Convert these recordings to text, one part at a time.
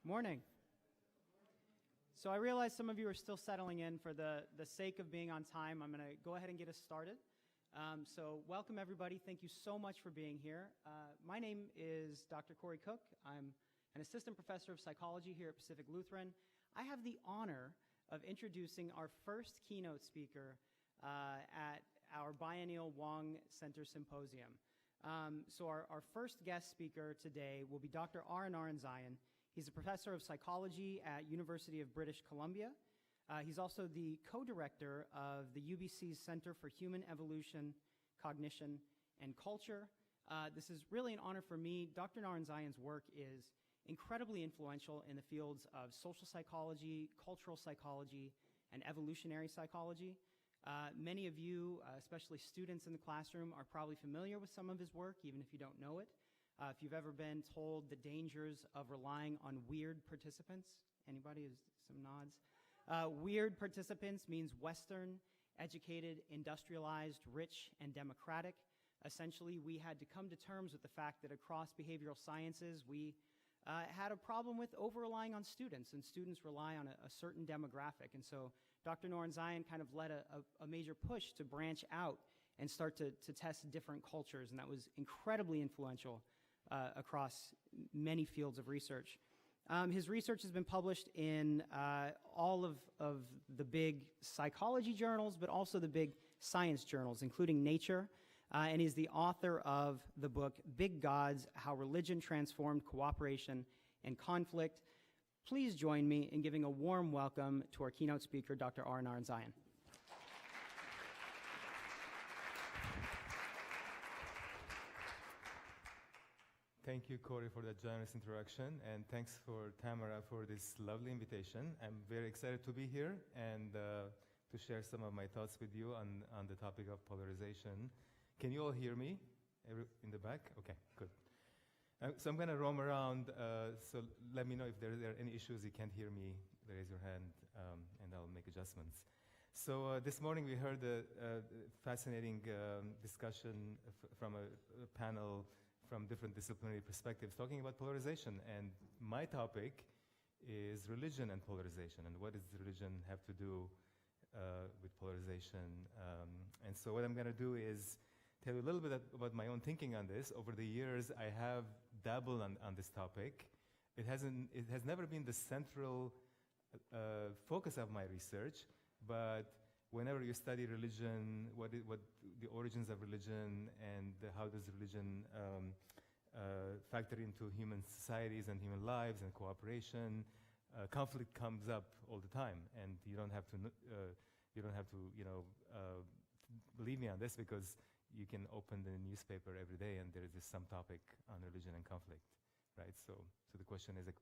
Morning. So I realize some of you are still settling in. For the sake of being on time, I'm going to go ahead and get us started. So welcome, everybody. Thank you so much for being here. My name is Dr. Corey Cook. I'm an assistant professor of psychology here at Pacific Lutheran. I have the honor of introducing our first keynote speaker at our biennial Wang Center Symposium. So our first guest speaker today will be Dr. Naranjayan. He's a professor of psychology at University of British Columbia. He's also the co-director of the UBC's Center for Human Evolution, Cognition, and Culture. This is really an honor for me. Dr. Naranjayan's work is incredibly influential in the fields of social psychology, cultural psychology, and evolutionary psychology. Many of you, especially students in the classroom, are probably familiar with some of his work, even if you don't know it. If you've ever been told the dangers of relying on weird participants, anybody? Some nods. Weird participants means Western, educated, industrialized, rich, and democratic. Essentially, we had to come to terms with the fact that across behavioral sciences, we had a problem with over-relying on students, and students rely on a certain demographic. And so Dr. Naranjayan kind of led a major push to branch out and start to test different cultures, and that was incredibly influential across many fields of research. His research has been published in all of the big psychology journals, but also the big science journals, including Nature, and he's the author of the book, Big Gods, How Religion Transformed Cooperation and Conflict. Please join me in giving a warm welcome to our keynote speaker, Dr. Naranjayan. Thank you, Corey, for that generous introduction, and thanks for Tamara for this lovely invitation. I'm very excited to be here and to share some of my thoughts with you on the topic of polarization. Can you all hear me in the back? Okay, good. So I'm going to roam around, so let me know if there are any issues you can't hear me. Raise your hand, and I'll make adjustments. So this morning we heard a fascinating discussion from a panel from different disciplinary perspectives talking about polarization. And my topic is religion and polarization, and what does religion have to do with polarization. And so what I'm going to do is tell you a little bit about my own thinking on this. Over the years, I have dabbled on this topic. It has never been the central focus of my research, but whenever you study religion, what the origins of religion and how does religion factor into human societies and human lives and cooperation, conflict comes up all the time, and you don't have to believe me on this, because you can open the newspaper every day and there is some topic on religion and conflict, right? So the question is, like,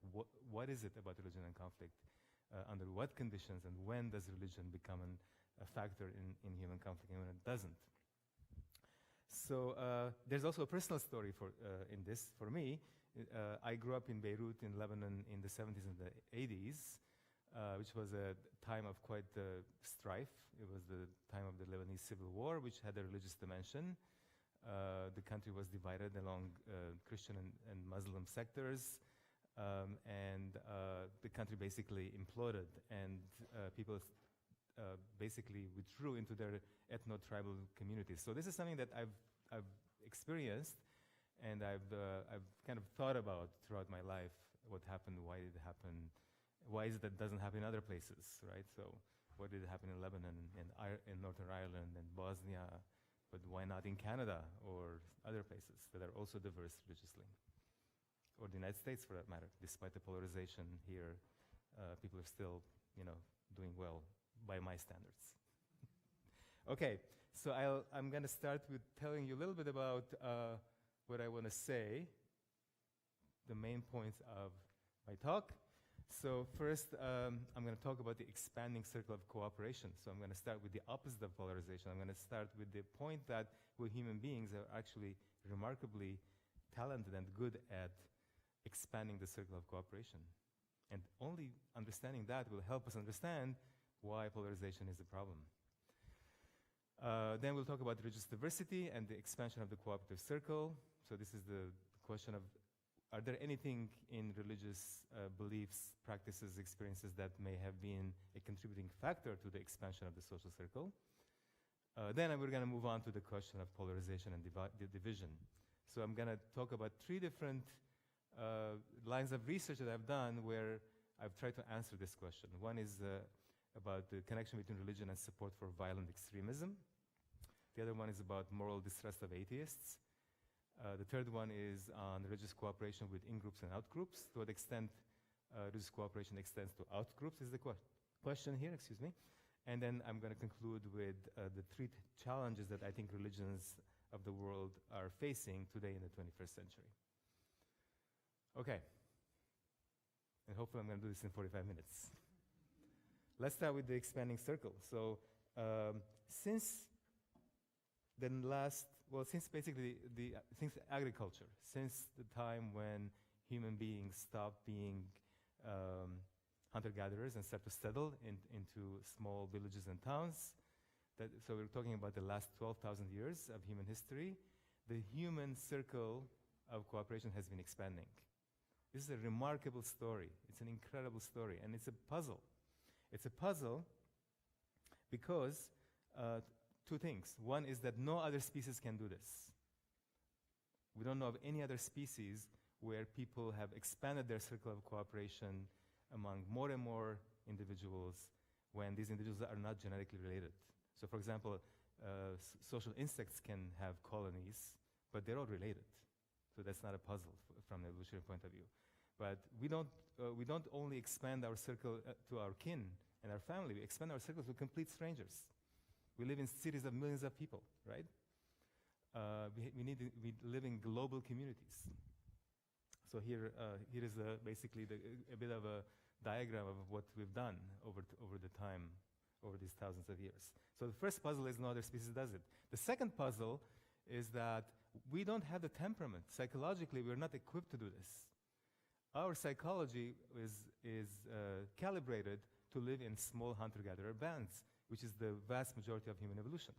what is it about religion and conflict? Under what conditions and when does religion become a factor in human conflict and when it doesn't? So there's also a personal story in this for me. I grew up in Beirut in Lebanon in the 70s and the 80s, which was a time of quite strife. It was the time of the Lebanese Civil War, which had a religious dimension. The country was divided along Christian and Muslim sectors, and the country basically imploded, and people basically withdrew into their ethno-tribal communities. So this is something that I've experienced, and I've kind of thought about throughout my life. What happened? Why did it happen? Why is it that it doesn't happen in other places, right? So why did it happen in Lebanon, in Northern Ireland, and Bosnia, but why not in Canada or other places that are also diverse religiously? Or the United States, for that matter. Despite the polarization here, people are still, doing well by my standards. Okay, so I'm going to start with telling you a little bit about what I want to say, the main points of my talk. So first, I'm going to talk about the expanding circle of cooperation. So I'm going to start with the opposite of polarization. I'm going to start with the point that we human beings are actually remarkably talented and good at expanding the circle of cooperation. And only understanding that will help us understand why polarization is a problem. Then we'll talk about religious diversity and the expansion of the cooperative circle. So this is the question of are there anything in religious beliefs, practices, experiences that may have been a contributing factor to the expansion of the social circle? Then we're going to move on to the question of polarization and division. So I'm going to talk about 3 different lines of research that I've done where I've tried to answer this question. One is about the connection between religion and support for violent extremism. The other one is about moral distrust of atheists. The third one is on religious cooperation with in-groups and out-groups. To what extent religious cooperation extends to out-groups is the question here, excuse me. And then I'm going to conclude with the 3 challenges that I think religions of the world are facing today in the 21st century. Okay. And hopefully I'm going to do this in 45 minutes. Let's start with the expanding circle. So since basically since agriculture, since the time when human beings stopped being hunter-gatherers and started to settle into small villages and towns, so we're talking about the last 12,000 years of human history, the human circle of cooperation has been expanding. This is a remarkable story. It's an incredible story, and it's a puzzle. It's a puzzle because 2 things. One is that no other species can do this. We don't know of any other species where people have expanded their circle of cooperation among more and more individuals when these individuals are not genetically related. So for example, social insects can have colonies, but they're all related. So that's not a puzzle from an evolutionary point of view. But we don't only expand our circle to our kin and our family, we expand our circle to complete strangers. We live in cities of millions of people, right? We live in global communities. So here is basically a bit of a diagram of what we've done over the time, over these thousands of years. So the first puzzle is no other species does it. The second puzzle is that we don't have the temperament. Psychologically, we're not equipped to do this. Our psychology is calibrated to live in small hunter-gatherer bands, which is the vast majority of human evolution.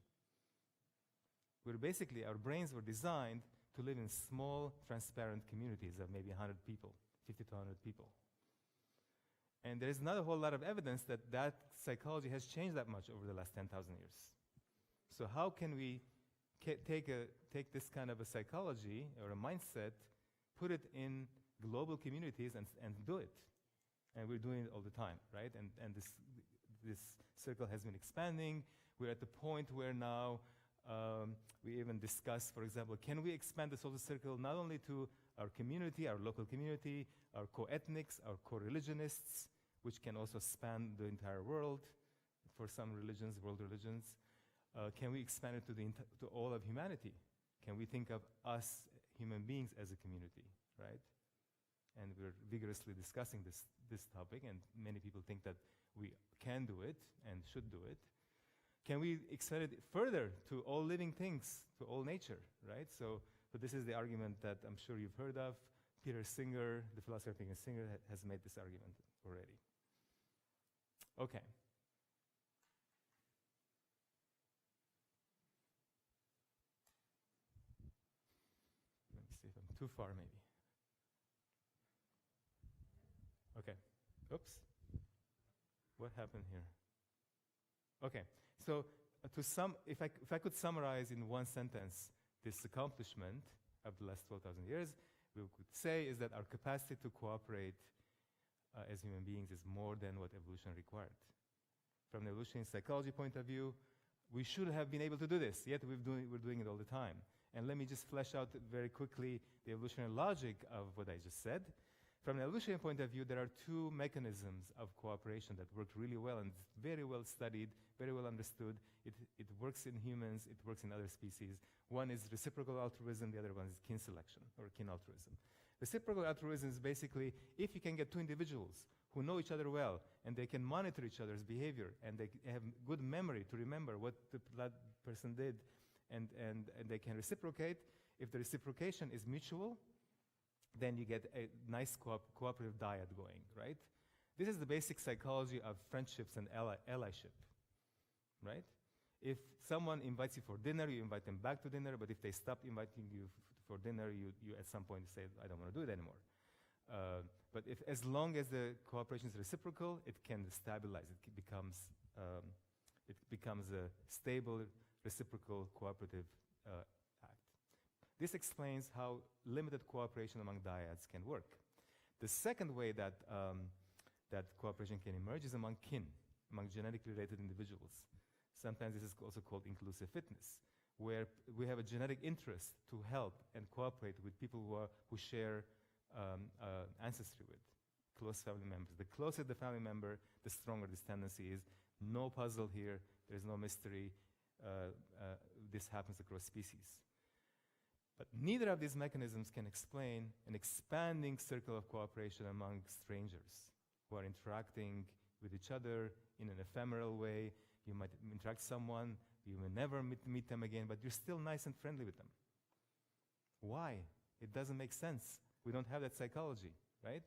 Our brains were designed to live in small, transparent communities of maybe 100 people, 50 to 100 people. And there is not a whole lot of evidence that psychology has changed that much over the last 10,000 years. So how can we take this kind of a psychology or a mindset, put it in global communities and do it? And we're doing it all the time, right? And this circle has been expanding. We're at the point where now we even discuss, for example, can we expand the social circle not only to our community, our local community, our co-ethnics, our co-religionists, which can also span the entire world for some religions, world religions. Can we expand it to all of humanity? Can we think of us, human beings, as a community, right? And we're vigorously discussing this topic, and many people think that we can do it and should do it. Can we expand it further to all living things, to all nature, right? So this is the argument that I'm sure you've heard of. Peter Singer, the philosopher Peter Singer, has made this argument already. Okay. Let me see if I'm too far, maybe. Okay. Oops. What happened here? Okay. So if I could summarize in one sentence this accomplishment of the last 12,000 years, we could say is that our capacity to cooperate as human beings is more than what evolution required. From the evolutionary psychology point of view, we should have been able to do this, yet we're doing it all the time. And let me just flesh out very quickly the evolutionary logic of what I just said. From an evolutionary point of view, there are 2 mechanisms of cooperation that work really well and very well studied, very well understood. It works in humans, it works in other species. One is reciprocal altruism, the other one is kin selection, or kin altruism. Reciprocal altruism is basically if you can get 2 individuals who know each other well, and they can monitor each other's behavior, and they have good memory to remember what that person did, and they can reciprocate. If the reciprocation is mutual, then you get a nice cooperative dyad going, right? This is the basic psychology of friendships and allyship, right? If someone invites you for dinner, you invite them back to dinner, but if they stop inviting you for dinner, you at some point say, I don't want to do it anymore. But as long as the cooperation is reciprocal, it can stabilize. It becomes a stable, reciprocal, cooperative act. This explains how limited cooperation among dyads can work. The second way that cooperation can emerge is among kin, among genetically related individuals. Sometimes this is also called inclusive fitness, where we have a genetic interest to help and cooperate with people who share ancestry with, close family members. The closer the family member, the stronger this tendency is. No puzzle here, there's no mystery. This happens across species. But neither of these mechanisms can explain an expanding circle of cooperation among strangers who are interacting with each other in an ephemeral way. You might interact with someone, you may never meet them again, but you're still nice and friendly with them. Why? It doesn't make sense. We don't have that psychology, right?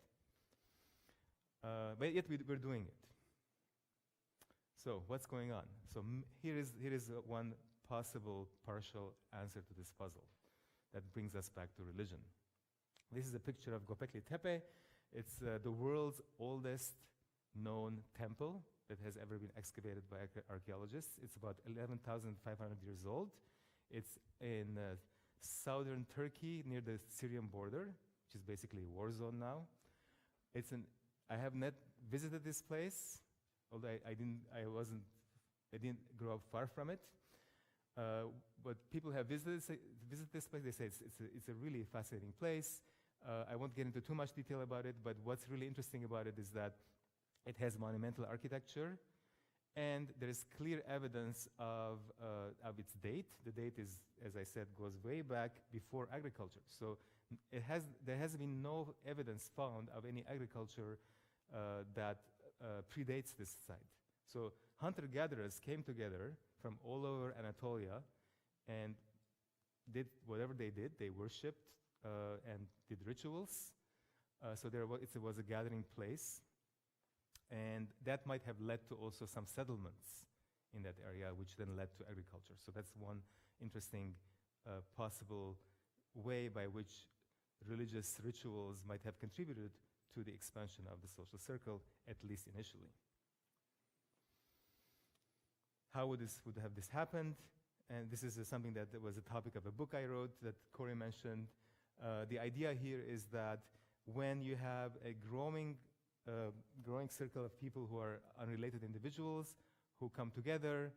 But yet we're doing it. So what's going on? So here is one possible partial answer to this puzzle that brings us back to religion. This is a picture of Göbekli Tepe. It's the world's oldest known temple that has ever been excavated by archaeologists. It's about 11,500 years old. It's in southern Turkey near the Syrian border, which is basically a war zone now. I have not visited this place, although I didn't grow up far from it. But people have visited this place. They say it's a really fascinating place. I won't get into too much detail about it, but what's really interesting about it is that it has monumental architecture, and there is clear evidence of its date. The date is, as I said, goes way back before agriculture. So there has been no evidence found of any agriculture that predates this site. So hunter-gatherers came together from all over Anatolia and did whatever they did. They worshipped and did rituals. So it was a gathering place. And that might have led to also some settlements in that area, which then led to agriculture. So that's one interesting possible way by which religious rituals might have contributed to the expansion of the social circle, at least initially. How would have this happened? And this is something that was a topic of a book I wrote that Corey mentioned. The idea here is that when you have a growing circle of people who are unrelated individuals who come together,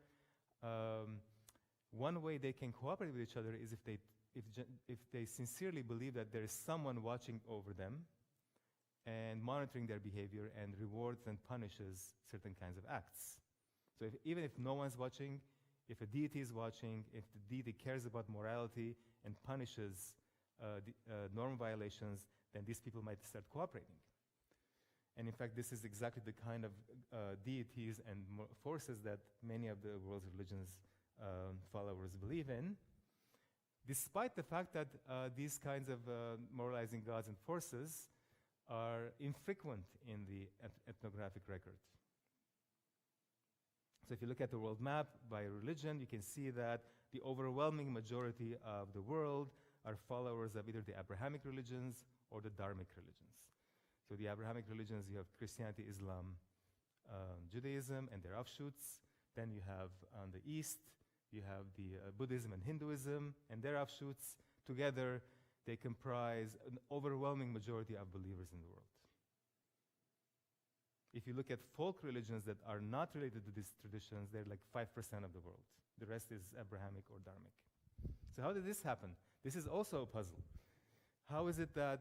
one way they can cooperate with each other is if they sincerely believe that there is someone watching over them and monitoring their behavior and rewards and punishes certain kinds of acts. So even if no one's watching, if a deity is watching, if the deity cares about morality and punishes norm violations, then these people might start cooperating. And in fact, this is exactly the kind of deities and forces that many of the world's religions followers believe in, despite the fact that these kinds of moralizing gods and forces are infrequent in the ethnographic record. So if you look at the world map by religion, you can see that the overwhelming majority of the world are followers of either the Abrahamic religions or the Dharmic religions. So the Abrahamic religions, you have Christianity, Islam, Judaism, and their offshoots. Then you have on the east, you have the Buddhism and Hinduism, and their offshoots. Together, they comprise an overwhelming majority of believers in the world. If you look at folk religions that are not related to these traditions, they're like 5% of the world. The rest is Abrahamic or Dharmic. So how did this happen? This is also a puzzle. How is it that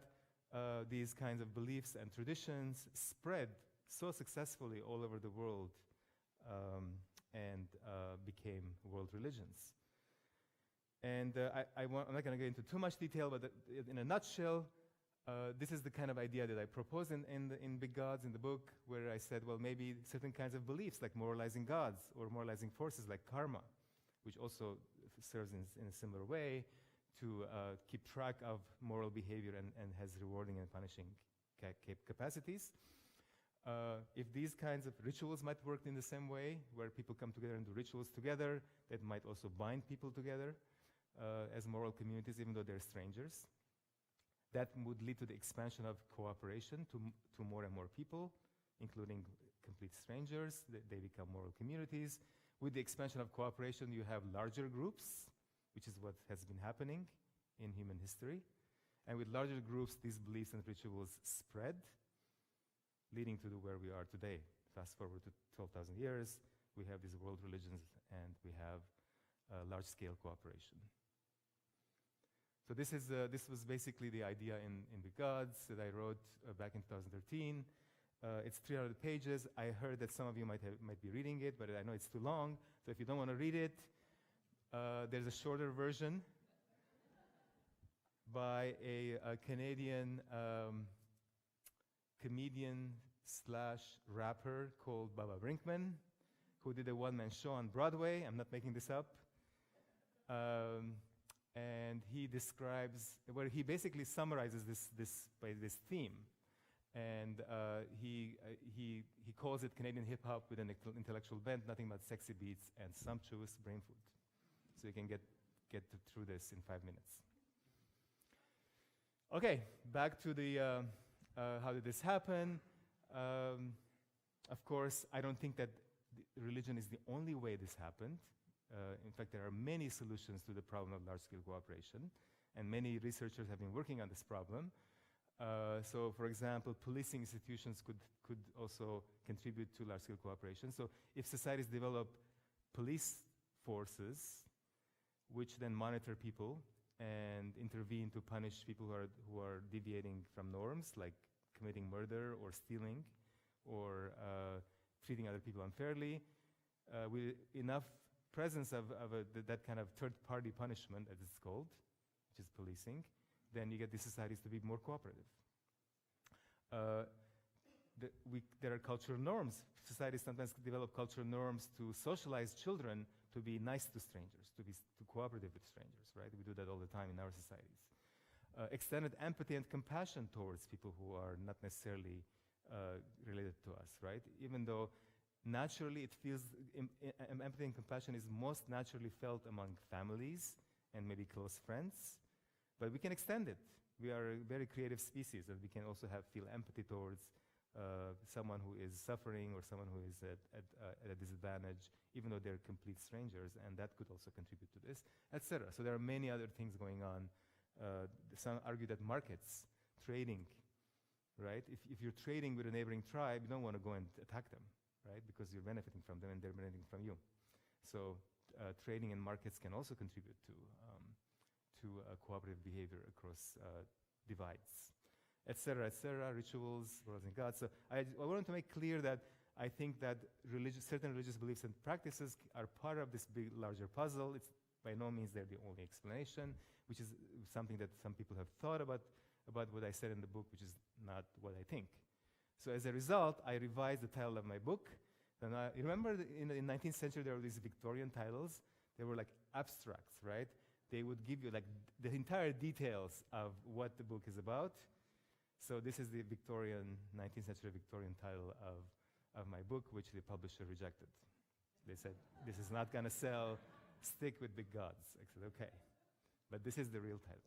these kinds of beliefs and traditions spread so successfully all over the world and became world religions? And I'm not going to get into too much detail, but in a nutshell, this is the kind of idea that I propose in Big Gods in the book, where I said, well, maybe certain kinds of beliefs like moralizing gods or moralizing forces like karma, which also serves in a similar way to keep track of moral behavior and has rewarding and punishing capacities. If these kinds of rituals might work in the same way, where people come together and do rituals together, that might also bind people together. as moral communities, even though they're strangers. That would lead to the expansion of cooperation to more and more people, including complete strangers. They become moral communities. With the expansion of cooperation, you have larger groups, which is what has been happening in human history. And with larger groups, these beliefs and rituals spread, leading to where we are today. Fast forward to 12,000 years, we have these world religions, and we have large-scale cooperation. So this was basically the idea in The Gods that I wrote back in 2013. It's 300 pages. I heard that some of you might be reading it, but I know it's too long. So if you don't want to read it, there's a shorter version by a Canadian comedian / rapper called Baba Brinkman, who did a one-man show on Broadway. I'm not making this up. And he describes, where he basically summarizes this theme. And he calls it Canadian hip-hop with an intellectual bent, nothing but sexy beats and sumptuous brain food. So you can get through this in 5 minutes. Okay, back to the how did this happen? Of course, I don't think that religion is the only way this happened. In fact, there are many solutions to the problem of large-scale cooperation, and many researchers have been working on this problem. So, for example, policing institutions could also contribute to large-scale cooperation. So if societies develop police forces, which then monitor people and intervene to punish people who are deviating from norms, like committing murder or stealing or treating other people unfairly, with enough presence of that kind of third-party punishment, as it's called, which is policing, then you get these societies to be more cooperative. There are cultural norms. Societies sometimes develop cultural norms to socialize children to be nice to strangers, to cooperative with strangers, right? We do that all the time in our societies. Extended empathy and compassion towards people who are not necessarily related to us, right? Even though naturally it feels, empathy and compassion is most naturally felt among families and maybe close friends, but we can extend it. We are a very creative species, and we can also feel empathy towards someone who is suffering or someone who is at a disadvantage, even though they're complete strangers, and that could also contribute to this, etc. So there are many other things going on. Some argue that markets, trading, right? If you're trading with a neighboring tribe, you don't want to go and attack them, right? Because you're benefiting from them and they're benefiting from you. So trading and markets can also contribute to cooperative behavior across divides, etc., rituals, worlds and gods. So I wanted to make clear that I think that certain religious beliefs and practices are part of this big, larger puzzle. It's by no means they're the only explanation, which is something that some people have thought about what I said in the book, which is not what I think. So as a result, I revised the title of my book. And you remember in the 19th century, there were these Victorian titles. They were like abstracts, right? They would give you like the entire details of what the book is about. So this is the 19th century Victorian title of my book, which the publisher rejected. They said, this is not going to sell, stick with big gods. I said, okay. But this is the real title.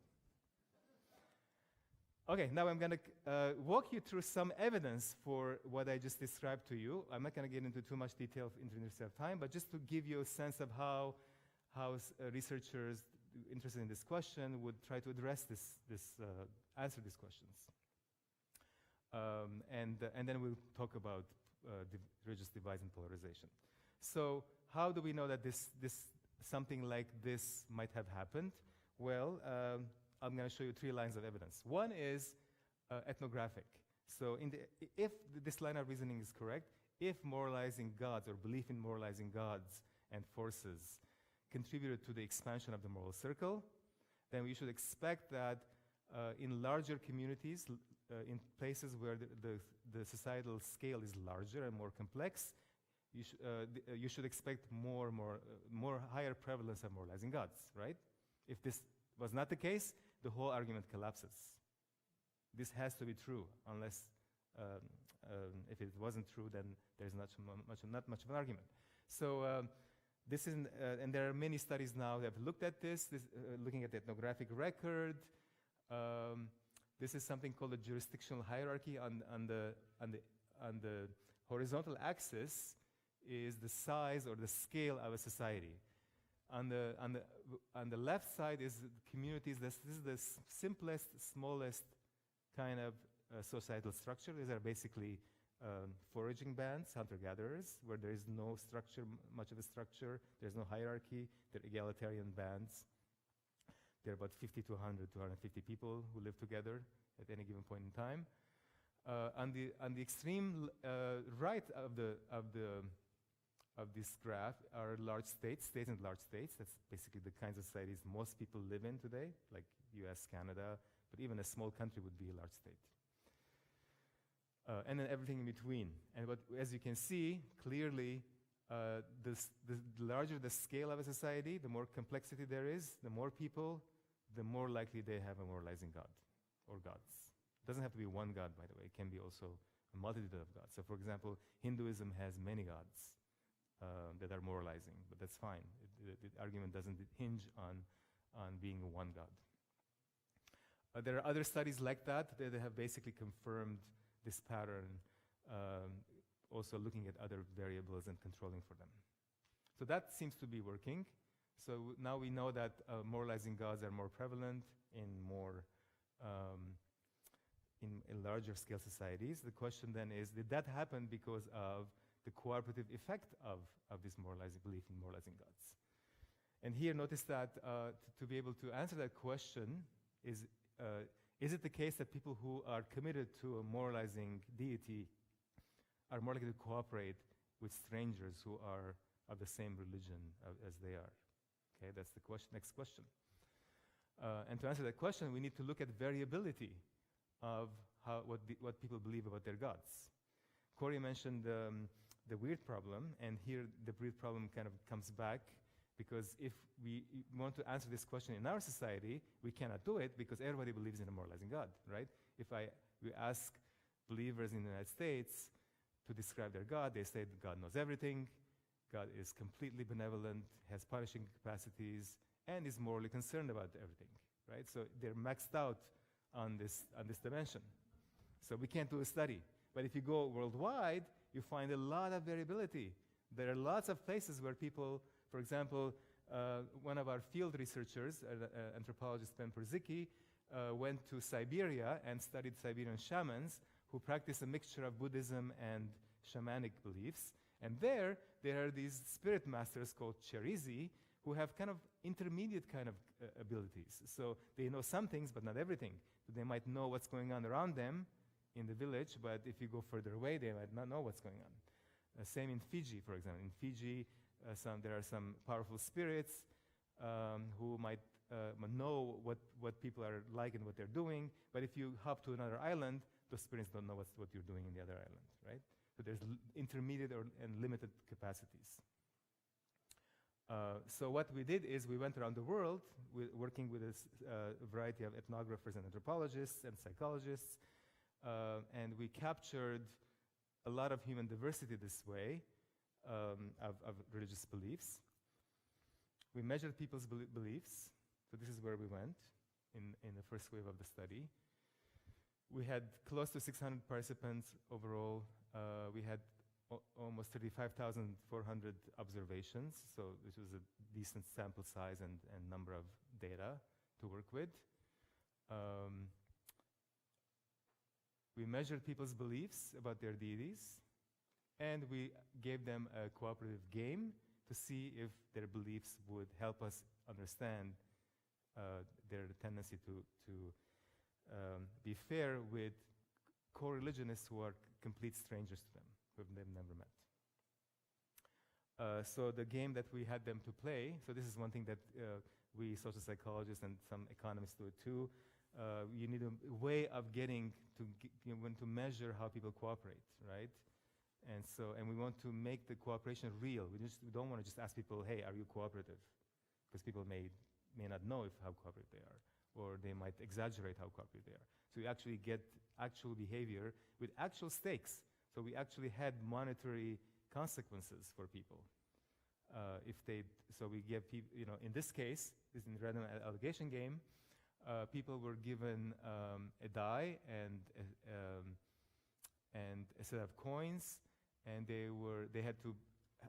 Okay, now I'm going to walk you through some evidence for what I just described to you. I'm not going to get into too much detail in the interest of time, but just to give you a sense of how researchers interested in this question would try to address answer these questions. And then we'll talk about religious divides and polarization. So how do we know that something like this might have happened? Well, I'm going to show you 3 lines of evidence. One is ethnographic. So if this line of reasoning is correct, if moralizing gods or belief in moralizing gods and forces contributed to the expansion of the moral circle, then we should expect that in larger communities, in places where the societal scale is larger and more complex, you should expect more higher prevalence of moralizing gods, right? If this was not the case, the whole argument collapses. This has to be true, unless if it wasn't true, then there's not much of an argument. So This is, and there are many studies now that have looked at this looking at the ethnographic record. This is something called a jurisdictional hierarchy. On the horizontal axis is the size or the scale of a society. On the left side is communities. This is the simplest, smallest kind of societal structure. These are basically foraging bands, hunter-gatherers, where there is no structure, much of a structure. There's no hierarchy. They're egalitarian bands. There are about 50 to 100 to 150 people who live together at any given point in time. On the extreme right of this graph are large states and large states. That's basically the kinds of societies most people live in today, like US, Canada, but even a small country would be a large state. And then everything in between. And as you can see, clearly, the larger the scale of a society, the more complexity there is, the more people, the more likely they have a moralizing god or gods. It doesn't have to be one god, by the way. It can be also a multitude of gods. So, for example, Hinduism has many gods that are moralizing, but that's fine. The argument doesn't hinge on being one god. There are other studies like that have basically confirmed this pattern, also looking at other variables and controlling for them. So that seems to be working. So now we know that moralizing gods are more prevalent in in larger scale societies. The question then is, did that happen because of the cooperative effect of this moralizing belief in moralizing gods? And here, notice that to be able to answer that question is it the case that people who are committed to a moralizing deity are more likely to cooperate with strangers who are of the same religion as they are? Okay, that's the question. Next question. And to answer that question, we need to look at variability of what people believe about their gods. Corey mentioned the weird problem, and here the weird problem kind of comes back, because if we want to answer this question in our society, we cannot do it because everybody believes in a moralizing God, right? If we ask believers in the United States to describe their God, they say that God knows everything, God is completely benevolent, has punishing capacities, and is morally concerned about everything, right? So they're maxed out on this dimension. So we can't do a study. But if you go worldwide, you find a lot of variability. There are lots of places where people, for example, one of our field researchers, anthropologist Ben Perzicki, went to Siberia and studied Siberian shamans who practice a mixture of Buddhism and shamanic beliefs. And there are these spirit masters called Cherizi who have kind of intermediate kind of abilities. So they know some things, but not everything. So they might know what's going on around them in the village, but if you go further away, they might not know what's going on. Same in Fiji, for example. In Fiji, there are some powerful spirits who might know what people are like and what they're doing, but if you hop to another island, those spirits don't know what you're doing in the other island, right? So there's intermediate and limited capacities. So what we did is we went around the world working with a variety of ethnographers and anthropologists and psychologists, and we captured a lot of human diversity this way of religious beliefs. We measured people's beliefs. So this is where we went in the first wave of the study. We had close to 600 participants overall. We had almost 35,400 observations, so this was a decent sample size and number of data to work with. We measured people's beliefs about their deities, and we gave them a cooperative game to see if their beliefs would help us understand their tendency to be fair with co-religionists who are complete strangers to them, who they've never met. So the game that we had them to play, so this is one thing that we social psychologists and some economists do it too. You need a way of getting to measure how people cooperate, right? And we want to make the cooperation real. We don't want to just ask people, hey, are you cooperative? Because people may not know how cooperative they are, or they might exaggerate how cooperative they are. So we actually get actual behavior with actual stakes. So we actually had monetary consequences for people. So we give people, in this case, this is in random allocation game, people were given a die and a set of coins, and they had to,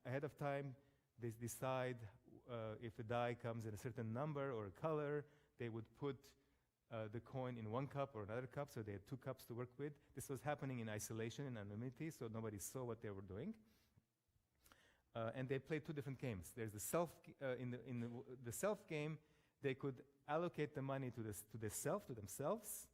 ahead of time, they decide if the die comes in a certain number or a color. They would put the coin in one cup or another cup, so they had two cups to work with. This was happening in isolation, in anonymity, so nobody saw what they were doing. And they played two different games. There's the self in the self game. They could allocate the money to themselves,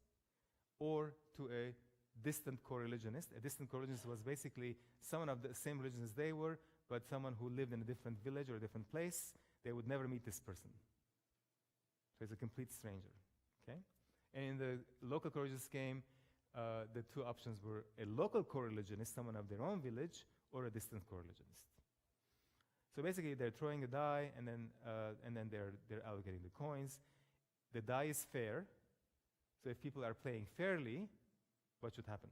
or to a distant co-religionist. A distant co-religionist was basically someone of the same religion as they were, but someone who lived in a different village or a different place. They would never meet this person. So it's a complete stranger. Okay? And in the local co-religionist game, the two options were a local co-religionist, someone of their own village, or a distant co-religionist. So basically, they're throwing a die, and then they're allocating the coins. The die is fair. So if people are playing fairly, what should happen?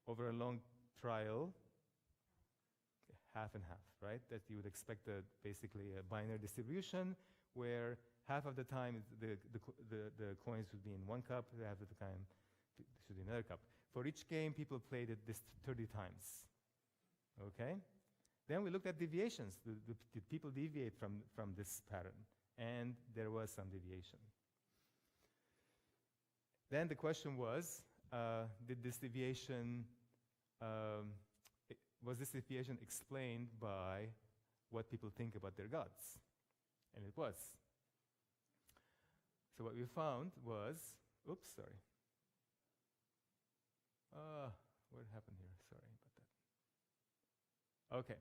Over a long trial, half and half, right? That you would expect basically a binary distribution, where half of the time the coins would be in one cup, half of the time should be in another cup. For each game, people played it this 30 times. Okay? Then we looked at deviations. Did people deviate from this pattern? And there was some deviation. Then the question was, was this deviation explained by what people think about their gods? And it was. So what we found was, oops, sorry. What happened here? Sorry about that. Okay.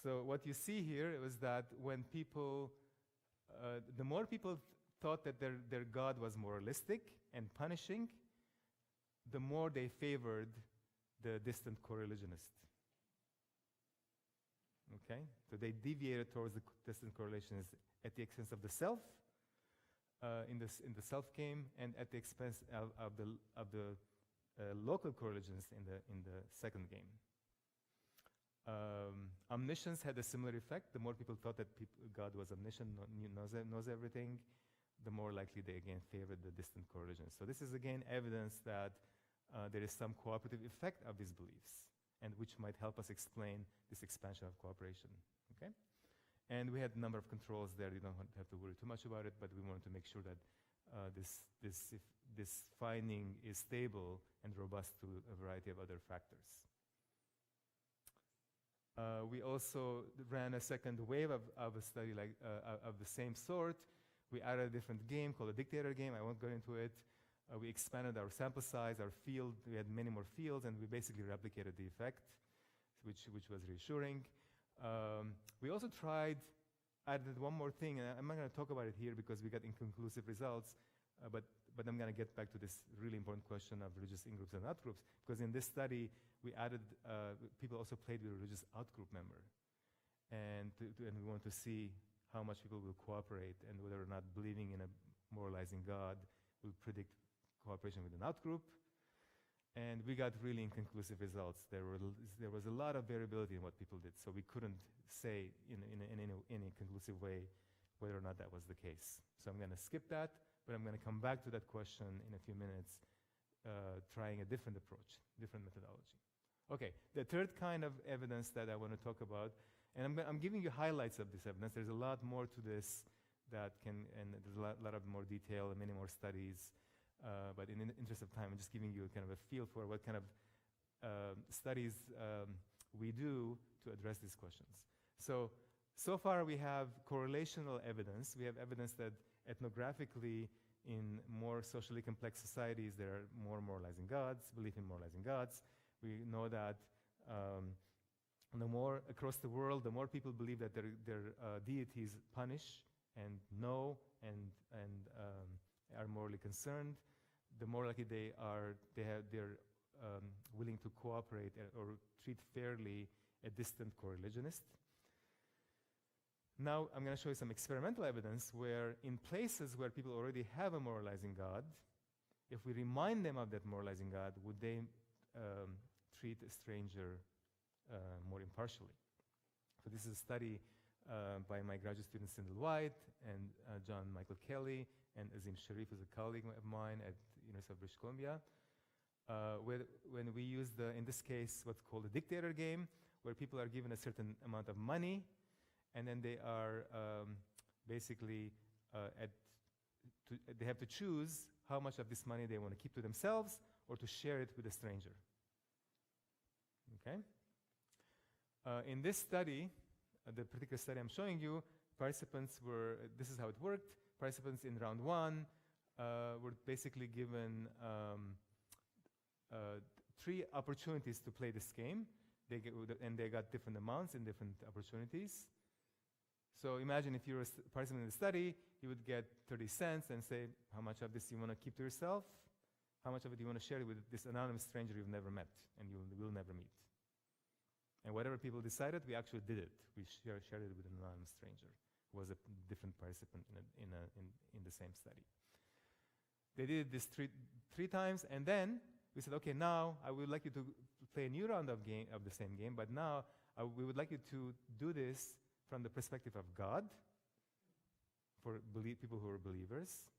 So what you see here was that when people, the more people thought that their God was moralistic and punishing, the more they favored the distant co-religionist. Okay? So they deviated towards the distant co-religionist at the expense of the self, in the self game, and at the expense of the local co-religionists in the second game. Omniscience had a similar effect. The more people thought that God was omniscient, knows everything, the more likely they again favored the distant co-religionists. So this is again evidence that there is some cooperative effect of these beliefs, and which might help us explain this expansion of cooperation. Okay? And we had a number of controls there. You don't have to worry too much about it, but we wanted to make sure that this finding is stable and robust to a variety of other factors. We also ran a second wave of a study of the same sort. We added a different game called a dictator game. I won't go into it. We expanded our sample size, our field. We had many more fields, and we basically replicated the effect, which was reassuring. We also added one more thing, and I'm not going to talk about it here because we got inconclusive results, but I'm going to get back to this really important question of religious in-groups and out-groups, because in this study, we added, people also played with a religious out-group member. And we want to see how much people will cooperate and whether or not believing in a moralizing God will predict cooperation with an out-group. And we got really inconclusive results. There was a lot of variability in what people did, so we couldn't say in any conclusive way whether or not that was the case. So I'm going to skip that, but I'm going to come back to that question in a few minutes, trying a different approach, different methodology. Okay, the third kind of evidence that I want to talk about, and I'm giving you highlights of this evidence. There's a lot more to this and there's a lot of more detail and many more studies. But in the interest of time, I'm just giving you kind of a feel for what kind of studies we do to address these questions. So far we have correlational evidence. We have evidence that ethnographically in more socially complex societies, there are more moralizing gods, belief in moralizing gods. We know that the more across the world, the more people believe that their deities punish and know and are morally concerned, the more likely they're willing to cooperate or treat fairly a distant co-religionist. Now I'm going to show you some experimental evidence where in places where people already have a moralizing God, if we remind them of that moralizing God, would they treat a stranger more impartially. So this is a study by my graduate student Sindel White and John Michael Kelly and Azim Sharif, who's a colleague of mine at University of British Columbia. When we use in this case, what's called a dictator game, where people are given a certain amount of money, and then they are basically they have to choose how much of this money they want to keep to themselves or to share it with a stranger. Okay? In this study, the particular study I'm showing you, participants were, this is how it worked. Participants in round 1 were basically given 3 opportunities to play this game. And they got different amounts in different opportunities. So imagine if you're a participant in the study, you would get 30 cents and say how much of this you want to keep to yourself, how much of it you want to share with this anonymous stranger you've never met and you will never meet. And whatever people decided, we actually did it. We shared it with an anonymous stranger who was a different participant in the same study. They did this three times, and then we said, okay, now I would like you to play a new round of the same game, but now we would like you to do this from the perspective of God for people who are believers.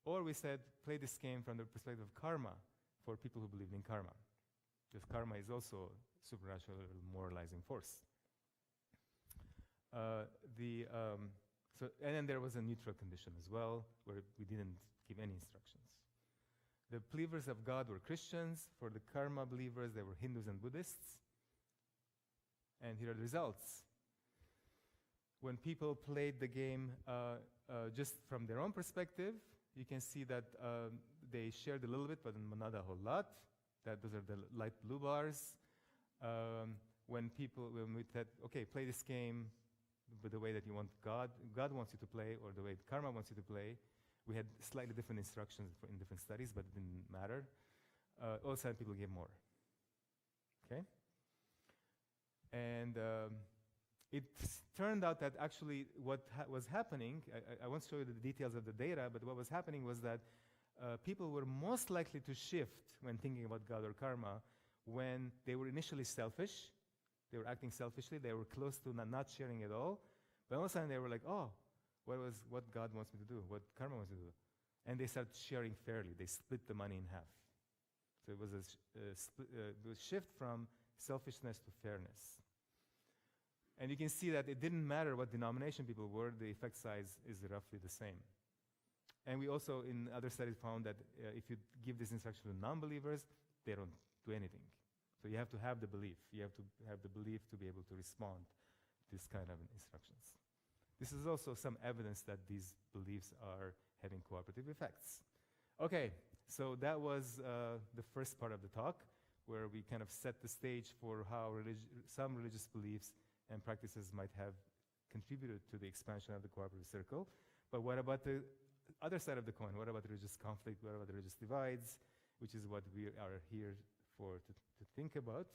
Or we said, play this game from the perspective of karma for people who believe in karma. Because karma is also a supernatural moralizing force. And then there was a neutral condition as well, where we didn't give any instructions. The believers of God were Christians. For the karma believers, they were Hindus and Buddhists. And here are the results. When people played the game just from their own perspective, you can see that they shared a little bit, but not a whole lot. Those are the light blue bars. When we said, okay, play this game with the way that you want God wants you to play, or the way karma wants you to play, we had slightly different instructions in different studies, but it didn't matter. All of a sudden, people gave more. Okay? And it turned out that actually what was happening, I won't show you the details of the data, but what was happening was that people were most likely to shift when thinking about God or karma when they were initially selfish. They were acting selfishly. They were close to not sharing at all. But all of a sudden, they were like, oh, what God wants me to do, what karma wants me to do. And they started sharing fairly. They split the money in half. So it was a shift from selfishness to fairness. And you can see that it didn't matter what denomination people were, the effect size is roughly the same. And we also, in other studies, found that if you give this instruction to non-believers, they don't do anything. So you have to have the belief. You have to have the belief to be able to respond to this kind of instructions. This is also some evidence that these beliefs are having cooperative effects. Okay, so that was the first part of the talk, where we kind of set the stage for how some religious beliefs and practices might have contributed to the expansion of the cooperative circle. But what about the other side of the coin? What about religious conflict? What about religious divides? Which is what we are here for to think about.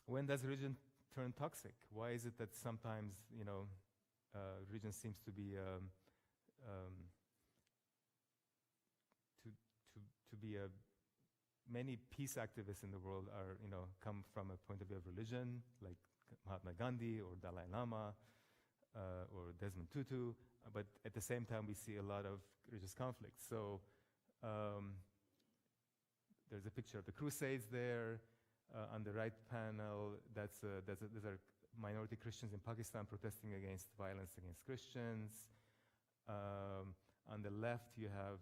When does religion turn toxic? Why is it that sometimes, religion seems to be many peace activists in the world are, come from a point of view of religion, like Mahatma Gandhi or Dalai Lama or Desmond Tutu, but at the same time we see a lot of religious conflicts. So there's a picture of the Crusades there. On the right panel, those are minority Christians in Pakistan protesting against violence against Christians. On the left, you have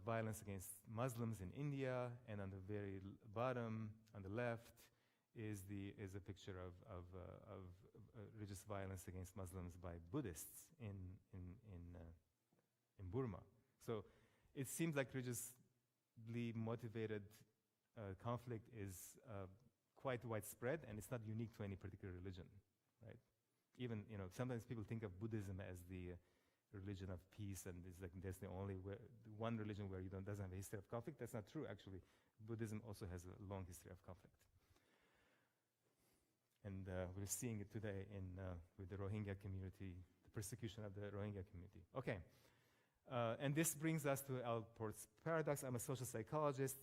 violence against Muslims in India, and on the very bottom, on the left, is a picture of religious violence against Muslims by Buddhists in Burma. So it seems like religiously motivated conflict is quite widespread, and it's not unique to any particular religion, right? Even, sometimes people think of Buddhism as the religion of peace, and it's like that's the only one religion where doesn't have a history of conflict. That's not true, actually. Buddhism also has a long history of conflict. And we're seeing it today with the Rohingya community, the persecution of the Rohingya community. Okay. And this brings us to Alport's paradox. I'm a social psychologist.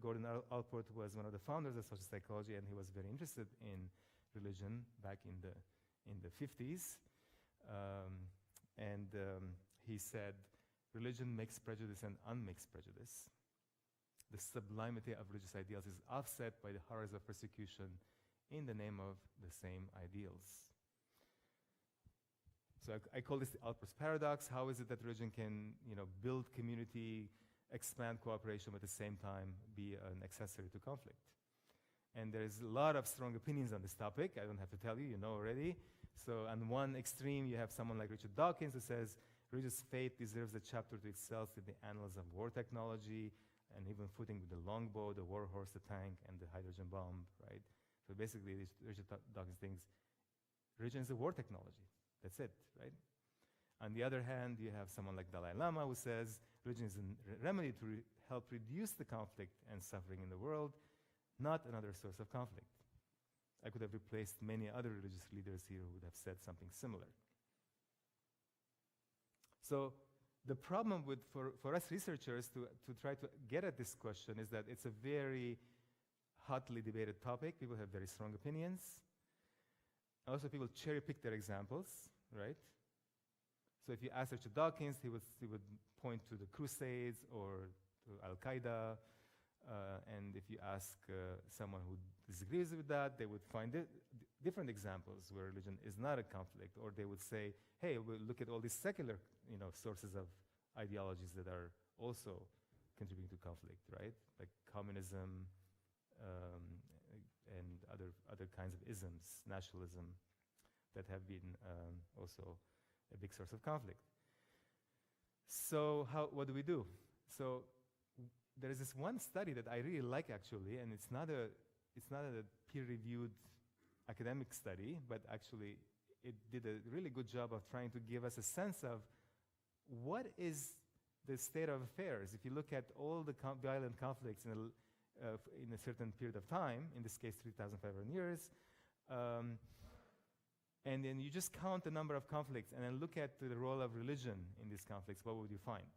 Gordon Alport was one of the founders of social psychology, and he was very interested in religion back in the 50s. He said, religion makes prejudice and unmakes prejudice. The sublimity of religious ideals is offset by the horrors of persecution in the name of the same ideals. So I call this the Alport's paradox. How is it that religion can, build community, expand cooperation, but at the same time be an accessory to conflict? And there's a lot of strong opinions on this topic. I don't have to tell you, you know already. So on one extreme, you have someone like Richard Dawkins who says, religious faith deserves a chapter to itself in the annals of war technology, and even footing with the longbow, the war horse, the tank, and the hydrogen bomb, right? So basically, Richard Dawkins thinks religion is a war technology. That's it, right? On the other hand, you have someone like Dalai Lama who says religion is a remedy to help reduce the conflict and suffering in the world, not another source of conflict. I could have replaced many other religious leaders here who would have said something similar. So the problem for us researchers to try to get at this question is that it's a very hotly debated topic. People have very strong opinions. Also, people cherry pick their examples, right? So if you ask Richard Dawkins, he would point to the Crusades or to Al-Qaeda. And if you ask someone who disagrees with that, they would find different examples where religion is not a conflict. Or they would say, hey, we'll look at all these secular sources of ideologies that are also contributing to conflict, right? Like communism and other kinds of isms, nationalism, that have been also a big source of conflict. So what do we do? So there is this one study that I really like, actually, and it's not a peer-reviewed academic study, but actually it did a really good job of trying to give us a sense of what is the state of affairs. If you look at all the violent conflicts in a certain period of time, in this case 3,500 years, and then you just count the number of conflicts and then look at the role of religion in these conflicts, what would you find?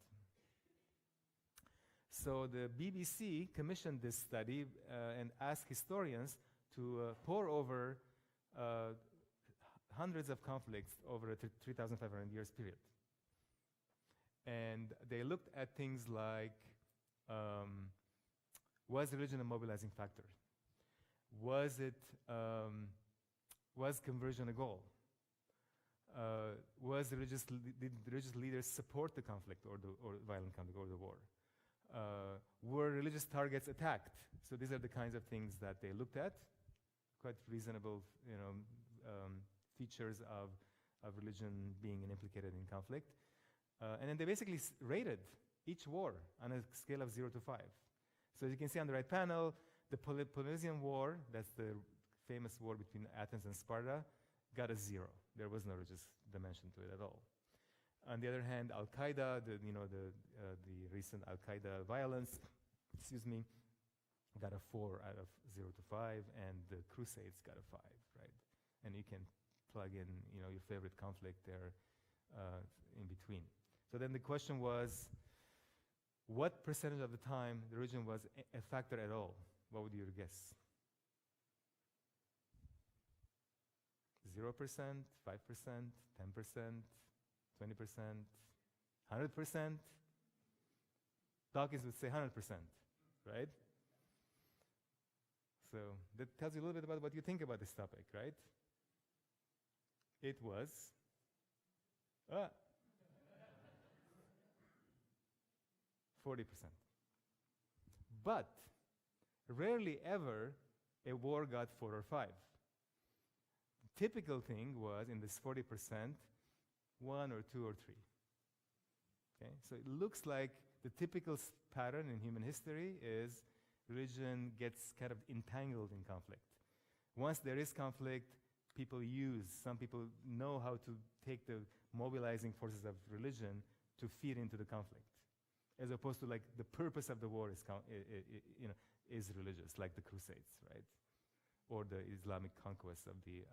So the BBC commissioned this study and asked historians to pore over hundreds of conflicts over a 3,500 years period. And they looked at things like, was religion a mobilizing factor? Was conversion a goal? Did religious leaders support the conflict or violent conflict or the war? Were religious targets attacked? So these are the kinds of things that they looked at. Quite reasonable, features of religion being implicated in conflict. And then they basically rated each war on a scale of 0 to 5. So as you can see on the right panel, the Peloponnesian War, that's the famous war between Athens and Sparta, got a 0. There was no religious dimension to it at all. On the other hand, Al-Qaeda, the recent Al-Qaeda violence, got a 4 out of 0 to 5, and the Crusades got a 5, right? And you can plug in, your favorite conflict there in between. So then the question was, what percentage of the time the religion was a factor at all? What would you guess? 0%, 5%, 10%, 20%, 100%? Dawkins would say 100%, right? So that tells you a little bit about what you think about this topic, right? It was 40%. But rarely ever a war got 4 or 5. The typical thing was in this 40%, 1 or 2 or 3. Okay? So it looks like the typical pattern in human history is religion gets kind of entangled in conflict. Once there is conflict, some people know how to take the mobilizing forces of religion to feed into the conflict, as opposed to like the purpose of the war is religious, like the Crusades, right? Or the Islamic conquest of the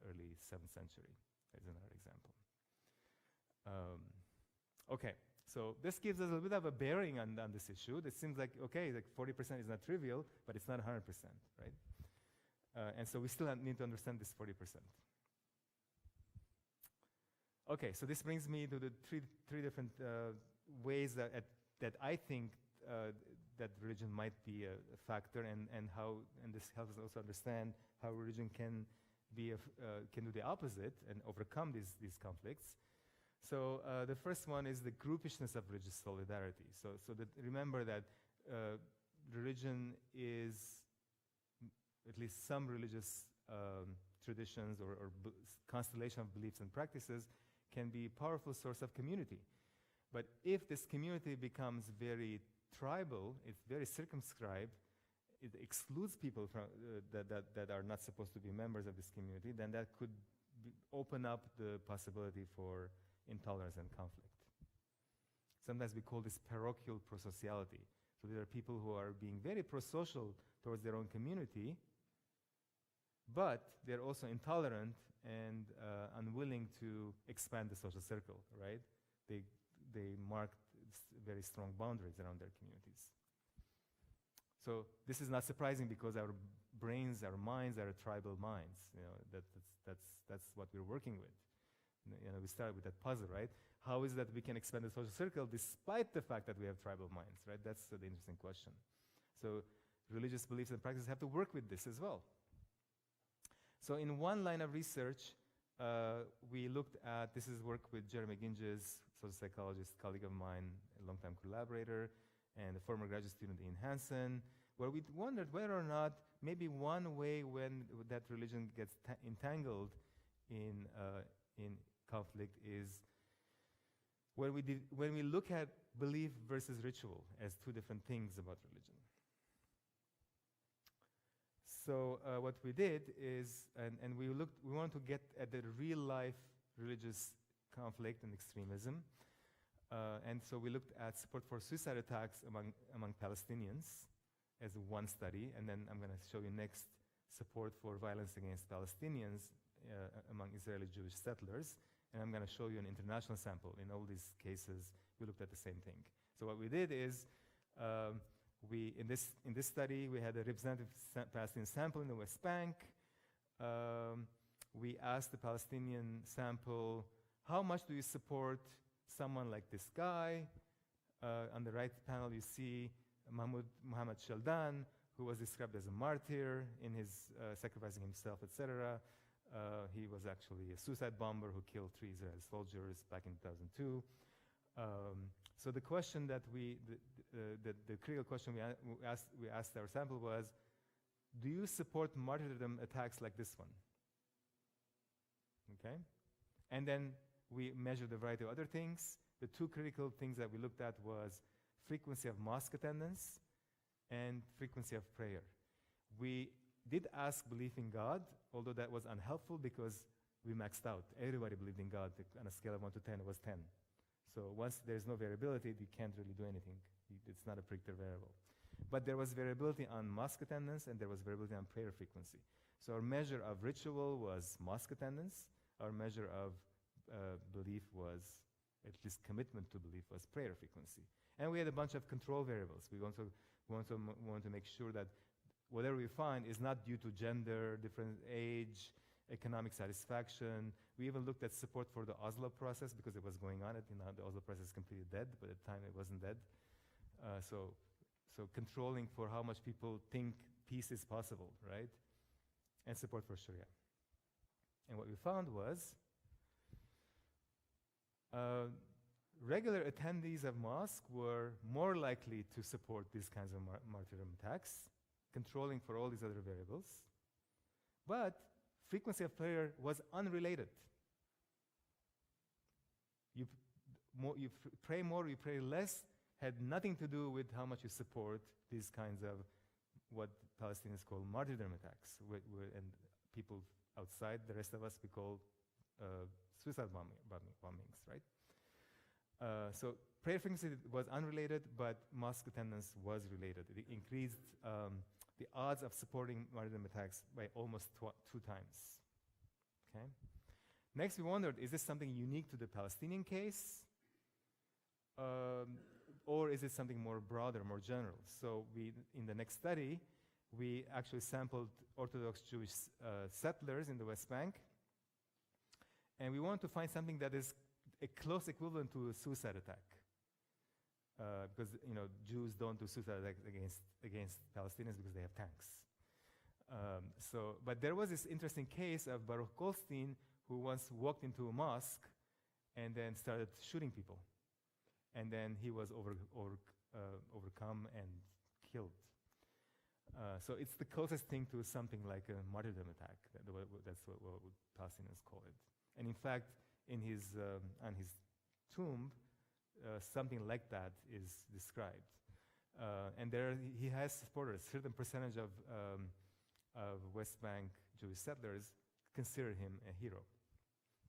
early 7th century, as another example. Okay, So this gives us a little bit of a bearing on this issue. It seems like, okay, like 40% is not trivial, but it's not 100%, right? And so we still need to understand this 40%. Okay, so this brings me to the three different ways that I think that religion might be a factor, and this helps us also understand how religion can do the opposite and overcome these conflicts. So the first one is the groupishness of religious solidarity. So remember that religion is, at least some religious traditions or constellation of beliefs and practices can be a powerful source of community. But if this community becomes very tribal, it's very circumscribed, it excludes people from, that are not supposed to be members of this community, then that could open up the possibility for intolerance and conflict. Sometimes we call this parochial prosociality. So there are people who are being very prosocial towards their own community, but they're also intolerant and unwilling to expand the social circle, right? They mark very strong boundaries around their communities. So this is not surprising because our brains, our minds are tribal minds. You know, that's what we're working with. You know, we started with that puzzle, right? How is it that we can expand the social circle despite the fact that we have tribal minds, right? That's the interesting question. So religious beliefs and practices have to work with this as well. So in one line of research, we looked at, this is work with Jeremy Ginges, social psychologist, colleague of mine, a longtime collaborator, and a former graduate student in Hansen, where we wondered whether or not maybe one way when that religion gets entangled in conflict is when we look at belief versus ritual as two different things about religion. So what we did is, and we wanted to get at the real life religious conflict and extremism. And so we looked at support for suicide attacks among Palestinians as one study, and then I'm going to show you next support for violence against Palestinians among Israeli Jewish settlers, and I'm going to show you an international sample. In all these cases, we looked at the same thing. So what we did is, in this study, we had a representative Palestinian sample in the West Bank. We asked the Palestinian sample, how much do you support someone like this guy? On the right panel, you see Muhammad Shaldan, who was described as a martyr in his sacrificing himself, etc. He was actually a suicide bomber who killed 3 Israeli soldiers back in 2002. So the question that the critical question we asked our sample was, do you support martyrdom attacks like this one? Okay? And then we measured a variety of other things. The two critical things that we looked at was frequency of mosque attendance and frequency of prayer. We did ask belief in God, although that was unhelpful because we maxed out. Everybody believed in God. On a scale of 1 to 10, it was 10. So once there's no variability, you can't really do anything. It's not a predictor variable. But there was variability on mosque attendance, and there was variability on prayer frequency. So our measure of ritual was mosque attendance. Our measure of belief was, at least commitment to belief, was prayer frequency. And we had a bunch of control variables. We want to make sure that whatever we find is not due to gender, different age, economic satisfaction. We even looked at support for the Oslo process because it was going on. The Oslo process is completely dead, but at the time it wasn't dead. So controlling for how much people think peace is possible, right? And support for Sharia. And what we found was regular attendees of mosque were more likely to support these kinds of martyrdom attacks, controlling for all these other variables. But frequency of prayer was unrelated. You pray more, you pray less, had nothing to do with how much you support these kinds of what Palestinians call martyrdom attacks, and people outside, the rest of us, we call suicide bombings, right? So prayer frequency was unrelated, but mosque attendance was related. It increased the odds of supporting martyrdom attacks by almost 2 times. Okay. Next, we wondered, is this something unique to the Palestinian case? is it something more broader, more general? So in the next study, we actually sampled Orthodox Jewish settlers in the West Bank, and we want to find something that is a close equivalent to a suicide attack. Because Jews don't do suicide attacks against Palestinians because they have tanks. But there was this interesting case of Baruch Goldstein who once walked into a mosque and then started shooting people, and then he was overcome and killed. So it's the closest thing to something like a martyrdom attack. That's what Palestinians call it. And in fact, on his tomb, something like that is described. And there he has supporters. A certain percentage of West Bank Jewish settlers consider him a hero,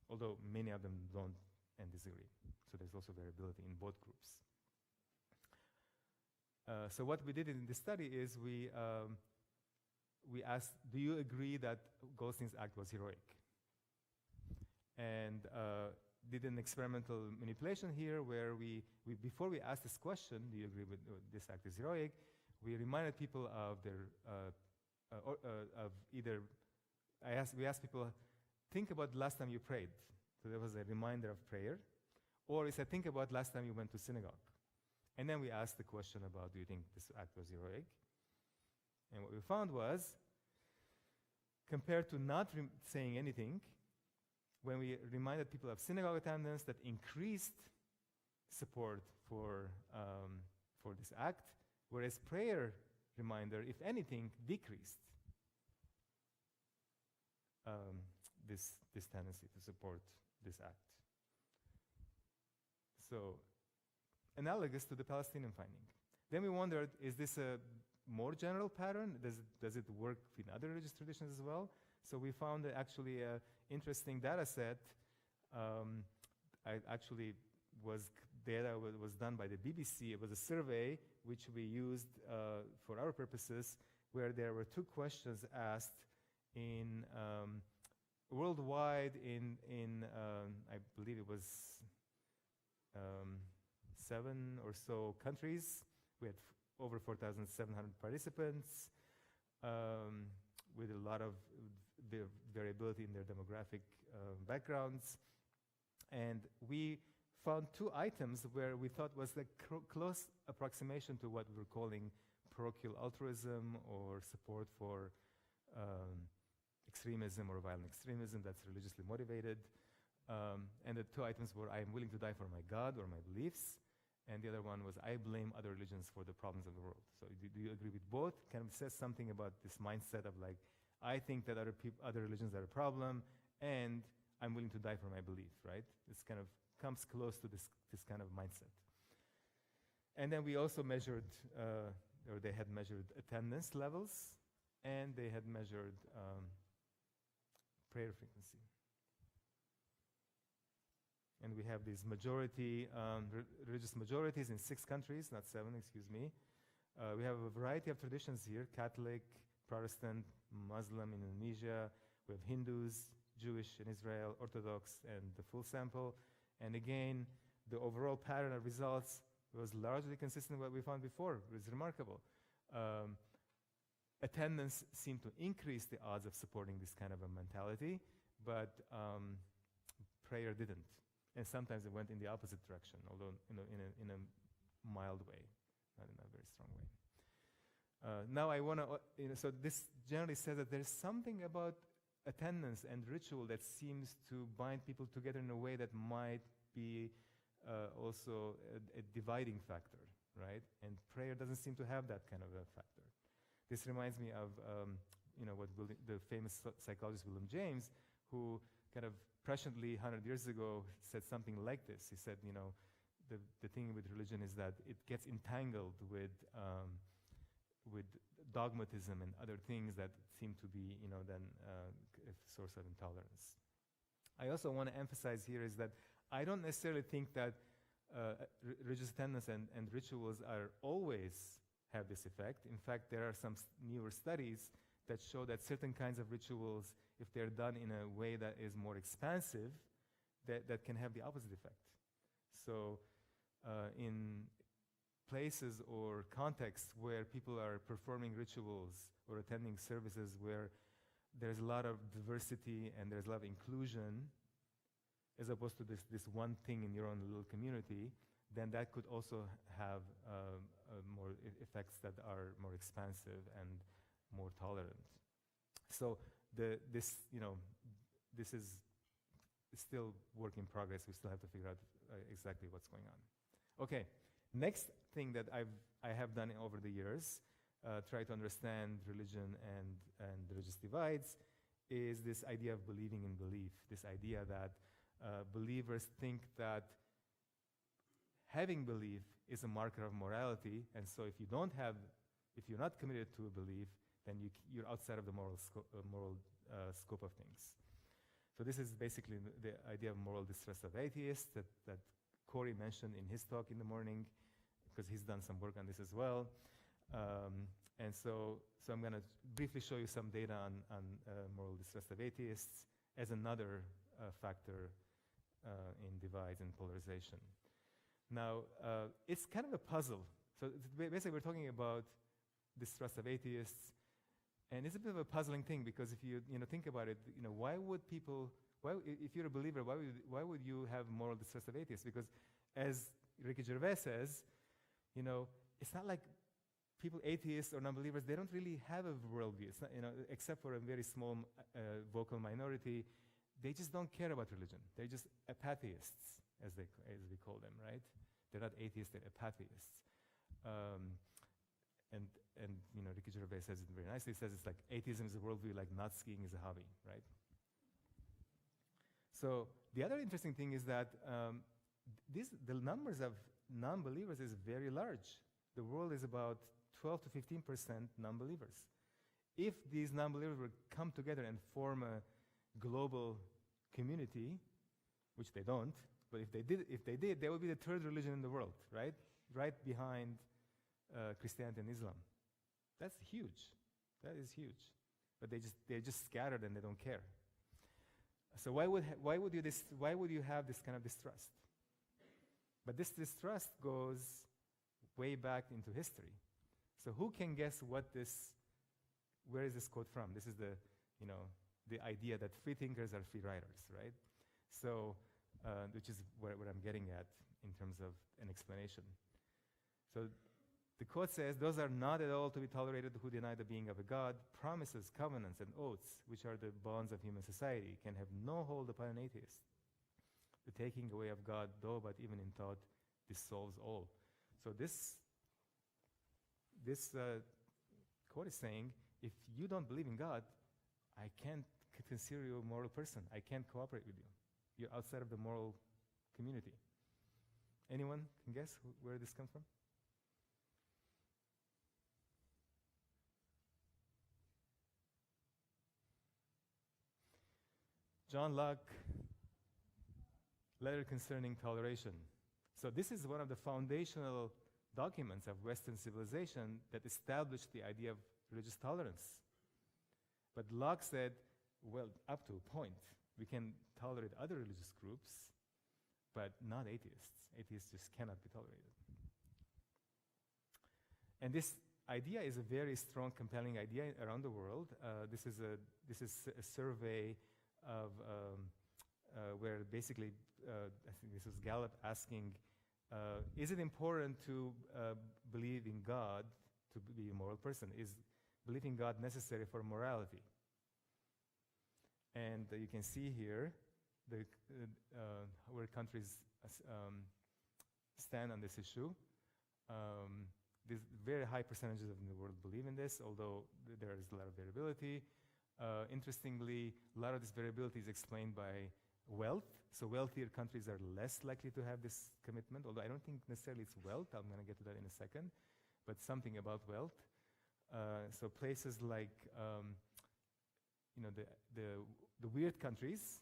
although many of them don't and disagree. So there's also variability in both groups. So what we did in this study is we asked, do you agree that Goldstein's act was heroic? And did an experimental manipulation here where we before we asked this question, do you agree with this act is heroic, we reminded people of their we asked people, think about the last time you prayed. So there was a reminder of prayer. Or we said, think about last time you went to synagogue. And then we asked the question about, do you think this act was heroic? And what we found was, compared to not saying anything, when we reminded people of synagogue attendance, that increased support for this act, whereas prayer reminder, if anything, decreased this tendency to support this act. So, analogous to the Palestinian finding. Then we wondered, is this a more general pattern? Does it work in other religious traditions as well? So we found actually an interesting data set. Data was done by the BBC. It was a survey which we used for our purposes, where there were 2 questions asked in worldwide in I believe it was 7 or so countries. We had over 4,700 participants with a lot of variability in their demographic backgrounds. And we found 2 items where we thought was the close approximation to what we were calling parochial altruism or support for extremism or violent extremism that's religiously motivated. And the 2 items were, I am willing to die for my God or my beliefs. And the other one was, I blame other religions for the problems of the world. So do you agree with both? Kind of says something about this mindset of like, I think that other religions are a problem, and I'm willing to die for my belief, right? This kind of comes close to this kind of mindset. And then we also measured, or they had measured attendance levels, and they had measured prayer frequency. And we have these religious majorities in 6 countries, not 7, excuse me. We have a variety of traditions here: Catholic, Protestant, Muslim in Indonesia. We have Hindus, Jewish in Israel, Orthodox, and the full sample. And again, the overall pattern of results was largely consistent with what we found before. It was remarkable. Attendance seemed to increase the odds of supporting this kind of a mentality, but prayer didn't. And sometimes it went in the opposite direction, although in a mild way, not in a very strong way. Now I want to, so this generally says that there's something about attendance and ritual that seems to bind people together in a way that might be also a dividing factor, right? And prayer doesn't seem to have that kind of a factor. This reminds me of what the famous psychologist William James, who kind of presciently 100 years ago said something like this. He said, the thing with religion is that it gets entangled with dogmatism and other things that seem to be, then a source of intolerance. I also want to emphasize here is that I don't necessarily think that religious attendance and rituals are always have this effect. In fact, there are some newer studies that show that certain kinds of rituals, if they're done in a way that is more expansive, that can have the opposite effect. So places or contexts where people are performing rituals or attending services where there's a lot of diversity and there's a lot of inclusion, as opposed to this one thing in your own little community, then that could also have more effects that are more expansive and more tolerant. So this is still work in progress. We still have to figure out exactly what's going on. Okay, next thing that I have done over the years, try to understand religion and religious divides, is this idea of believing in belief. This idea that believers think that having belief is a marker of morality, and so if you're not committed to a belief, then you're outside of the moral scope of things. So this is basically the idea of moral distrust of atheists that Corey mentioned in his talk in the morning, because he's done some work on this as well. And so I'm going to briefly show you some data on moral distrust of atheists as another factor in divides and polarization. Now, it's kind of a puzzle. So basically, we're talking about distrust of atheists, and it's a bit of a puzzling thing, because if you think about it, why would people? If you're a believer, why would you have moral distrust of atheists? Because, as Ricky Gervais says, it's not like people, atheists or non-believers, they don't really have a worldview. It's not, except for a very small vocal minority, they just don't care about religion. They're just apatheists, as we call them, right? They're not atheists, they're apatheists. And Ricky Gervais says it very nicely. He says it's like atheism is a worldview, like not skiing is a hobby, right? So the other interesting thing is that the numbers of non-believers is very large. The world is about 12 to 15% non-believers. If these non-believers would come together and form a global community, which they don't, but if they did, they would be the third religion in the world, right? Right behind Christianity and Islam. That's huge. That is huge. But they're just scattered and they don't care. So why would you have this kind of distrust? But this distrust goes way back into history. So who can guess where is this quote from? This is the idea that free thinkers are free riders, right? So, which is what I'm getting at in terms of an explanation. So the quote says, "Those are not at all to be tolerated who deny the being of a God. Promises, covenants, and oaths, which are the bonds of human society, can have no hold upon an atheist. The taking away of God, though but even in thought, dissolves all." So this quote is saying, if you don't believe in God, I can't consider you a moral person. I can't cooperate with you. You're outside of the moral community. Anyone can guess where this comes from? John Locke, Letter Concerning Toleration. So this is one of the foundational documents of Western civilization that established the idea of religious tolerance. But Locke said, well, up to a point, we can tolerate other religious groups, but not atheists. Atheists just cannot be tolerated. And this idea is a very strong, compelling idea around the world. This is a survey of where basically, I think this was Gallup asking, is it important to believe in God to be a moral person? Is belief in God necessary for morality? And you can see here where countries stand on this issue. There's very high percentages of the world believe in this, although there is a lot of variability. Interestingly, a lot of this variability is explained by wealth. So wealthier countries are less likely to have this commitment, although I don't think necessarily it's wealth. I'm going to get to that in a second, but something about wealth. So places like, the weird countries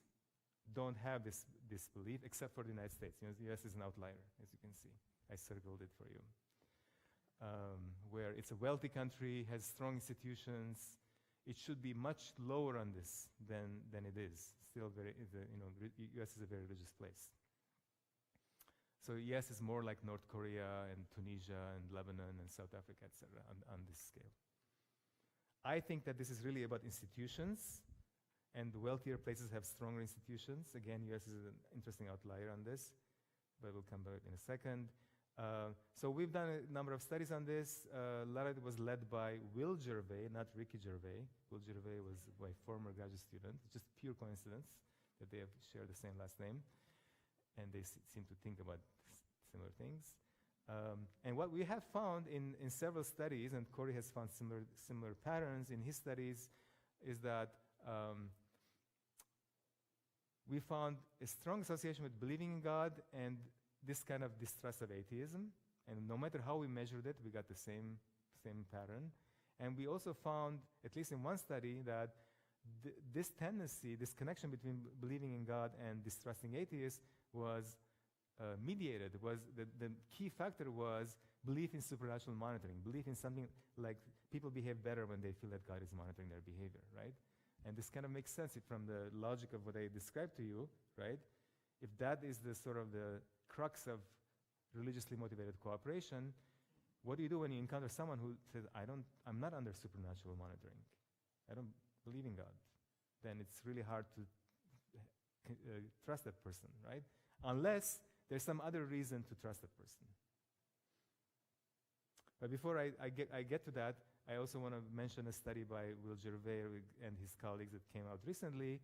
don't have this belief, except for the United States. The US is an outlier, as you can see. I circled it for you. Where it's a wealthy country, has strong institutions, it should be much lower on this than it is. Still US is a very religious place. So yes, it's more like North Korea and Tunisia and Lebanon and South Africa, etc. On this scale. I think that this is really about institutions, and the wealthier places have stronger institutions. Again, US is an interesting outlier on this, but we'll come back in a second. So we've done a number of studies on this. A lot of it was led by Will Gervais, not Ricky Gervais. Will Gervais was my former graduate student. It's just pure coincidence that they have shared the same last name, and they seem to think about similar things. And what we have found in several studies, and Corey has found similar patterns in his studies, is that we found a strong association with believing in God and this kind of distrust of atheism. And no matter how we measured it, we got the same pattern. And we also found, at least in one study, that this tendency, this connection between believing in God and distrusting atheists was mediated. The key factor was belief in supernatural monitoring, belief in something like people behave better when they feel that God is monitoring their behavior, right? And this kind of makes sense from the logic of what I described to you, right? If that is the sort of the crux of religiously motivated cooperation, what do you do when you encounter someone who says, I'm not under supernatural monitoring, I don't believe in God? Then it's really hard to trust that person, right? Unless there's some other reason to trust that person. But before I get to that, I also want to mention a study by Will Gervais and his colleagues that came out recently.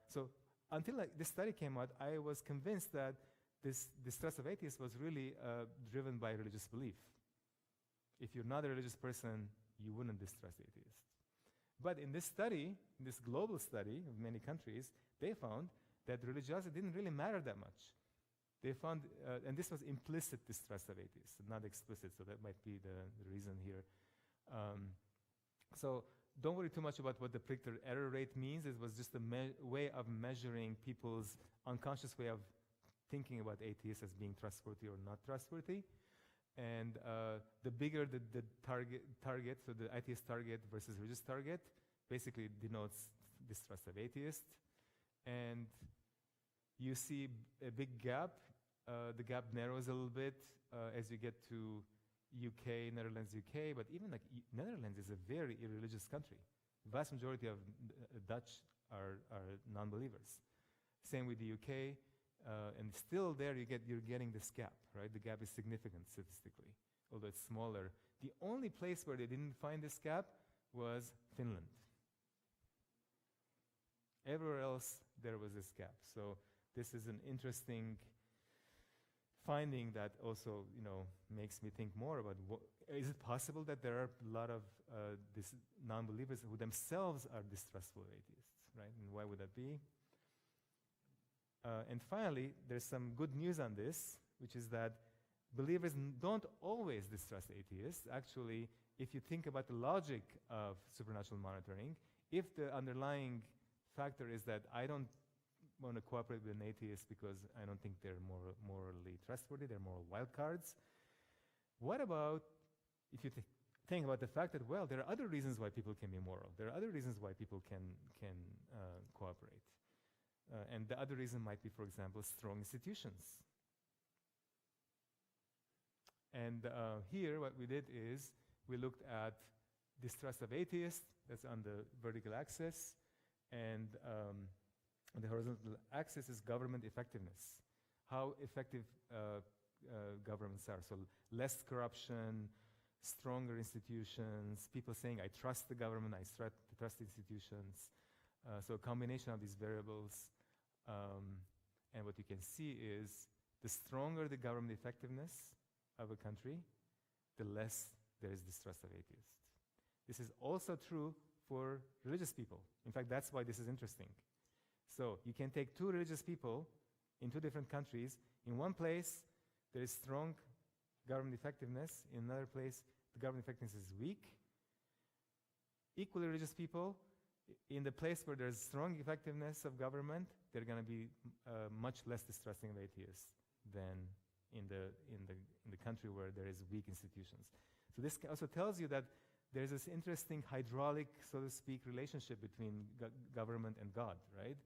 So until this study came out, I was convinced that this distrust of atheists was really driven by religious belief. If you're not a religious person, you wouldn't distrust atheists. But in this study, in this global study of many countries, they found that religiosity didn't really matter that much. They found, and this was implicit distrust of atheists, not explicit, so that might be the reason here. So don't worry too much about what the predicted error rate means. It was just a way of measuring people's unconscious way of thinking about atheists as being trustworthy or not trustworthy. And the bigger the target, so the atheist target versus religious target, basically denotes distrust of atheists. And you see a big gap. The gap narrows a little bit as you get to UK, Netherlands, UK, but even like Netherlands is a very irreligious country. The vast majority of Dutch are non-believers. Same with the UK, and still there you're getting this gap, right? The gap is significant statistically, although it's smaller. The only place where they didn't find this gap was Finland. Everywhere else there was this gap. So this is an interesting finding that also, makes me think more about is it possible that there are a lot of these non-believers who themselves are distrustful of atheists, right? And why would that be? And finally, there's some good news on this, which is that believers don't always distrust atheists. Actually, if you think about the logic of supernatural monitoring, if the underlying factor is that I don't want to cooperate with an atheist because I don't think they're morally trustworthy, they're moral wild cards. What about if you think about the fact that, well, there are other reasons why people can be moral. There are other reasons why people can cooperate. And the other reason might be, for example, strong institutions. And here what we did is we looked at distrust of atheists, that's on the vertical axis, and on the horizontal axis is government effectiveness. How effective governments are. So less corruption, stronger institutions, people saying, I trust the government, I trust institutions. So a combination of these variables. And what you can see is the stronger the government effectiveness of a country, the less there is distrust of atheists. This is also true for religious people. In fact, that's why this is interesting. So you can take two religious people in two different countries. In one place, there is strong government effectiveness. In another place, the government effectiveness is weak. Equally religious people, in the place where there's strong effectiveness of government, they're going to be much less distrusting of atheists than in the country where there is weak institutions. So this also tells you that there's this interesting hydraulic, so to speak, relationship between government and God, right?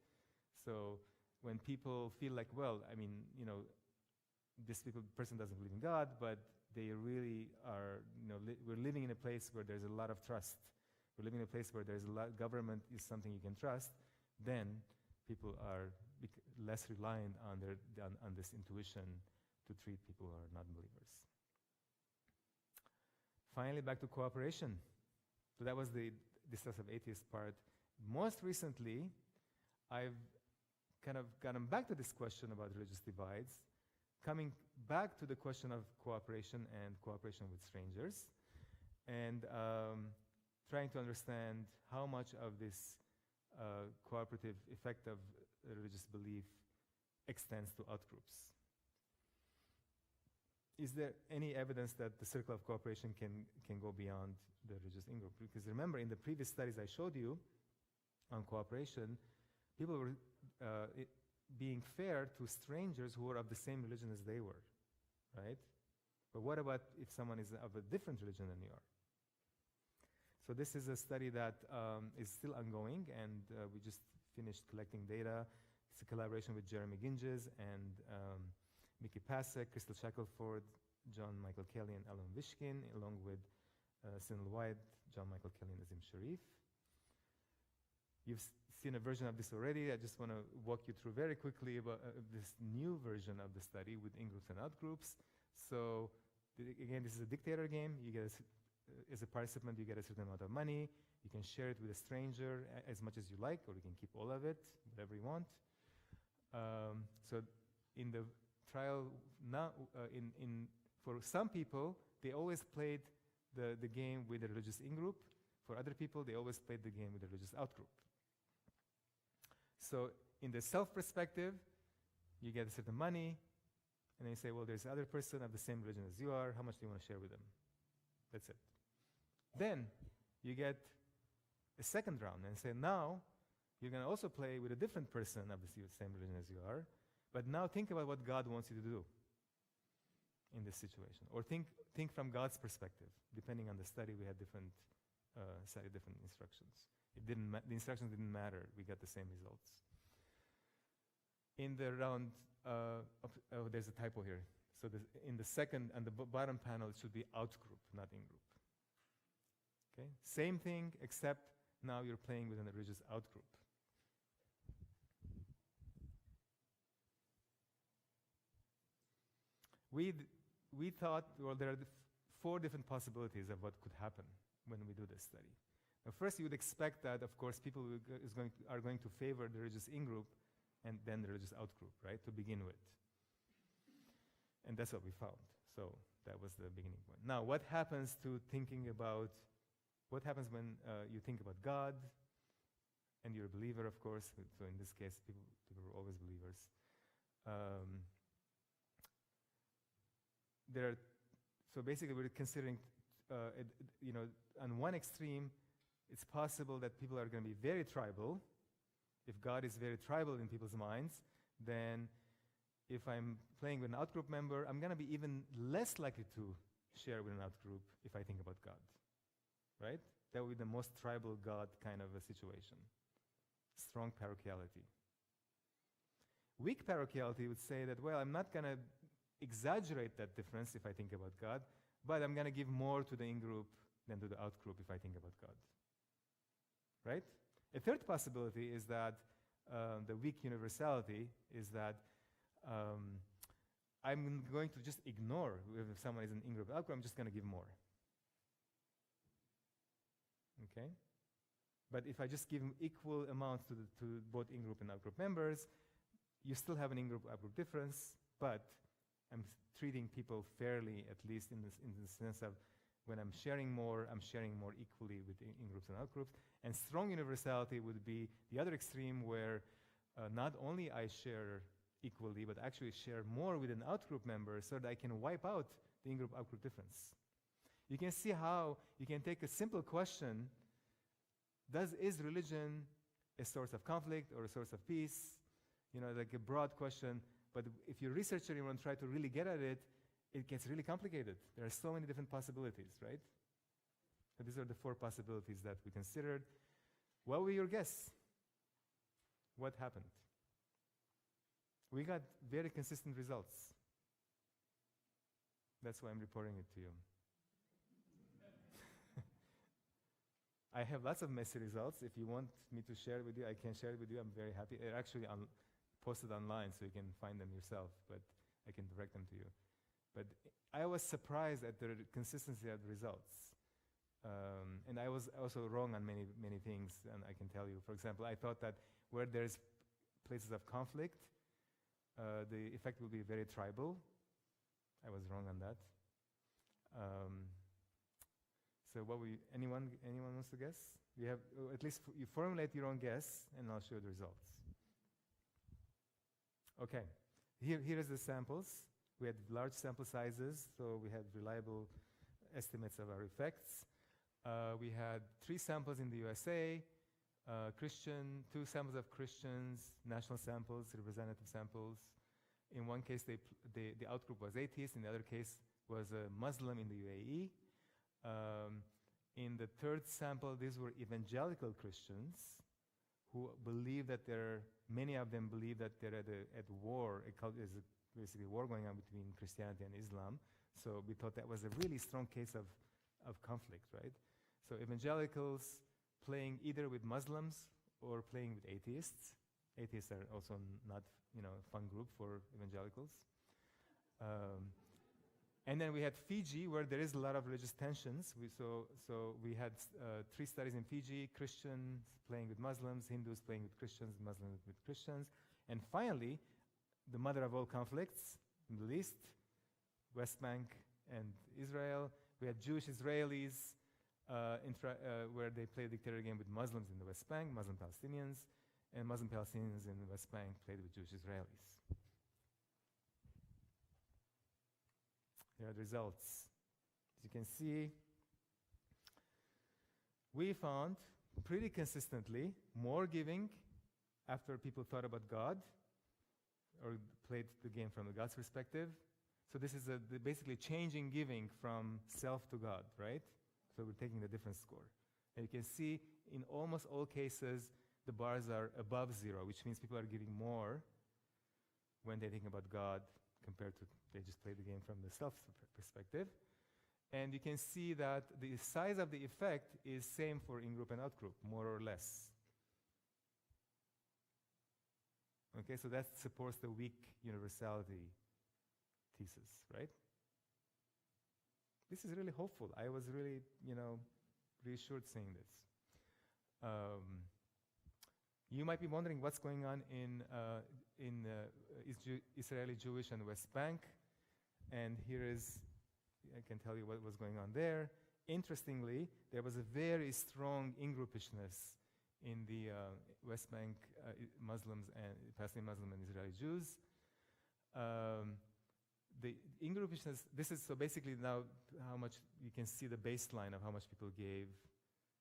So when people feel like, well, person doesn't believe in God, but they really are, we're living in a place where there's a lot of trust. We're living in a place where there's a lot, government is something you can trust, then people are less reliant on this intuition to treat people who are not believers. Finally, back to cooperation. So that was the discuss of atheist part. Most recently, I've kind of gotten back to this question about religious divides, coming back to the question of cooperation and cooperation with strangers, and trying to understand how much of this cooperative effect of religious belief extends to outgroups. Is there any evidence that the circle of cooperation can go beyond the religious in-group? Because remember, in the previous studies I showed you on cooperation, people were being fair to strangers who were of the same religion as they were, right? But what about if someone is of a different religion than you are? So this is a study that is still ongoing, and we just finished collecting data. It's a collaboration with Jeremy Ginges and Mickey Pasek, Crystal Shackelford, John Michael Kelly, and Alan Vishkin, along with Sinil White, John Michael Kelly, and Azim Sharif. You've seen a version of this already. I just want to walk you through very quickly about this new version of the study with in-groups and out-groups. So again, this is a dictator game. You get as a participant, you get a certain amount of money. You can share it with a stranger as much as you like, or you can keep all of it, whatever you want. So in the trial now, for some people, they always played the game with a religious in-group. For other people, they always played the game with a religious out-group. So in the self perspective, you get a certain money, and then you say, well, there's another person of the same religion as you are. How much do you want to share with them? That's it. Then you get a second round and say, now you're going to also play with a different person of the same religion as you are, but now think about what God wants you to do in this situation. Or think from God's perspective. Depending on the study, we had different instructions. The instructions didn't matter. We got the same results. In the round, there's a typo here. So in the second, and the bottom panel, it should be out-group, not in-group. Okay? Same thing, except now you're playing with a religious out-group. We thought, well, there are 4 different possibilities of what could happen when we do this study. Now, first, you would expect that, of course, people are going to favor the religious in-group and then the religious out-group, right, to begin with. And that's what we found. So that was the beginning point. Now, what happens when you think about God, and you're a believer, of course, so in this case, people were always believers. So basically, we're considering, on one extreme, it's possible that people are going to be very tribal. If God is very tribal in people's minds, then if I'm playing with an out-group member, I'm going to be even less likely to share with an out-group if I think about God, right? That would be the most tribal God kind of a situation. Strong parochiality. Weak parochiality would say that, well, I'm not going to exaggerate that difference if I think about God, but I'm going to give more to the in-group than to the out-group if I think about God. Right? A third possibility is that the weak universality is that I'm going to just ignore if someone is an in-group or out-group, I'm just going to give more. Okay? But if I just give equal amounts to both in-group and out-group members, you still have an in-group out-group difference, but I'm treating people fairly, at least in the sense of when I'm sharing more equally with in-groups and out-groups. And strong universality would be the other extreme where not only I share equally, but actually share more with an out-group member so that I can wipe out the in-group out-group difference. You can see how you can take a simple question, is religion a source of conflict or a source of peace? Like a broad question, but if you're a researcher and you want to try to really get at it, it gets really complicated. There are so many different possibilities, right? So these are the 4 possibilities that we considered. What were your guess? What happened? We got very consistent results. That's why I'm reporting it to you. I have lots of messy results. If you want me to share it with you, I can share it with you. I'm very happy. They're actually posted online, so you can find them yourself, but I can direct them to you. But I was surprised at the consistency of the results. And I was also wrong on many things, and I can tell you. For example, I thought that where there's places of conflict, the effect will be very tribal. I was wrong on that. So anyone wants to guess? We have, at least you formulate your own guess, and I'll show the results. Okay, here is the samples. We had large sample sizes, so we had reliable estimates of our effects. We had 3 samples in the USA, 2 samples of Christians, national samples, representative samples. In one case, the outgroup was atheist. In the other case, was a Muslim in the UAE. In the third sample, these were evangelical Christians who believe that many of them believe that they're at war. There's basically a war going on between Christianity and Islam. So we thought that was a really strong case of conflict, right? So evangelicals playing either with Muslims or playing with atheists. Atheists are also not, a fun group for evangelicals. And then we had Fiji, where there is a lot of religious tensions. So we had 3 studies in Fiji: Christians playing with Muslims, Hindus playing with Christians, Muslims with Christians. And finally, the mother of all conflicts, Middle East, West Bank and Israel. We had Jewish Israelis, where they play a dictator game with Muslims in the West Bank, Muslim Palestinians, and Muslim Palestinians in the West Bank played with Jewish Israelis. Here are the results. As you can see, we found pretty consistently more giving after people thought about God or played the game from the God's perspective. So this is basically changing giving from self to God, right? So we're taking the difference score. And you can see in almost all cases, the bars are above 0, which means people are giving more when they think about God compared to they just play the game from the self perspective. And you can see that the size of the effect is same for in-group and out-group, more or less. Okay, so that supports the weak universality thesis, right? This is really hopeful. I was really, reassured seeing this. You might be wondering what's going on in Israeli Jewish and West Bank. And here is, I can tell you what was going on there. Interestingly, there was a very strong in-groupishness in the West Bank Muslims and Palestinian Muslim and Israeli Jews. The in-groupishness, this is so basically now how much you can see the baseline of how much people gave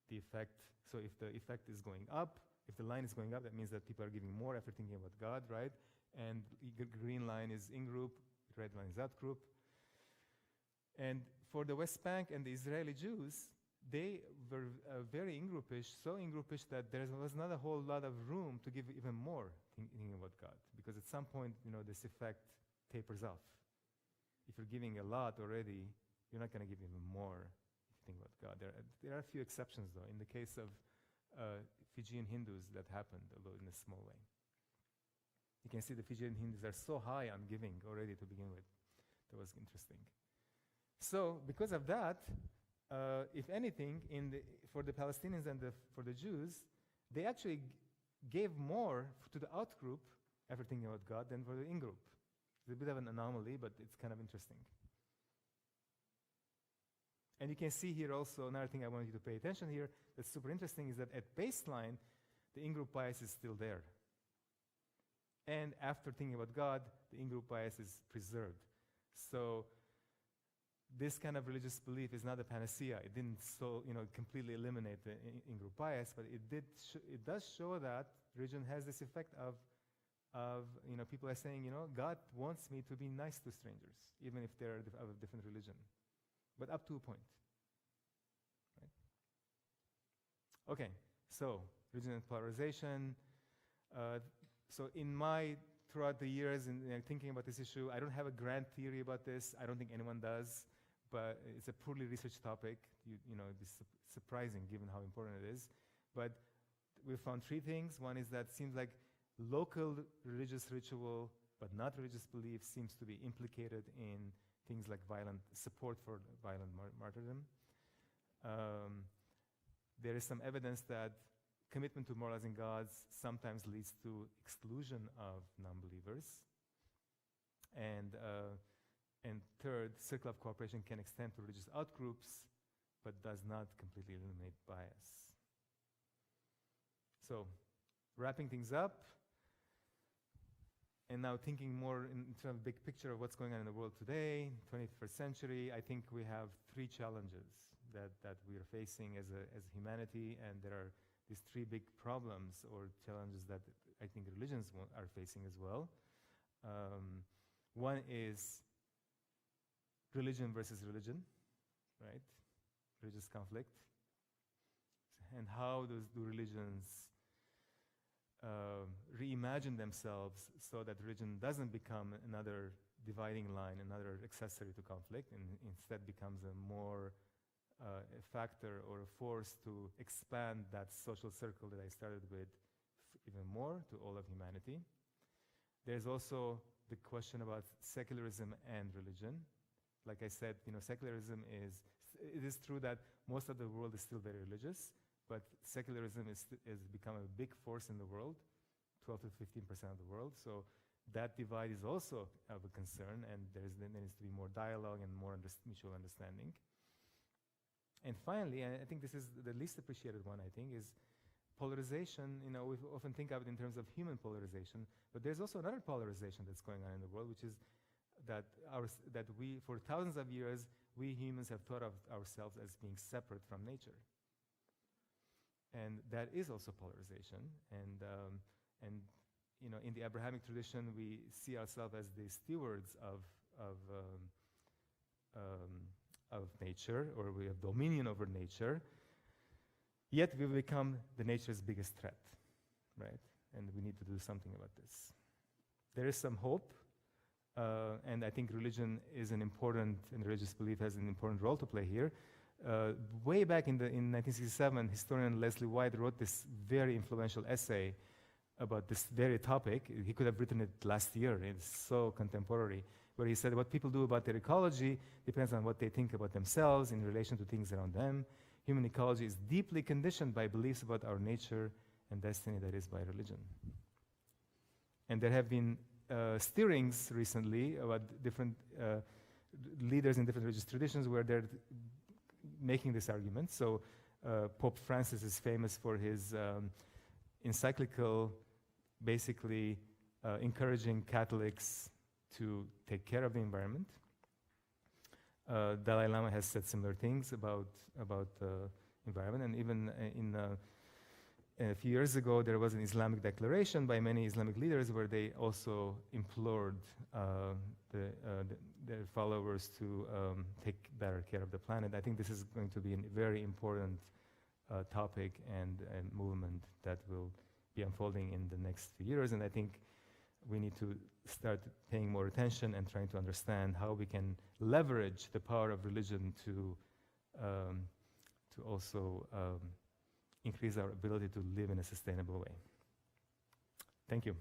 the effect. So if the effect is going up, if the line is going up, that means that people are giving more after thinking about God, right? And the green line is in-group, red line is out-group. And for the West Bank and the Israeli Jews, they were very in-groupish, so in-groupish that there was not a whole lot of room to give even more thinking about God. Because at some point, this effect tapers off. If you're giving a lot already, you're not going to give even more if you think about God. There are a few exceptions, though. In the case of Fijian Hindus, that happened, although in a small way. You can see the Fijian Hindus are so high on giving already to begin with. That was interesting. So, because of that, if anything, for the Palestinians and for the Jews, they actually gave more to the out-group after thinking about God than for the in-group. It's a bit of an anomaly, but it's kind of interesting. And you can see here also, another thing I want you to pay attention here that's super interesting is that at baseline, the in-group bias is still there. And after thinking about God, the in-group bias is preserved. So this kind of religious belief is not a panacea. It didn't completely eliminate the in-group bias, but it does show that religion has this effect of people are saying, God wants me to be nice to strangers, even if they're of a different religion, but up to a point. Right? Okay, so religion and polarization. So in my throughout the years in thinking about this issue. I don't have a grand theory about this. I don't think anyone does, but it's a poorly researched topic. You know, it's surprising given how important it is. But we found three things. One is that it seems like local religious ritual, but not religious belief, seems to be implicated in things like support for violent martyrdom. There is some evidence that commitment to moralizing gods sometimes leads to exclusion of non-believers. And third, circle of cooperation can extend to religious outgroups, but does not completely eliminate bias. So, wrapping things up, and now thinking more in terms of big picture of what's going on in the world today, 21st century, I think we have three challenges that we are facing as humanity, and there are these three big problems or challenges that I think religions are facing as well. One is religion versus religion, right? Religious conflict. And how do religions reimagine themselves so that religion doesn't become another dividing line, another accessory to conflict, and instead becomes a more a factor or a force to expand that social circle that I started with even more to all of humanity. There's also the question about secularism and religion. Like I said, secularism it is true that most of the world is still very religious, but secularism has become a big force in the world, 12 to 15% of the world. So that divide is also of a concern, and there needs to be more dialogue and more mutual understanding. And finally, and I think this is the least appreciated one, I think, is polarization. We often think of it in terms of human polarization, but there's also another polarization that's going on in the world, which is that we, for thousands of years, we humans have thought of ourselves as being separate from nature. And that is also polarization. And in the Abrahamic tradition, we see ourselves as the stewards of nature, or we have dominion over nature. Yet we become nature's biggest threat, right? And we need to do something about this. There is some hope, and I think religion is and religious belief has an important role to play here. Way back in 1967, historian Leslie White wrote this very influential essay about this very topic. He could have written it last year. It's so contemporary, where he said what people do about their ecology depends on what they think about themselves in relation to things around them. Human ecology is deeply conditioned by beliefs about our nature and destiny, that is, by religion. And there have been stirrings recently about different leaders in different religious traditions where they're making this argument. So Pope Francis is famous for his encyclical basically encouraging Catholics to take care of the environment. Dalai Lama has said similar things about environment, and even a few years ago there was an Islamic declaration by many Islamic leaders where they also implored their followers to take better care of the planet. I think this is going to be a very important topic and movement that will be unfolding in the next few years, and I think we need to start paying more attention and trying to understand how we can leverage the power of religion to also increase our ability to live in a sustainable way. Thank you.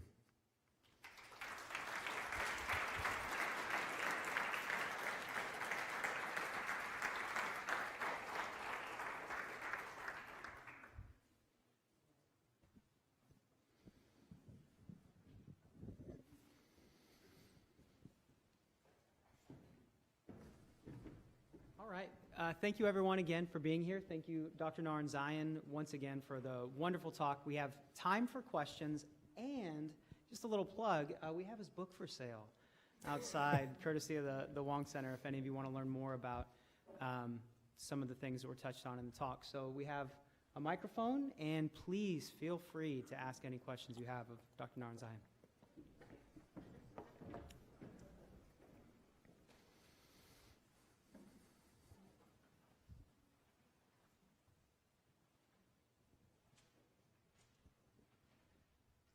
Thank you, everyone, again for being here. Thank you, Dr. Naranzayan, once again for the wonderful talk. We have time for questions, and just a little plug, we have his book for sale outside, courtesy of the Wang Center, if any of you want to learn more about some of the things that were touched on in the talk. So we have a microphone, and please feel free to ask any questions you have of Dr. Naranzayan.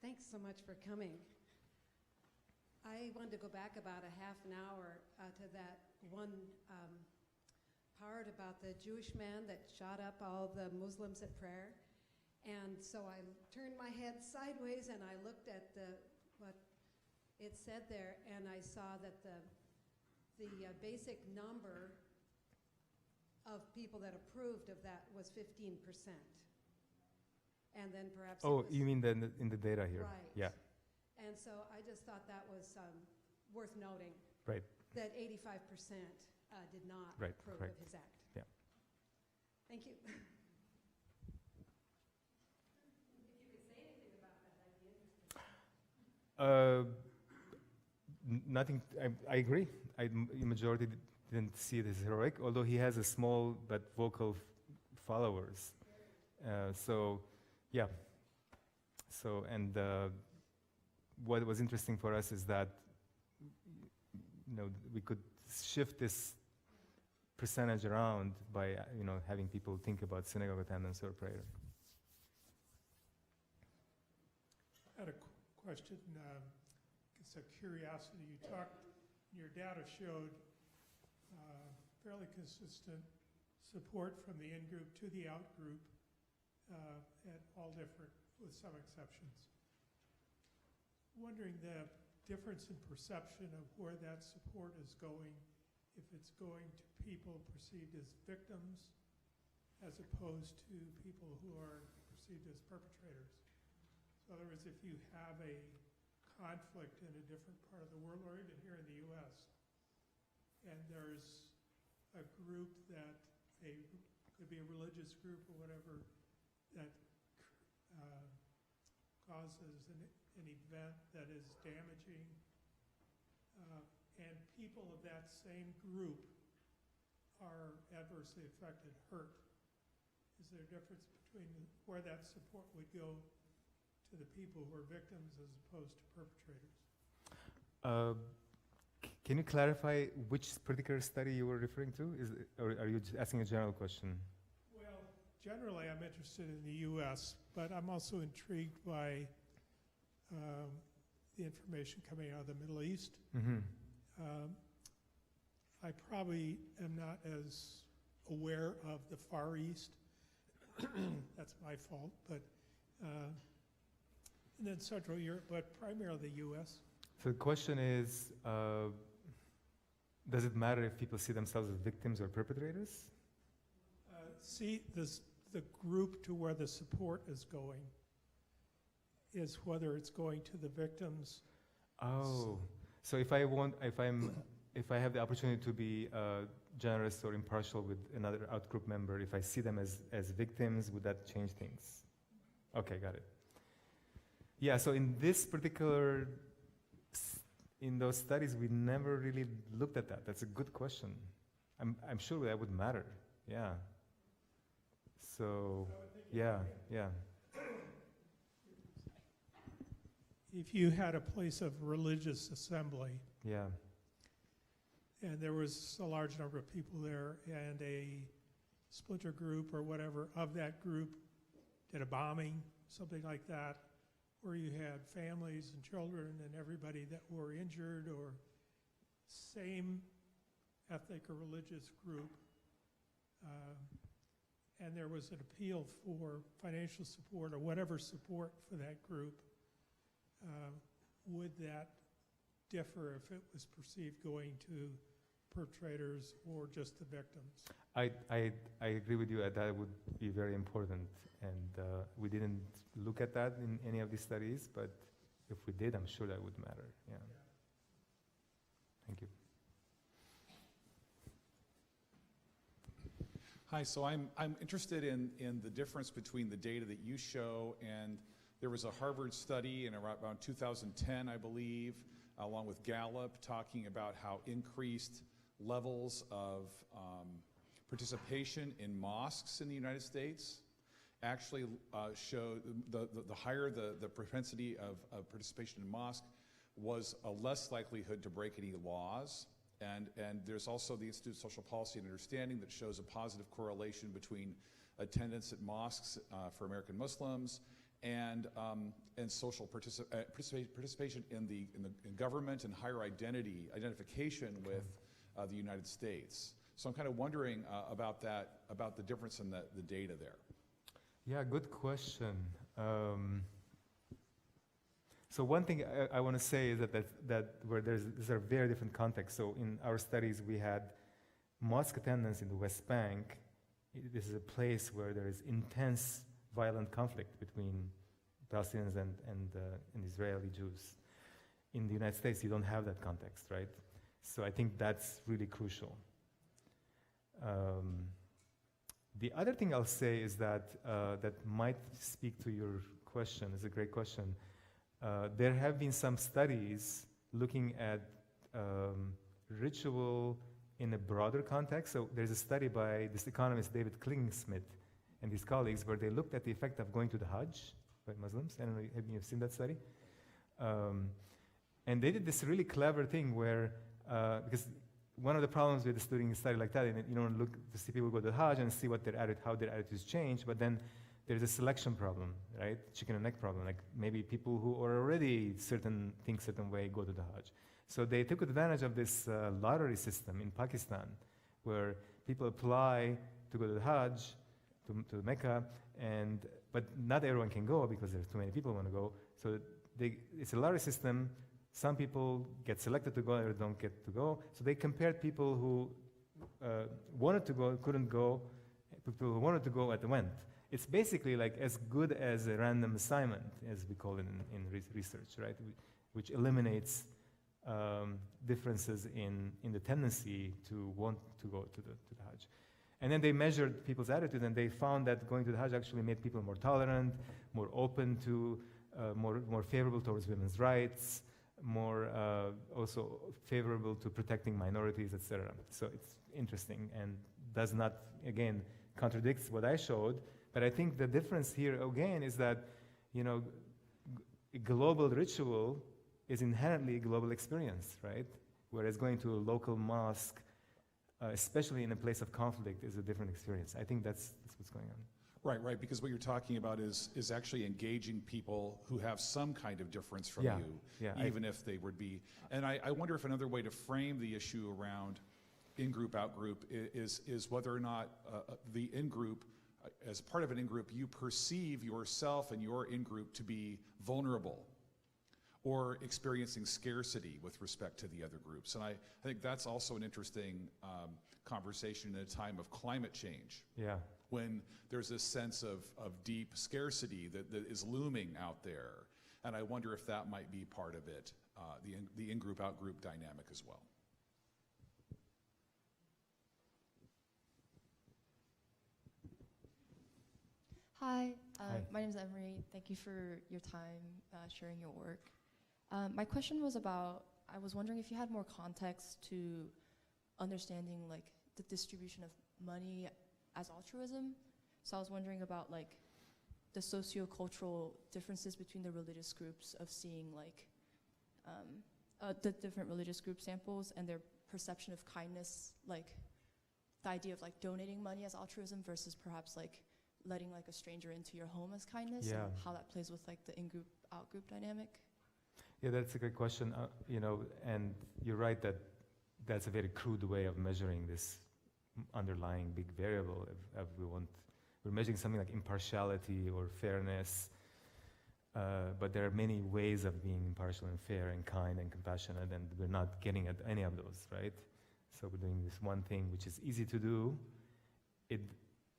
Thanks so much for coming. I wanted to go back about a half an hour to that one part about the Jewish man that shot up all the Muslims at prayer. And so I turned my head sideways and I looked at what it said there, and I saw that the basic number of people that approved of that was 15%. And then perhaps Oh, you mean in the data here? Right. Yeah. And so I just thought that was worth noting. Right. That 85% did not Right, approve correct. of his act. Yeah. Thank you. Nothing. I agree. The majority didn't see it as heroic, although he has a small but vocal followers. So, yeah. So, and what was interesting for us is that, we could shift this percentage around by, having people think about synagogue attendance or prayer. I had a question. It's a curiosity. Your data showed fairly consistent support from the in-group to the out-group at all different, with some exceptions. Wondering the difference in perception of where that support is going, if it's going to people perceived as victims as opposed to people who are perceived as perpetrators. So in other words, if you have a conflict in a different part of the world, or even here in the U.S., and there's a group that could be a religious group or whatever that causes an event that is damaging, and people of that same group are adversely affected, hurt. Is there a difference between where that support would go to the people who are victims as opposed to perpetrators? Can you clarify which particular study you were referring to? Or are you just asking a general question? Well, generally I'm interested in the U.S., but I'm also intrigued by the information coming out of the Middle East. Mm-hmm. I probably am not as aware of the Far East. That's my fault, but and then Central Europe, but primarily the U.S. So the question is, does it matter if people see themselves as victims or perpetrators? See, the group to where the support is going is whether it's going to the victims. Oh, so if I have the opportunity to be generous or impartial with another out-group member, if I see them as victims, would that change things? Okay, got it. Yeah, so in this particular, in those studies, we never really looked at that. That's a good question. I'm sure that would matter, yeah. So, yeah. If you had a place of religious assembly, Yeah. and there was a large number of people there, and a splinter group or whatever of that group did a bombing, something like that, where you had families and children and everybody that were injured, or same ethnic or religious group, and there was an appeal for financial support or whatever support for that group, would that differ if it was perceived going to perpetrators or just the victims? I agree with you. That would be very important, and we didn't look at that in any of these studies, but if we did, I'm sure that would matter. Yeah. Thank you. Hi, so I'm interested in the difference between the data that you show, and there was a Harvard study in around 2010, I believe, along with Gallup, talking about how increased levels of participation in mosques in the United States actually show the higher the propensity of participation in mosque was a less likelihood to break any laws. And there's also the Institute of Social Policy and Understanding that shows a positive correlation between attendance at mosques for American Muslims and social participation in government and higher identification with the United States. So I'm kind of wondering about that, about the difference in the data there. Yeah, good question. So one thing I want to say is that where these are very different contexts. So in our studies, we had mosque attendance in the West Bank. This is a place where there is intense violent conflict between Palestinians and Israeli Jews. In the United States, you don't have that context, right? So I think that's really crucial. The other thing I'll say is that that might speak to your question. It's a great question. There have been some studies looking at ritual in a broader context. So there's a study by this economist David Klingsmith and his colleagues where they looked at the effect of going to the Hajj by Muslims. I don't know, have you seen that study? And they did this really clever thing where, because one of the problems with studying a study like that, you don't look to see people go to the Hajj and see what how their attitudes change, but then there's a selection problem, right? Chicken and egg problem. Like maybe people who are already think certain way go to the Hajj. So they took advantage of this lottery system in Pakistan, where people apply to go to the Hajj, to Mecca, but not everyone can go because there's too many people who want to go. So it's a lottery system. Some people get selected to go, others don't get to go. So they compared people who wanted to go, couldn't go, people who wanted to go and went. It's basically like as good as a random assignment, as we call it in research, right? Which eliminates differences in the tendency to want to go to the Hajj. And then they measured people's attitude, and they found that going to the Hajj actually made people more tolerant, more open to, more favorable towards women's rights, more also favorable to protecting minorities, etc. So it's interesting and does not, again, contradicts what I showed. But I think the difference here, again, is that, a global ritual is inherently a global experience, right? Whereas going to a local mosque, especially in a place of conflict, is a different experience. I think that's what's going on. Right, because what you're talking about is actually engaging people who have some kind of difference from you, even if they would be. And I wonder if another way to frame the issue around in-group, out-group is whether or not the in-group, as part of an in-group, you perceive yourself and your in-group to be vulnerable or experiencing scarcity with respect to the other groups. And I think that's also an interesting conversation in a time of climate change. Yeah. When there's this sense of deep scarcity that is looming out there. And I wonder if that might be part of it, the in-group, out-group dynamic as well. Hi, Hi. My name is Emery. Thank you for your time sharing your work. My question was about, I was wondering if you had more context to understanding like the distribution of money as altruism. So I was wondering about like the socio-cultural differences between the religious groups of seeing like the different religious group samples and their perception of kindness, like the idea of like donating money as altruism versus perhaps like letting like a stranger into your home as kindness, Yeah. and how that plays with like the in-group, out-group dynamic. Yeah, that's a good question. And you're right that that's a very crude way of measuring this underlying big variable. If we're measuring something like impartiality or fairness, but there are many ways of being impartial and fair and kind and compassionate, and we're not getting at any of those, right? So we're doing this one thing which is easy to do.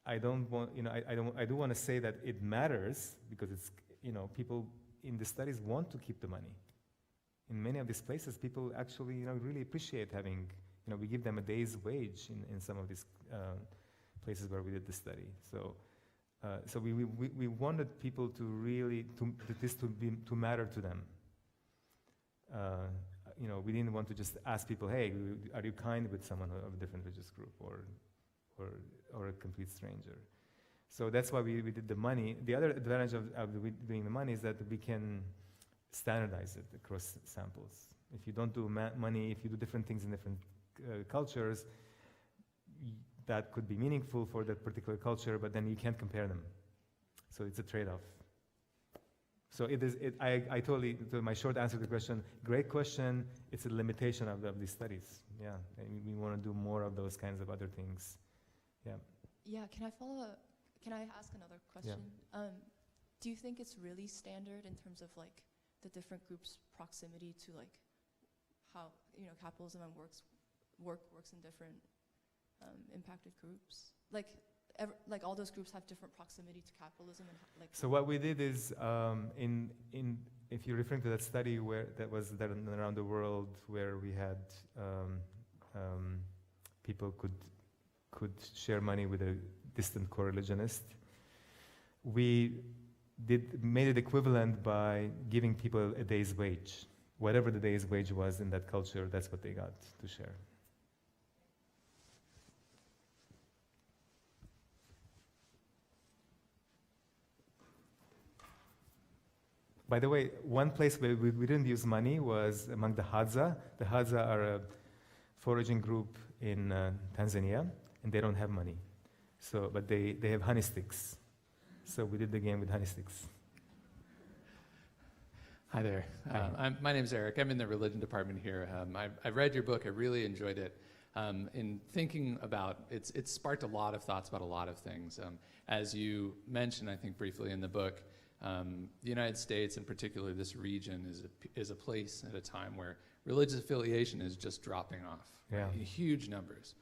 I do want to say that it matters because it's, people in the studies want to keep the money. In many of these places, people actually, really appreciate having, we give them a day's wage in some of these places where we did the study. So we wanted people to really, to matter to them. We didn't want to just ask people, hey, are you kind with someone of a different religious group or a complete stranger? So that's why we did the money. The other advantage of doing the money is that we can standardize it across samples. If you don't do money, if you do different things in different cultures, that could be meaningful for that particular culture, but then you can't compare them. So it's a trade-off. So I totally, to my short answer to the question, great question. It's a limitation of these studies. Yeah, and we want to do more of those kinds of other things. Yeah. Yeah, can I follow up? Can I ask another question? Do you think it's really standard in terms of like the different groups' proximity to like how, you know, capitalism and works in different impacted groups? Like all those groups have different proximity to capitalism and like. So what we did is, if you're referring to that study that was done around the world, where we had people could share money with a distant co-religionist, we made it equivalent by giving people a day's wage. Whatever the day's wage was in that culture, that's what they got to share. By the way, one place where we didn't use money was among the Hadza. The Hadza are a foraging group in Tanzania, and they don't have money. So, but they have honey sticks. So we did the game with honey sticks. Hi there. My name's Eric. I'm in the religion department here. I've read your book. I really enjoyed it. In thinking about it sparked a lot of thoughts about a lot of things. As you mentioned, I think briefly in the book, the United States, and particularly this region, is a place at a time where religious affiliation is just dropping off, right, in huge numbers.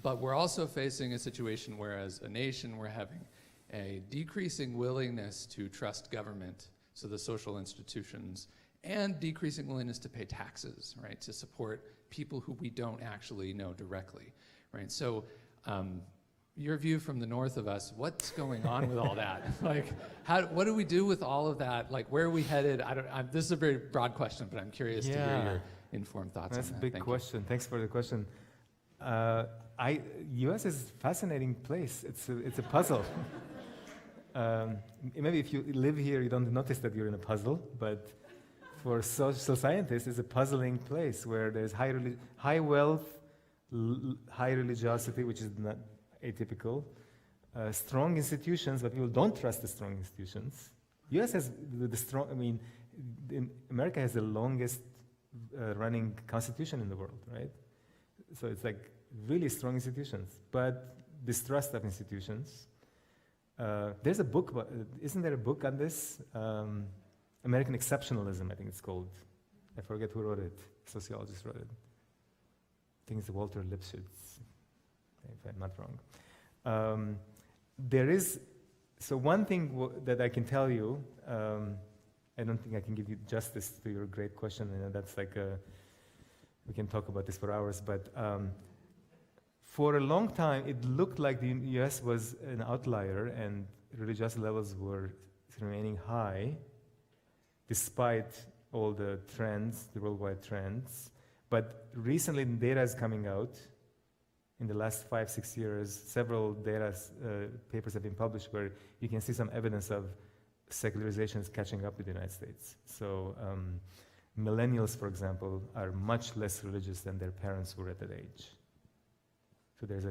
But we're also facing a situation where, as a nation, we're having a decreasing willingness to trust government, so the social institutions, and decreasing willingness to pay taxes, right, to support people who we don't actually know directly, right? So your view from the north of us, what's going on with all that? Like, what do we do with all of that? Like, where are we headed? This is a very broad question, but I'm curious to hear your informed thoughts on that. That's a big question. Thanks for the question. U.S. is a fascinating place. It's a puzzle. Maybe if you live here, you don't notice that you're in a puzzle, but for social scientists, it's a puzzling place where there's high wealth, high religiosity, which is not atypical, strong institutions, but people don't trust the strong institutions. U.S. has America has the longest running constitution in the world, right? So it's like really strong institutions, but distrust of institutions. There's a book, isn't there a book on this? American Exceptionalism, I think it's called. I forget who wrote it. A sociologist wrote it. I think it's Walter Lipschitz, if I'm not wrong. So one thing that I can tell you, I don't think I can give you justice to your great question, and that's like we can talk about this for hours, but for a long time, it looked like the US was an outlier and religious levels were remaining high despite all the trends, the worldwide trends. But recently, data is coming out. In the last 5-6 years, several data papers have been published where you can see some evidence of secularization is catching up with the United States. So millennials, for example, are much less religious than their parents were at that age. So there's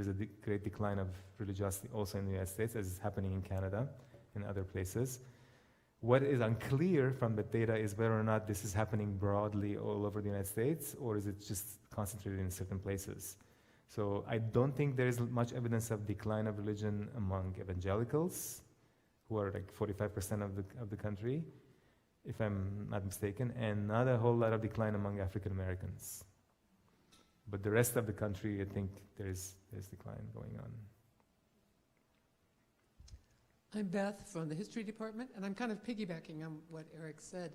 a great decline of religiosity also in the United States, as is happening in Canada and other places. What is unclear from the data is whether or not this is happening broadly all over the United States, or is it just concentrated in certain places. So I don't think there is much evidence of decline of religion among evangelicals, who are like 45% of the country, if I'm not mistaken, and not a whole lot of decline among African Americans. But the rest of the country, I think there's decline going on. I'm Beth from the History Department, and I'm kind of piggybacking on what Eric said.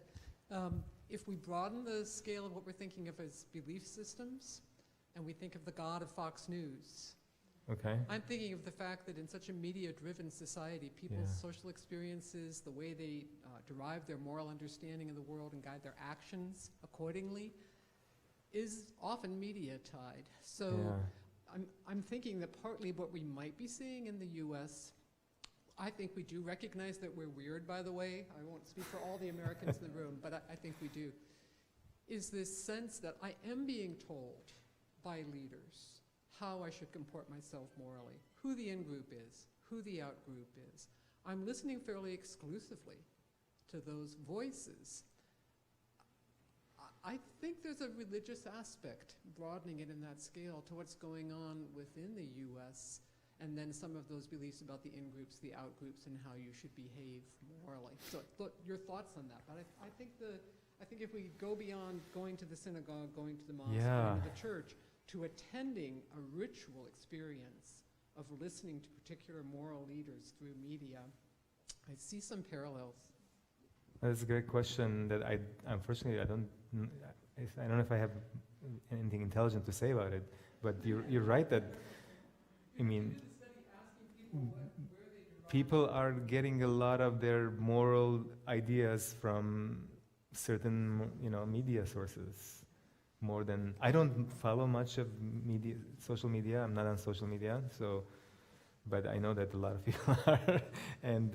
If we broaden the scale of what we're thinking of as belief systems, and we think of the God of Fox News, okay. I'm thinking of the fact that in such a media-driven society, people's social experiences, the way they derive their moral understanding of the world and guide their actions accordingly, is often media-tied. So I'm thinking that partly what we might be seeing in the U.S., I think we do recognize that we're weird, by the way. I won't speak for all the Americans in the room, but I think we do. Is this sense that I am being told by leaders how I should comport myself morally, who the in-group is, who the out-group is. I'm listening fairly exclusively to those voices. I think there's a religious aspect, broadening it in that scale, to what's going on within the U.S., and then some of those beliefs about the in-groups, the out-groups, and how you should behave morally. So your thoughts on that. But I think if we go beyond going to the synagogue, going to the mosque, going to the church, to attending a ritual experience of listening to particular moral leaders through media, I see some parallels. That's a great question that unfortunately, I don't know if I have anything intelligent to say about it, but you're right that, I mean, people are getting a lot of their moral ideas from certain, media sources. More than, I don't follow much of social media. I'm not on social media, but I know that a lot of people are, and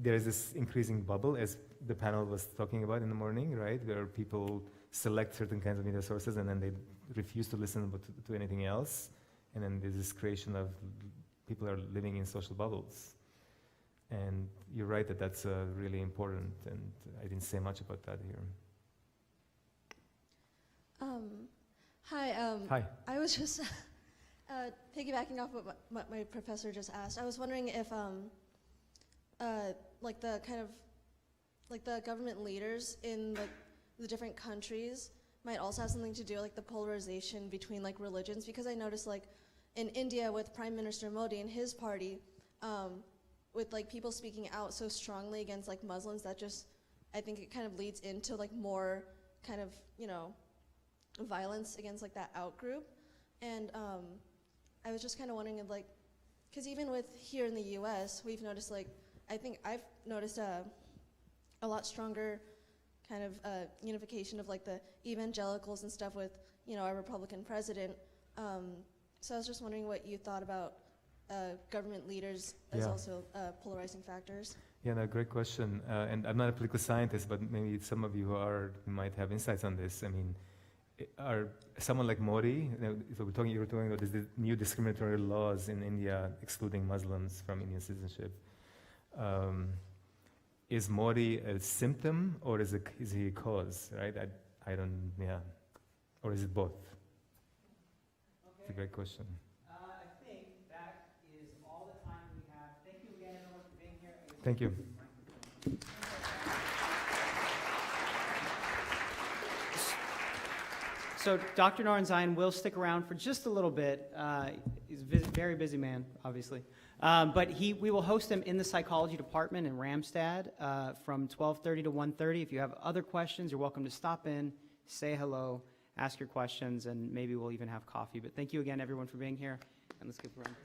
there's this increasing bubble, as the panel was talking about in the morning, right? Where people select certain kinds of media sources and then they refuse to listen to anything else. And then there's this creation of people are living in social bubbles. And you're right that that's really important, and I didn't say much about that here. Hi. Hi. I was just piggybacking off what my professor just asked. I was wondering if the government leaders in the different countries might also have something to do with the polarization between religions, because I noticed in India with Prime Minister Modi and his party, with people speaking out so strongly against Muslims, that just, I think it kind of leads into more kind of violence against that out group. And I was just kind of wondering if because even with here in the US, we've noticed I think I've noticed a lot stronger kind of unification of the evangelicals and stuff with our Republican president. So I was just wondering what you thought about government leaders as also polarizing factors. Yeah, no, great question. And I'm not a political scientist, but maybe some of you who are might have insights on this. I mean, are someone like Modi, so you were talking about the new discriminatory laws in India excluding Muslims from Indian citizenship. Is Modi a symptom or is he a cause, right? I don't, or is it both? Okay. It's a great question. I think that is all the time we have. Thank you again, everyone, for being here. Thank you. So Dr. Norenzayan will stick around for just a little bit. He's a very busy man, obviously. But we will host him in the psychology department in Ramstad from 12:30 to 1:30. If you have other questions, you're welcome to stop in, say hello, ask your questions, and maybe we'll even have coffee. But thank you again, everyone, for being here. And let's give a round.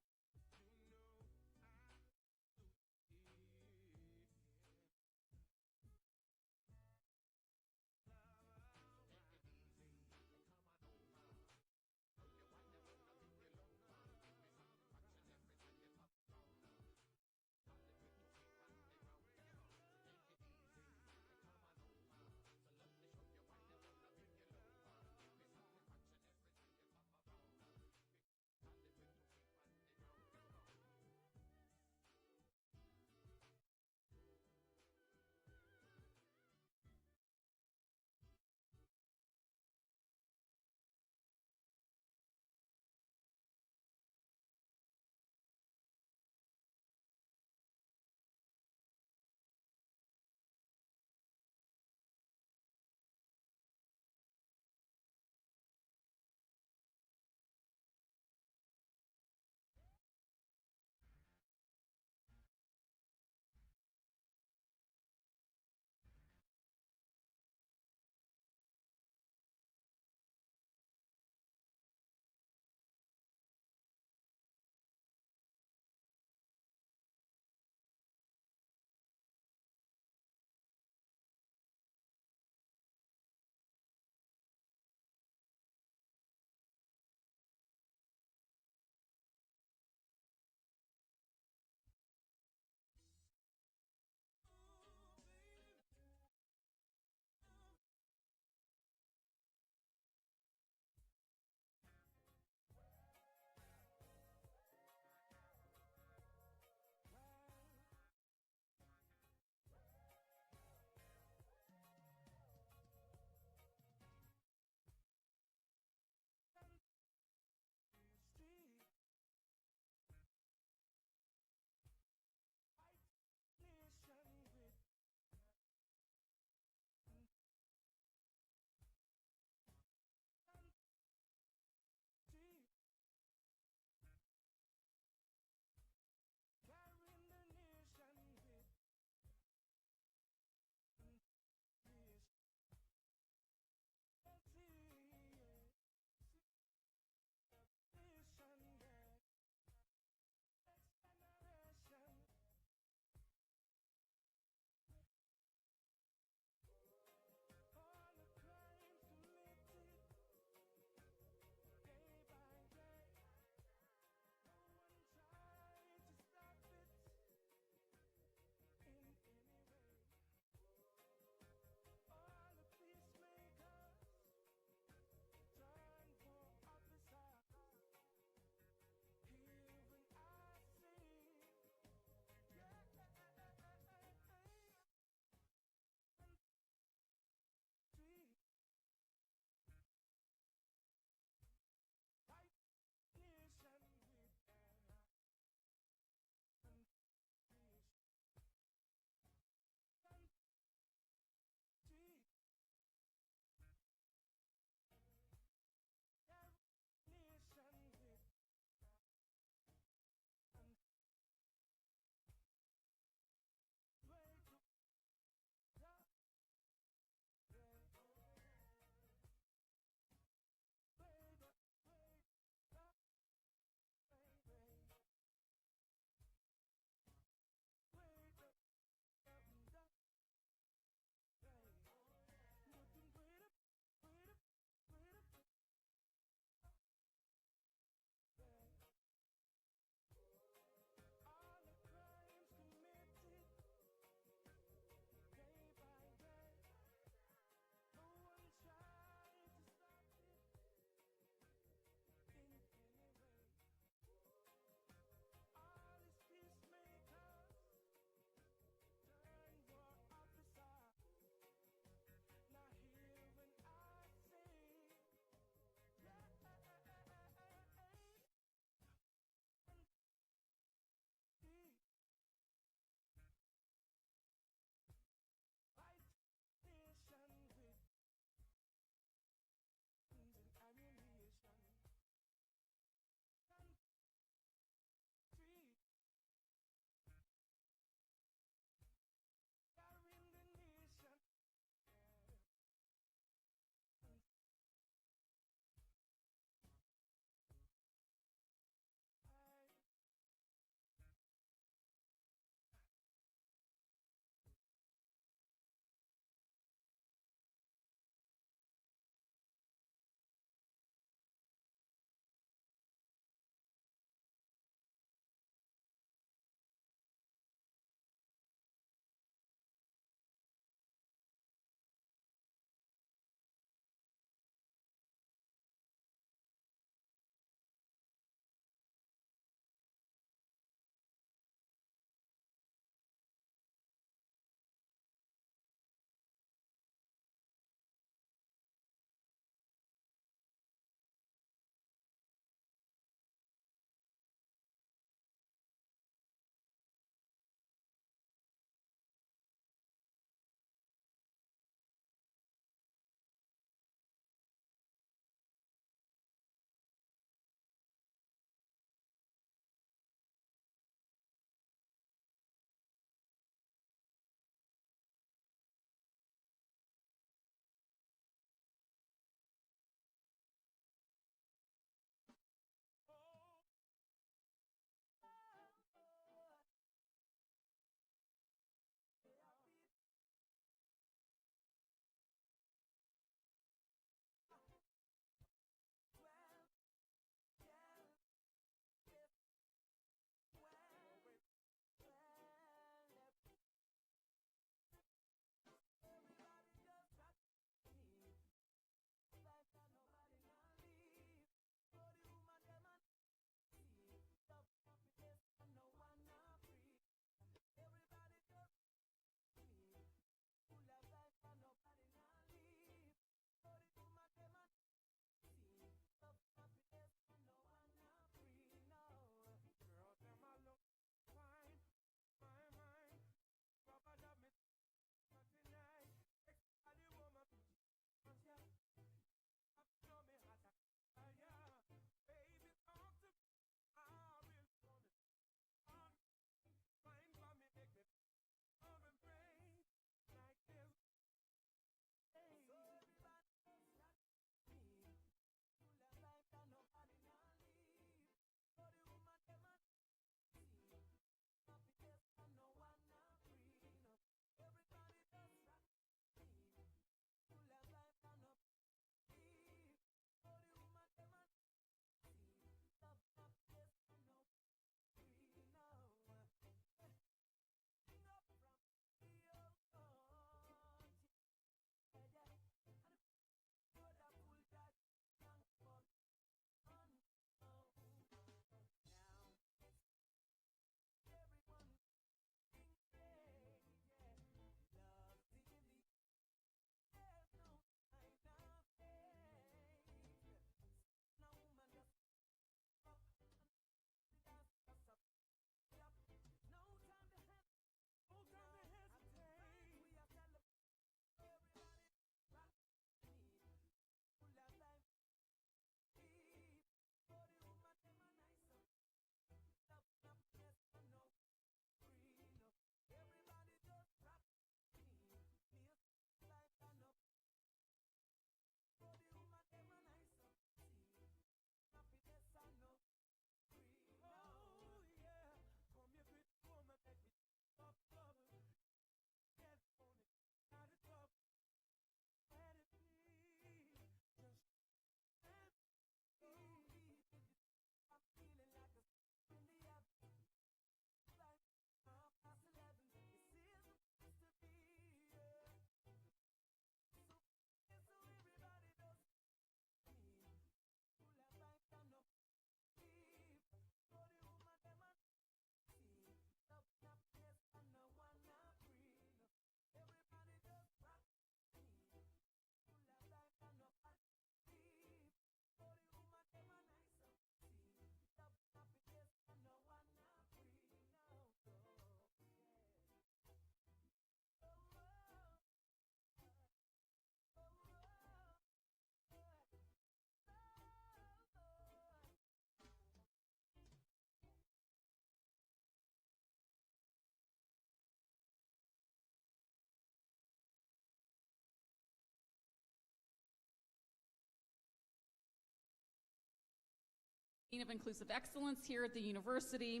Dean of Inclusive Excellence here at the university,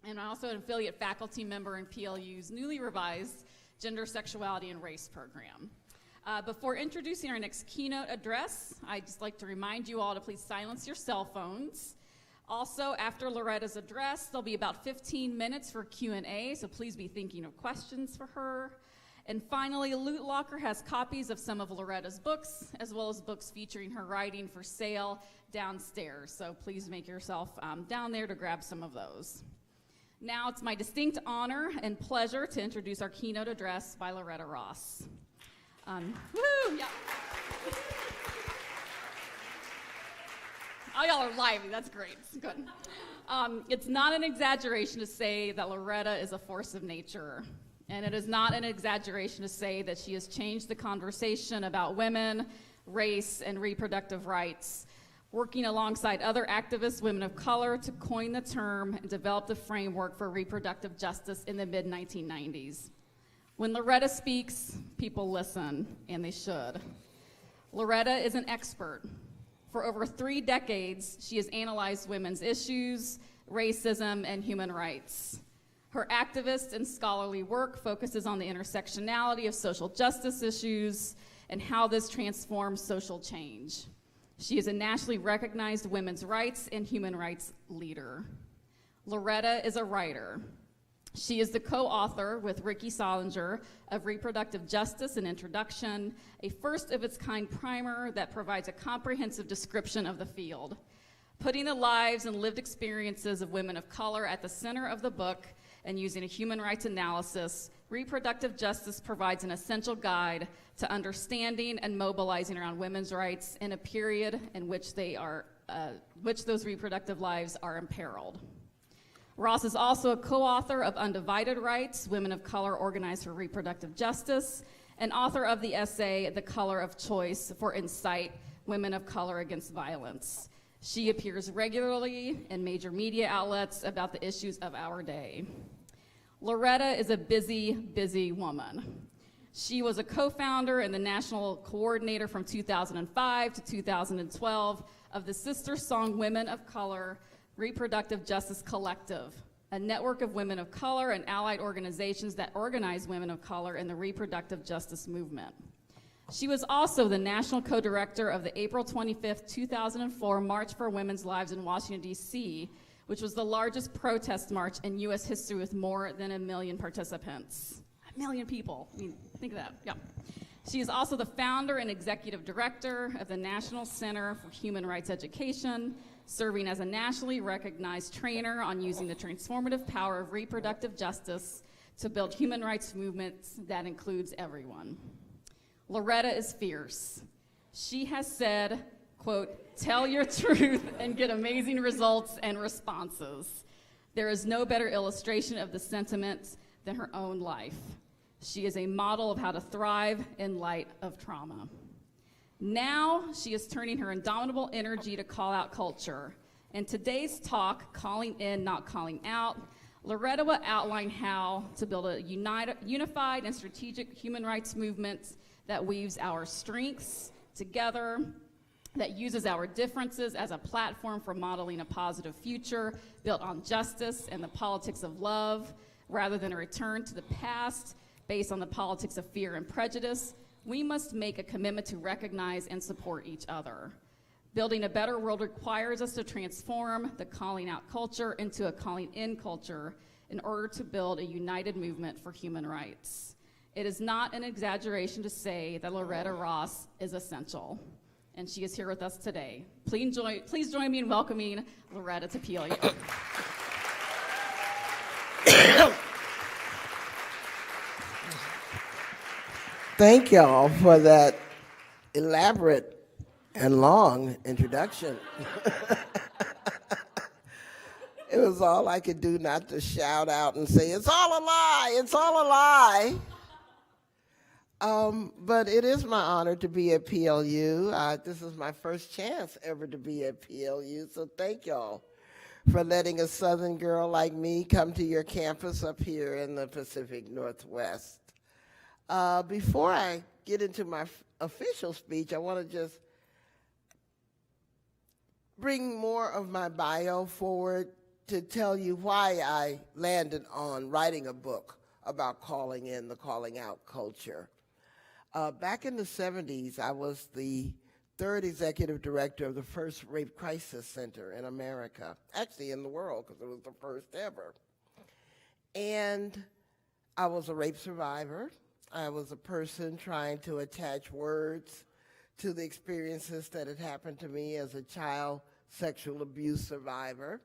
and I'm also an affiliate faculty member in PLU's newly revised Gender, Sexuality, and Race program. Before introducing our next keynote address, I'd just like to remind you all to please silence your cell phones. Also, after Loretta's address, there'll be about 15 minutes for Q&A, so please be thinking of questions for her. And finally, Loot Locker has copies of some of Loretta's books, as well as books featuring her writing for sale downstairs. So please make yourself down there to grab some of those. Now it's my distinct honor and pleasure to introduce our keynote address by Loretta Ross. Woo! Yeah. Oh, y'all are lively. That's great. Good. It's not an exaggeration to say that Loretta is a force of nature. And it is not an exaggeration to say that she has changed the conversation about women, race, and reproductive rights, working alongside other activist women of color to coin the term and develop the framework for reproductive justice in the mid-1990s. When Loretta speaks, people listen, and they should. Loretta is an expert. For over 3 decades, she has analyzed women's issues, racism, and human rights. Her activist and scholarly work focuses on the intersectionality of social justice issues and how this transforms social change. She is a nationally recognized women's rights and human rights leader. Loretta is a writer. She is the co-author with Ricky Solinger of Reproductive Justice: An Introduction, a first-of-its-kind primer that provides a comprehensive description of the field. Putting the lives and lived experiences of women of color at the center of the book and using a human rights analysis, Reproductive Justice provides an essential guide to understanding and mobilizing around women's rights in a period in which those reproductive lives are imperiled. Ross is also a co-author of Undivided Rights: Women of Color Organized for Reproductive Justice, and author of the essay The Color of Choice for Insight: Women of Color Against Violence. She appears regularly in major media outlets about the issues of our day. Loretta is a busy, busy woman. She was a co-founder and the national coordinator from 2005 to 2012 of the Sister Song Women of Color Reproductive Justice Collective, a network of women of color and allied organizations that organize women of color in the reproductive justice movement. She was also the national co-director of the April 25th, 2004 March for Women's Lives in Washington, D.C., which was the largest protest march in U.S. history with more than 1 million participants. 1 million people. I mean, think of that. Yeah. She is also the founder and executive director of the National Center for Human Rights Education, serving as a nationally recognized trainer on using the transformative power of reproductive justice to build human rights movements that includes everyone. Loretta is fierce. She has said, quote, "Tell your truth and get amazing results and responses." There is no better illustration of the sentiment than her own life. She is a model of how to thrive in light of trauma. Now she is turning her indomitable energy to call out culture. In today's talk, Calling In, Not Calling Out, Loretta will outline how to build a unified and strategic human rights movement that weaves our strengths together, that uses our differences as a platform for modeling a positive future built on justice and the politics of love, rather than a return to the past based on the politics of fear and prejudice. We must make a commitment to recognize and support each other. Building a better world requires us to transform the calling out culture into a calling in culture in order to build a united movement for human rights. It is not an exaggeration to say that Loretta Ross is essential, and she is here with us today. Please join me in welcoming Loretta to PLU. Thank y'all for that elaborate and long introduction. It was all I could do not to shout out and say, "It's all a lie, it's all a lie." But it is my honor to be at PLU. This is my first chance ever to be at PLU, so thank y'all for letting a Southern girl like me come to your campus up here in the Pacific Northwest. Before I get into my official speech, I want to just bring more of my bio forward to tell you why I landed on writing a book about calling in the calling out culture. Back in the 70s, I was the third executive director of the first rape crisis center in America, actually in the world, because it was the first ever. And I was a rape survivor. I was a person trying to attach words to the experiences that had happened to me as a child sexual abuse survivor.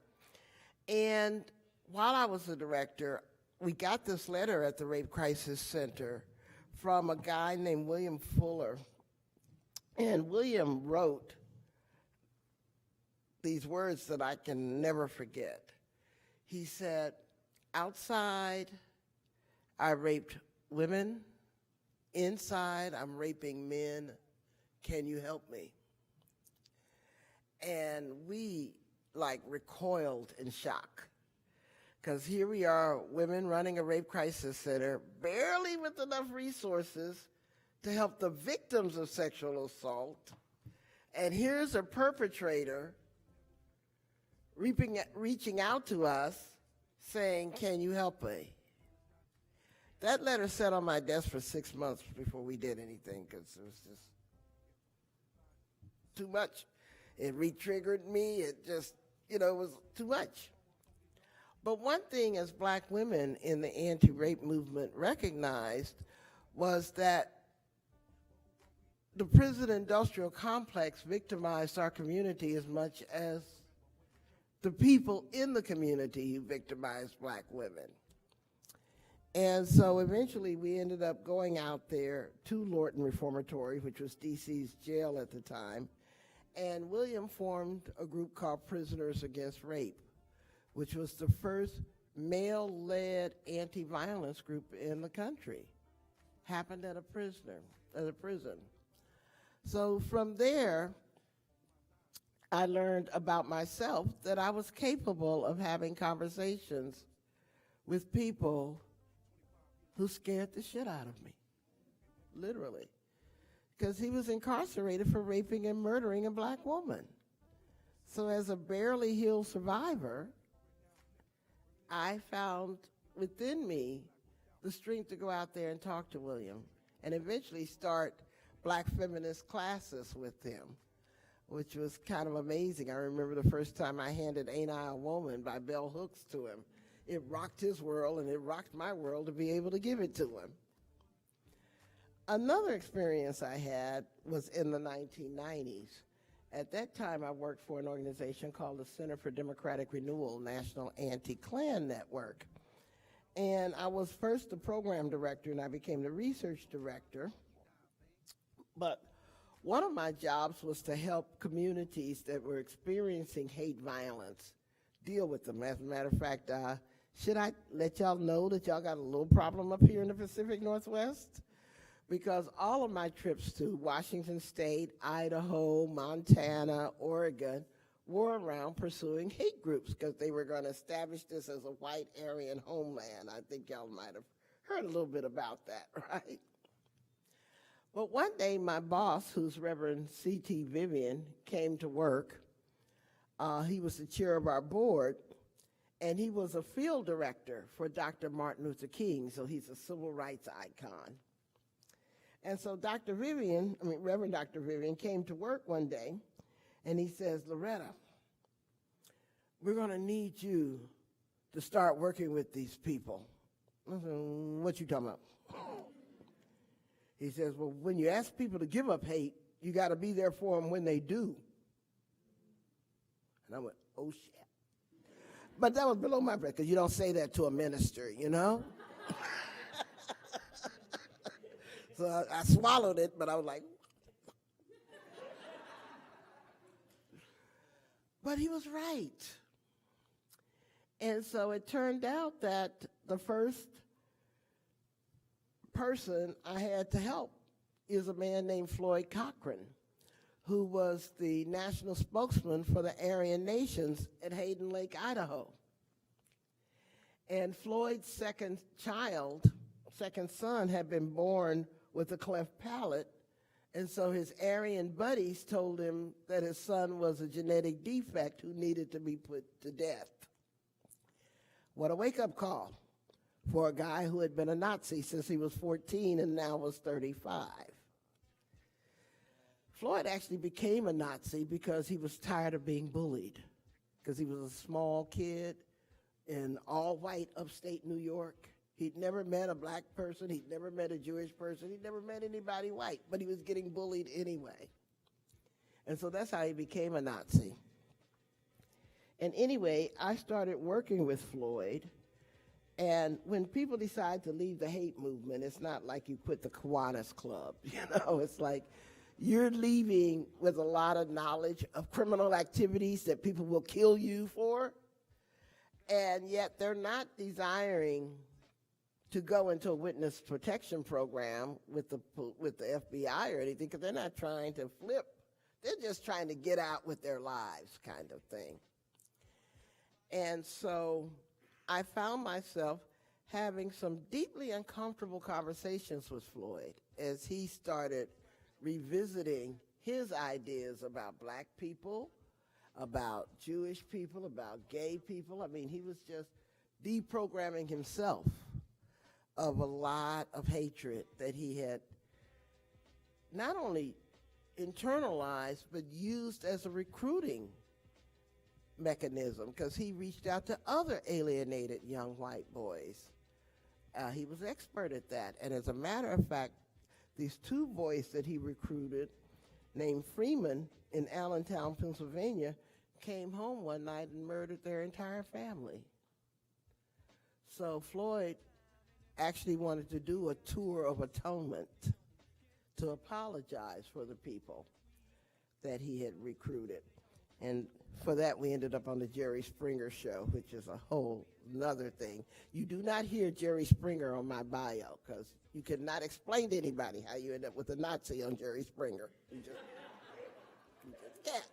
And while I was the director, we got this letter at the Rape Crisis Center from a guy named William Fuller. And William wrote these words that I can never forget. He said, outside, I raped women. Inside, I'm raping men. Can you help me? And we recoiled in shock. Because here we are, women running a rape crisis center, barely with enough resources to help the victims of sexual assault. And here's a perpetrator reaching out to us saying, can you help me? That letter sat on my desk for 6 months before we did anything, because it was just too much. It re-triggered me. It just, it was too much. But one thing as black women in the anti-rape movement recognized was that the prison industrial complex victimized our community as much as the people in the community who victimized black women. And so eventually we ended up going out there to Lorton Reformatory, which was DC's jail at the time, and William formed a group called Prisoners Against Rape, which was the first male-led anti-violence group in the country. Happened at a prison. So from there, I learned about myself that I was capable of having conversations with people who scared the shit out of me, literally. Because he was incarcerated for raping and murdering a black woman. So as a barely healed survivor, I found within me the strength to go out there and talk to William and eventually start black feminist classes with him, which was kind of amazing. I remember the first time I handed Ain't I a Woman by Bell Hooks to him. It rocked his world and it rocked my world to be able to give it to him. Another experience I had was in the 1990s. At that time, I worked for an organization called the Center for Democratic Renewal, National Anti-Klan Network. And I was first the program director, and I became the research director. But one of my jobs was to help communities that were experiencing hate violence deal with them. As a matter of fact, should I let y'all know that y'all got a little problem up here in the Pacific Northwest? Because all of my trips to Washington State, Idaho, Montana, Oregon were around pursuing hate groups because they were going to establish this as a white Aryan homeland. I think y'all might have heard a little bit about that, right? But one day my boss, who's Reverend C.T. Vivian, came to work. He was the chair of our board, and he was a field director for Dr. Martin Luther King, so he's a civil rights icon. And so Reverend Dr. Vivian came to work one day, and he says, Loretta, we're going to need you to start working with these people. I said, what you talking about? He says, well, when you ask people to give up hate, you got to be there for them when they do. And I went, oh, shit. But that was below my breath, because you don't say that to a minister, you know? So I swallowed it, but I was like, but he was right. And so it turned out that the first person I had to help is a man named Floyd Cochran, who was the national spokesman for the Aryan Nations at Hayden Lake, Idaho. And Floyd's second son had been born with a cleft palate And so his Aryan buddies told him that his son was a genetic defect who needed to be put to death. What a wake-up call for a guy who had been a Nazi since he was 14 and now was 35. Floyd actually became a Nazi because he was tired of being bullied, because he was a small kid in all-white upstate New York. He'd never met a black person. He'd never met a Jewish person. He'd never met anybody white, but he was getting bullied anyway. And so that's how he became a Nazi. And anyway, I started working with Floyd. And when people decide to leave the hate movement, it's not like you quit the Kiwanis Club. It's like you're leaving with a lot of knowledge of criminal activities that people will kill you for. And yet they're not desiring to go into a witness protection program with the FBI or anything, because they're not trying to flip. They're just trying to get out with their lives kind of thing. And so I found myself having some deeply uncomfortable conversations with Floyd as he started revisiting his ideas about black people, about Jewish people, about gay people. I mean, he was just deprogramming himself of a lot of hatred that he had not only internalized, but used as a recruiting mechanism, because he reached out to other alienated young white boys. He was expert at that. And as a matter of fact, these two boys that he recruited, named Freeman in Allentown, Pennsylvania, came home one night and murdered their entire family. So Floyd actually wanted to do a tour of atonement to apologize for the people that he had recruited. And for that, we ended up on the Jerry Springer show, which is a whole nother thing. You do not hear Jerry Springer on my bio, because you could not explain to anybody how you end up with a Nazi on Jerry Springer. You just can't.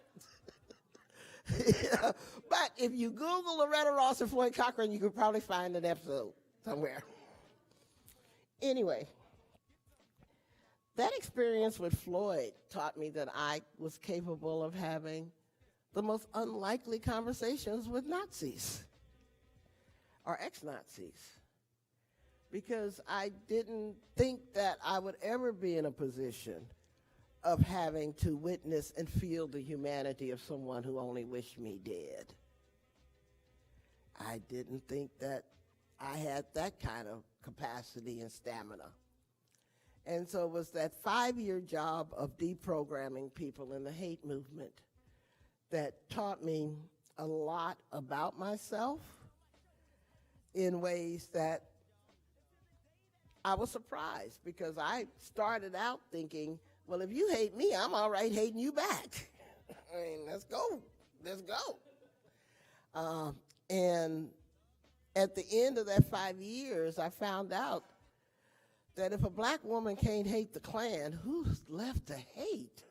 Yeah. But if you Google Loretta Ross and Floyd Cochran, you could probably find an episode somewhere. Anyway, that experience with Floyd taught me that I was capable of having the most unlikely conversations with Nazis or ex-Nazis, because I didn't think that I would ever be in a position of having to witness and feel the humanity of someone who only wished me dead. I didn't think that I had that kind of capacity and stamina. And so it was that 5-year job of deprogramming people in the hate movement that taught me a lot about myself in ways that I was surprised, because I started out thinking, well, if you hate me, I'm all right hating you back. I mean, let's go. And at the end of that 5 years, I found out that if a black woman can't hate the Klan, who's left to hate?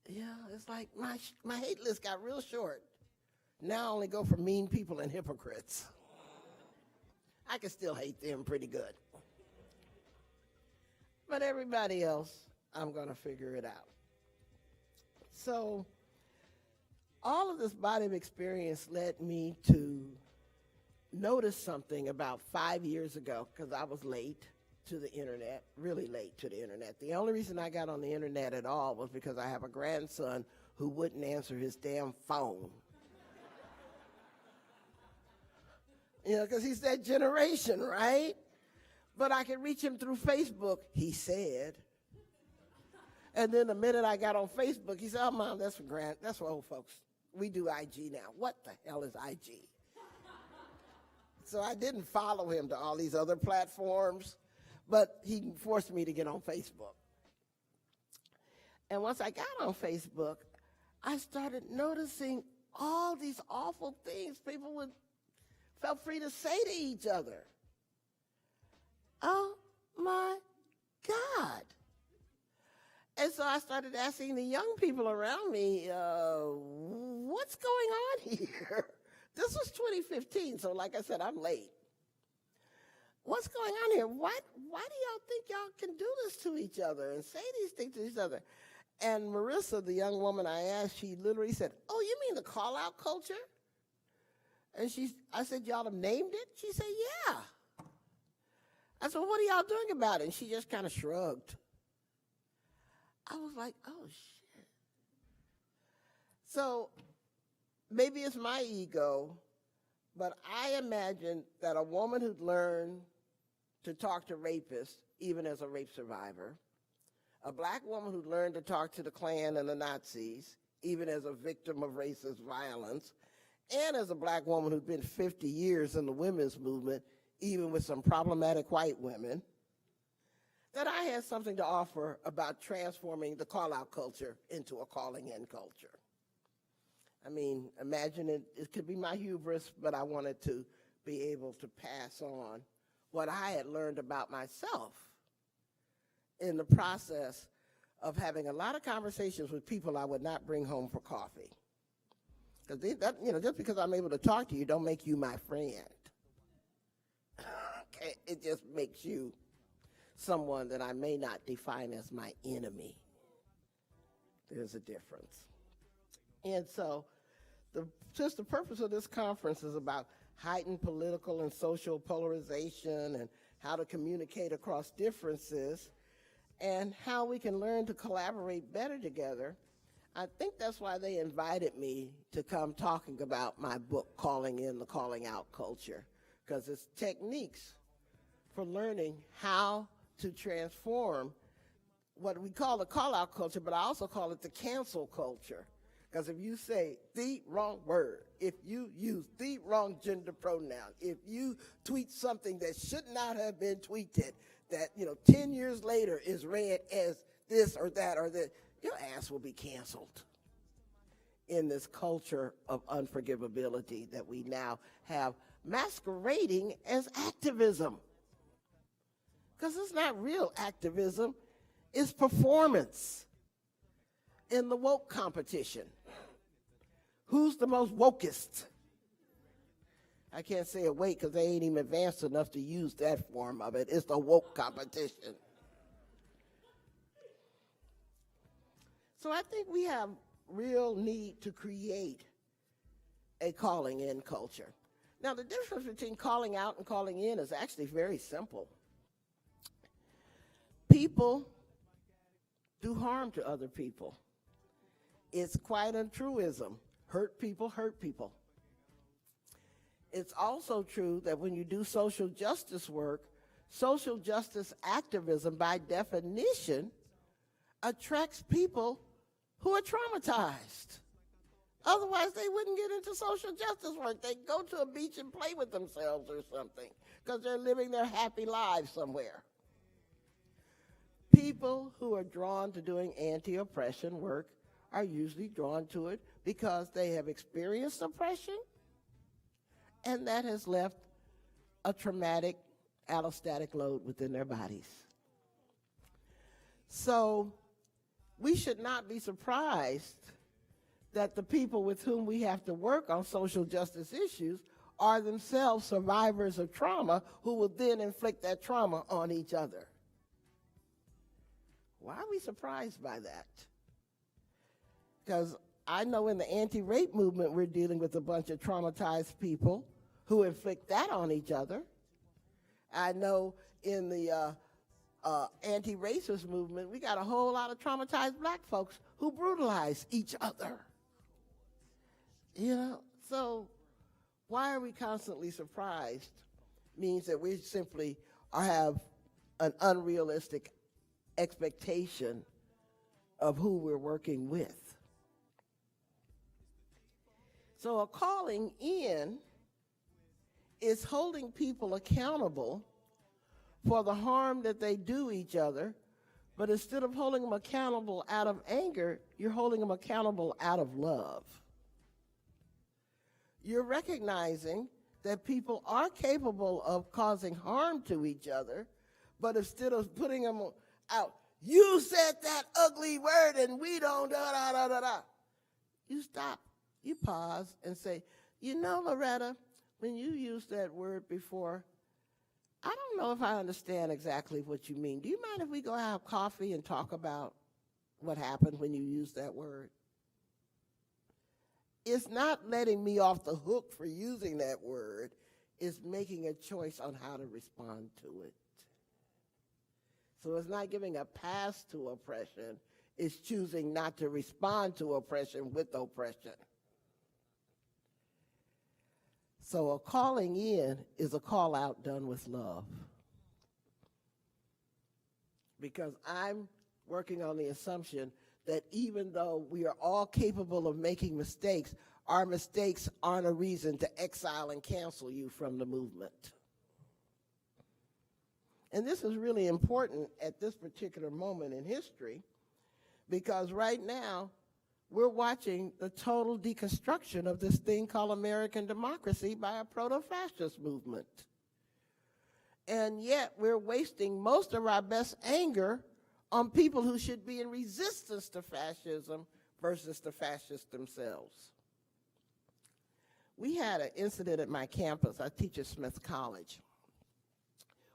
Yeah, it's like my hate list got real short. Now I only go for mean people and hypocrites. I can still hate them pretty good. But everybody else, I'm going to figure it out. So all of this body of experience led me to notice something about 5 years ago, because I was late to the internet, really late to the internet. The only reason I got on the internet at all was because I have a grandson who wouldn't answer his damn phone. Because he's that generation, right? But I could reach him through Facebook, he said. And then the minute I got on Facebook, he said, oh, Mom, that's for old folks. We do IG now. What the hell is IG? So I didn't follow him to all these other platforms, but he forced me to get on Facebook. And once I got on Facebook, I started noticing all these awful things people felt free to say to each other. Oh my God. And so I started asking the young people around me, what's going on here? This was 2015, so like I said, I'm late. what's going on here? Why do y'all think y'all can do this to each other and say these things to each other? And Marissa, the young woman I asked, she literally said, oh, you mean the call-out culture? And I said, y'all have named it? She said, yeah. I said, well, what are y'all doing about it? And she just kind of shrugged. I was like, oh, shit. So maybe it's my ego, but I imagine that a woman who'd learned to talk to rapists, even as a rape survivor, a black woman who learned to talk to the Klan and the Nazis, even as a victim of racist violence, and as a black woman who'd been 50 years in the women's movement, even with some problematic white women, that I had something to offer about transforming the call-out culture into a calling-in culture. I mean, imagine it could be my hubris, but I wanted to be able to pass on what I had learned about myself in the process of having a lot of conversations with people I would not bring home for coffee. Because just because I'm able to talk to you don't make you my friend. Okay? It just makes you someone that I may not define as my enemy. There's a difference. And so just the purpose of this conference is about heightened political and social polarization and how to communicate across differences and how we can learn to collaborate better together. I think that's why they invited me to come talking about my book, Calling In the Calling Out Culture, because it's techniques for learning how to transform what we call the call-out culture, but I also call it the cancel culture. Because if you say the wrong word, if you use the wrong gender pronoun, if you tweet something that should not have been tweeted, that 10 years later is read as this or that or that, your ass will be canceled in this culture of unforgivability that we now have masquerading as activism. Because it's not real activism, it's performance in the woke competition. Who's the most wokest? I can't say awake because they ain't even advanced enough to use that form of it. It's the woke competition. So I think we have real need to create a calling in culture. Now, the difference between calling out and calling in is actually very simple. People do harm to other people. It's quite a truism. Hurt people hurt people. It's also true that when you do social justice work, social justice activism by definition attracts people who are traumatized. Otherwise, they wouldn't get into social justice work. They'd go to a beach and play with themselves or something because they're living their happy lives somewhere. People who are drawn to doing anti-oppression work are usually drawn to it because they have experienced oppression and that has left a traumatic allostatic load within their bodies. So we should not be surprised that the people with whom we have to work on social justice issues are themselves survivors of trauma who will then inflict that trauma on each other. Why are we surprised by that? Because I know in the anti-rape movement we're dealing with a bunch of traumatized people who inflict that on each other. I know in the anti-racist movement we got a whole lot of traumatized black folks who brutalize each other. So why are we constantly surprised means that we simply have an unrealistic expectation of who we're working with. So a calling in is holding people accountable for the harm that they do each other, but instead of holding them accountable out of anger, you're holding them accountable out of love. You're recognizing that people are capable of causing harm to each other, but instead of putting them out, you said that ugly word and we don't da-da-da-da-da. You stop, you pause and say, Loretta, when you used that word before, I don't know if I understand exactly what you mean. Do you mind if we go have coffee and talk about what happened when you used that word? It's not letting me off the hook for using that word. It's making a choice on how to respond to it. So it's not giving a pass to oppression. It's choosing not to respond to oppression with oppression. So a calling in is a call out done with love. Because I'm working on the assumption that even though we are all capable of making mistakes, our mistakes aren't a reason to exile and cancel you from the movement. And this is really important at this particular moment in history, because right now we're watching the total deconstruction of this thing called American democracy by a proto-fascist movement. And yet we're wasting most of our best anger on people who should be in resistance to fascism versus the fascists themselves. We had an incident at my campus. I teach at Smith College,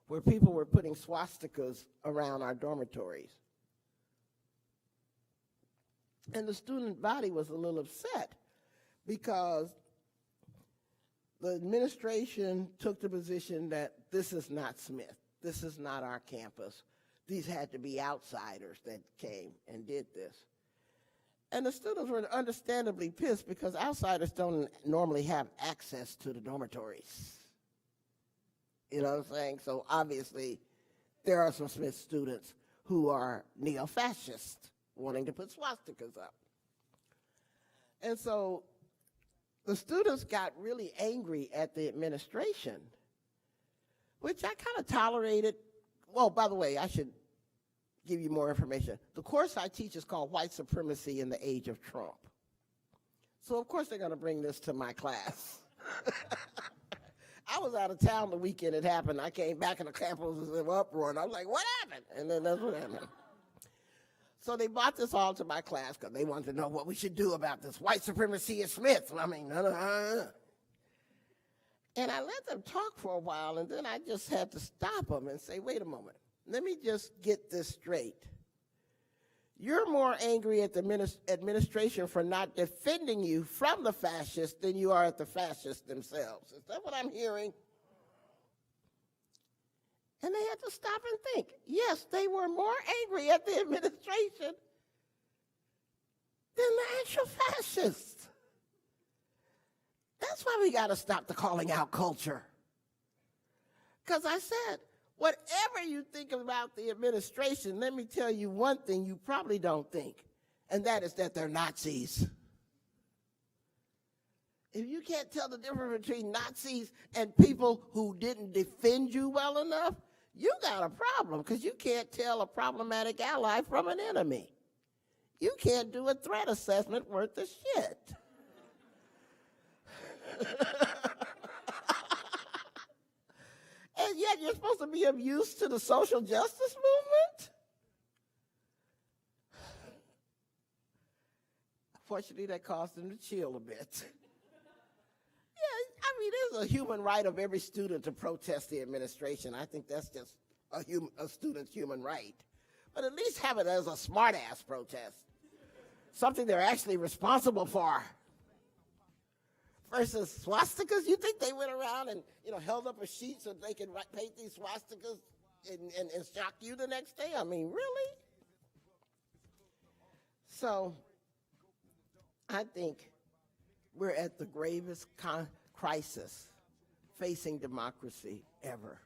where people were putting swastikas around our dormitories. And the student body was a little upset because the administration took the position that this is not Smith. This is not our campus. These had to be outsiders that came and did this. And the students were understandably pissed because outsiders don't normally have access to the dormitories. You know what I'm saying? So obviously, there are some Smith students who are neo-fascist, wanting to put swastikas up. And so the students got really angry at the administration, which I kind of tolerated. Well, by the way, I should give you more information. The course I teach is called White Supremacy in the Age of Trump. So of course they're going to bring this to my class. I was out of town the weekend it happened. I came back and the campus was in uproar, and I was like, what happened? And then that's what happened. So they brought this all to my class because they wanted to know what we should do about this white supremacy at Smith. I mean, And I let them talk for a while, and then I just had to stop them and say, wait a moment. Let me just get this straight. You're more angry at the administration for not defending you from the fascists than you are at the fascists themselves. Is that what I'm hearing? And they had to stop and think. Yes, they were more angry at the administration than the actual fascists. That's why we got to stop the calling out culture. Because I said, whatever you think about the administration, let me tell you one thing you probably don't think, and that is that they're Nazis. If you can't tell the difference between Nazis and people who didn't defend you well enough, you got a problem, because you can't tell a problematic ally from an enemy. You can't do a threat assessment worth of shit. And yet you're supposed to be of use to the social justice movement? Fortunately, that caused them to chill a bit. Yeah, I mean, there's a human right of every student to protest the administration. I think that's just a student's human right. But at least have it as a smart-ass protest, something they're actually responsible for. Versus swastikas, you think they went around and held up a sheet so they could paint these swastikas and shock you the next day? I mean, really? So I think we're at the gravest crisis facing democracy ever.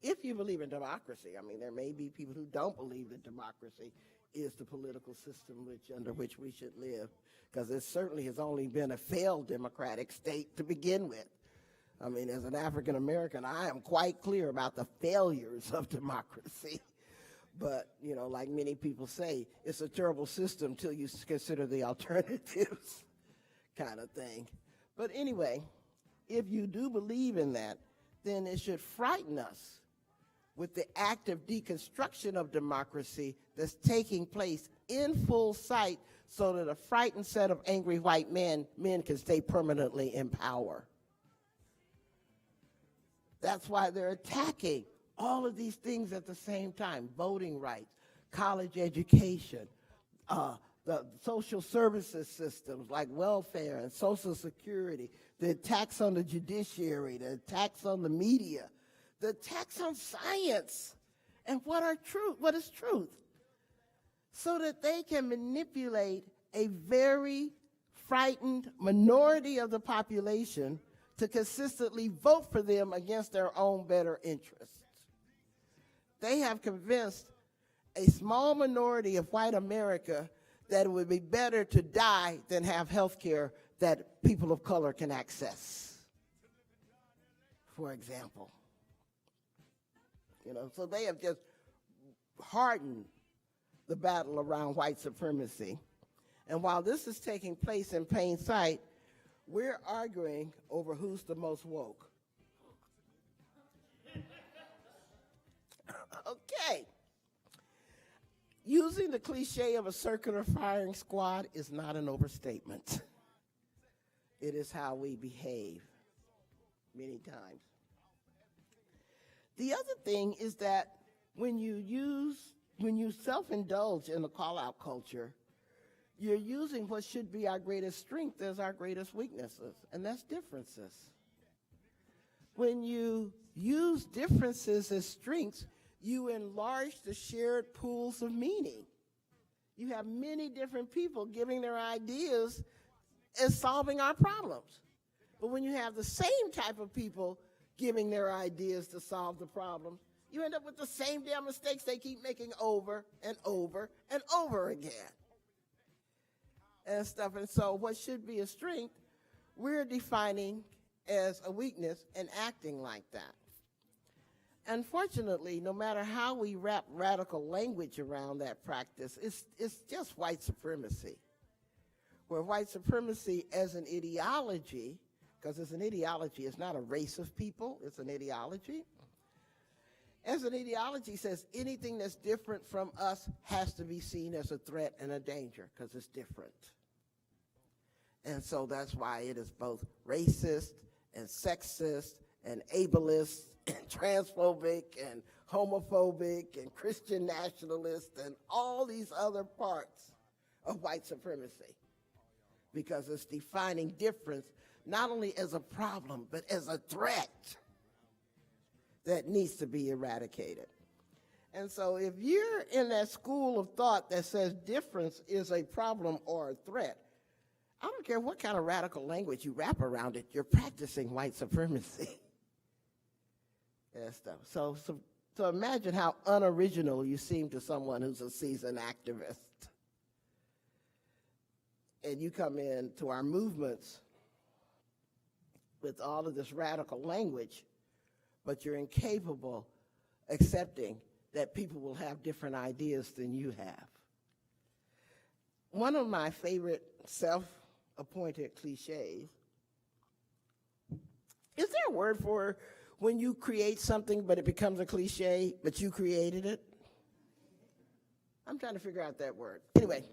If you believe in democracy, I mean, there may be people who don't believe that democracy is the political system under which we should live, because it certainly has only been a failed democratic state to begin with. I mean, as an African American, I am quite clear about the failures of democracy. But, like many people say, it's a terrible system till you consider the alternatives kind of thing. But anyway, if you do believe in that, then it should frighten us with the active deconstruction of democracy that's taking place in full sight, so that a frightened set of angry white men can stay permanently in power. That's why they're attacking all of these things at the same time: voting rights, college education, the social services systems like welfare and Social Security, the attacks on the judiciary, the attacks on the media, the attacks on science, and what is truth, so that they can manipulate a very frightened minority of the population to consistently vote for them against their own better interests. They have convinced a small minority of white America that it would be better to die than have health care that people of color can access, for example. So they have just hardened the battle around white supremacy. And while this is taking place in plain sight, we're arguing over who's the most woke. Okay. Using the cliche of a circular firing squad is not an overstatement. It is how we behave many times. The other thing is that when you self-indulge in the call-out culture, you're using what should be our greatest strength as our greatest weaknesses, and that's differences. When you use differences as strengths, you enlarge the shared pools of meaning. You have many different people giving their ideas as solving our problems. But when you have the same type of people giving their ideas to solve the problems, you end up with the same damn mistakes they keep making over and over and over again. And stuff. And so what should be a strength, we're defining as a weakness and acting like that. Unfortunately, no matter how we wrap radical language around that practice, it's just white supremacy. Where white supremacy as an ideology, because it's an ideology, it's not a race of people, it's an ideology. As an ideology says anything that's different from us has to be seen as a threat and a danger because it's different. And so that's why it is both racist and sexist and ableist and transphobic and homophobic and Christian nationalist and all these other parts of white supremacy, because it's defining difference not only as a problem but as a threat that needs to be eradicated. And so if you're in that school of thought that says difference is a problem or a threat, I don't care what kind of radical language you wrap around it, you're practicing white supremacy. And stuff. So imagine how unoriginal you seem to someone who's a seasoned activist. And you come into our movements with all of this radical language, but you're incapable accepting that people will have different ideas than you have. One of my favorite self-appointed cliches, is there a word for when you create something but it becomes a cliche, but you created it? I'm trying to figure out that word. Anyway,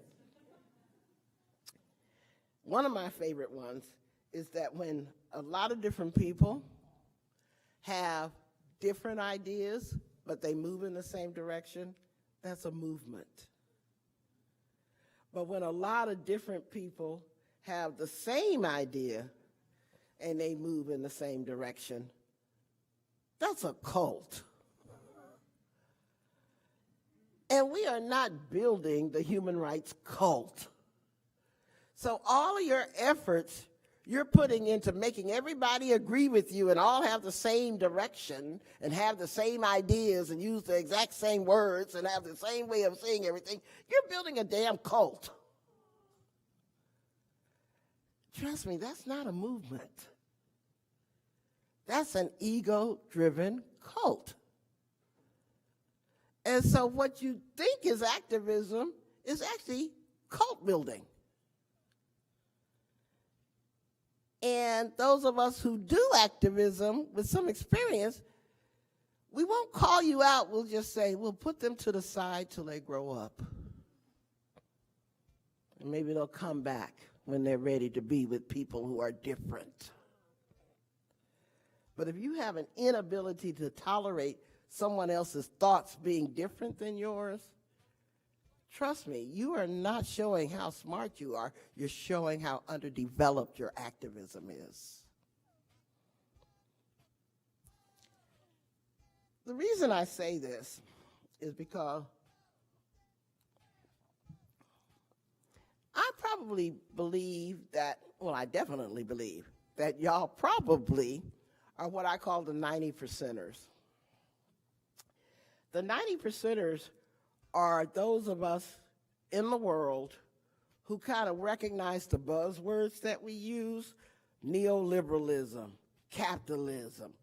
one of my favorite ones is that when a lot of different people have different ideas, but they move in the same direction, that's a movement. But when a lot of different people have the same idea and they move in the same direction, that's a cult. And we are not building the human rights cult. So all of your efforts you're putting into making everybody agree with you and all have the same direction and have the same ideas and use the exact same words and have the same way of saying everything, you're building a damn cult. Trust me, that's not a movement. That's an ego-driven cult. And so what you think is activism is actually cult building. And those of us who do activism with some experience, we won't call you out. We'll just say, we'll put them to the side till they grow up. And maybe they'll come back when they're ready to be with people who are different. But if you have an inability to tolerate someone else's thoughts being different than yours, trust me, you are not showing how smart you are. You're showing how underdeveloped your activism is. The reason I say this is because I probably believe that, well, I definitely believe that y'all probably are what I call the 90%ers. The 90%ers are those of us in the world who kind of recognize the buzzwords that we use: neoliberalism, capitalism,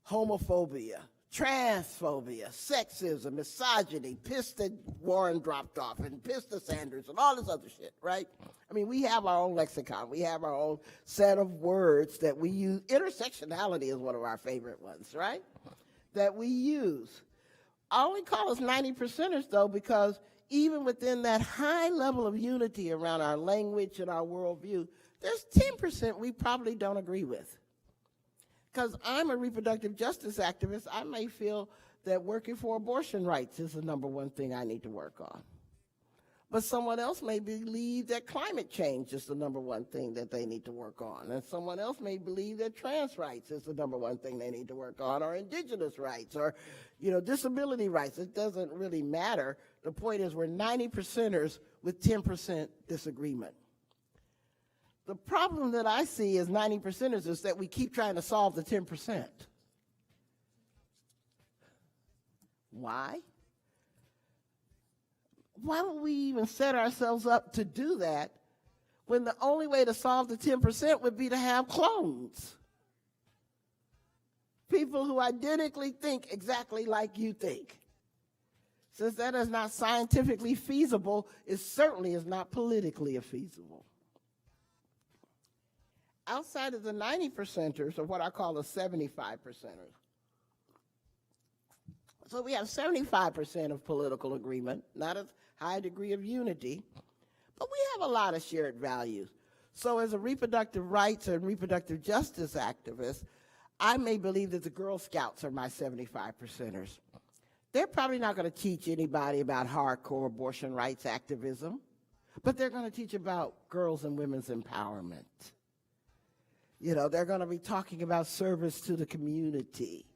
homophobia, transphobia, sexism, misogyny, pissed that Warren dropped off, and pissed at Sanders, and all this other shit, right? I mean, we have our own lexicon. We have our own set of words that we use. Intersectionality is one of our favorite ones, right? That we use. I only call us 90%ers, though, because even within that high level of unity around our language and our worldview, there's 10% we probably don't agree with. Because I'm a reproductive justice activist, I may feel that working for abortion rights is the number one thing I need to work on. But someone else may believe that climate change is the number one thing that they need to work on. And someone else may believe that trans rights is the number one thing they need to work on, or indigenous rights, or disability rights. It doesn't really matter. The point is we're 90%ers with 10% disagreement. The problem that I see as 90%ers is that we keep trying to solve the 10%. Why? Why would we even set ourselves up to do that when the only way to solve the 10% would be to have clones? People who identically think exactly like you think. Since that is not scientifically feasible, it certainly is not politically feasible. Outside of the 90%ers, or what I call the 75%ers. So we have 75% of political agreement, not a high degree of unity, but we have a lot of shared values. So as a reproductive rights and reproductive justice activist, I may believe that the Girl Scouts are my 75%ers. They're probably not going to teach anybody about hardcore abortion rights activism, but they're going to teach about girls and women's empowerment. They're going to be talking about service to the community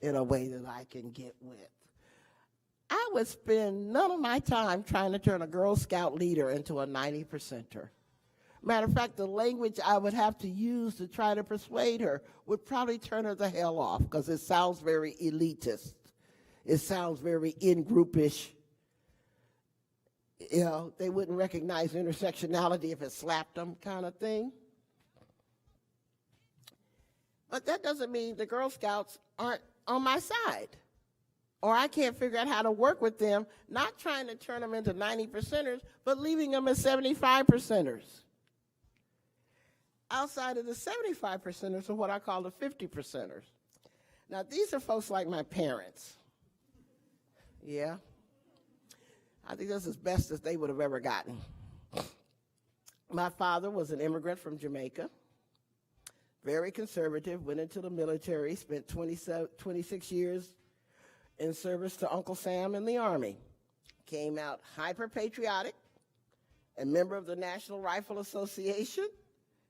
in a way that I can get with. I would spend none of my time trying to turn a Girl Scout leader into a 90%er. Matter of fact, the language I would have to use to try to persuade her would probably turn her the hell off, because it sounds very elitist. It sounds very in-groupish. They wouldn't recognize intersectionality if it slapped them, kind of thing. But that doesn't mean the Girl Scouts aren't on my side, or I can't figure out how to work with them, not trying to turn them into 90%ers, but leaving them as 75%ers. Outside of the 75%ers are what I call the 50%ers. Now, these are folks like my parents. Yeah. I think that's as best as they would have ever gotten. My father was an immigrant from Jamaica. Very conservative, went into the military, spent 26 years in service to Uncle Sam in the Army. Came out hyper-patriotic, a member of the National Rifle Association,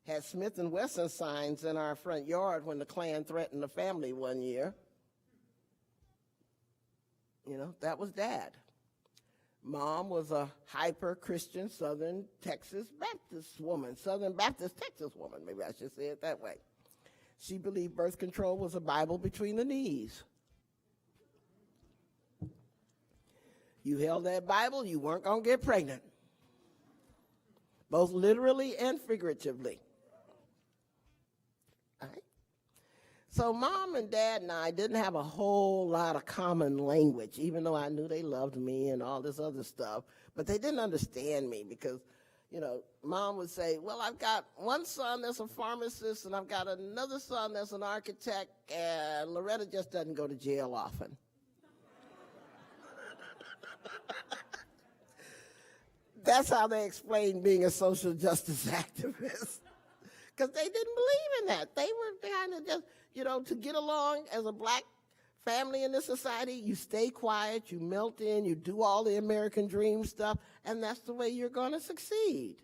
had Smith & Wesson signs in our front yard when the Klan threatened the family one year. That was Dad. Mom was a hyper-Christian Southern Texas Baptist woman, Southern Baptist Texas woman, maybe I should say it that way. She believed birth control was a Bible between the knees. You held that Bible, you weren't going to get pregnant, both literally and figuratively. All right? So Mom and Dad and I didn't have a whole lot of common language, even though I knew they loved me and all this other stuff. But they didn't understand me because, Mom would say, well, I've got one son that's a pharmacist and I've got another son that's an architect, and Loretta just doesn't go to jail often. That's how they explain being a social justice activist. because they didn't believe in that. They were kind of just, to get along as a black family in this society, you stay quiet, you melt in, you do all the American dream stuff, and that's the way you're going to succeed.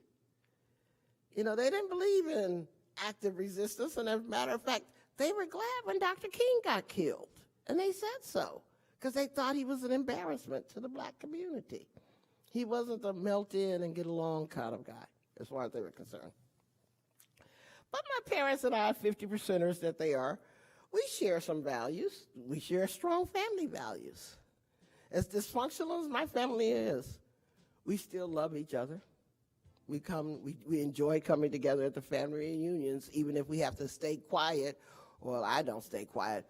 They didn't believe in active resistance, and as a matter of fact, they were glad when Dr. King got killed, and they said so, because they thought he was an embarrassment to the black community. He wasn't a melt in and get along kind of guy, as far as they were concerned. But my parents and I, 50%ers that they are, we share some values. We share strong family values. As dysfunctional as my family is, we still love each other. We enjoy coming together at the family reunions, even if we have to stay quiet. Well, I don't stay quiet.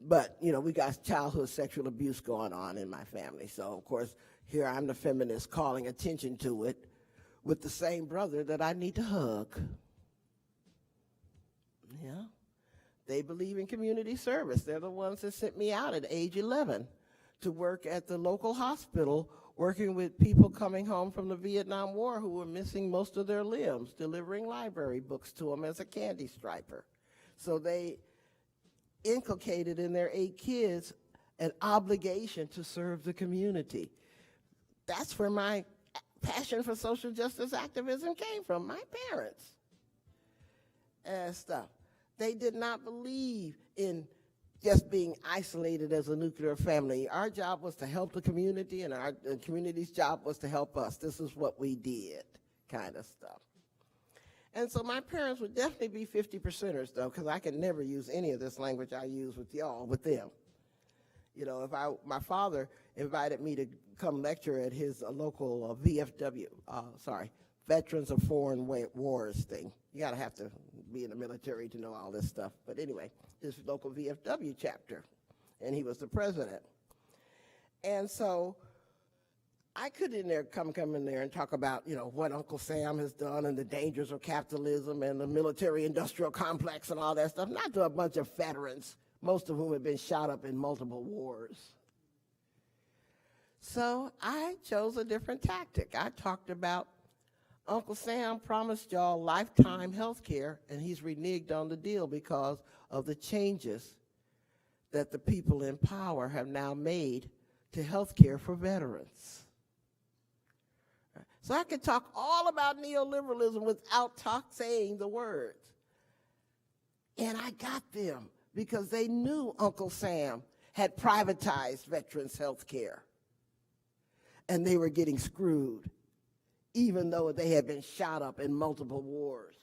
But, we got childhood sexual abuse going on in my family. So, of course, here I'm the feminist calling attention to it with the same brother that I need to hug. Yeah. They believe in community service. They're the ones that sent me out at age 11 to work at the local hospital, working with people coming home from the Vietnam War who were missing most of their limbs, delivering library books to them as a candy striper. So they inculcated in their 8 kids an obligation to serve the community. That's where my passion for social justice activism came from, my parents and stuff. They did not believe in just being isolated as a nuclear family. Our job was to help the community, and the community's job was to help us. This is what we did, kind of stuff. And so my parents would definitely be 50%ers, though, because I could never use any of this language I use with y'all, with them. My father invited me to come lecture at his local VFW, Veterans of Foreign Wars thing. You gotta have to be in the military to know all this stuff. But anyway, his local VFW chapter, and he was the president. And so I could come in there and talk about, what Uncle Sam has done and the dangers of capitalism and the military-industrial complex and all that stuff, not to a bunch of veterans, most of whom had been shot up in multiple wars. So I chose a different tactic. I talked about Uncle Sam promised y'all lifetime health care, and he's reneged on the deal because of the changes that the people in power have now made to health care for veterans. So I could talk all about neoliberalism without saying the words. And I got them because they knew Uncle Sam had privatized veterans' health care. And they were getting screwed, even though they had been shot up in multiple wars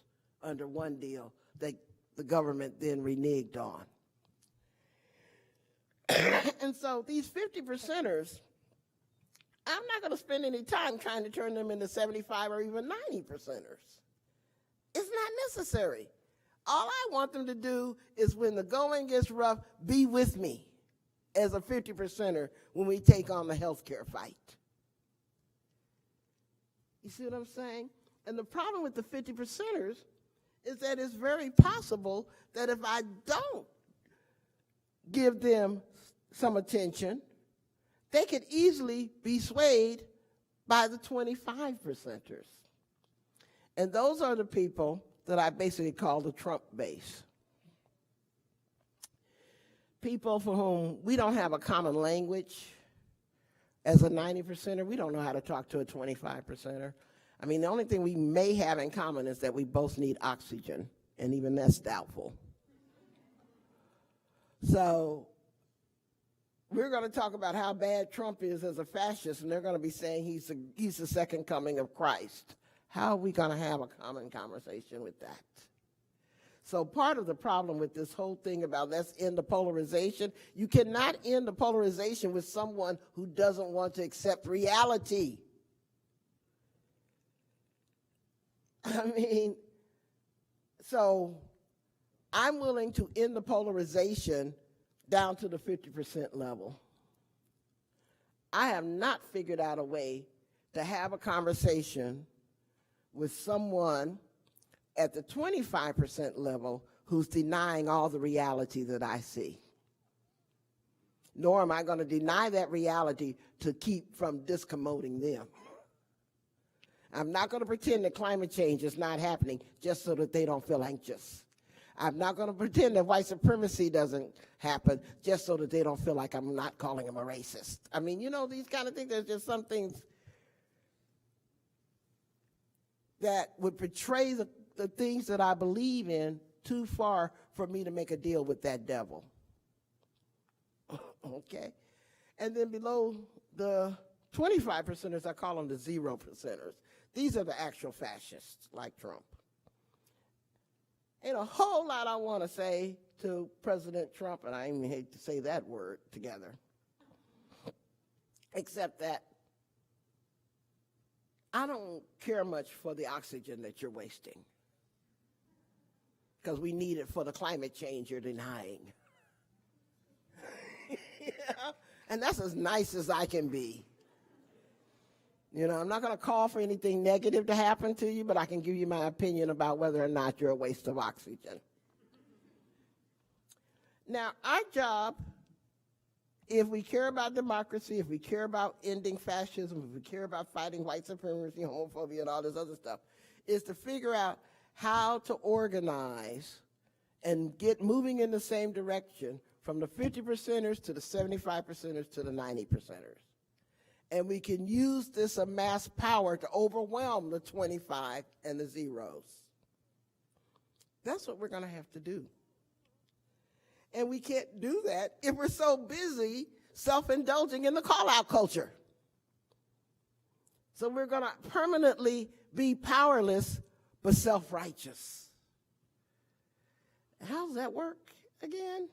under one deal that the government then reneged on. And so these 50%ers, I'm not going to spend any time trying to turn them into 75 or even 90%ers. It's not necessary. All I want them to do is, when the going gets rough, be with me as a 50%er when we take on the healthcare fight. You see what I'm saying? And the problem with the 50%ers is that it's very possible that if I don't give them some attention, they could easily be swayed by the 25%ers. And those are the people that I basically call the Trump base. People for whom we don't have a common language. As a 90%er, we don't know how to talk to a 25%er. I mean, the only thing we may have in common is that we both need oxygen, and even that's doubtful. So we're going to talk about how bad Trump is as a fascist, and they're going to be saying he's the second coming of Christ. How are we going to have a common conversation with that? So part of the problem with this whole thing about let's end the polarization, you cannot end the polarization with someone who doesn't want to accept reality. I mean, so I'm willing to end the polarization down to the 50% level. I have not figured out a way to have a conversation with someone at the 25% level who's denying all the reality that I see. Nor am I going to deny that reality to keep from discommoding them. I'm not going to pretend that climate change is not happening just so that they don't feel anxious. I'm not going to pretend that white supremacy doesn't happen just so that they don't feel like I'm not calling them a racist. I mean, you know, these kind of things, there's just some things that would portray the things that I believe in too far for me to make a deal with that devil. Okay? And then below the 25 percenters, I call them the 0 percenters. These are the actual fascists, like Trump. Ain't a whole lot I want to say to President Trump, and I even hate to say that word together, except that I don't care much for the oxygen that you're wasting, because we need it for the climate change you're denying. Yeah? And that's as nice as I can be. You know, I'm not going to call for anything negative to happen to you, but I can give you my opinion about whether or not you're a waste of oxygen. Now, our job, if we care about democracy, if we care about ending fascism, if we care about fighting white supremacy, homophobia, and all this other stuff, is to figure out how to organize and get moving in the same direction from the 50 percenters to the 75 percenters to the 90 percenters. And we can use this amassed power to overwhelm the 25 and the zeros. That's what we're going to have to do. And we can't do that if we're so busy self-indulging in the call-out culture. So we're going to permanently be powerless but self-righteous. How does that work again?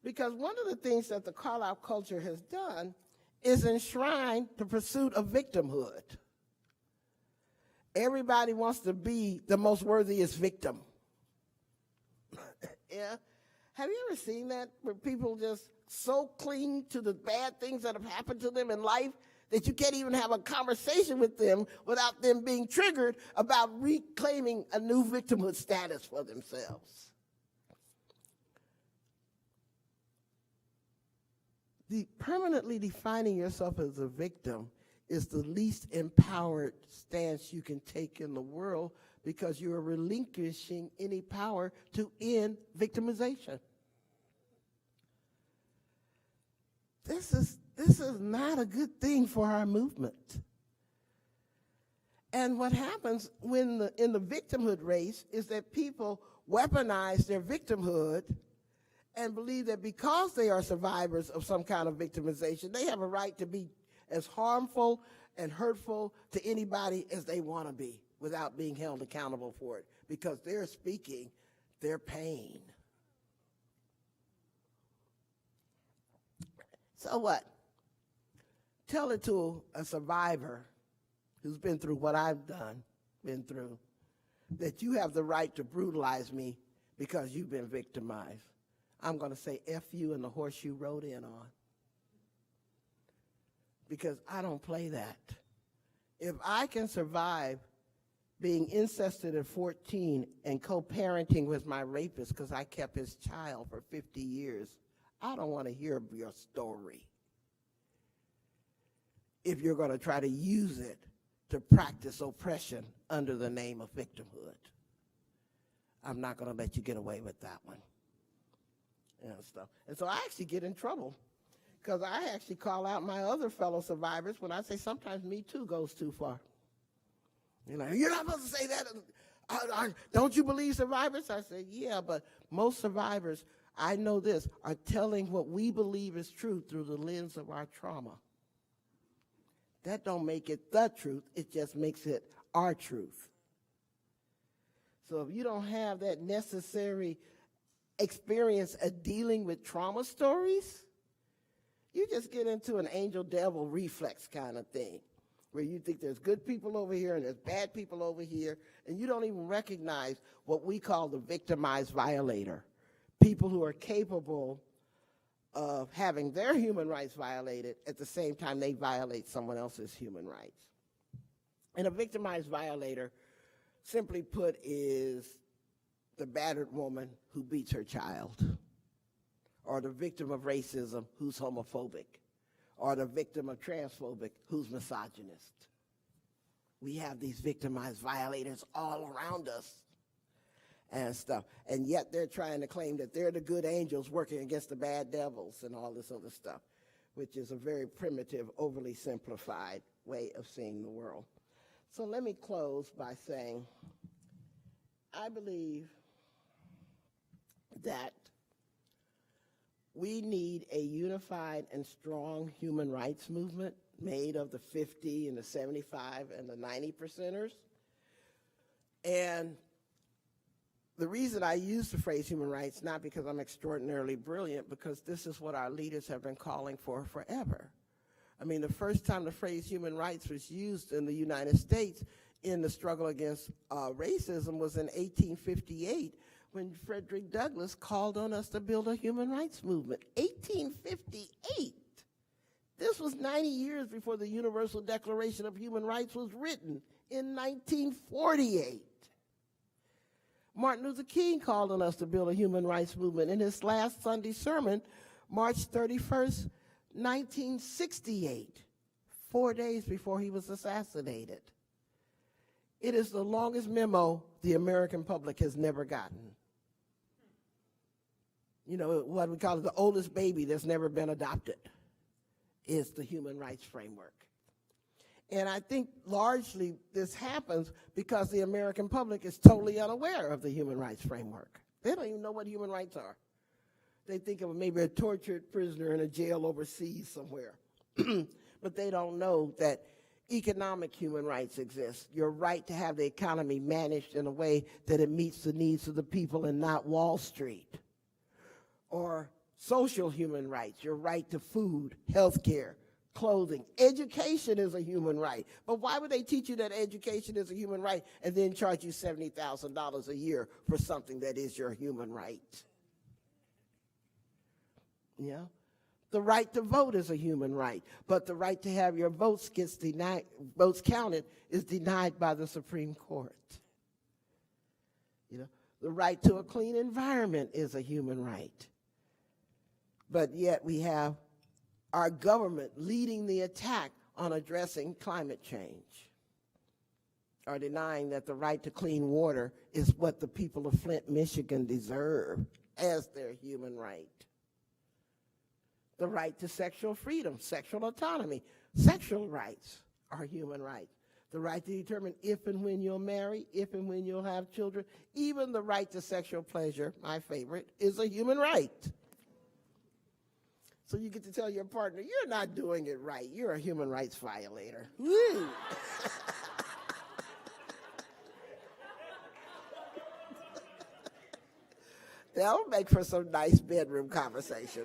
Because one of the things that the call-out culture has done is enshrine the pursuit of victimhood. Everybody wants to be the most worthiest victim. Yeah? Have you ever seen that, where people just so cling to the bad things that have happened to them in life that you can't even have a conversation with them without them being triggered about reclaiming a new victimhood status for themselves? Permanently defining yourself as a victim is the least empowered stance you can take in the world, because you are relinquishing any power to end victimization. This is not a good thing for our movement. And what happens in the victimhood race is that people weaponize their victimhood and believe that because they are survivors of some kind of victimization, they have a right to be as harmful and hurtful to anybody as they want to be without being held accountable for it, because they're speaking their pain. So what? Tell it to a survivor who's been through what I've been through, that you have the right to brutalize me because you've been victimized. I'm going to say F you and the horse you rode in on, because I don't play that. If I can survive being incested at 14 and co-parenting with my rapist because I kept his child for 50 years, I don't want to hear your story if you're going to try to use it to practice oppression under the name of victimhood. I'm not going to let you get away with that one. And stuff. And so I actually get in trouble, because I actually call out my other fellow survivors when I say sometimes Me Too goes too far. You know, you're not supposed to say that. Don't you believe survivors? I say, yeah, but most survivors, I know this, are telling what we believe is true through the lens of our trauma. That don't make it the truth, it just makes it our truth. So if you don't have that necessary experience of dealing with trauma stories, you just get into an angel-devil reflex kind of thing, where you think there's good people over here and there's bad people over here, and you don't even recognize what we call the victimized violator, people who are capable of having their human rights violated at the same time they violate someone else's human rights. And a victimized violator, simply put, is the battered woman who beats her child, or the victim of racism who's homophobic, or the victim of transphobic who's misogynist. we have these victimized violators all around us and stuff. And yet they're trying to claim that they're the good angels working against the bad devils and all this other stuff, which is a very primitive, overly simplified way of seeing the world. So let me close by saying, I believe that we need a unified and strong human rights movement made of the 50 and the 75 and the 90%ers. And the reason I use the phrase human rights, not because I'm extraordinarily brilliant, because this is what our leaders have been calling for forever. I mean, the first time the phrase human rights was used in the United States in the struggle against racism was in 1858, when Frederick Douglass called on us to build a human rights movement. 1858. This was 90 years before the Universal Declaration of Human Rights was written in 1948. Martin Luther King called on us to build a human rights movement in his last Sunday sermon, March 31st, 1968, 4 days before he was assassinated. It is the longest memo the American public has never gotten. You know, what we call it, the oldest baby that's never been adopted is the human rights framework. And I think largely this happens because the American public is totally unaware of the human rights framework. They don't even know what human rights are. They think of maybe a tortured prisoner in a jail overseas somewhere. But they don't know that economic human rights exist. Your right to have the economy managed in a way that it meets the needs of the people and not Wall Street. Or social human rights, your right to food, health care, clothing. Education is a human right. But why would they teach you that education is a human right and then charge you $70,000 a year for something that is your human right? Yeah. The right to vote is a human right, but the right to have your votes counted is denied by the Supreme Court. You know, the right to a clean environment is a human right. But yet we have our government leading the attack on addressing climate change, or denying that the right to clean water is what the people of Flint, Michigan deserve as their human right. The right to sexual freedom, sexual autonomy, sexual rights are human rights. The right to determine if and when you'll marry, if and when you'll have children, even the right to sexual pleasure, my favorite, is a human right. So you get to tell your partner, you're not doing it right. You're a human rights violator. Woo! That'll make for some nice bedroom conversation.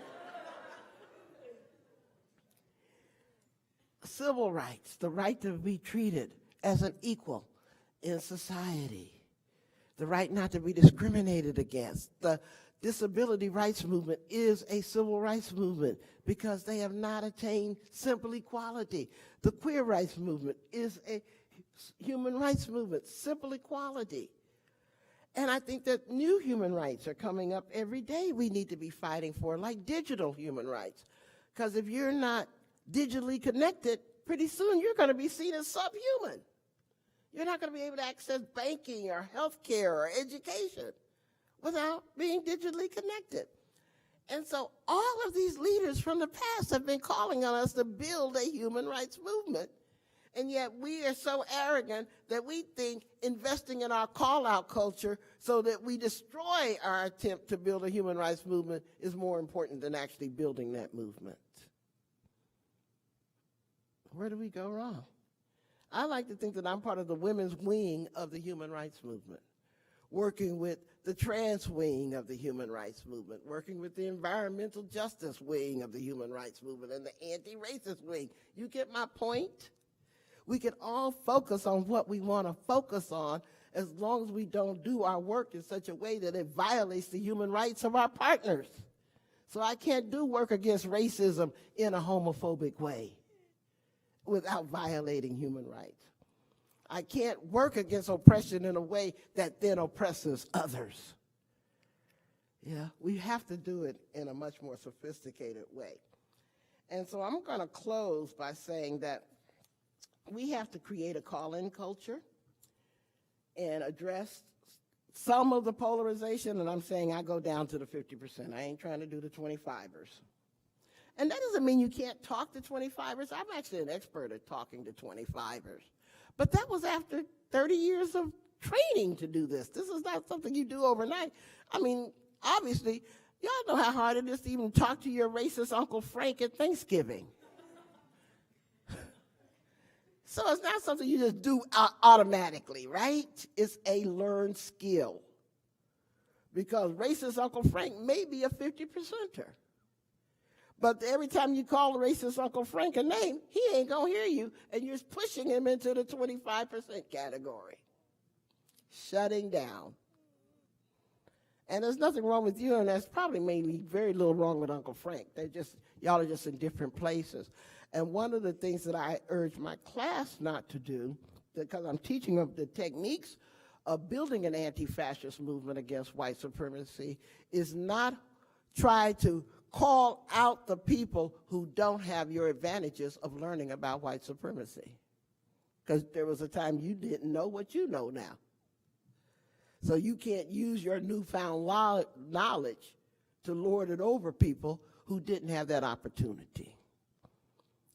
Civil rights, the right to be treated as an equal in society, the right not to be discriminated against. The disability rights movement is a civil rights movement because they have not attained simple equality. The queer rights movement is a human rights movement, simple equality. And I think that new human rights are coming up every day we need to be fighting for, like digital human rights. Because if you're not digitally connected, pretty soon you're going to be seen as subhuman. You're not going to be able to access banking or healthcare or education without being digitally connected. And so all of these leaders from the past have been calling on us to build a human rights movement. And yet we are so arrogant that we think investing in our call-out culture so that we destroy our attempt to build a human rights movement is more important than actually building that movement. Where do we go wrong? I like to think that I'm part of the women's wing of the human rights movement, working with the trans wing of the human rights movement, working with the environmental justice wing of the human rights movement, and the anti-racist wing. You get my point? We can all focus on what we want to focus on as long as we don't do our work in such a way that it violates the human rights of our partners. So I can't do work against racism in a homophobic way without violating human rights. I can't work against oppression in a way that then oppresses others. Yeah, we have to do it in a much more sophisticated way. And so I'm going to close by saying that we have to create a call-in culture and address some of the polarization, and I'm saying I go down to the 50%. I ain't trying to do the 25ers. And that doesn't mean you can't talk to 25ers. I'm actually an expert at talking to 25ers. But that was after 30 years of training to do this. This is not something you do overnight. I mean, obviously, y'all know how hard it is to even talk to your racist Uncle Frank at Thanksgiving. So it's not something you just do automatically, right? It's a learned skill. Because racist Uncle Frank may be a 50%er. But every time you call a racist Uncle Frank a name, he ain't going to hear you, and you're pushing him into the 25% category. Shutting down. And there's nothing wrong with you, and there's probably mainly very little wrong with Uncle Frank. Y'all are just in different places. And one of the things that I urge my class not to do, because I'm teaching them the techniques of building an anti-fascist movement against white supremacy, is not try to call out the people who don't have your advantages of learning about white supremacy. Because there was a time you didn't know what you know now. So you can't use your newfound knowledge to lord it over people who didn't have that opportunity.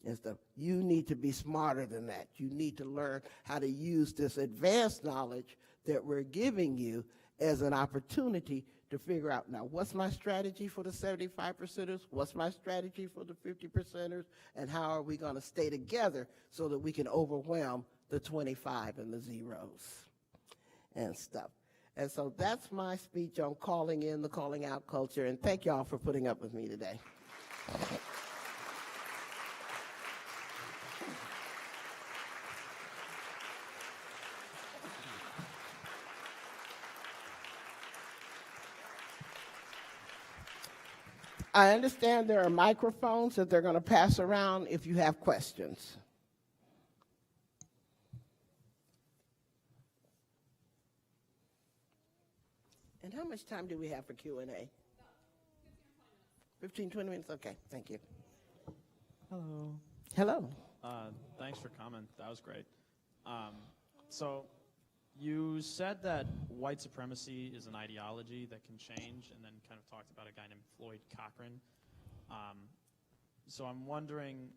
And stuff. You need to be smarter than that. You need to learn how to use this advanced knowledge that we're giving you as an opportunity to figure out, now, what's my strategy for the 75%ers? What's my strategy for the 50%ers? And how are we going to stay together so that we can overwhelm the 25 and the zeros and stuff? And so that's my speech on calling in the calling out culture. And thank y'all for putting up with me today. I understand there are microphones that they're going to pass around if you have questions. And how much time do we have for Q&A? 15, 20 minutes? Okay, thank you. Hello. Hello. Thanks for coming. That was great. So you said that white supremacy is an ideology that can change, and then kind of talked about a guy named Floyd Cochran. So I'm wondering,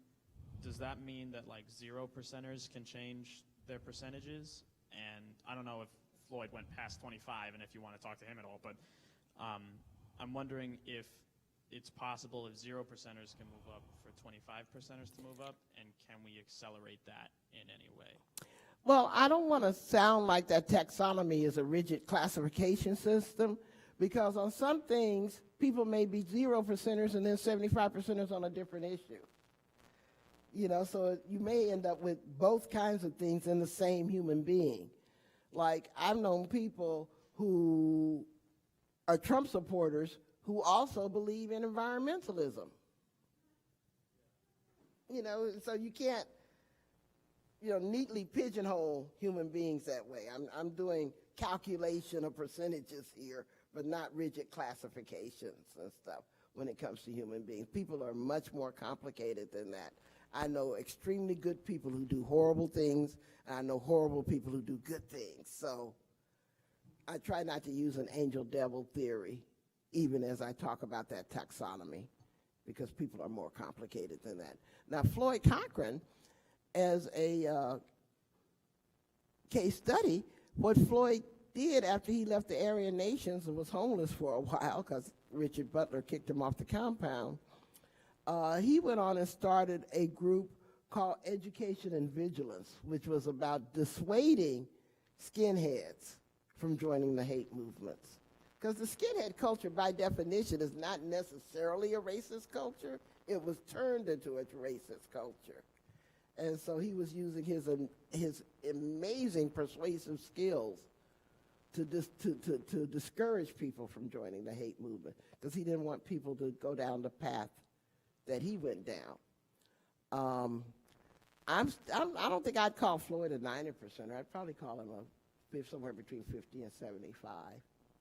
does that mean that like 0%ers can change their percentages? And I don't know if Floyd went past 25 and if you want to talk to him at all, but I'm wondering if it's possible if 0%ers can move up for 25%ers to move up, and can we accelerate that in any way? Well, I don't want to sound like that taxonomy is a rigid classification system, because on some things, people may be 0%ers and then 75%ers on a different issue. You know, so you may end up with both kinds of things in the same human being. Like, I've known people who are Trump supporters who also believe in environmentalism. You know, so you can't, neatly pigeonhole human beings that way. I'm doing calculation of percentages here, but not rigid classifications and stuff when it comes to human beings. People are much more complicated than that. I know extremely good people who do horrible things, and I know horrible people who do good things. So I try not to use an angel-devil theory, even as I talk about that taxonomy, because people are more complicated than that. Now, Floyd Cochran, as a case study, what Floyd did after he left the Aryan Nations and was homeless for a while because Richard Butler kicked him off the compound, he went on and started a group called Education and Vigilance, which was about dissuading skinheads from joining the hate movements. Because the skinhead culture, by definition, is not necessarily a racist culture. It was turned into a racist culture. And so he was using his amazing persuasive skills to discourage people from joining the hate movement, because he didn't want people to go down the path that he went down. I don't think I'd call Floyd a 90%. I'd probably call him somewhere between 50 and 75,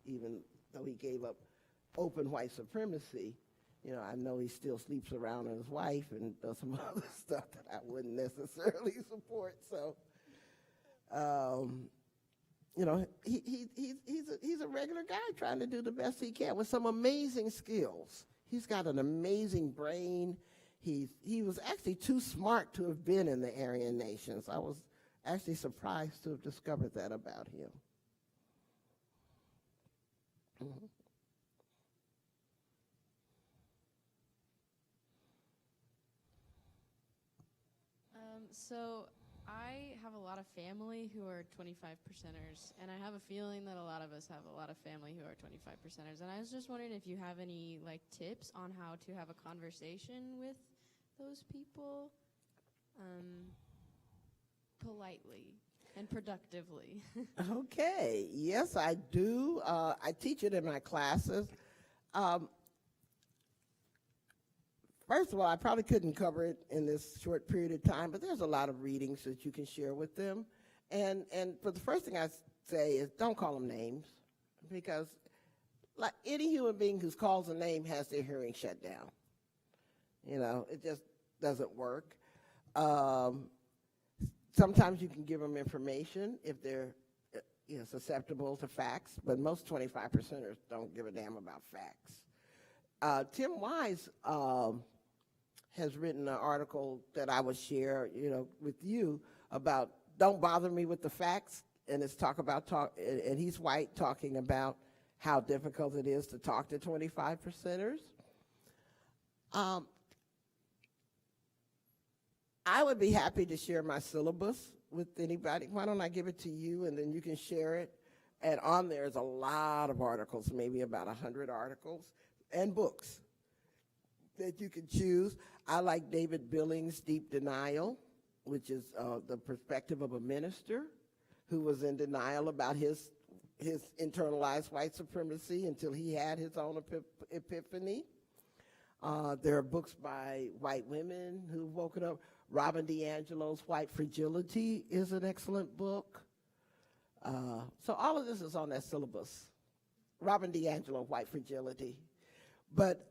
even though he gave up open white supremacy You know, I know he still sleeps around with his wife and does some other stuff that I wouldn't necessarily support. So, you know, he's a regular guy trying to do the best he can with some amazing skills. He's got an amazing brain. He was actually too smart to have been in the Aryan nations. I was actually surprised to have discovered that about him. Mm-hmm. So I have a lot of family who are 25%ers, and I have a feeling that a lot of us have a lot of family who are 25%ers. And I was just wondering if you have any like tips on how to have a conversation with those people politely and productively. Okay, yes, I do. I teach it in my classes. First of all, I probably couldn't cover it in this short period of time, but there's a lot of readings that you can share with them. And for the first thing I say is don't call them names, because like any human being who calls a name has their hearing shut down. You know, it just doesn't work. Sometimes you can give them information if they're susceptible to facts, but most 25%ers don't give a damn about facts. Tim Wise has written an article that I would share, with you about don't bother me with the facts, and it's and he's white, talking about how difficult it is to talk to 25%ers. I would be happy to share my syllabus with anybody. Why don't I give it to you, and then you can share it? And on there is a lot of articles, maybe about 100 articles, and books that you can choose. I like David Billings' Deep Denial, which is the perspective of a minister who was in denial about his internalized white supremacy until he had his own epiphany. There are books by white women who've woken up. Robin DiAngelo's White Fragility is an excellent book. So all of this is on that syllabus. Robin DiAngelo, White Fragility. But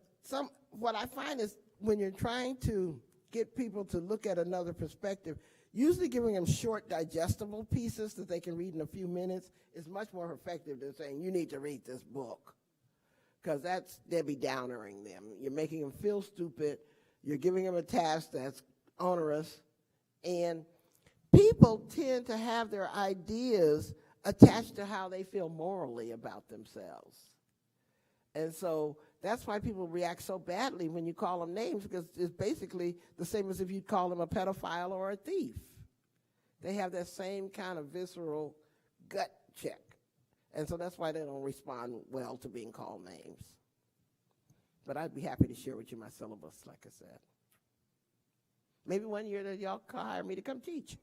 what I find is when you're trying to get people to look at another perspective, usually giving them short, digestible pieces that they can read in a few minutes is much more effective than saying, you need to read this book, because that's Debbie Downering them. You're making them feel stupid. You're giving them a task that's onerous. And people tend to have their ideas attached to how they feel morally about themselves. And so that's why people react so badly when you call them names, because it's basically the same as if you'd call them a pedophile or a thief. They have that same kind of visceral gut check. And so that's why they don't respond well to being called names. But I'd be happy to share with you my syllabus, like I said. Maybe one year that y'all hire me to come teach.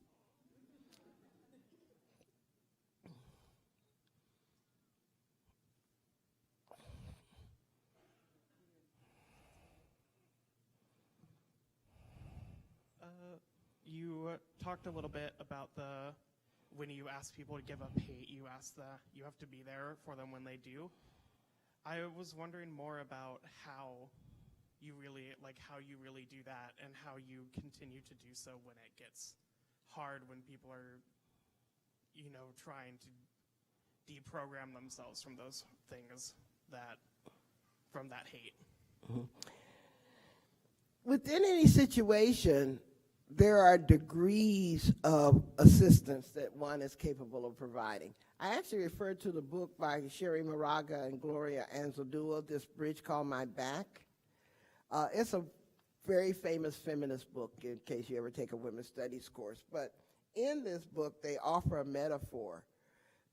You talked a little bit about when you ask people to give up hate, you have to be there for them when they do. I was wondering more about how you really do that, and how you continue to do so when it gets hard, when people are, trying to deprogram themselves from those things from that hate. Mm-hmm. Within any situation, there are degrees of assistance that one is capable of providing. I actually referred to the book by Sherry Moraga and Gloria Anzaldúa, This Bridge Called My Back. It's a very famous feminist book, in case you ever take a women's studies course. But in this book, they offer a metaphor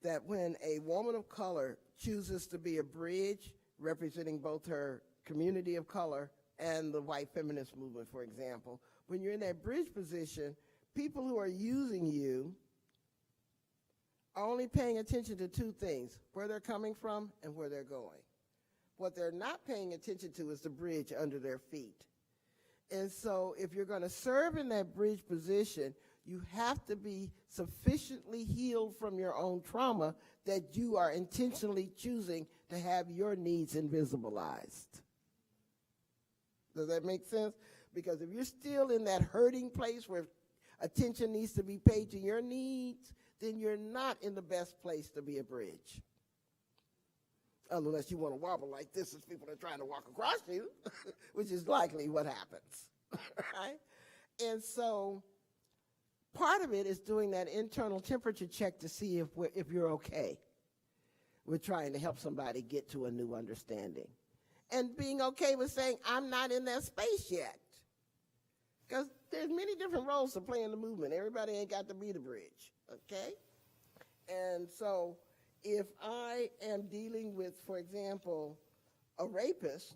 that when a woman of color chooses to be a bridge representing both her community of color and the white feminist movement, for example, when you're in that bridge position, people who are using you are only paying attention to two things: where they're coming from and where they're going. What they're not paying attention to is the bridge under their feet. And so if you're going to serve in that bridge position, you have to be sufficiently healed from your own trauma that you are intentionally choosing to have your needs invisibilized. Does that make sense? Because if you're still in that hurting place where attention needs to be paid to your needs, then you're not in the best place to be a bridge. Unless you want to wobble like this as people are trying to walk across you, which is likely what happens, right? And so part of it is doing that internal temperature check to see if you're okay. We're trying to help somebody get to a new understanding. And being okay with saying, I'm not in that space yet. Because there's many different roles to play in the movement. Everybody ain't got to be the bridge, okay? And so if I am dealing with, for example, a rapist,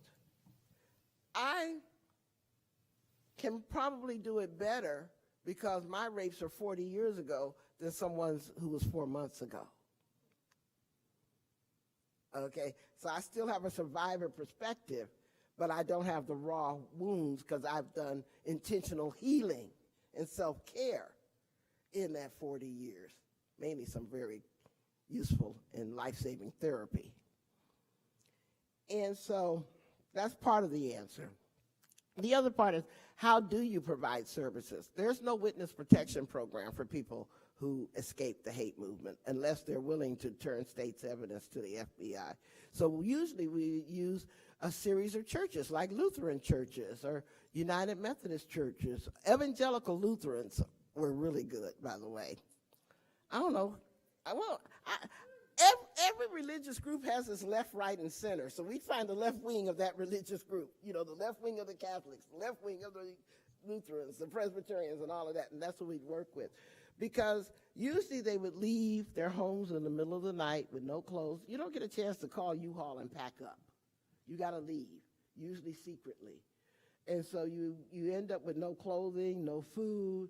I can probably do it better because my rapes are 40 years ago than someone's who was 4 months ago. Okay, so I still have a survivor perspective, but I don't have the raw wounds because I've done intentional healing and self-care in that 40 years, mainly some very useful and life-saving therapy. And so that's part of the answer. The other part is, how do you provide services? There's no witness protection program for people who escape the hate movement unless they're willing to turn state's evidence to the FBI. So usually we use a series of churches like Lutheran churches or United Methodist churches. Evangelical Lutherans were really good, by the way. I don't know. Every religious group has its left, right, and center. So we find the left wing of that religious group, the left wing of the Catholics, the left wing of the Lutherans, the Presbyterians, and all of that, and that's what we'd work with. Because usually they would leave their homes in the middle of the night with no clothes. You don't get a chance to call U-Haul and pack up. You got to leave, usually secretly. And so you end up with no clothing, no food,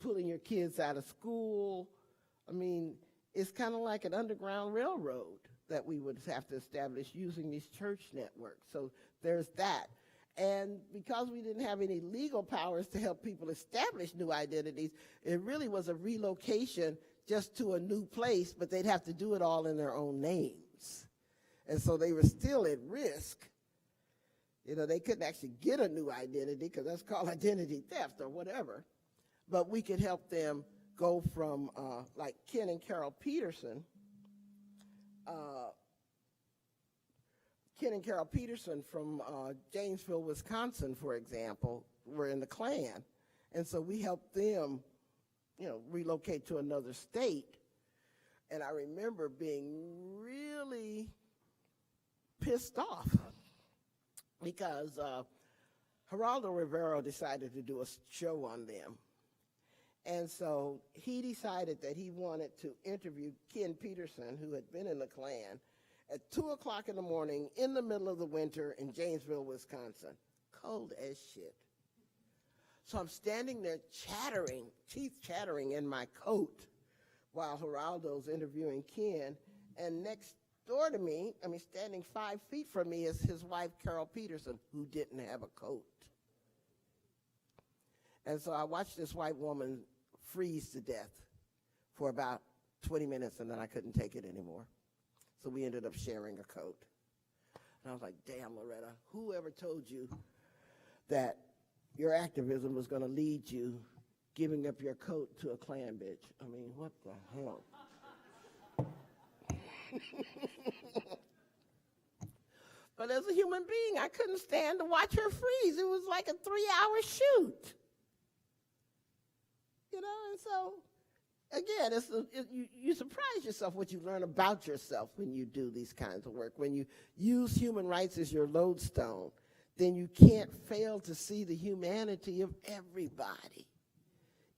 pulling your kids out of school. I mean, it's kind of like an underground railroad that we would have to establish using these church networks. So there's that. And because we didn't have any legal powers to help people establish new identities, it really was a relocation just to a new place, but they'd have to do it all in their own names. And so they were still at risk. They couldn't actually get a new identity because that's called identity theft or whatever. But we could help them go from, like Ken and Carol Peterson. Ken and Carol Peterson from Janesville, Wisconsin, for example, were in the Klan. And so we helped them, relocate to another state. And I remember being really pissed off because Geraldo Rivero decided to do a show on them. And so he decided that he wanted to interview Ken Peterson, who had been in the Klan, at 2 o'clock in the morning in the middle of the winter in Janesville, Wisconsin. Cold as shit. So I'm standing there chattering, teeth chattering in my coat while Geraldo's interviewing Ken. And next door to me, standing 5 feet from me, is his wife, Carol Peterson, who didn't have a coat. And so I watched this white woman freeze to death for about 20 minutes, and then I couldn't take it anymore. So we ended up sharing a coat. And I was like, damn, Loretta, whoever told you that your activism was going to lead you giving up your coat to a Klan bitch? I mean, what the hell? But as a human being, I couldn't stand to watch her freeze. It was like a 3-hour shoot. And so, again, you surprise yourself what you learn about yourself when you do these kinds of work. When you use human rights as your lodestone, then you can't fail to see the humanity of everybody,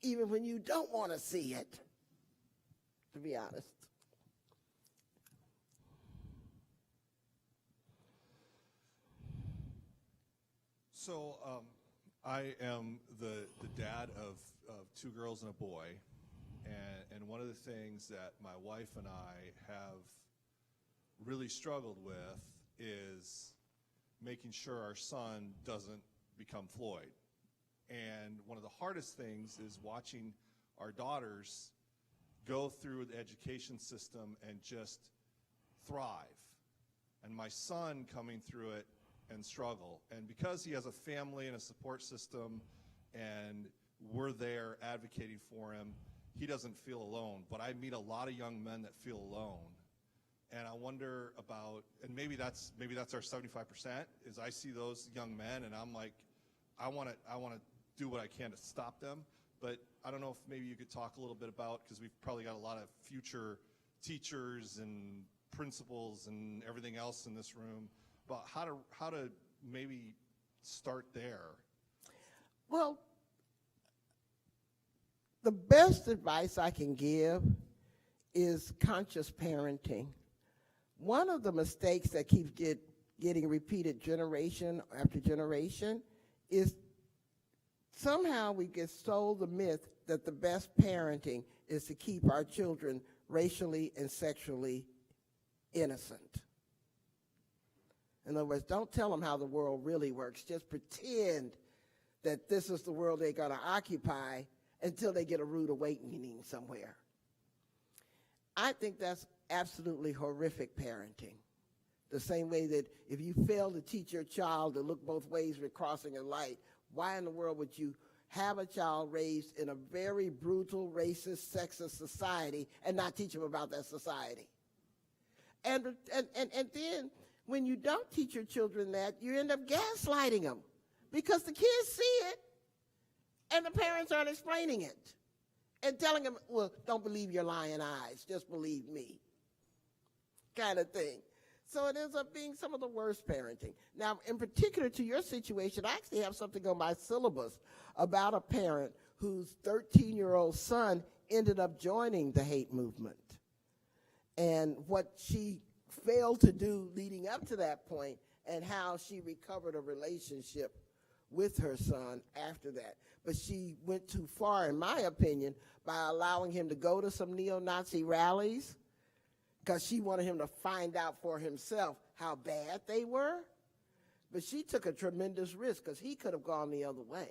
even when you don't want to see it, to be honest. So I am the dad of 2 girls and a boy, and one of the things that my wife and I have really struggled with is making sure our son doesn't become Floyd. And one of the hardest things is watching our daughters go through the education system and just thrive. And my son coming through it and struggle. And because he has a family and a support system and we're there advocating for him, he doesn't feel alone. But I meet a lot of young men that feel alone. And I wonder about, and maybe that's our 75%, is I see those young men and I'm like, I want to do what I can to stop them. But I don't know if maybe you could talk a little bit about, because we've probably got a lot of future teachers and principals and everything else in this room, about how to maybe start there. Well, the best advice I can give is conscious parenting. One of the mistakes that keeps getting repeated generation after generation is somehow we get sold the myth that the best parenting is to keep our children racially and sexually innocent. In other words, don't tell them how the world really works. Just pretend that this is the world they're going to occupy until they get a rude awakening somewhere. I think that's absolutely horrific parenting. The same way that if you fail to teach your child to look both ways with crossing a light, why in the world would you have a child raised in a very brutal, racist, sexist society and not teach them about that society? And then when you don't teach your children that, you end up gaslighting them because the kids see it and the parents aren't explaining it and telling them, well, don't believe your lying eyes, just believe me, kind of thing. So it ends up being some of the worst parenting. Now, in particular to your situation, I actually have something on my syllabus about a parent whose 13-year-old son ended up joining the hate movement and what she failed to do leading up to that point and how she recovered a relationship with her son after that. But she went too far, in my opinion, by allowing him to go to some neo-Nazi rallies because she wanted him to find out for himself how bad they were. But she took a tremendous risk because he could have gone the other way,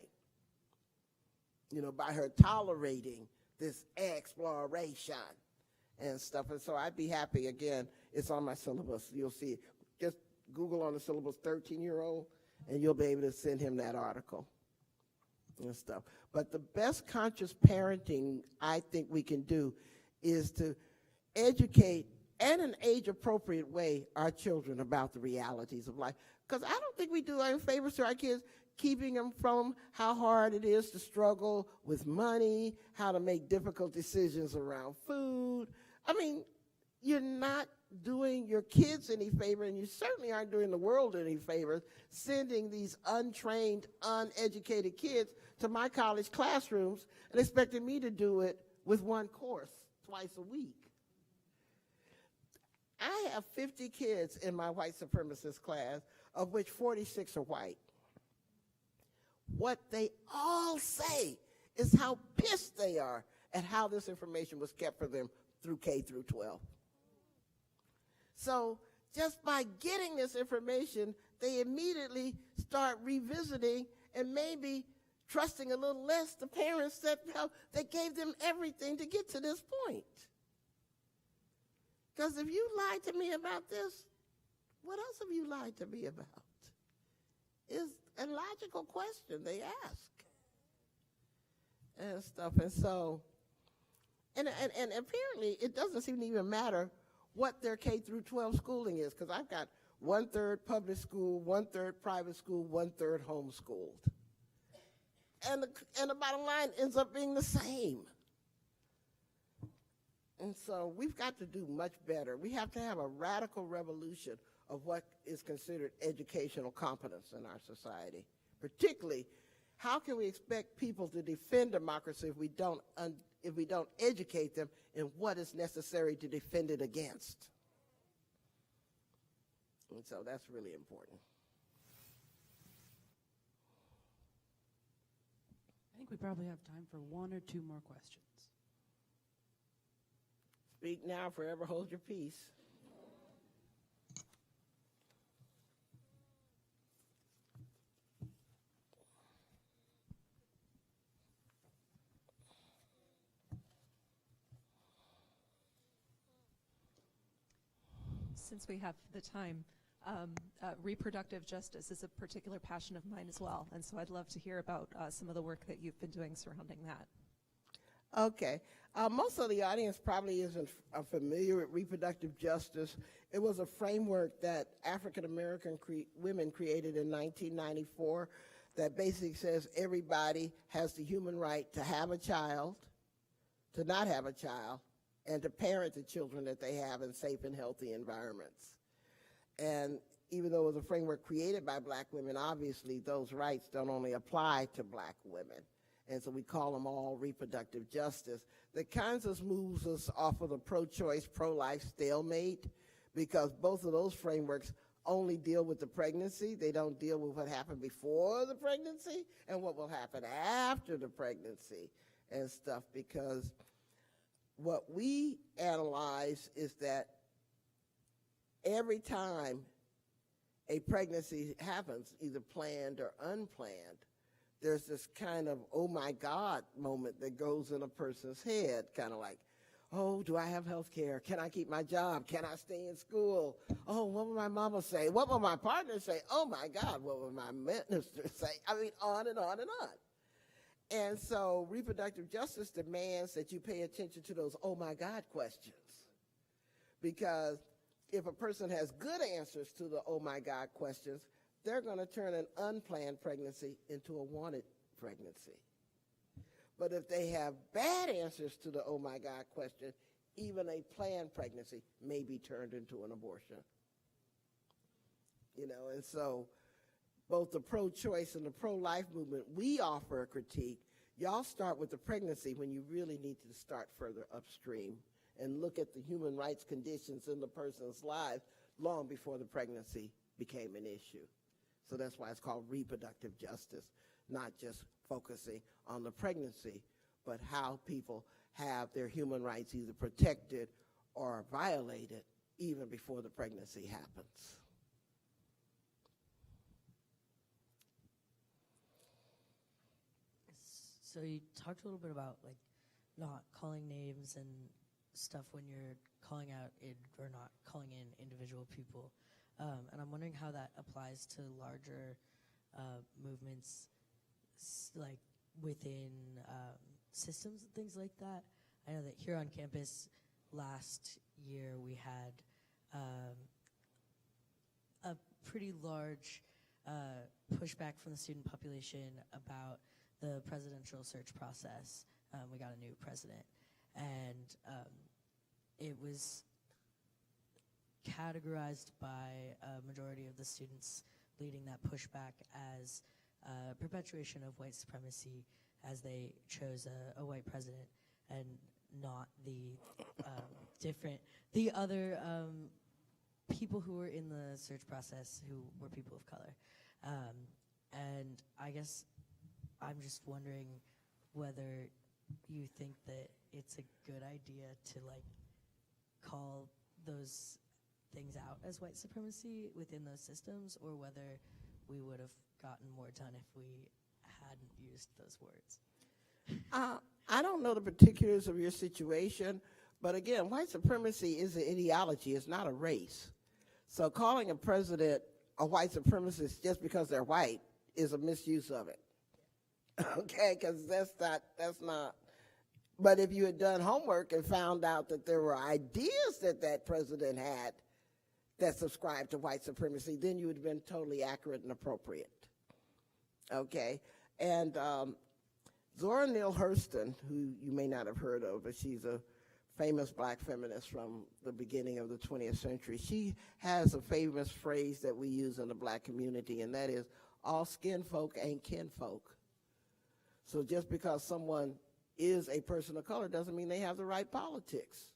you know, by her tolerating this exploration and stuff. And so I'd be happy, again, it's on my syllabus. You'll see it. Just Google on the syllabus 13-year-old, and you'll be able to send him that article and stuff. But the best conscious parenting I think we can do is to educate in an age-appropriate way our children about the realities of life. Because I don't think we do any favors to our kids keeping them from how hard it is to struggle with money, how to make difficult decisions around food. I mean, you're not doing your kids any favor, and you certainly aren't doing the world any favors sending these untrained, uneducated kids to my college classrooms and expecting me to do it with one course twice a week. I have 50 kids in my white supremacist class, of which 46 are white. What they all say is how pissed they are at how this information was kept for them through K through 12. So just by getting this information, they immediately start revisiting and maybe trusting a little less the parents that gave them everything to get to this point. Because if you lied to me about this, what else have you lied to me about? Is a logical question they ask and stuff. And so, and apparently it doesn't seem to even matter what their K through 12 schooling is, because I've got 1/3 public school, 1/3 private school, 1/3 homeschooled. And the bottom line ends up being the same. And so we've got to do much better. We have to have a radical revolution of what is considered educational competence in our society. Particularly, how can we expect people to defend democracy if we don't educate them in what is necessary to defend it against? And so that's really important. I think we probably have time for one or two more questions. Speak now, forever hold your peace. Since we have the time, reproductive justice is a particular passion of mine as well, and so I'd love to hear about some of the work that you've been doing surrounding that. Okay. Most of the audience probably isn't familiar with reproductive justice. It was a framework that African American women created in 1994 that basically says everybody has the human right to have a child, to not have a child, and to parent the children that they have in safe and healthy environments. And even though it was a framework created by black women, obviously those rights don't only apply to black women. And so we call them all reproductive justice. That kind of moves us off of the pro-choice, pro-life stalemate, because both of those frameworks only deal with the pregnancy. They don't deal with what happened before the pregnancy and what will happen after the pregnancy and stuff, because what we analyze is that every time a pregnancy happens, either planned or unplanned, there's this kind of, oh my God moment that goes in a person's head, kind of like, oh, do I have health care? Can I keep my job? Can I stay in school? Oh, what will my mama say? What will my partner say? Oh my God, what will my minister say? I mean, on and on and on. And so reproductive justice demands that you pay attention to those oh my God questions. Because if a person has good answers to the oh my God questions, they're going to turn an unplanned pregnancy into a wanted pregnancy. But if they have bad answers to the oh my God question, even a planned pregnancy may be turned into an abortion. You know, and so both the pro-choice and the pro-life movement, we offer a critique. Y'all start with the pregnancy when you really need to start further upstream and look at the human rights conditions in the person's lives long before the pregnancy became an issue. So that's why it's called reproductive justice, not just focusing on the pregnancy, but how people have their human rights either protected or violated even before the pregnancy happens. So you talked a little bit about like not calling names and stuff when you're calling out or not calling in individual people. And I'm wondering how that applies to larger movements like within systems and things like that. I know that here on campus last year we had a pretty large pushback from the student population about the presidential search process. We got a new president, and it was categorized by a majority of the students leading that pushback as perpetuation of white supremacy, as they chose a white president and not the other people who were in the search process who were people of color. And I guess I'm just wondering whether you think that it's a good idea to like call those things out as white supremacy within those systems, or whether we would have gotten more done if we hadn't used those words. I don't know the particulars of your situation, but again, white supremacy is an ideology, it's not a race. So calling a president a white supremacist just because they're white is a misuse of it. Okay, because that's not. But if you had done homework and found out that there were ideas that president had that subscribed to white supremacy, then you would have been totally accurate and appropriate. Okay, and Zora Neale Hurston, who you may not have heard of, but she's a famous black feminist from the beginning of the 20th century. She has a famous phrase that we use in the black community, and that is, all skin folk ain't kin folk. So just because someone is a person of color doesn't mean they have the right politics.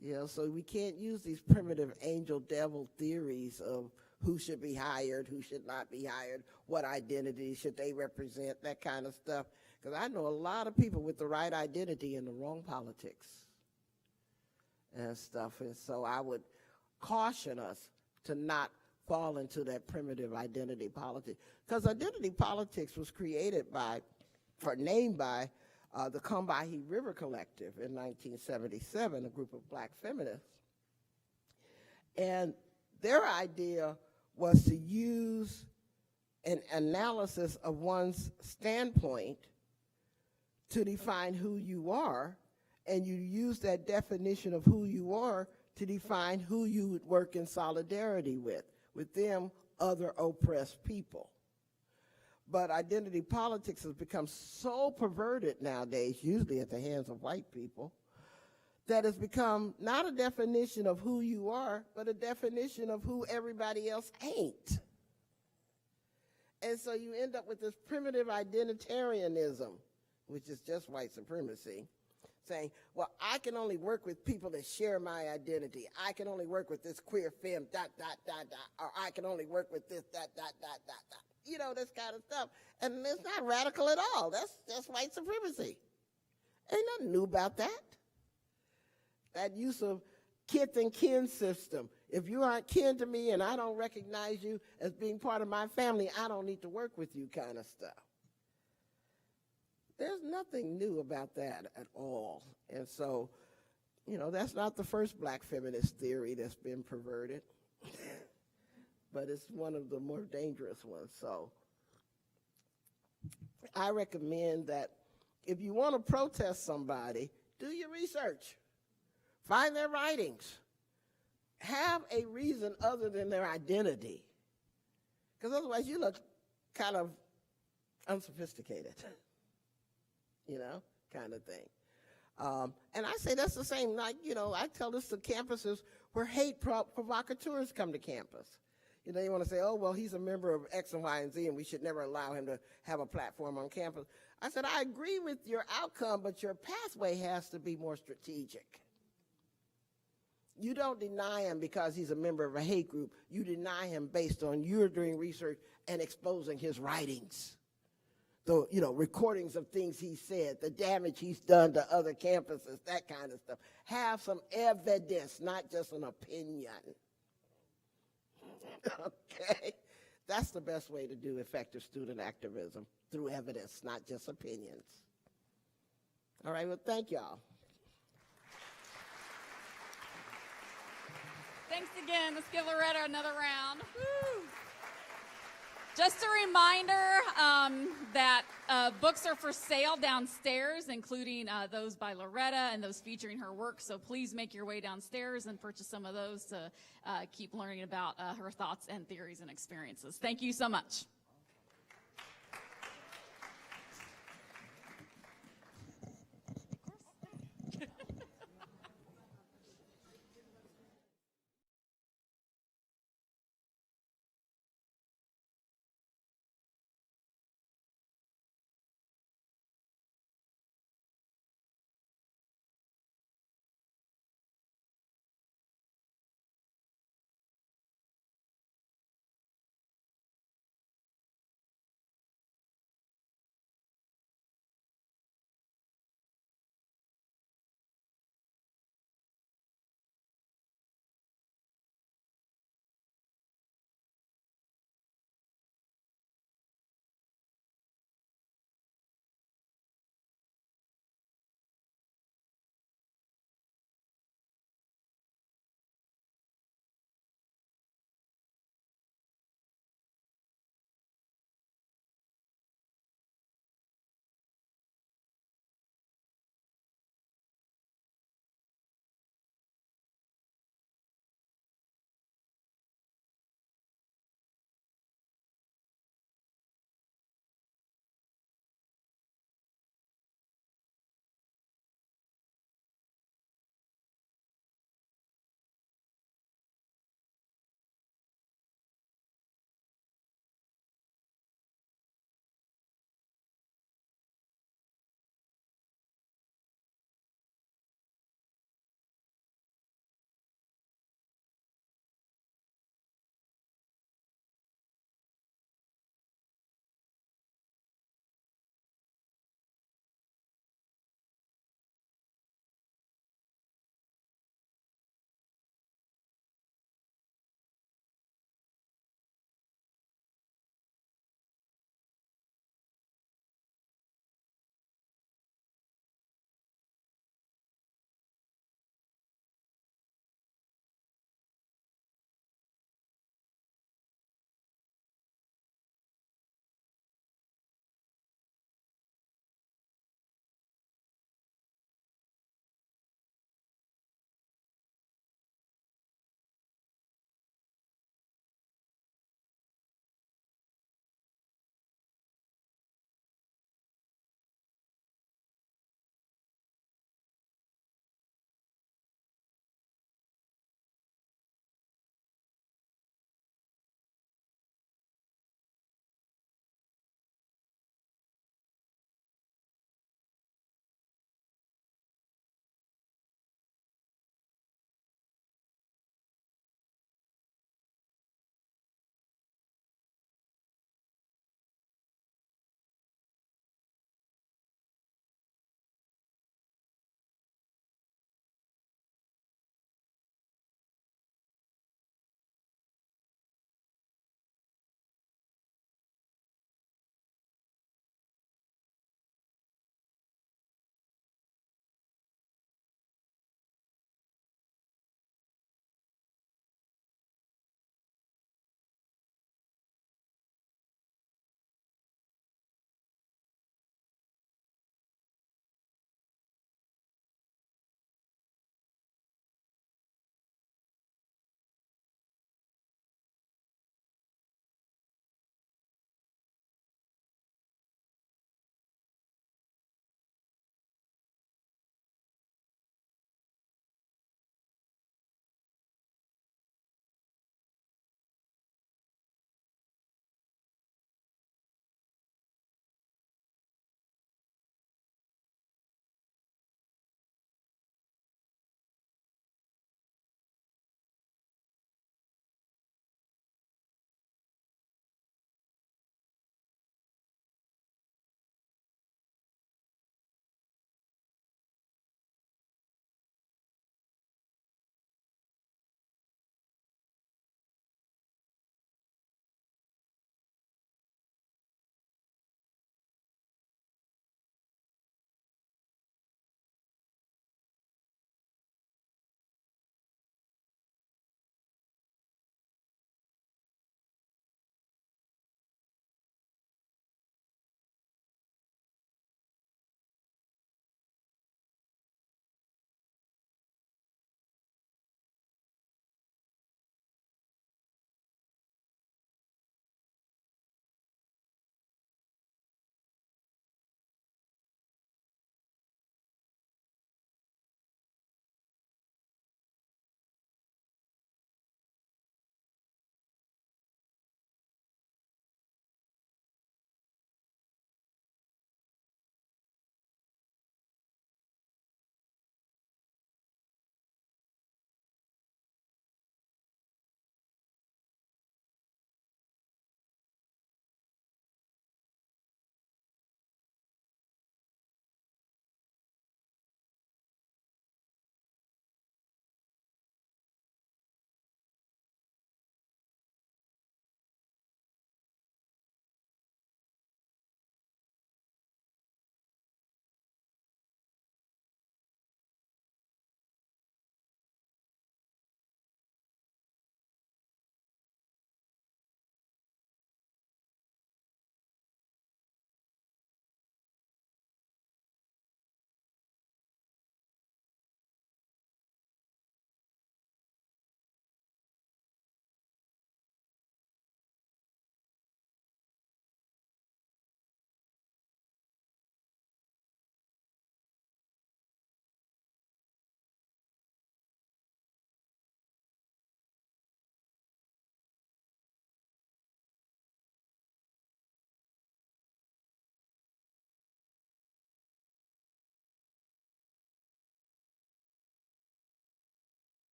You know, so we can't use these primitive angel-devil theories of who should be hired, who should not be hired, what identity should they represent, that kind of stuff. Because I know a lot of people with the right identity in the wrong politics and stuff. And so I would caution us to not fall into that primitive identity politics. Because identity politics was named by the Combahee River Collective in 1977, a group of black feminists. And Their idea was to use an analysis of one's standpoint to define who you are, and you use that definition of who you are to define who you would work in solidarity with them, other oppressed people. But identity politics has become so perverted nowadays, usually at the hands of white people, that it's become not a definition of who you are, but a definition of who everybody else ain't. And so you end up with this primitive identitarianism, which is just white supremacy, saying, well, I can only work with people that share my identity. I can only work with this queer femme, ... or I can only work with this, ... You know, this kind of stuff. And it's not radical at all. That's white supremacy. Ain't nothing new about that. That use of kith and kin system. If you aren't kin to me and I don't recognize you as being part of my family, I don't need to work with you kind of stuff. There's nothing new about that at all. And so, you know, that's not the first black feminist theory that's been perverted, but it's one of the more dangerous ones. So I recommend that if you want to protest somebody, do your research. Find their writings. Have a reason other than their identity. Because otherwise you look kind of unsophisticated, you know, kind of thing. And I say that's the same, like, you know, I tell this to campuses where hate provocateurs come to campus. You know, you want to say, oh, well, he's a member of X and Y and Z, and we should never allow him to have a platform on campus. I said, I agree with your outcome, but your pathway has to be more strategic. You don't deny him because he's a member of a hate group. You deny him based on you're doing research and exposing his writings. The, you know, recordings of things he said, the damage he's done to other campuses, that kind of stuff. Have some evidence, not just an opinion. Okay? That's the best way to do effective student activism, through evidence, not just opinions. All right, well, thank y'all. Thanks again. Let's give Loretta another round. Woo. Just a reminder that books are for sale downstairs, including those by Loretta and those featuring her work. So please make your way downstairs and purchase some of those to keep learning about her thoughts and theories and experiences. Thank you so much.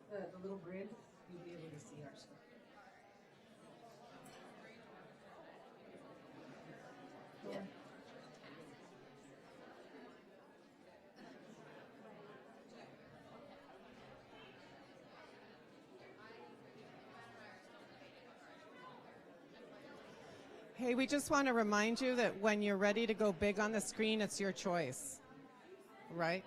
The little grid, you'll be able to see our screen. Yeah. Hey, we just want to remind you that when you're ready to go big on the screen, it's your choice, right?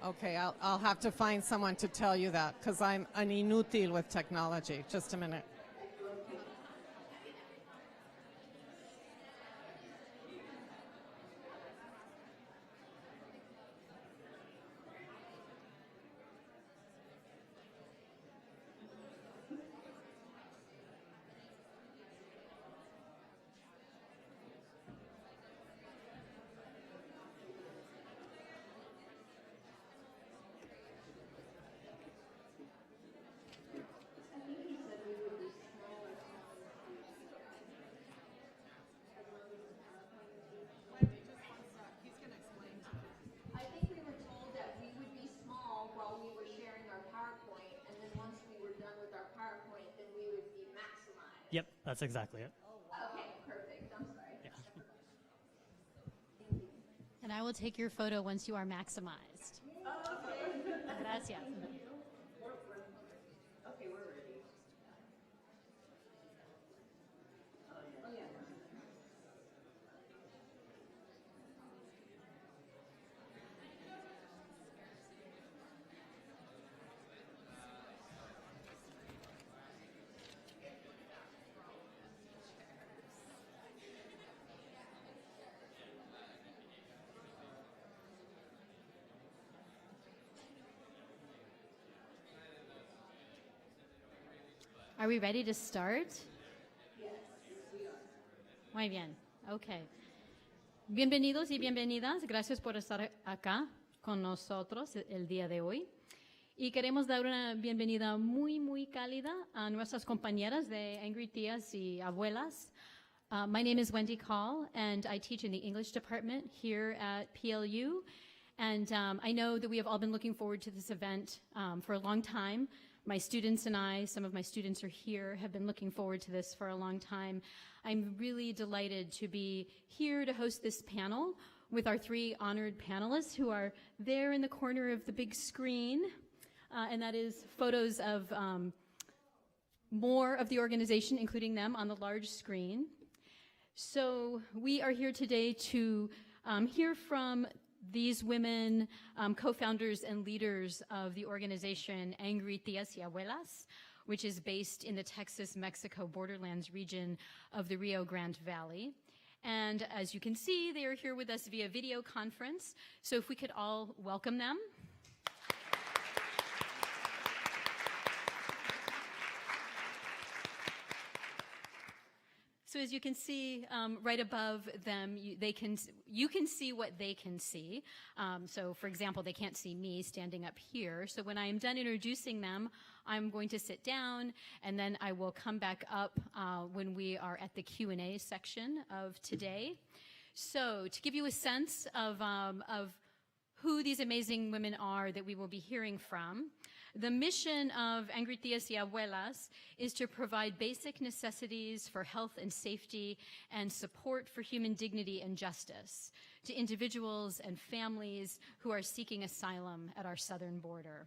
Okay, I'll have to find someone to tell you that because I'm an inútil with technology. Just a minute. I think we were told that we would be small while we were sharing our PowerPoint, and then once we were done with our PowerPoint, then we would be maximized. Yep, that's exactly it. Okay, perfect. I'm sorry. Yeah. And I will take your photo once you are maximized. Gracias. Okay, we're ready. Oh, yeah. Are we ready to start? Yes, we are. Muy bien. Okay. Bienvenidos y bienvenidas. Gracias por estar acá con nosotros el día de hoy. Y queremos dar una bienvenida muy, muy cálida a nuestras compañeras de Angry Tías y Abuelas. My name is Wendy Call, and I teach in the English department here at PLU. And I know that we have all been looking forward to this event for a long time. My students and I, some of my students are here, have been looking forward to this for a long time. I'm really delighted to be here to host this panel with our three honored panelists who are there in the corner of the big screen. And that is photos of more of the organization, including them, on the large screen. So we are here today to hear from these women, co-founders and leaders of the organization Angry Tías y Abuelas, which is based in the Texas-Mexico borderlands region of the Rio Grande Valley. And as you can see, they are here with us via video conference. So if we could all welcome them. So as you can see right above them, you can see what they can see. So for example, they can't see me standing up here. So when I am done introducing them, I'm going to sit down, and then I will come back up when we are at the Q&A section of today. So to give you a sense of who these amazing women are that we will be hearing from, the mission of Angry Tías y Abuelas is to provide basic necessities for health and safety and support for human dignity and justice to individuals and families who are seeking asylum at our southern border.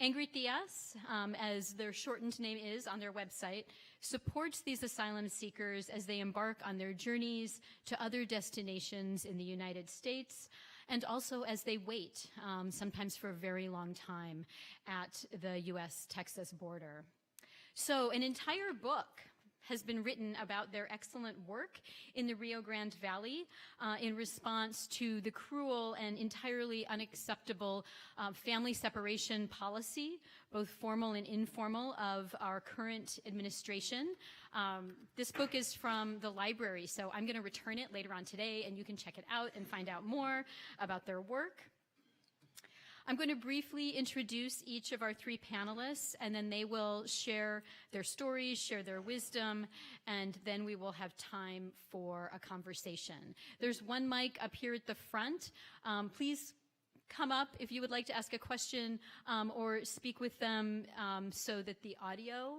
Angry Tías, as their shortened name is on their website, supports these asylum seekers as they embark on their journeys to other destinations in the United States, and also as they wait, sometimes for a very long time, at the U.S.-Texas border. So an entire book has been written about their excellent work in the Rio Grande Valley in response to the cruel and entirely unacceptable family separation policy, both formal and informal, of our current administration. This book is from the library, so I'm going to return it later on today, and you can check it out and find out more about their work. I'm going to briefly introduce each of our three panelists, and then they will share their stories, share their wisdom, and then we will have time for a conversation. There's one mic up here at the front. Please come up if you would like to ask a question or speak with them so that the audio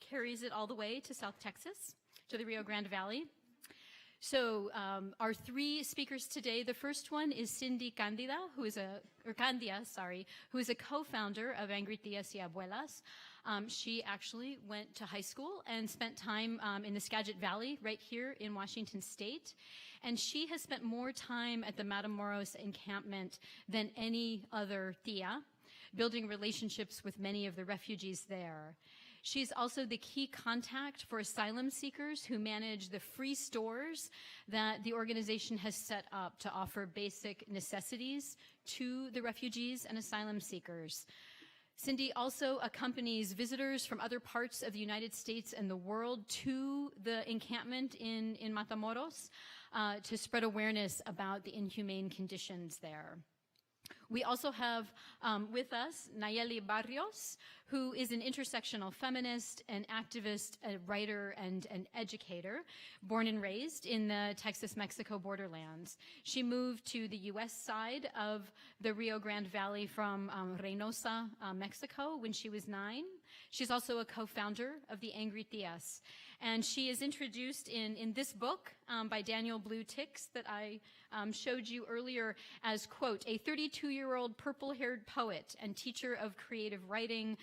carries it all the way to South Texas, to the Rio Grande Valley. So our three speakers today, the first one is Cindy Candia, who is a co-founder of Angry Tias y Abuelas. She actually went to high school and spent time in the Skagit Valley right here in Washington State. And she has spent more time at the Matamoros encampment than any other tia, building relationships with many of the refugees there. She's also the key contact for asylum seekers who manage the free stores that the organization has set up to offer basic necessities to the refugees and asylum seekers. Cindy also accompanies visitors from other parts of the United States and the world to the encampment in Matamoros to spread awareness about the inhumane conditions there. We also have with us Nayeli Barrios, who is an intersectional feminist, an activist, a writer, and an educator, born and raised in the Texas-Mexico borderlands. She moved to the U.S. side of the Rio Grande Valley from Reynosa, Mexico, when she was 9. She's also a co-founder of the Angry Tias. And she is introduced in this book by Daniel Blue Tix that I showed you earlier as, quote, a 32-year-old purple-haired poet and teacher of creative writing,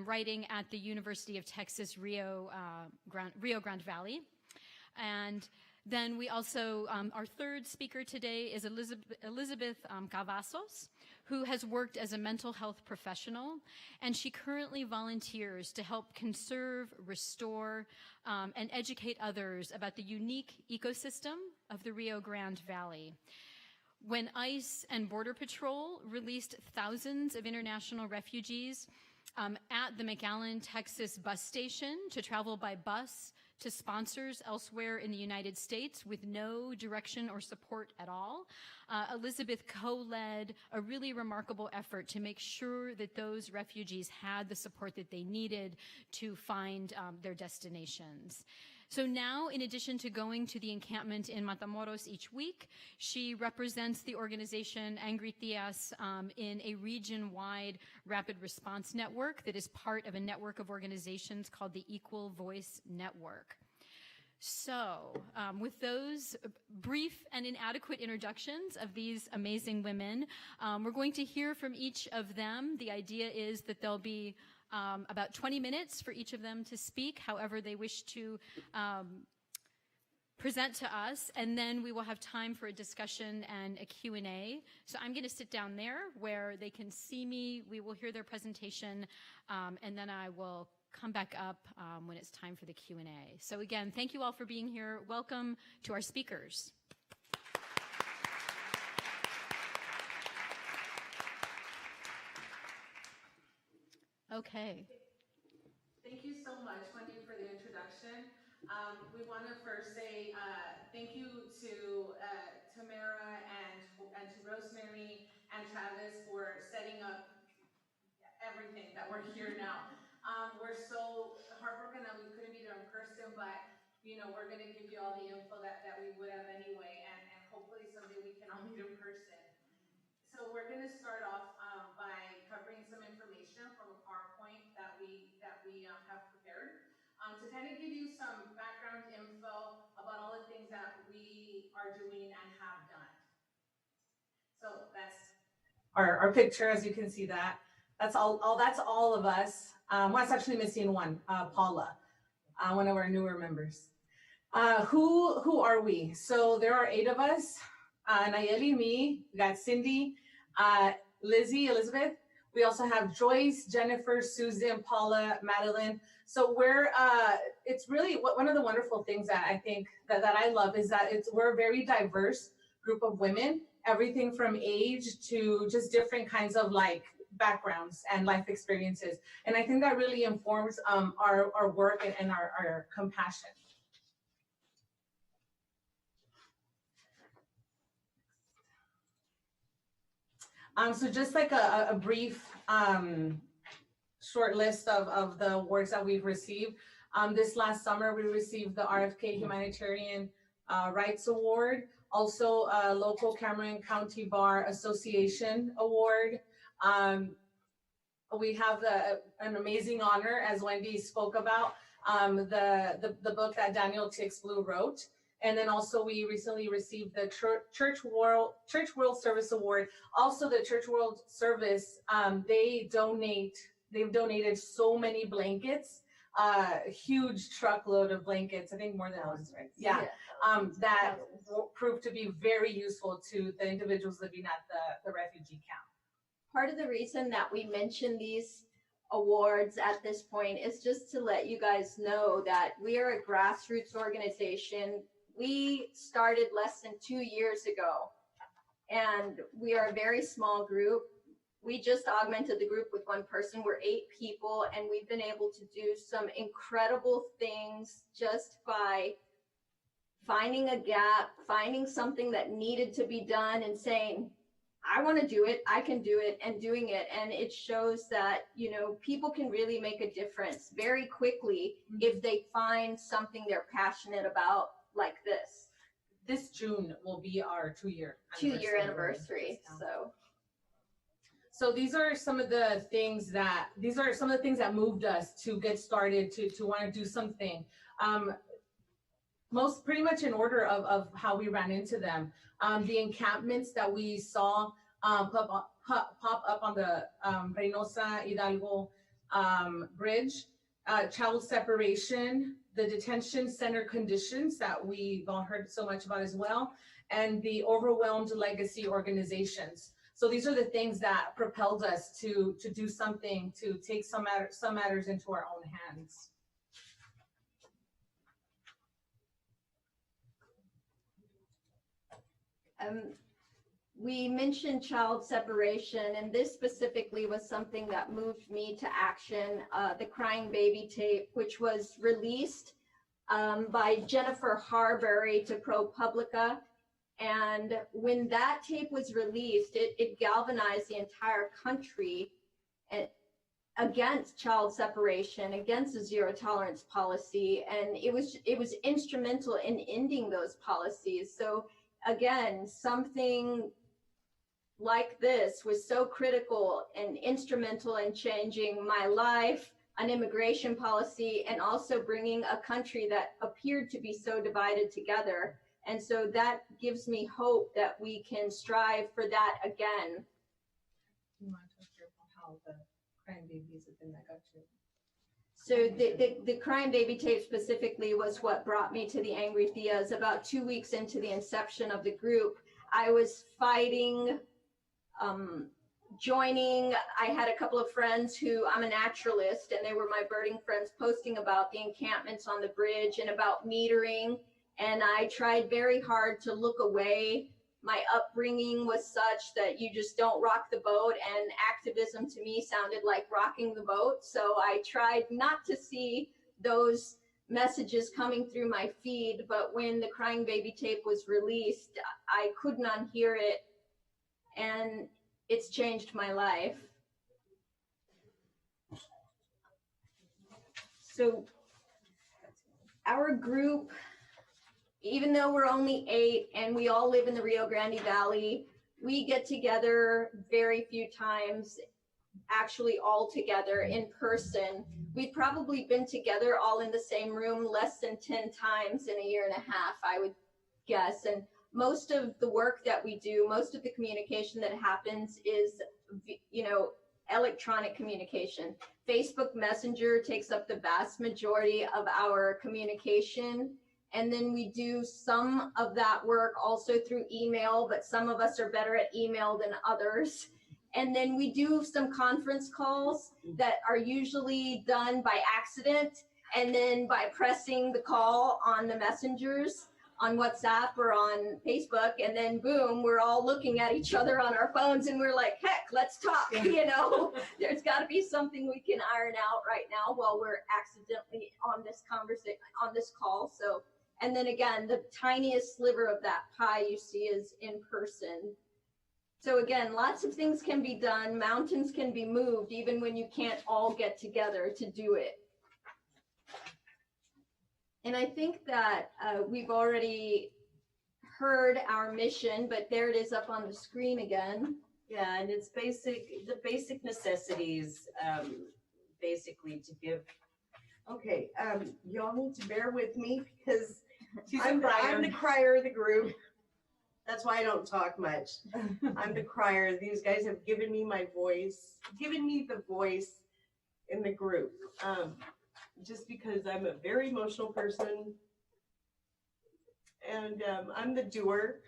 writing at the University of Texas, Rio Grande Valley. And then we also, our third speaker today is Elizabeth Cavazos, who has worked as a mental health professional, and she currently volunteers to help conserve, restore, and educate others about the unique ecosystem of the Rio Grande Valley. When ICE and Border Patrol released thousands of international refugees at the McAllen, Texas bus station to travel by bus to sponsors elsewhere in the United States with no direction or support at all, Elizabeth co-led a really remarkable effort to make sure that those refugees had the support that they needed to find their destinations. So now, in addition to going to the encampment in Matamoros each week, she represents the organization Angry Tias in a region-wide rapid response network that is part of a network of organizations called the Equal Voice Network. So, with those brief and inadequate introductions of these amazing women, we're going to hear from each of them. The idea is that there'll be about 20 minutes for each of them to speak, however they wish to present to us, and then we will have time for a discussion and a Q&A. So I'm going to sit down there where they can see me. We will hear their presentation, and then I will come back up when it's time for the Q&A. So again, thank you all for being here. Welcome to our speakers. Okay. Thank you so much, Wendy, for the introduction. We want to first say thank you to Tamara and to Rosemary and Travis for setting up everything that we're here now. We're so heartbroken that we couldn't be there in person, but you know, we're going to give you all the info that we would have anyway, and hopefully someday we can all meet in person. So we're going to start off by covering some information from a PowerPoint that we have prepared to kind of give you some background info about all the things that we are doing and have done. So that's our picture, as you can see that. That's that's all of us. What's actually missing one, Paula, one of our newer members. Who are we? So there are 8 of us. Nayeli, me, we got Cindy, Lizzie, Elizabeth. We also have Joyce, Jennifer, Susan, Paula, Madeline. So we're, it's really one of the wonderful things that I think that I love is that we're a very diverse group of women, everything from age to just different kinds of like backgrounds and life experiences. And I think that really informs our work and our compassion. So just like a brief short list of the awards that we've received. This last summer, we received the RFK Humanitarian Rights Award. also a local Cameron County Bar Association award. We have an amazing honor, as Wendy spoke about, the book that Daniel Tix Blue wrote. And then also we recently received the Church World Service Award. Also the Church World Service, they've donated so many blankets, huge truckload of blankets, I think more than once, right? Yeah, that proved to be very useful to the individuals living at the refugee camp. Part of the reason that we mention these awards at this point is just to let you guys know that we are a grassroots organization. We started less than 2 years ago, and we are a very small group. We just augmented the group with one person. We're 8 people, and we've been able to do some incredible things just by finding a gap, finding something that needed to be done and saying, I want to do it, I can do it, and doing it. And it shows that, you know, people can really make a difference very quickly if they find something they're passionate about like this. This June will be our 2-year anniversary. So these are some of the things that moved us to get started, to want to do something. Pretty much in order of how we ran into them. The encampments that we saw pop up on the Reynosa Hidalgo bridge, child separation, the detention center conditions that we've all heard so much about as well, and the overwhelmed legacy organizations. So these are the things that propelled us to do something, to take some matters into our own hands. We mentioned child separation, and this specifically was something that moved me to action. The Crying Baby tape, which was released by Jennifer Harbury to ProPublica. And when that tape was released, it galvanized the entire country against child separation, against the zero tolerance policy. And it was instrumental in ending those policies. So again, something like this was so critical and instrumental in changing my life, an immigration policy, and also bringing a country that appeared to be so divided together. And so that gives me hope that we can strive for that again. You want to hear how the Crying Babies have been that got you? So the Crying Baby tape specifically was what brought me to the Angry Theas. About 2 weeks into the inception of the group, I was fighting, joining. I had a couple of friends who, I'm a naturalist, and they were my birding friends, posting about the encampments on the bridge and about metering. And I tried very hard to look away. My upbringing was such that you just don't rock the boat, and activism to me sounded like rocking the boat. So I tried not to see those messages coming through my feed, but when the Crying Baby tape was released, I couldn't unhear it, and it's changed my life. So our group, even though we're only 8 and we all live in the Rio Grande Valley, we get together very few times, actually all together in person. We've probably been together all in the same room less than 10 times in a year and a half, I would guess. And most of the work that we do, most of the communication that happens is, you know, electronic communication. Facebook Messenger takes up the vast majority of our communication. And then we do some of that work also through email, but some of us are better at email than others. And then we do some conference calls that are usually done by accident, and then by pressing the call on the messengers on WhatsApp or on Facebook, and then boom, we're all looking at each other on our phones and we're like, heck, let's talk. You know, there's got to be something we can iron out right now while we're accidentally on this conversation, on this call. So, and then again, the tiniest sliver of that pie you see is in person. So again, lots of things can be done. Mountains can be moved even when you can't all get together to do it. And I think that we've already heard our mission, but there it is up on the screen again. Yeah, and it's the basic necessities, basically to give. Okay, y'all need to bear with me because I'm the crier of the group. That's why I don't talk much. I'm the crier. These guys have given me my voice, given me the voice in the group. Just because I'm a very emotional person and I'm the doer.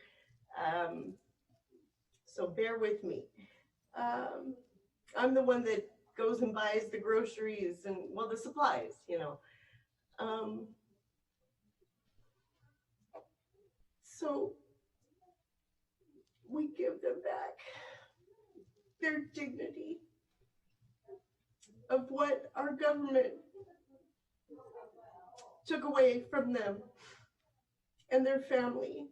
So bear with me. I'm the one that goes and buys the groceries and, well, the supplies, you know. So we give them back their dignity of what our government took away from them and their family.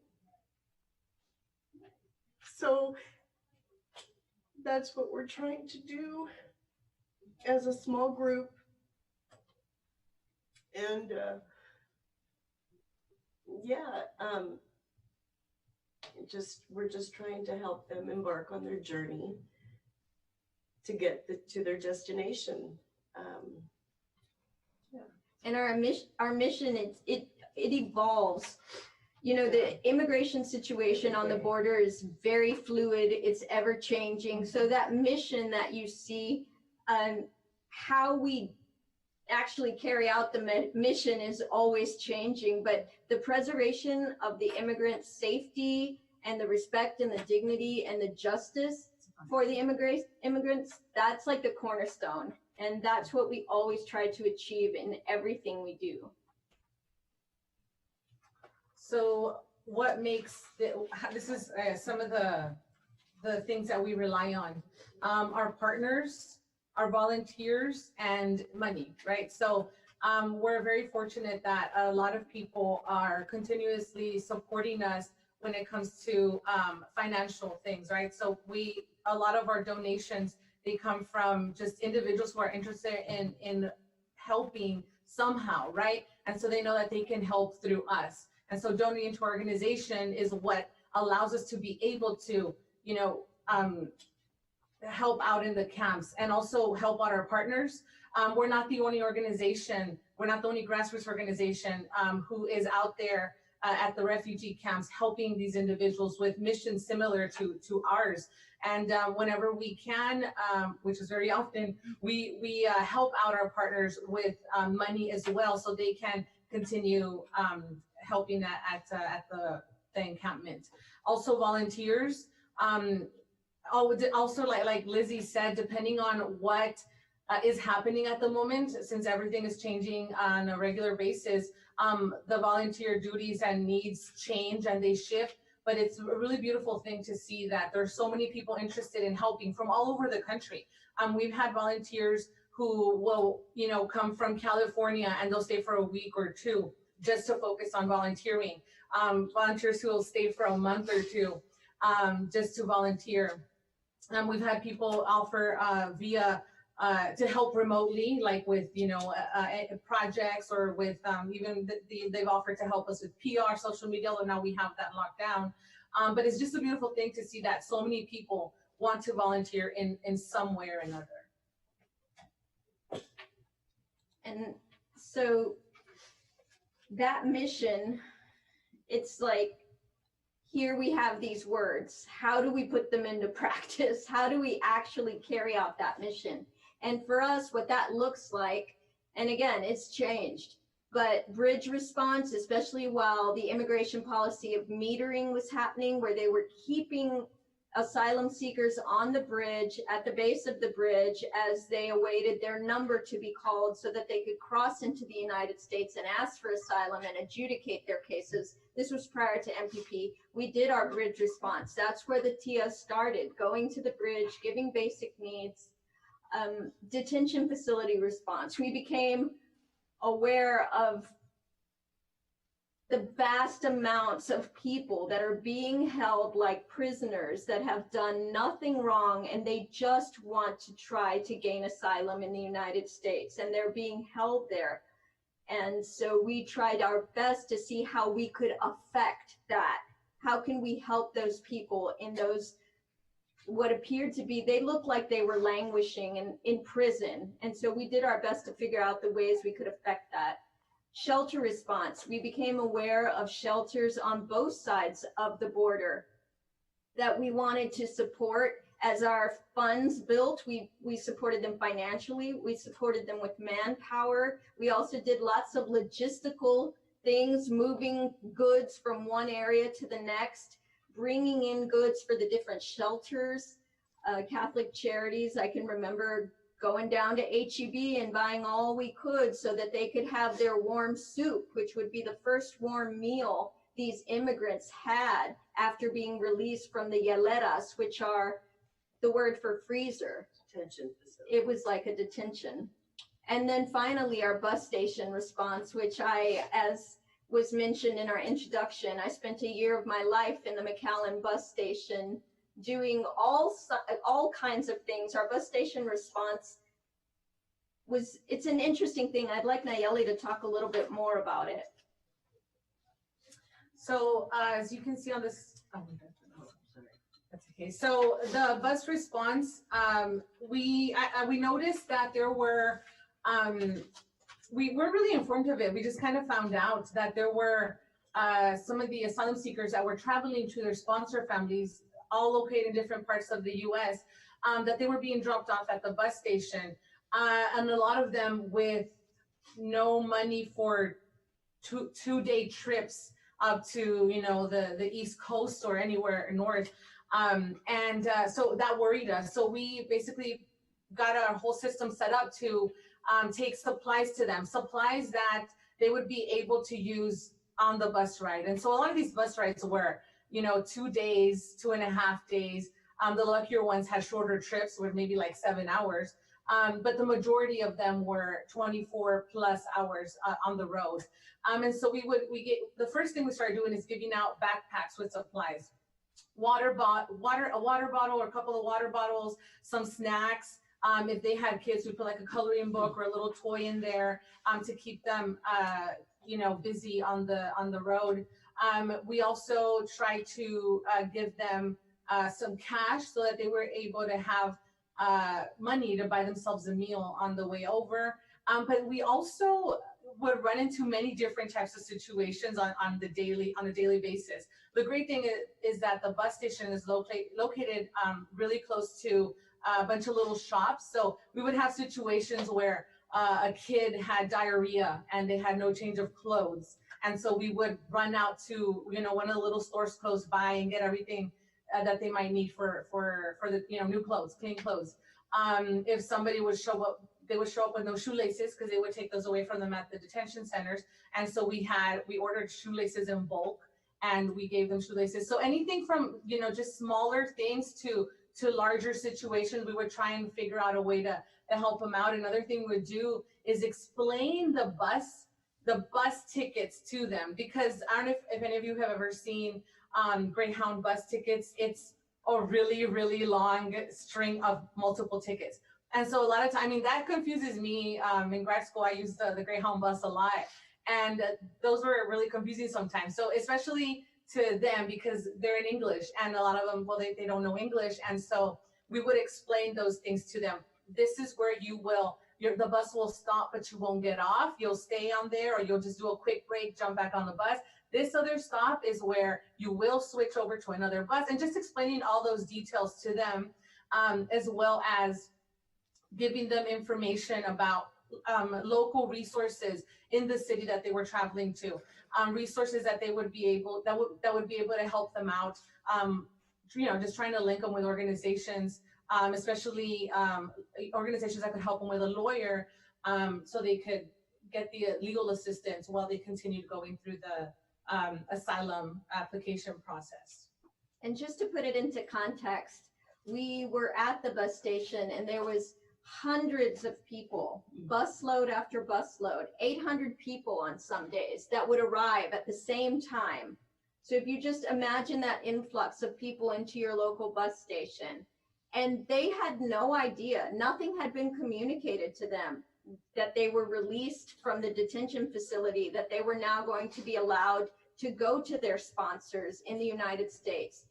So that's what we're trying to do as a small group. And we're just trying to help them embark on their journey to get to their destination. And our mission, it evolves. You know, the immigration situation on the border is very fluid. It's ever changing. So that mission that you see, how we actually carry out the mission is always changing. But the preservation of the immigrant safety and the respect and the dignity and the justice for the immigrants, that's like the cornerstone. And that's what we always try to achieve in everything we do. So what makes this is some of the things that we rely on, our partners, our volunteers, and money, right? So we're very fortunate that a lot of people are continuously supporting us when it comes to financial things, right? So a lot of our donations, they come from just individuals who are interested in helping somehow, right? And so they know that they can help through us. And so donating to our organization is what allows us to be able to, you know, help out in the camps and also help out our partners. We're not the only organization, we're not the only grassroots organization who is out there at the refugee camps helping these individuals with missions similar to ours. And whenever we can, which is very often, we help out our partners with money as well, so they can continue helping at the encampment. Also volunteers. Also, like Lizzie said, depending on what is happening at the moment, since everything is changing on a regular basis, the volunteer duties and needs change and they shift. But it's a really beautiful thing to see that there's so many people interested in helping from all over the country. We've had volunteers who will, you know, come from California and they'll stay for a week or two just to focus on volunteering. Volunteers who will stay for a month or two just to volunteer. We've had people offer to help remotely, like with, you know, projects, or with even they've offered to help us with PR, social media, and now we have that locked down. But it's just a beautiful thing to see that so many people want to volunteer in some way or another. And so that mission, it's like, here we have these words. How do we put them into practice? How do we actually carry out that mission? And for us, what that looks like, and again, it's changed, but bridge response, especially while the immigration policy of metering was happening, where they were keeping asylum seekers on the bridge, at the base of the bridge, as they awaited their number to be called so that they could cross into the United States and ask for asylum and adjudicate their cases. This was prior to MPP. We did our bridge response. That's where the TIA started, going to the bridge, giving basic needs. Detention facility response. We became aware of the vast amounts of people that are being held like prisoners that have done nothing wrong, and they just want to try to gain asylum in the United States, and they're being held there. And so we tried our best to see how we could affect that How can we help those people in those, what appeared to be, they looked like they were languishing in prison. And so we did our best to figure out the ways we could affect that. Shelter response. We became aware of shelters on both sides of the border that we wanted to support. As our funds built, we supported them financially. We supported them with manpower. We also did lots of logistical things, moving goods from one area to the next, bringing in goods for the different shelters, Catholic Charities. I can remember going down to HEB and buying all we could so that they could have their warm soup, which would be the first warm meal these immigrants had after being released from the hieleras, which are the word for freezer. Detention facility. It was like a detention. And then finally, our bus station response, which as was mentioned in our introduction, I spent a year of my life in the McAllen bus station doing all kinds of things. Our bus station response it's an interesting thing. I'd like Nayeli to talk a little bit more about it. So as you can see on this, that's okay. So the bus response, we noticed that there were, we weren't really informed of it. We just kind of found out that there were some of the asylum seekers that were traveling to their sponsor families, all located in different parts of the U.S., that they were being dropped off at the bus station. And a lot of them with no money for two-day trips up to, the East Coast or anywhere north. So that worried us. So we basically got our whole system set up to take supplies to them, supplies that they would be able to use on the bus ride. And so a lot of these bus rides were, 2 days, 2.5 days. The luckier ones had shorter trips with maybe like 7 hours. But the majority of them were 24 plus hours on the road. And so the first thing we started doing is giving out backpacks with supplies, a water bottle or a couple of water bottles, some snacks. If they had kids, we put like a coloring book or a little toy in there to keep them, busy on the road. We also tried to give them some cash so that they were able to have money to buy themselves a meal on the way over. But we also would run into many different types of situations on a daily basis. The great thing is that the bus station is located really close to a bunch of little shops. So we would have situations where a kid had diarrhea and they had no change of clothes. And so we would run out to, one of the little stores close by and get everything that they might need for the, new clothes, clean clothes. If somebody would show up, they would show up with no shoelaces because they would take those away from them at the detention centers. And so we ordered shoelaces in bulk and we gave them shoelaces. So anything from, just smaller things to larger situations, we would try and figure out a way to help them out. Another thing we would do is explain the bus tickets to them, because I don't know if any of you have ever seen Greyhound bus tickets. It's a really, really long string of multiple tickets. And so a lot of time, that confuses me. In grad school, I used the Greyhound bus a lot, and those were really confusing sometimes. So especially to them, because they're in English, and a lot of them, they don't know English. And so we would explain those things to them. This is where the bus will stop, but you won't get off. You'll stay on there, or you'll just do a quick break, jump back on the bus. This other stop is where you will switch over to another bus, and just explaining all those details to them, as well as giving them information about local resources in the city that they were traveling to, resources that they would be able to help them out. Just trying to link them with organizations, especially organizations that could help them with a lawyer, so they could get the legal assistance while they continued going through the asylum application process. And just to put it into context, we were at the bus station and there was hundreds of people, busload after busload, 800 people on some days that would arrive at the same time. So if you just imagine that influx of people into your local bus station, and they had no idea, nothing had been communicated to them, that they were released from the detention facility, that they were now going to be allowed to go to their sponsors in the United States.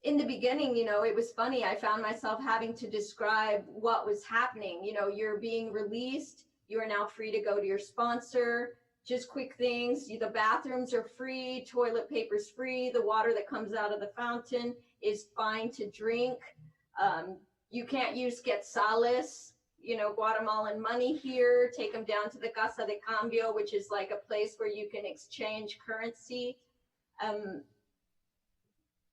In the beginning, it was funny. I found myself having to describe what was happening. You're being released. You are now free to go to your sponsor. Just quick things. The bathrooms are free. Toilet paper's free. The water that comes out of the fountain is fine to drink. You can't use quetzales, Guatemalan money here. Take them down to the Casa de Cambio, which is like a place where you can exchange currency.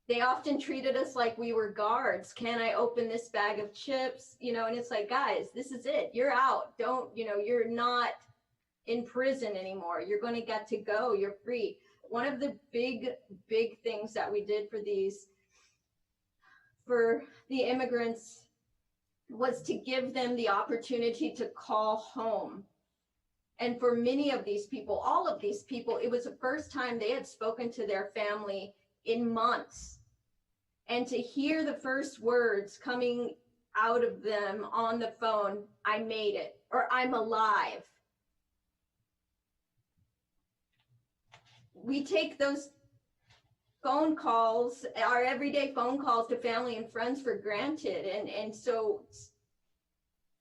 They often treated us like we were guards. Can I open this bag of chips? And it's like, guys, this is it. You're out. You're not in prison anymore. You're going to get to go. You're free. One of the big things that we did for the immigrants was to give them the opportunity to call home. And for many of these people, all of these people, it was the first time they had spoken to their family in months. And to hear the first words coming out of them on the phone, I made it, or I'm alive. We take those phone calls, our everyday phone calls to family and friends for granted. And so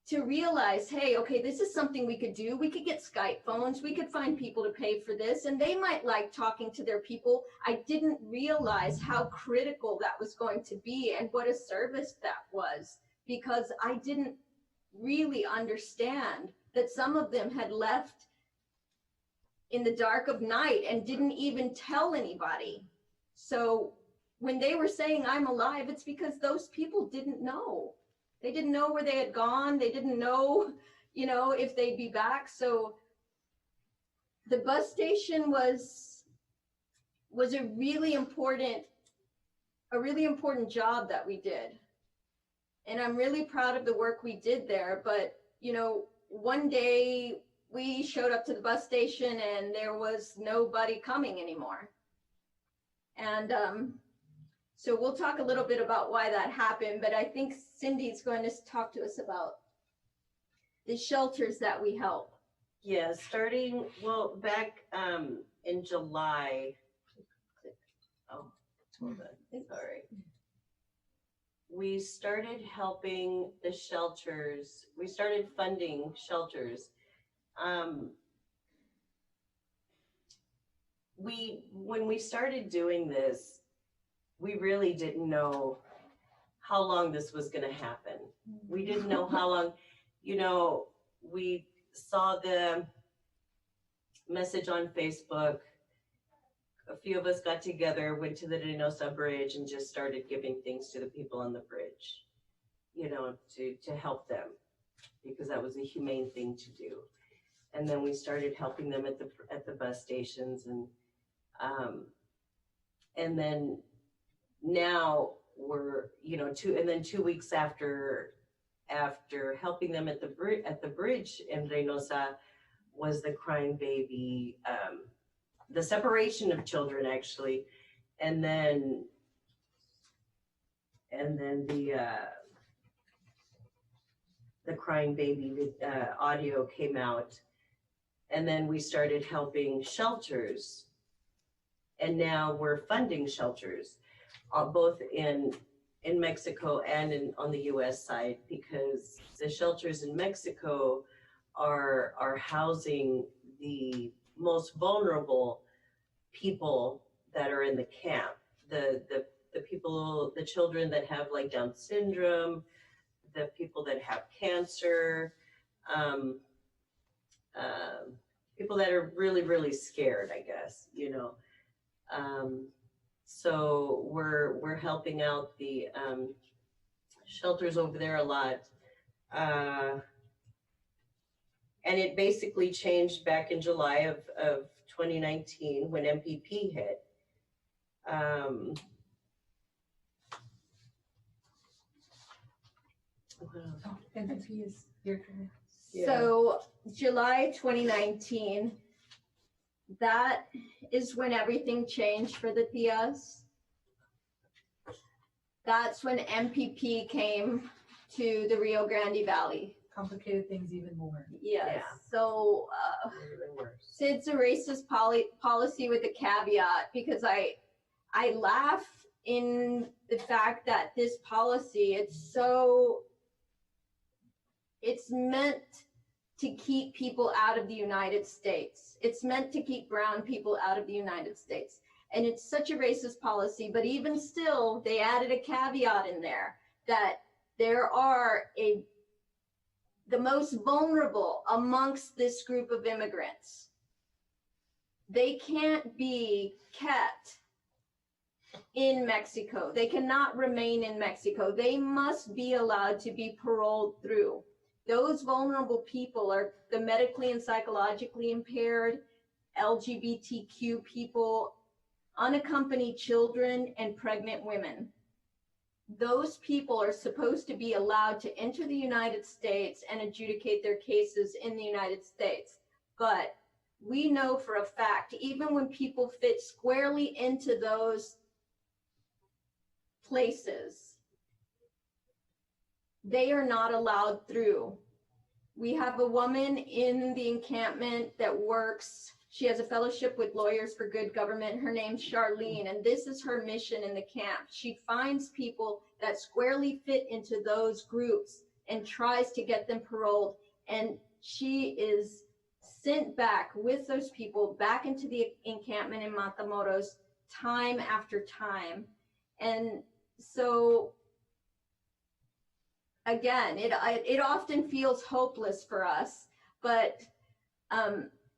to realize, hey, okay, this is something we could do. We could get Skype phones. We could find people to pay for this, and they might like talking to their people. I didn't realize how critical that was going to be and what a service that was, because I didn't really understand that some of them had left in the dark of night and didn't even tell anybody. So when they were saying I'm alive, it's because those people didn't know. They didn't know where they had gone. They didn't know, if they'd be back. So the bus station was a really important job that we did. And I'm really proud of the work we did there. But, one day we showed up to the bus station and there was nobody coming anymore. And, so we'll talk a little bit about why that happened, but I think Cindy's going to talk to us about the shelters that we help. Yeah, back in July. Oh, hold on. Sorry. We started helping the shelters. We started funding shelters. When we started doing this, we really didn't know how long this was going to happen. We didn't know how long, we saw the message on Facebook. A few of us got together, went to the Reynosa Bridge and just started giving things to the people on the bridge, to help them, because that was a humane thing to do. And then we started helping them at the bus stations, and then now we're, 2 weeks after helping them at the bridge in Reynosa was the crying baby, the separation of children actually, and then the crying baby audio came out, and then we started helping shelters, and now we're funding shelters. Both in Mexico and on the U.S. side, because the shelters in Mexico are housing the most vulnerable people that are in the camp. The people, the children that have like Down syndrome, the people that have cancer, people that are really, really scared, I guess, So we're helping out the shelters over there a lot. And it basically changed back in July of 2019 when MPP hit. MPP is your turn. So July 2019, that is when everything changed for the Tias. That's when MPP came to the Rio Grande Valley. complicated things even more. Yes. So it's a racist policy with a caveat, because I laugh in the fact that this policy, it's meant to keep people out of the United States. It's meant to keep brown people out of the United States. And it's such a racist policy, but even still, they added a caveat in there that there are the most vulnerable amongst this group of immigrants. They can't be kept in Mexico. They cannot remain in Mexico. They must be allowed to be paroled through. Those vulnerable people are the medically and psychologically impaired, LGBTQ people, unaccompanied children, and pregnant women. Those people are supposed to be allowed to enter the United States and adjudicate their cases in the United States. But we know for a fact, even when people fit squarely into those places, they are not allowed through. We have a woman in the encampment that works. She has a fellowship with Lawyers for Good Government. Her name's Charlene, and this is her mission in the camp. She finds people that squarely fit into those groups and tries to get them paroled. And she is sent back with those people back into the encampment in Matamoros time after time. And so, again, it often feels hopeless for us, but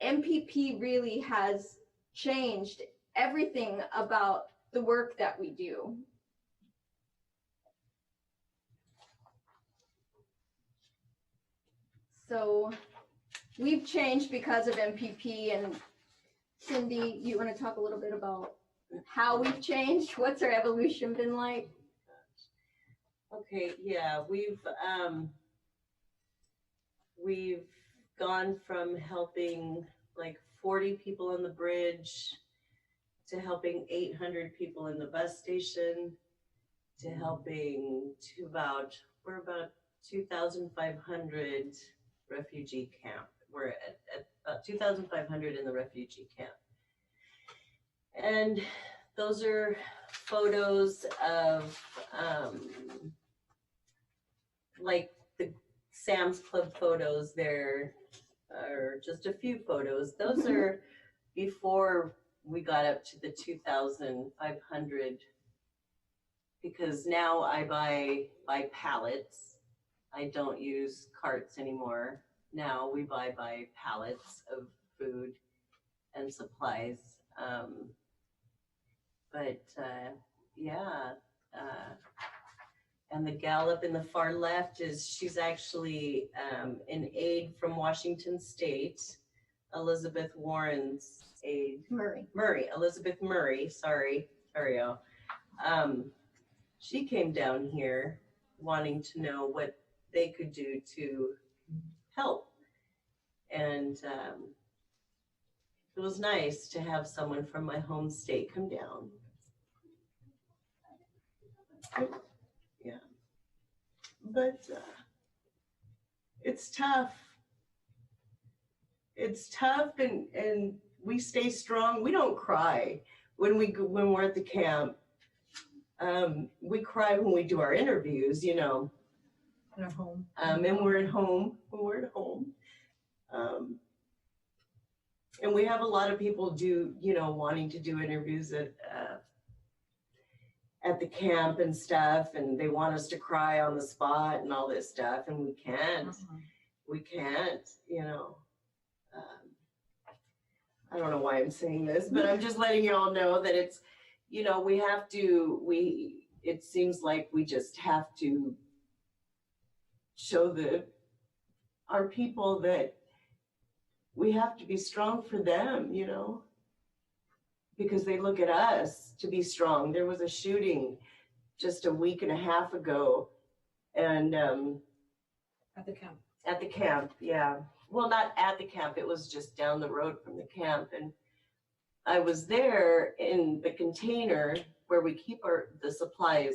MPP really has changed everything about the work that we do. So we've changed because of MPP. And Cindy, you want to talk a little bit about how we've changed? What's our evolution been like? Okay, yeah, we've gone from helping like 40 people on the bridge to helping 800 people in the bus station to helping we're about 2,500 refugee camp. We're at about 2,500 in the refugee camp. And those are photos of like the Sam's Club photos. There are just a few photos. Those are before we got up to the 2,500, because now I buy by pallets. I don't use carts anymore. Now we buy by pallets of food and supplies. And the gal up in the far left she's actually an aide from Washington State, Elizabeth Warren's aide. Elizabeth Murray, sorry, y'all. She came down here wanting to know what they could do to help. And it was nice to have someone from my home state come down. Yeah, but it's tough. It's tough, and we stay strong. We don't cry when we're at the camp. We cry when we do our interviews, you know. At home. And we're at home. When we're at home. And we have a lot of people wanting to do interviews at the camp and stuff, and they want us to cry on the spot and all this stuff, and we can't. We can't, you know. I don't know why I'm saying this, but I'm just letting you all know that it's, you know, it seems like we just have to show our people that we have to be strong for them, you know, because they look at us to be strong. There was a shooting just a week and a half ago, and At the camp. At the camp, yeah. Well, not at the camp, it was just down the road from the camp. And I was there in the container where we keep the supplies.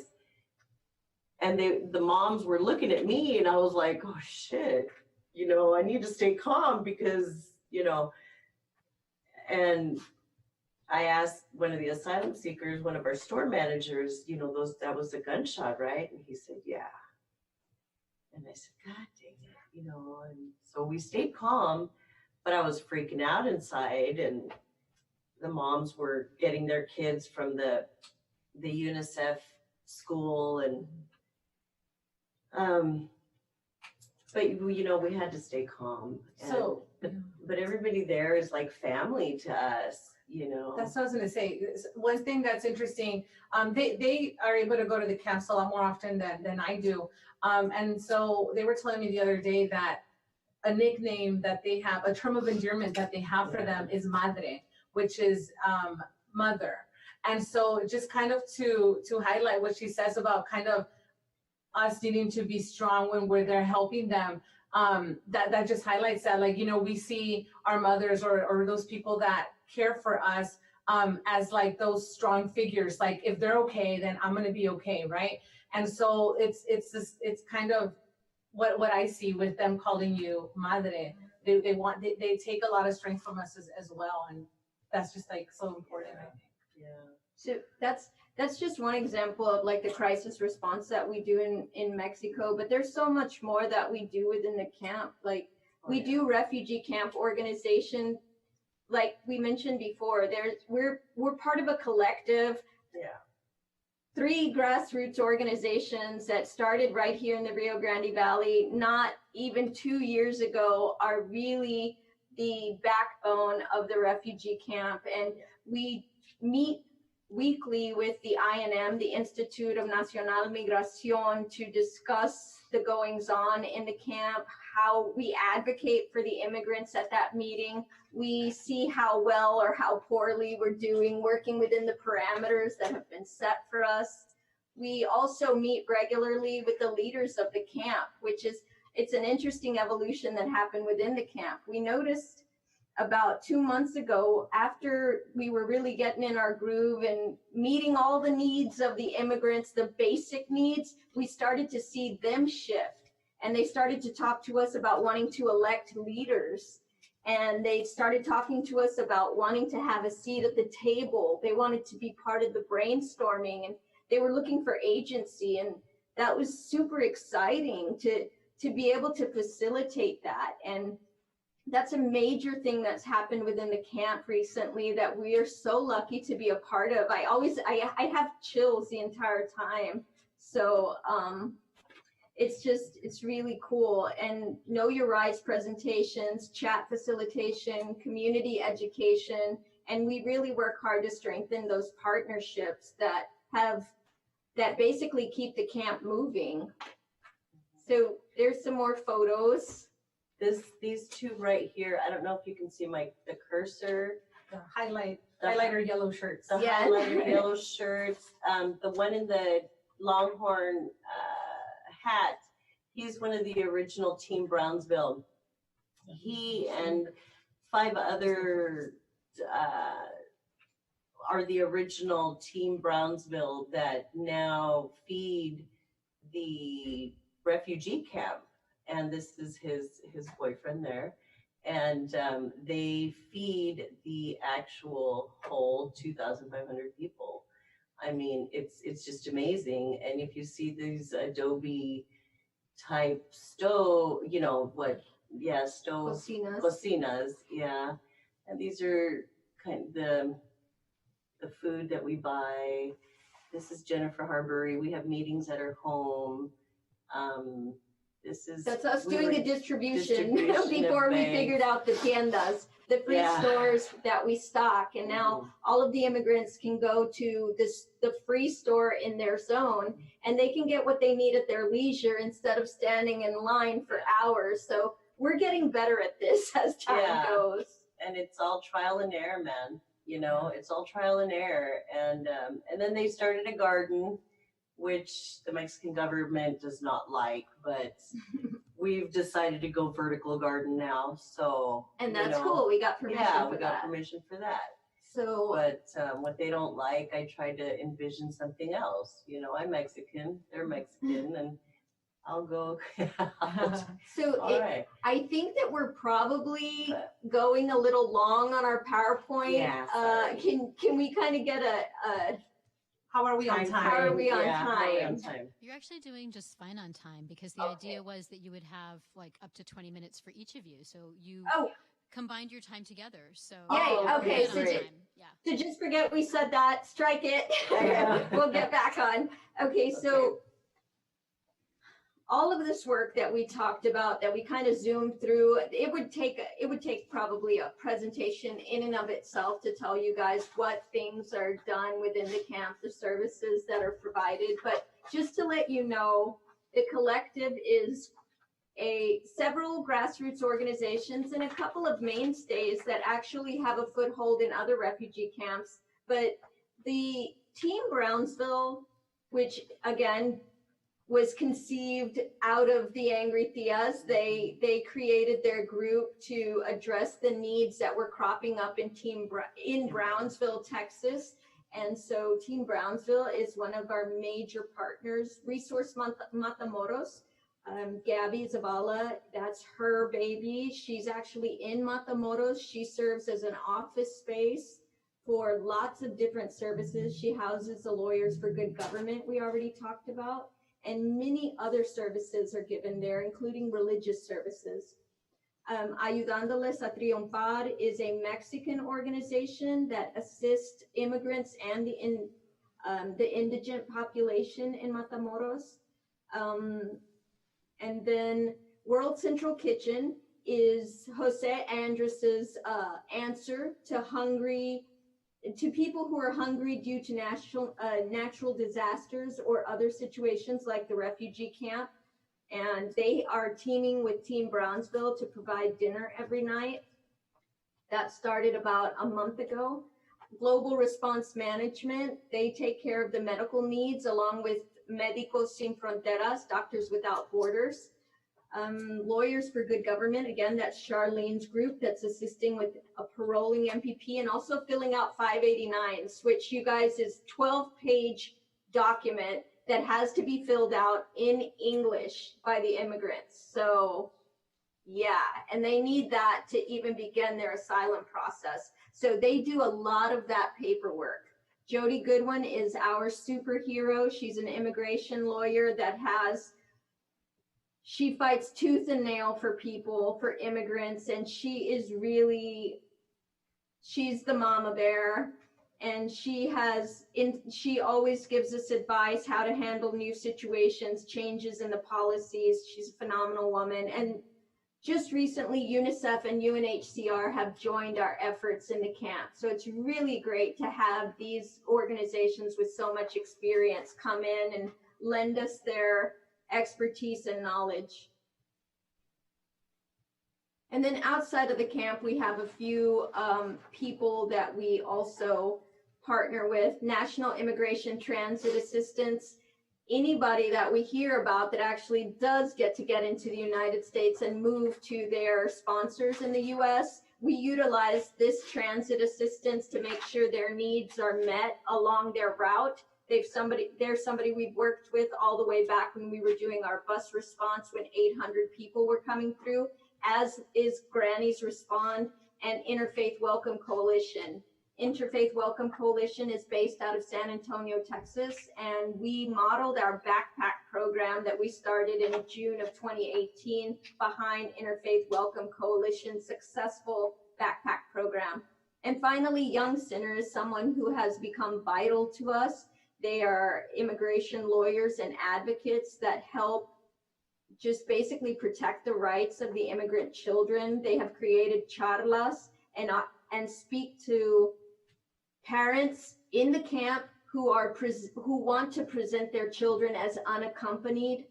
And the moms were looking at me, and I was like, oh shit, you know, I need to stay calm because, you know, and I asked one of the asylum seekers, one of our store managers, you know, that was a gunshot, right? And he said, yeah. And I said, God dang it, you know, and so we stayed calm, but I was freaking out inside, and the moms were getting their kids from the UNICEF school, and but you know, we had to stay calm. So, but everybody there is like family to us, you know. that's what I was gonna say. One thing that's interesting, they are able to go to the camps a lot more often than I do. And so they were telling me the other day that a nickname that they have, a term of endearment that they have for them is madre, which is mother. And so just kind of to highlight what she says about kind of us needing to be strong when we're there helping them, that just highlights that, like, you know, we see our mothers or those people that care for us as like those strong figures. Like, if they're okay, then I'm gonna be okay, right? And so it's kind of what I see with them calling you madre. They take a lot of strength from us as well, and that's just like so important, I think. Yeah. So that's just one example of like the crisis response that we do in Mexico, but there's so much more that we do within the camp. Like we do refugee camp organization. Like we mentioned before, we're part of a collective. Yeah. 3 grassroots organizations that started right here in the Rio Grande Valley, not even 2 years ago, are really the backbone of the refugee camp. And we meet weekly with the INM, the Institute of Nacional Migración, to discuss the goings on in the camp, how we advocate for the immigrants at that meeting. We see how well or how poorly we're doing working within the parameters that have been set for us. We also meet regularly with the leaders of the camp, it's an interesting evolution that happened within the camp. We noticed about 2 months ago, after we were really getting in our groove and meeting all the needs of the immigrants, the basic needs, we started to see them shift. And they started to talk to us about wanting to elect leaders. And they started talking to us about wanting to have a seat at the table. They wanted to be part of the brainstorming, and they were looking for agency. And that was super exciting to be able to facilitate that. And that's a major thing that's happened within the camp recently that we are so lucky to be a part of. I have chills the entire time. So it's really cool. And Know Your Rights presentations, chat facilitation, community education, and we really work hard to strengthen those partnerships that basically keep the camp moving. So there's some more photos. These two right here, I don't know if you can see the cursor. The highlighter yellow shirts. The highlighter yellow shirts. The one in the Longhorn hat, he's one of the original Team Brownsville. He and 5 other are the original Team Brownsville that now feed the refugee camp. And this is his boyfriend there. And they feed the actual whole 2,500 people. I mean, it's just amazing. And if you see these Adobe type stove, you know what? Yeah, stove cocinas. Yeah, and these are kind of the food that we buy. This is Jennifer Harbury. We have meetings at her home. That's us doing the distribution before we figured out the tiendas, the free stores that we stock. And now all of the immigrants can go to the free store in their zone, and they can get what they need at their leisure instead of standing in line for hours. So we're getting better at this as time goes. And it's all trial and error, man. You know, it's all trial and error. And then they started a garden, which the Mexican government does not like, but we've decided to go vertical garden now. So, and that's cool. We got permission. Yeah, we got permission for that. So, but what they don't like, I try to envision something else. You know, I'm Mexican, they're Mexican, and I'll go. So All right. I think that we're probably going a little long on our PowerPoint. Yeah, sorry. Can we kind of get a How are we on time? How are we on Yeah, how are we on time? time? You're actually doing just fine on time because the idea was that you would have like up to 20 minutes for each of you. So you combined your time together. So Yay, you're okay, good on so time. Yeah. So just forget we said that, strike it. We'll get back on. Okay, so all of this work that we talked about, that we kind of zoomed through, it would take probably a presentation in and of itself to tell you guys what things are done within the camp, the services that are provided. But just to let you know, the collective is several grassroots organizations and a couple of mainstays that actually have a foothold in other refugee camps. But the Team Brownsville, which again was conceived out of the Angry Tias, they created their group to address the needs that were cropping up in Brownsville, Texas. And so Team Brownsville is one of our major partners. Resource Matamoros, Gabby Zavala, that's her baby. She's actually in Matamoros. She serves as an office space for lots of different services. She houses the Lawyers for Good Government we already talked about, and many other services are given there, including religious services. Ayudándoles a Triunfar is a Mexican organization that assists immigrants and the indigent population in Matamoros. And then World Central Kitchen is Jose Andres's answer to people who are hungry due to natural disasters or other situations like the refugee camp. And they are teaming with Team Brownsville to provide dinner every night. That started about a month ago. Global Response Management, they take care of the medical needs along with Médicos Sin Fronteras, Doctors Without Borders. Lawyers for Good Government, again, that's Charlene's group that's assisting with a paroling MPP and also filling out 589s, which you guys is 12-page document that has to be filled out in English by the immigrants. So yeah, and they need that to even begin their asylum process. So they do a lot of that paperwork. Jody Goodwin is our superhero. She's an immigration lawyer that she fights tooth and nail for people, for immigrants, and she's the mama bear. And she always gives us advice how to handle new situations, changes in the policies. She's a phenomenal woman. And just recently, UNICEF and UNHCR have joined our efforts in the camp. So it's really great to have these organizations with so much experience come in and lend us their expertise and knowledge. And then outside of the camp, we have a few people that we also partner with. National Immigration Transit Assistance. Anybody that we hear about that actually does get into the United States and move to their sponsors in the US, we utilize this transit assistance to make sure their needs are met along their route. There's somebody we've worked with all the way back when we were doing our bus response when 800 people were coming through, as is Granny's Respond and Interfaith Welcome Coalition. Interfaith Welcome Coalition is based out of San Antonio, Texas, and we modeled our backpack program that we started in June of 2018 behind Interfaith Welcome Coalition's successful backpack program. And finally, Young Center is someone who has become vital to us. They are immigration lawyers and advocates that help just basically protect the rights of the immigrant children. They have created charlas and speak to parents in the camp who want to present their children as unaccompanied.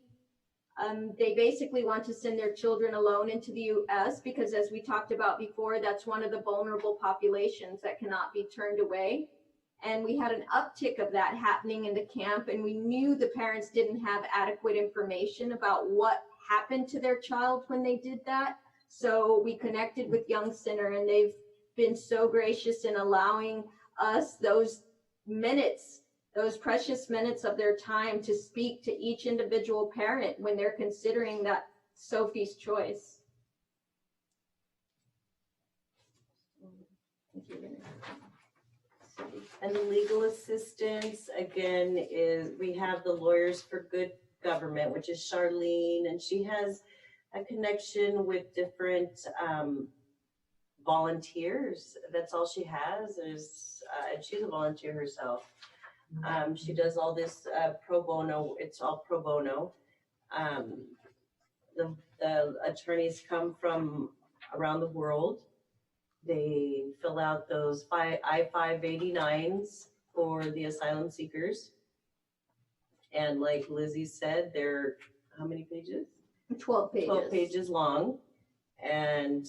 They basically want to send their children alone into the US because, as we talked about before, that's one of the vulnerable populations that cannot be turned away. And we had an uptick of that happening in the camp, and we knew the parents didn't have adequate information about what happened to their child when they did that. So we connected with Young Center, and they've been so gracious in allowing us those minutes, those precious minutes of their time to speak to each individual parent when they're considering that Sophie's choice. And the legal assistance, again, is we have the Lawyers for Good Government, which is Charlene, and she has a connection with different volunteers. That's all she has is, and she's a volunteer herself. She does all this pro bono. It's all pro bono. The attorneys come from around the world. They fill out those I-589s for the asylum seekers. And like Lizzie said, they're how many pages? 12 pages. 12 pages long. And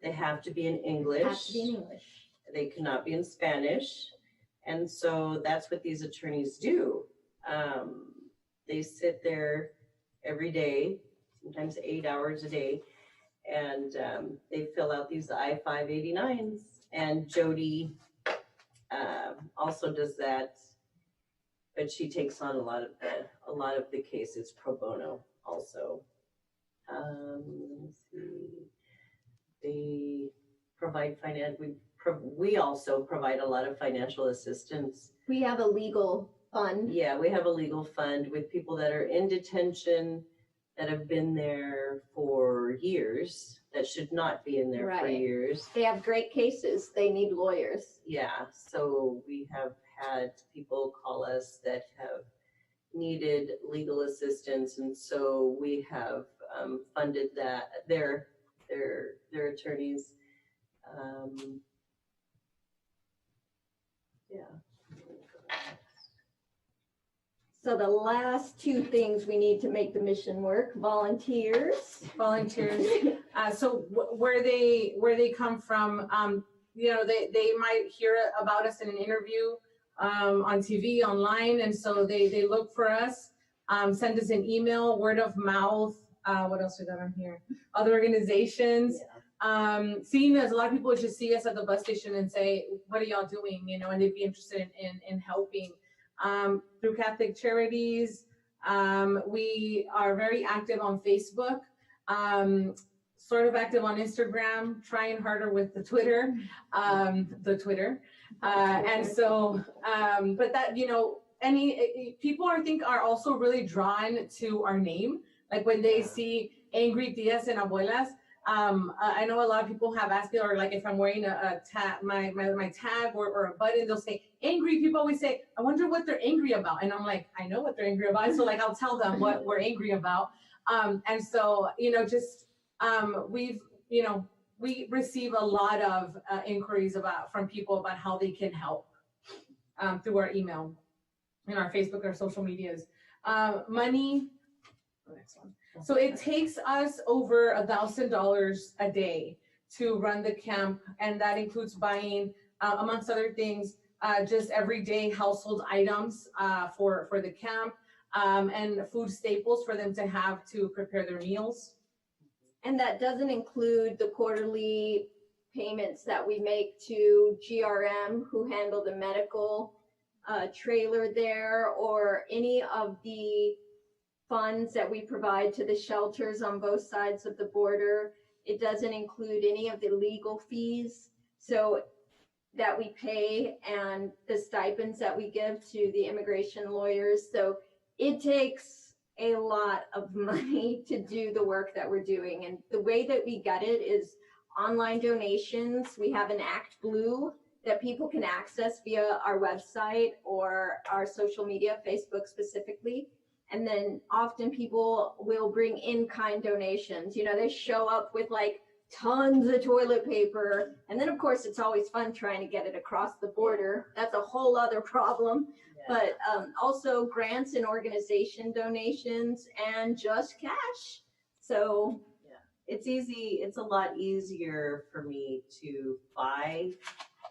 they have to be in English. Have to be in English. They cannot be in Spanish. And so that's what these attorneys do. They sit there every day, sometimes 8 hours a day, and they fill out these I-589s. And Jody also does that, but she takes on a lot of the cases pro bono also. Let me see. They provide we also provide a lot of financial assistance. We have a legal fund. Yeah, we have a legal fund with people that are in detention that have been there for years, that should not be in there for years. They have great cases. They need lawyers. Yeah, so we have had people call us that have needed legal assistance, and so we have funded that their attorneys. Yeah. So the last two things we need to make the mission work: volunteers. So where they come from, they might hear about us in an interview on TV, online, and so they look for us, send us an email, word of mouth. What else we got on here? Other organizations. Seeing us, a lot of people just see us at the bus station and say, "What are y'all doing?" And they'd be interested in helping. Through Catholic Charities, we are very active on Facebook, sort of active on Instagram, trying harder with the Twitter, and so, but that, people I think are also really drawn to our name. Like when they see angry tias and abuelas, I know a lot of people have asked me, or like if I'm wearing a tag, my tag or a button, they'll say angry. People always say, "I wonder what they're angry about," and I'm like, I know what they're angry about. So like I'll tell them what we're angry about, and so we receive a lot of inquiries from people about how they can help through our email, and our Facebook, our social medias. Money. The next one. So it takes us over $1,000 a day to run the camp, and that includes buying, amongst other things, just everyday household items for the camp, and food staples for them to have to prepare their meals. And that doesn't include the quarterly payments that we make to GRM, who handle the medical trailer there, or any of the funds that we provide to the shelters on both sides of the border. It doesn't include any of the legal fees so that we pay, and the stipends that we give to the immigration lawyers. So it takes a lot of money to do the work that we're doing. And the way that we get it is online donations. We have an Act Blue that people can access via our website or our social media, Facebook specifically. And then often people will bring in-kind donations. They show up with like tons of toilet paper. And then of course it's always fun trying to get it across the border. That's a whole other problem. Yeah. But also grants and organization donations and just cash. So yeah, it's easy. It's a lot easier for me to buy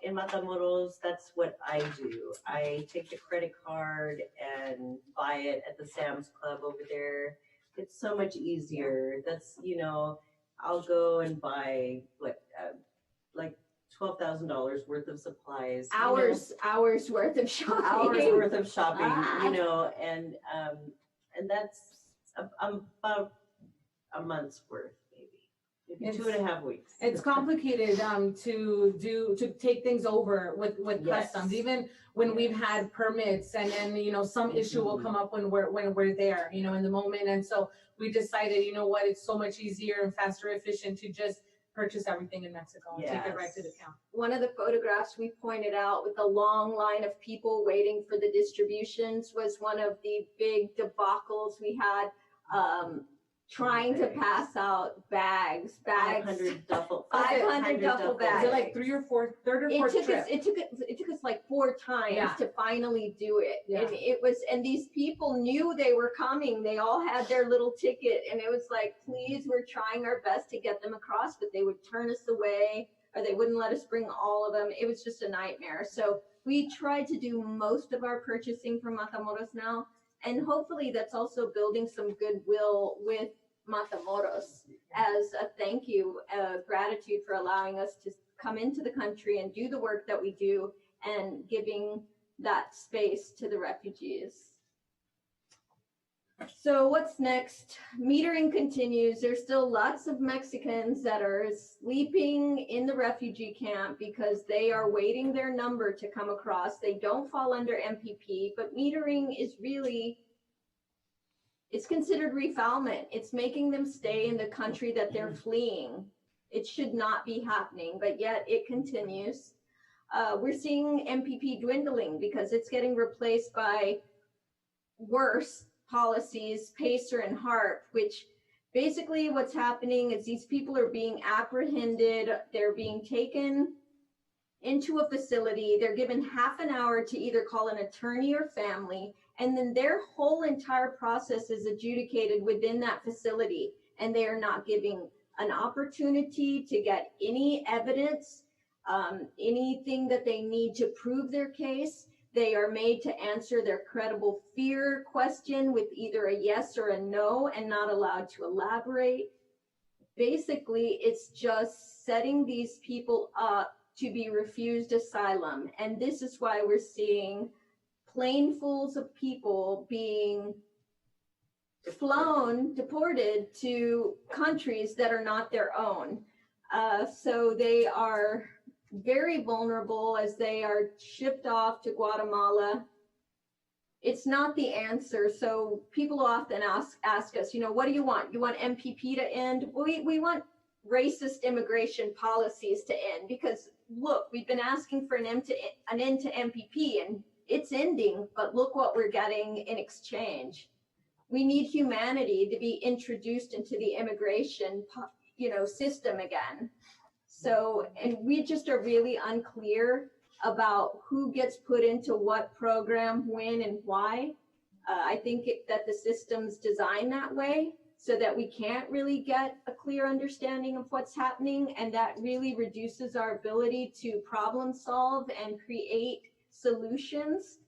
in Matamoros. That's what I do. I take the credit card and buy it at the Sam's Club over there. It's so much easier. That's, I'll go and buy like $12,000 worth of supplies. Hours worth of shopping. Hours worth of shopping, Ah. and that's about a month's worth, maybe It's- 2.5 weeks. It's complicated to take things over with Yes. customs, even when we've had permits, and then some issue will come up when we're there, in the moment. And so we decided, it's so much easier and faster, efficient to just purchase everything in Mexico and take it right to the Yes. account. One of the photographs we pointed out with the long line of people waiting for the distributions was one of the big debacles we had, trying to pass out bags. 500 duffel 500 duffel bags. Is it like third or fourth trip? It took us like 4 times Yeah. to finally do it. Yeah. And these people knew they were coming. They all had their little ticket, and it was like, please, we're trying our best to get them across, but they would turn us away, or they wouldn't let us bring all of them. It was just a nightmare. So we tried to do most of our purchasing from Matamoros now, and hopefully that's also building some goodwill with Matamoros as a thank you, gratitude for allowing us to come into the country and do the work that we do, and giving that space to the refugees. So what's next? Metering continues. There's still lots of Mexicans that are sleeping in the refugee camp because they are waiting their number to come across. They don't fall under MPP, but metering is really, it's considered refoulement. It's making them stay in the country that they're fleeing. It should not be happening, but yet it continues. We're seeing MPP dwindling because it's getting replaced by worse policies, PACER and HARP, which basically what's happening is these people are being apprehended. They're being taken into a facility. They're given half an hour to either call an attorney or family, and then their whole entire process is adjudicated within that facility, and they are not giving an opportunity to get any evidence, anything that they need to prove their case. They are made to answer their credible fear question with either a yes or a no, and not allowed to elaborate. Basically, it's just setting these people up to be refused asylum. And this is why we're seeing planefuls of people being deported to countries that are not their own. So they are very vulnerable as they are shipped off to Guatemala. It's not the answer. So people often ask us, what do you want? You want MPP to end? We want racist immigration policies to end, because look, we've been asking for an end to MPP, and it's ending, but look what we're getting in exchange. We need humanity to be introduced into the immigration, system again. So, and we just are really unclear about who gets put into what program, when, and why. I think that the system's designed that way so that we can't really get a clear understanding of what's happening, and that really reduces our ability to problem solve and create solutions.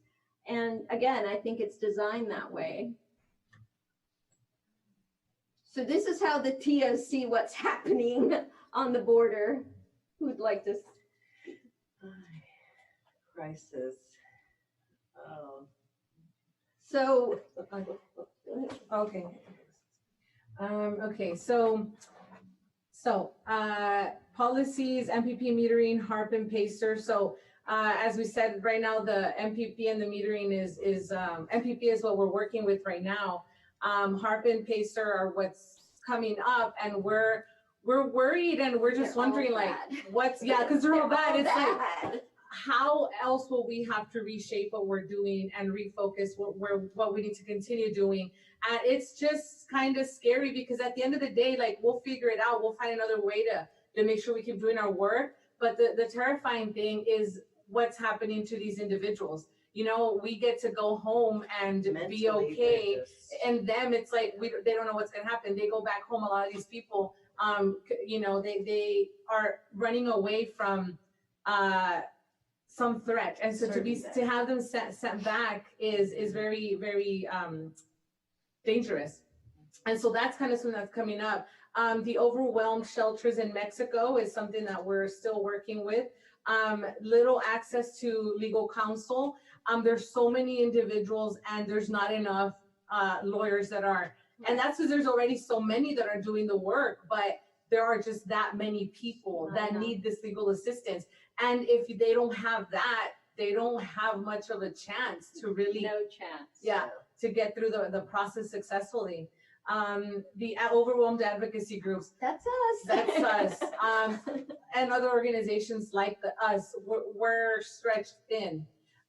And again, I think it's designed that way. So this is how the TIAs see what's happening on the border. Who'd like to? Crisis. Oh. So, Okay. So policies, MPP metering, HARP and PACER. So as we said, right now the MPP and the metering is MPP is what we're working with right now. HARP and PACER are what's coming up, and we're worried, and we're just wondering because they're all bad. It's like, how else will we have to reshape what we're doing and refocus what we need to continue doing? And it's just kind of scary, because at the end of the day, we'll figure it out. We'll find another way to make sure we keep doing our work. But the terrifying thing is what's happening to these individuals. We get to go home and be okay. And them, it's like, they don't know what's going to happen. They go back home. A lot of these people, they are running away from some threat. And so to have them sent back is very, very dangerous. And so that's kind of something that's coming up. The overwhelmed shelters in Mexico is something that we're still working with. Little access to legal counsel. There's so many individuals and there's not enough lawyers that are. And that's because there's already so many that are doing the work, but there are just that many people that need this legal assistance. And if they don't have that, they don't have much of a chance to really. No chance. Yeah, to get through the process successfully. The overwhelmed advocacy groups. That's us. That's us. And other organizations like us, we're stretched thin.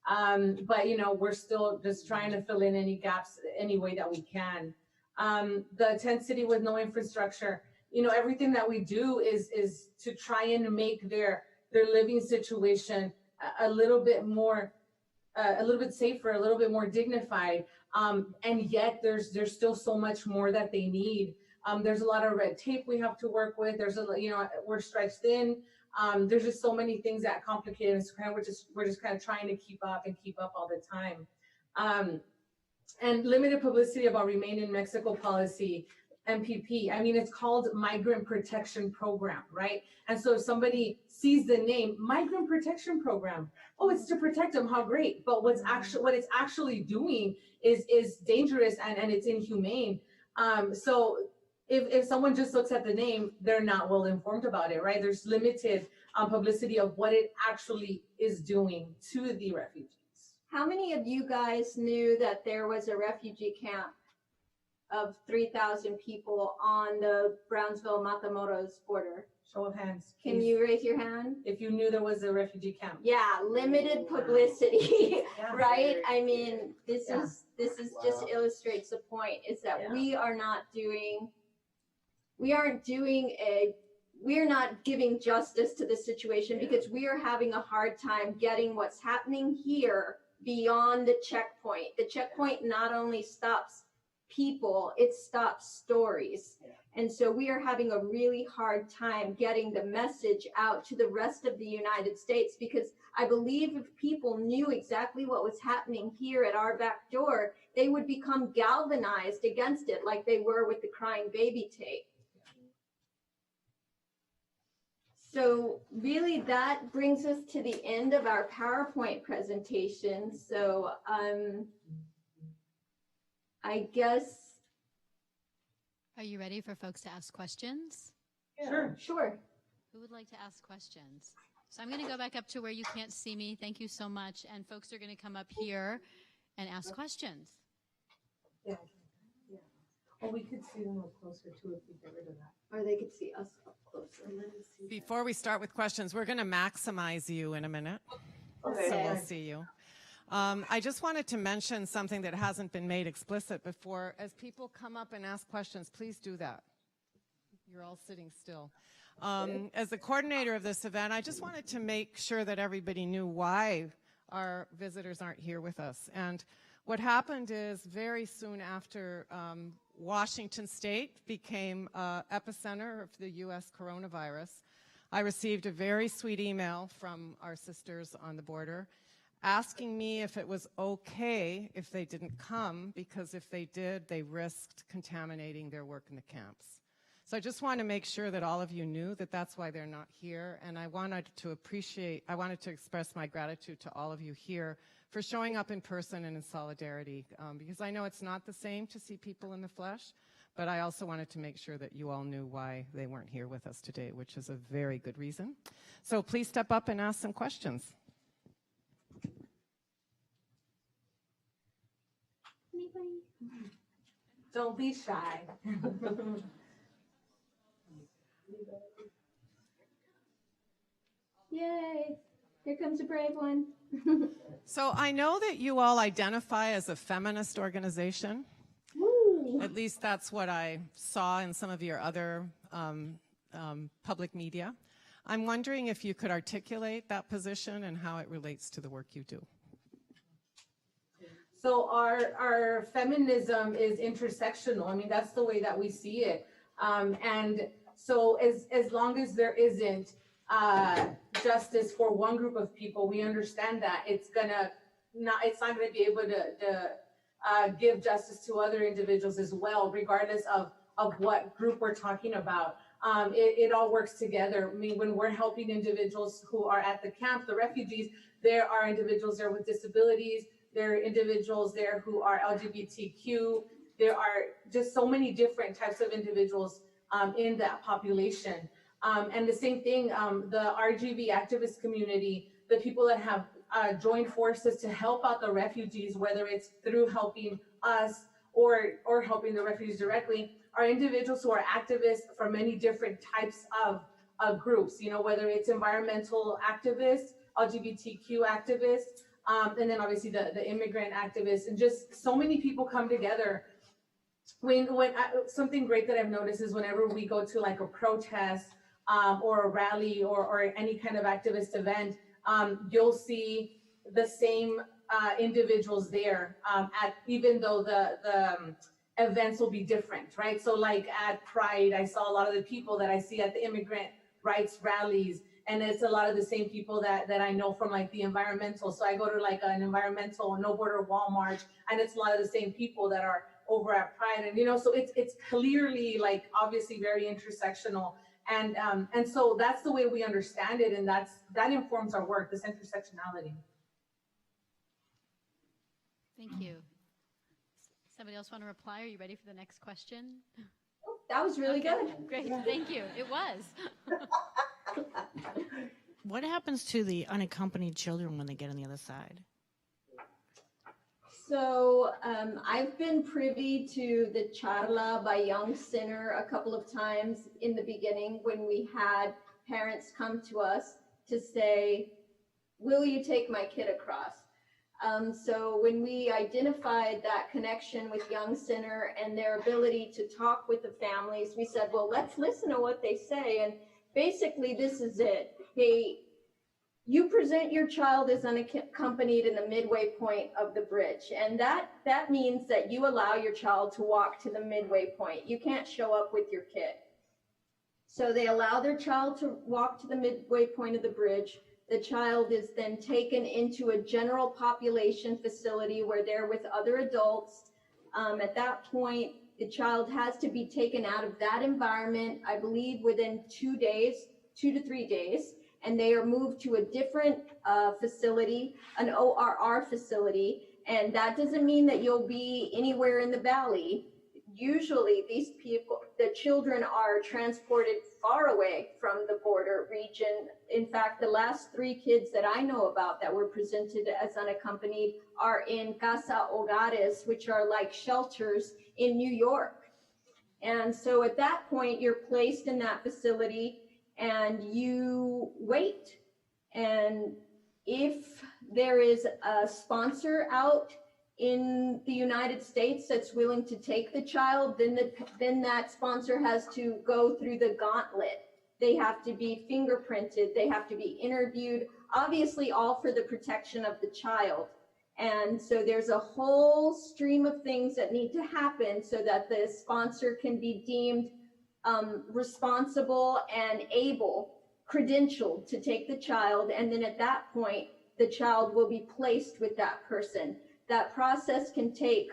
But we're still just trying to fill in any gaps any way that we can. The tent city with no infrastructure. Everything that we do is to try and make their living situation a little bit more, a little bit safer, a little bit more dignified. And yet there's still so much more that they need. There's a lot of red tape we have to work with. We're stretched thin. There's just so many things that complicate us. We're just kind of trying to keep up all the time. And limited publicity about Remain in Mexico policy, MPP. I mean, it's called Migrant Protection Program, right? And so if somebody sees the name Migrant Protection Program, oh, it's to protect them, how great. But what it's actually doing is dangerous and it's inhumane. So if someone just looks at the name, they're not well informed about it, right? There's limited publicity of what it actually is doing to the refugees. How many of you guys knew that there was a refugee camp of 3,000 people on the Brownsville-Matamoros border? Show of hands. Can you raise your hand? If you knew there was a refugee camp. Yeah, limited publicity, Yeah. right? I mean, this is just illustrates the point, is that we are not giving justice to the situation because we are having a hard time getting what's happening here beyond the checkpoint. The checkpoint not only stops people, it stops stories. And so we are having a really hard time getting the message out to the rest of the United States, because I believe if people knew exactly what was happening here at our back door, they would become galvanized against it like they were with the crying baby tape. So really that brings us to the end of our PowerPoint presentation. So I guess. Are you ready for folks to ask questions? Sure. Who would like to ask questions? So I'm going to go back up to where you can't see me. Thank you so much. And folks are going to come up here and ask questions. Yeah. Oh, we could see them up closer too if we get rid of that. Or they could see us up closer. Before we start with questions, we're going to maximize you in a minute. Okay. So we'll see you. I just wanted to mention something that hasn't been made explicit before. As people come up and ask questions, please do that. You're all sitting still. As the coordinator of this event, I just wanted to make sure that everybody knew why our visitors aren't here with us. And what happened is very soon after Washington State became epicenter of the U.S. coronavirus, I received a very sweet email from our sisters on the border asking me if it was okay if they didn't come, because if they did, they risked contaminating their work in the camps. So I just want to make sure that all of you knew that that's why they're not here, and I wanted to express my gratitude to all of you here for showing up in person and in solidarity, because I know it's not the same to see people in the flesh, but I also wanted to make sure that you all knew why they weren't here with us today, which is a very good reason. So please step up and ask some questions. Don't be shy. Yay, here comes a brave one. So I know that you all identify as a feminist organization. Woo. At least that's what I saw in some of your other public media. I'm wondering if you could articulate that position and how it relates to the work you do. So our feminism is intersectional. I mean, that's the way that we see it. And so as long as there isn't justice for one group of people, we understand that it's not gonna be able give justice to other individuals as well, regardless of what group we're talking about. It all works together. I mean, when we're helping individuals who are at the camp, the refugees, there are individuals there with disabilities, there are individuals there who are LGBTQ, there are just so many different types of individuals in that population. And the same thing, the RGB activist community, the people that have joined forces to help out the refugees, whether it's through helping us or helping the refugees directly, are individuals who are activists for many different types of groups, you know, whether it's environmental activists, LGBTQ activists, and then obviously the immigrant activists, and just so many people come together. Something great that I've noticed is whenever we go to like a protest or a rally or any kind of activist event, you'll see the same individuals there, even though the events will be different, right? So like at Pride, I saw a lot of the people that I see at the immigrant rights rallies, and it's a lot of the same people that I know from like the environmental. So I go to like an environmental No Border Wall March, and it's a lot of the same people that are over at Pride. And, you know, so it's clearly like obviously very intersectional. And so that's the way we understand it. And that informs our work, this intersectionality. Thank you. Somebody else want to reply? Are you ready for the next question? That was really good. Great, thank you. It was. What happens to the unaccompanied children when they get on the other side? So I've been privy to the charla by Young Sinner a couple of times in the beginning when we had parents come to us to say, will you take my kid across? So when we identified that connection with Young Sinner and their ability to talk with the families, we said, well, let's listen to what they say. And basically this is it. Hey, you present your child as unaccompanied in the midway point of the bridge. And that means that you allow your child to walk to the midway point. You can't show up with your kid. So they allow their child to walk to the midway point of the bridge. The child is then taken into a general population facility where they're with other adults. At that point, the child has to be taken out of that environment, I believe within 2 to 3 days. And they are moved to a different facility, an ORR facility. And that doesn't mean that you'll be anywhere in the valley. Usually these people, the children are transported far away from the border region. In fact, the last 3 kids that I know about that were presented as unaccompanied are in casa hogares, which are like shelters in New York. And so at that point, you're placed in that facility and you wait. And if there is a sponsor out in the United States that's willing to take the child, then that sponsor has to go through the gauntlet. They have to be fingerprinted, they have to be interviewed, obviously all for the protection of the child. And so there's a whole stream of things that need to happen so that the sponsor can be deemed responsible and able, credentialed to take the child. And then at that point, the child will be placed with that person. That process can take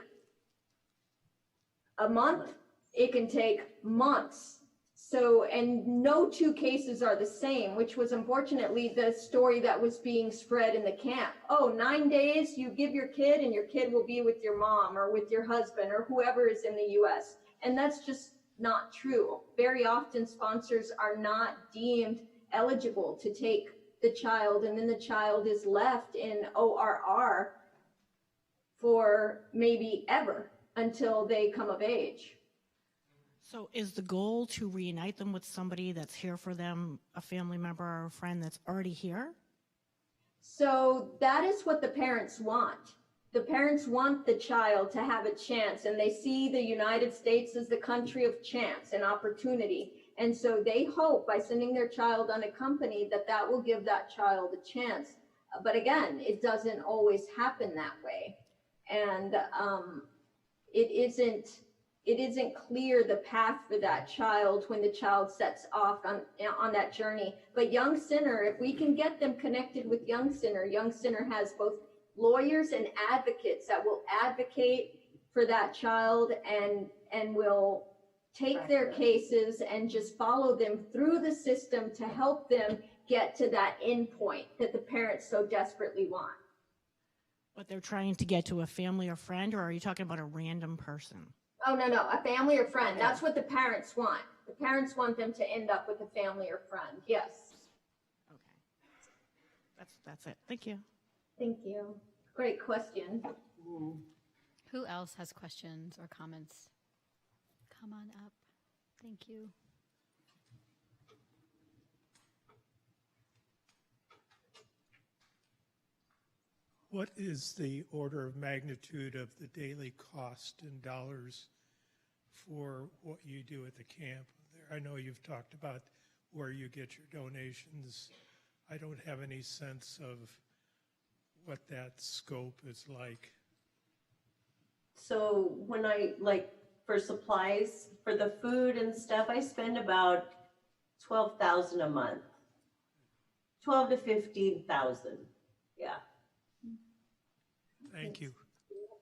a month, it can take months. So, and no 2 cases are the same, which was unfortunately the story that was being spread in the camp. Oh, 9 days, you give your kid and your kid will be with your mom or with your husband or whoever is in the US. And that's just not true. Very often sponsors are not deemed eligible to take the child, and then the child is left in ORR for maybe ever until they come of age. So is the goal to reunite them with somebody that's here for them, a family member or a friend that's already here? So that is what the parents want. The parents want the child to have a chance, and they see the United States as the country of chance and opportunity. And so they hope by sending their child unaccompanied that will give that child a chance. But again, it doesn't always happen that way. And it isn't clear the path for that child when the child sets off on that journey. But Young Sinner, if we can get them connected with Young Sinner has both lawyers and advocates that will advocate for that child and will take their cases and just follow them through the system to help them get to that end point that the parents so desperately want. But they're trying to get to a family or friend, or are you talking about a random person? Oh, no, a family or friend. That's what the parents want. The parents want them to end up with a family or friend, yes. Okay. That's it. Thank you. Thank you. Great question. Who else has questions or comments? Come on up. Thank you. What is the order of magnitude of the daily cost in dollars for what you do at the camp? I know you've talked about where you get your donations. I don't have any sense of what that scope is like. So when I, like, for supplies, for the food and stuff, I spend about $12,000 a month. 12 to 15,000. Yeah. Thank you.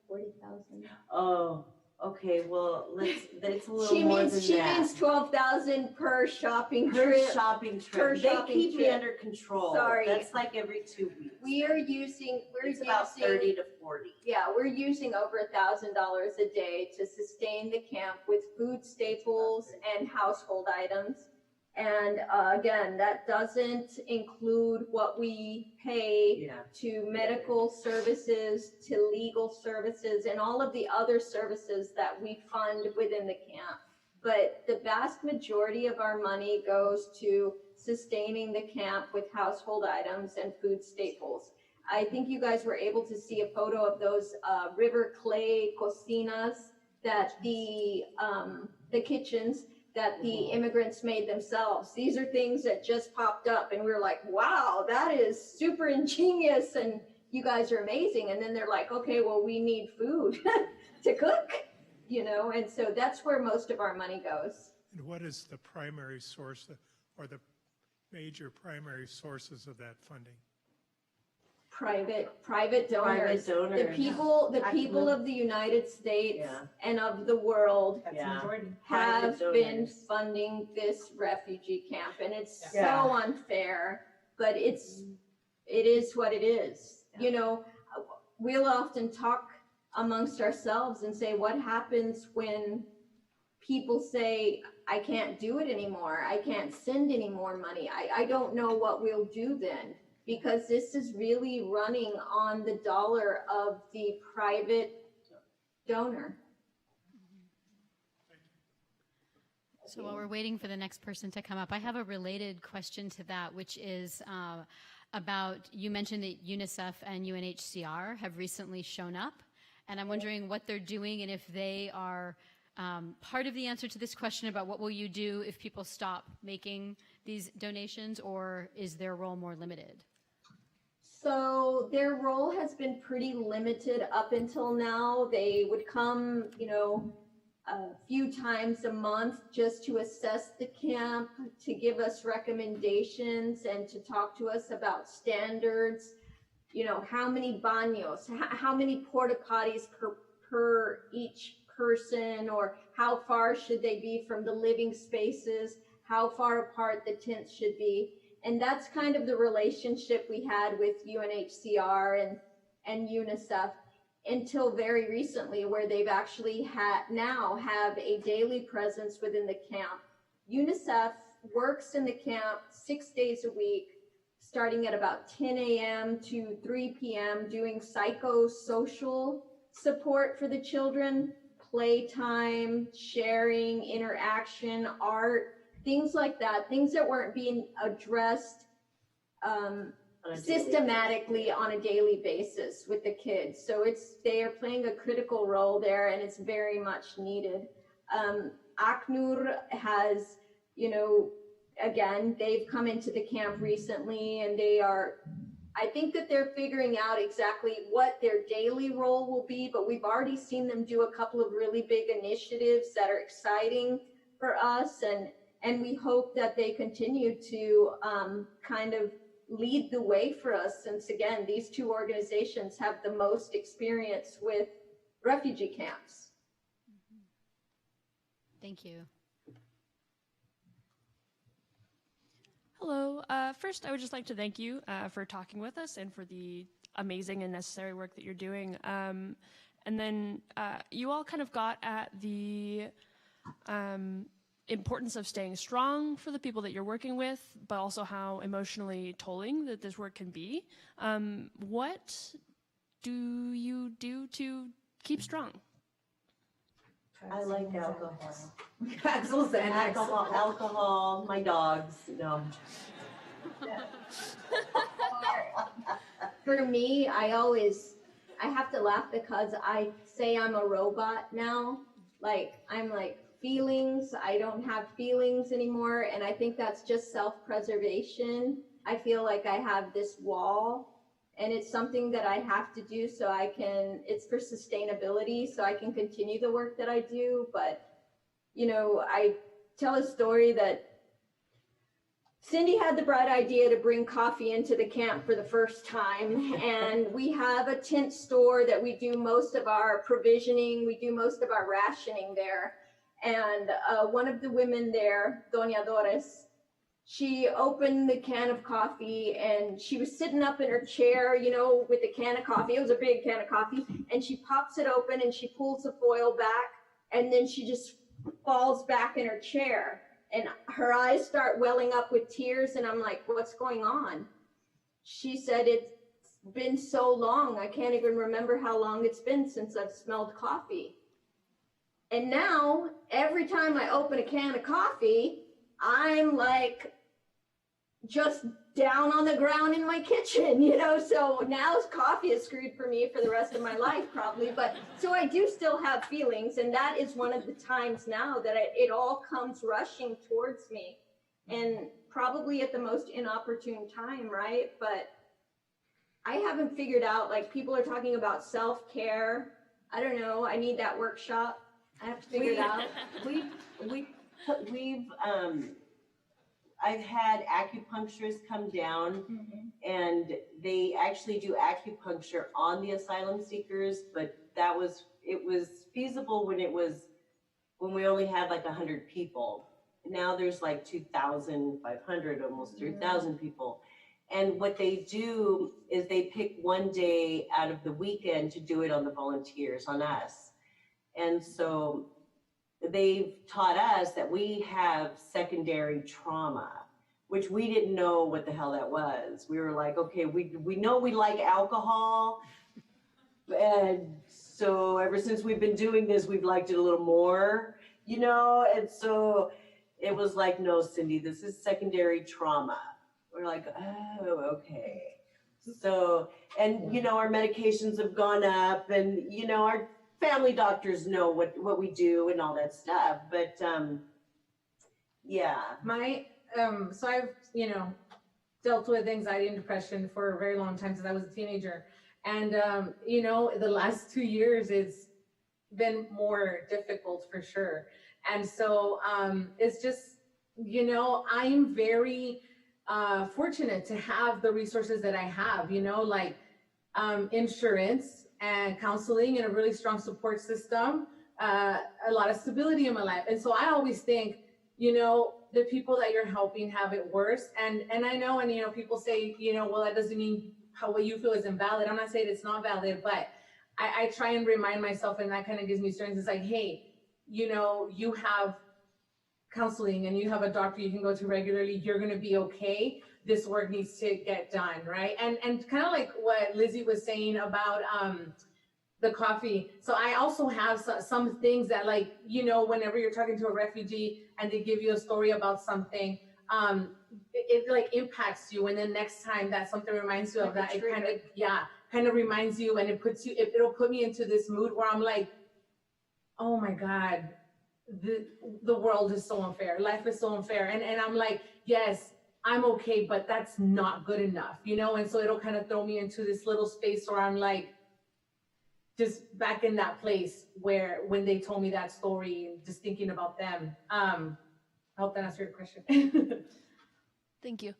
40,000. Oh, okay. Well, that's a little more than that. She means 12,000 per shopping Per trip. shopping Per trip. They shopping keep me trip. under control. Sorry. That's like every 2 weeks. We're using about 30 to 40. Yeah, we're using over $1,000 a day to sustain the camp with food staples and household items. And again, that doesn't include what we pay to medical services, to legal services, and all of the other services that we fund within the camp. But the vast majority of our money goes to sustaining the camp with household items and food staples. I think you guys were able to see a photo of those river clay cocinas that the kitchens that the immigrants made themselves. These are things that just popped up and we were like, wow, that is super ingenious and you guys are amazing. And then they're like, okay, well, we need food to cook, you know? And so that's where most of our money goes. And what is the primary source or the major primary sources of that funding? Private donors. The people of the United States and of the world have been funding this refugee camp, and it's so unfair, but it is what it is. You know, we'll often talk amongst ourselves and say, what happens when people say, I can't do it anymore, I can't send any more money, I don't know what we'll do then. Because this is really running on the dollar of the private donor. So while we're waiting for the next person to come up, I have a related question to that, which is about, you mentioned that UNICEF and UNHCR have recently shown up, and I'm wondering what they're doing and if they are part of the answer to this question about what will you do if people stop making these donations, or is their role more limited? So their role has been pretty limited up until now. They would come, you know, a few times a month just to assess the camp, to give us recommendations and to talk to us about standards, you know, how many baños, how many porta potties per each person, or how far should they be from the living spaces, how far apart the tents should be. And that's kind of the relationship we had with UNHCR and UNICEF until very recently, where they've actually now have a daily presence within the camp. UNICEF works in the camp 6 days a week, starting at about 10 a.m. to 3 p.m., doing psychosocial support for the children, playtime, sharing, interaction, art, things like that, things that weren't being addressed systematically on a daily basis with the kids. So they are playing a critical role there, and it's very much needed. ACNUR has, you know, again, they've come into the camp recently, and I think that they're figuring out exactly what their daily role will be, but we've already seen them do a couple of really big initiatives that are exciting for us, and we hope that they continue to kind of lead the way for us, since again, these two organizations have the most experience with refugee camps. Thank you. Hello. First, I would just like to thank you for talking with us and for the amazing and necessary work that you're doing. And then you all kind of got at the importance of staying strong for the people that you're working with, but also how emotionally tolling that this work can be. What do you do to keep strong? I like alcohol. Axel's and Alcohol, my dogs, no. For me, I have to laugh because I say I'm a robot now. Like, I'm like, feelings, I don't have feelings anymore, and I think that's just self-preservation. I feel like I have this wall, and it's something that I have to do so I can, it's for sustainability, so I can continue the work that I do. But, you know, I tell a story that Cindy had the bright idea to bring coffee into the camp for the first time, and we have a tent store that we do most of our provisioning, we do most of our rationing there. And one of the women there, Doña Dores, she opened the can of coffee and she was sitting up in her chair, you know, with the can of coffee. It was a big can of coffee, and she pops it open and she pulls the foil back, and then she just falls back in her chair. And her eyes start welling up with tears, and I'm like, what's going on? She said, it's been so long, I can't even remember how long it's been since I've smelled coffee. And now, every time I open a can of coffee, I'm like just down on the ground in my kitchen, you know? So now coffee is screwed for me for the rest of my life, probably. But so I do still have feelings, and that is one of the times now that it all comes rushing towards me, and probably at the most inopportune time, right? But I haven't figured out, like, people are talking about self-care. I don't know, I need that workshop. I have to figure it out. I've had acupuncturists come down, and they actually do acupuncture on the asylum seekers, but it was feasible when we only had like 100 people. Now there's like 2,500, almost 3,000 people. And what they do is they pick one day out of the weekend to do it on the volunteers, on us. And so they've taught us that we have secondary trauma, which we didn't know what the hell that was. We were like, okay, we know we like alcohol, and so ever since we've been doing this, we've liked it a little more, you know? And so it was like, no, Cindy, this is secondary trauma. We're like, oh, okay. So, and you know, our medications have gone up, and you know, our family doctors know what we do and all that stuff, but yeah. So I've, you know, dealt with anxiety and depression for a very long time since I was a teenager. And, you know, the last 2 years it's been more difficult for sure. And so it's just, you know, I'm very fortunate to have the resources that I have, you know, like insurance and counseling and a really strong support system, a lot of stability in my life. And so I always think, you know, the people that you're helping have it worse. And I know, and you know, people say, you know, well, that doesn't mean what you feel is invalid. I'm not saying it's not valid, but I try and remind myself, and that kind of gives me strength. It's like, hey, you know, you have counseling and you have a doctor you can go to regularly. You're going to be okay. This work needs to get done, right? And kind of like what Lizzie was saying about the coffee. So I also have some things that, like, you know, whenever you're talking to a refugee and they give you a story about something, it like impacts you. And then next time that something reminds you of that, it kind of reminds you, and it'll put me into this mood where I'm like, oh my God, the world is so unfair. Life is so unfair. And I'm like, yes, I'm okay, but that's not good enough, you know? And so it'll kind of throw me into this little space where I'm like, just back in that place where when they told me that story, just thinking about them. I hope that answered your question. Thank you.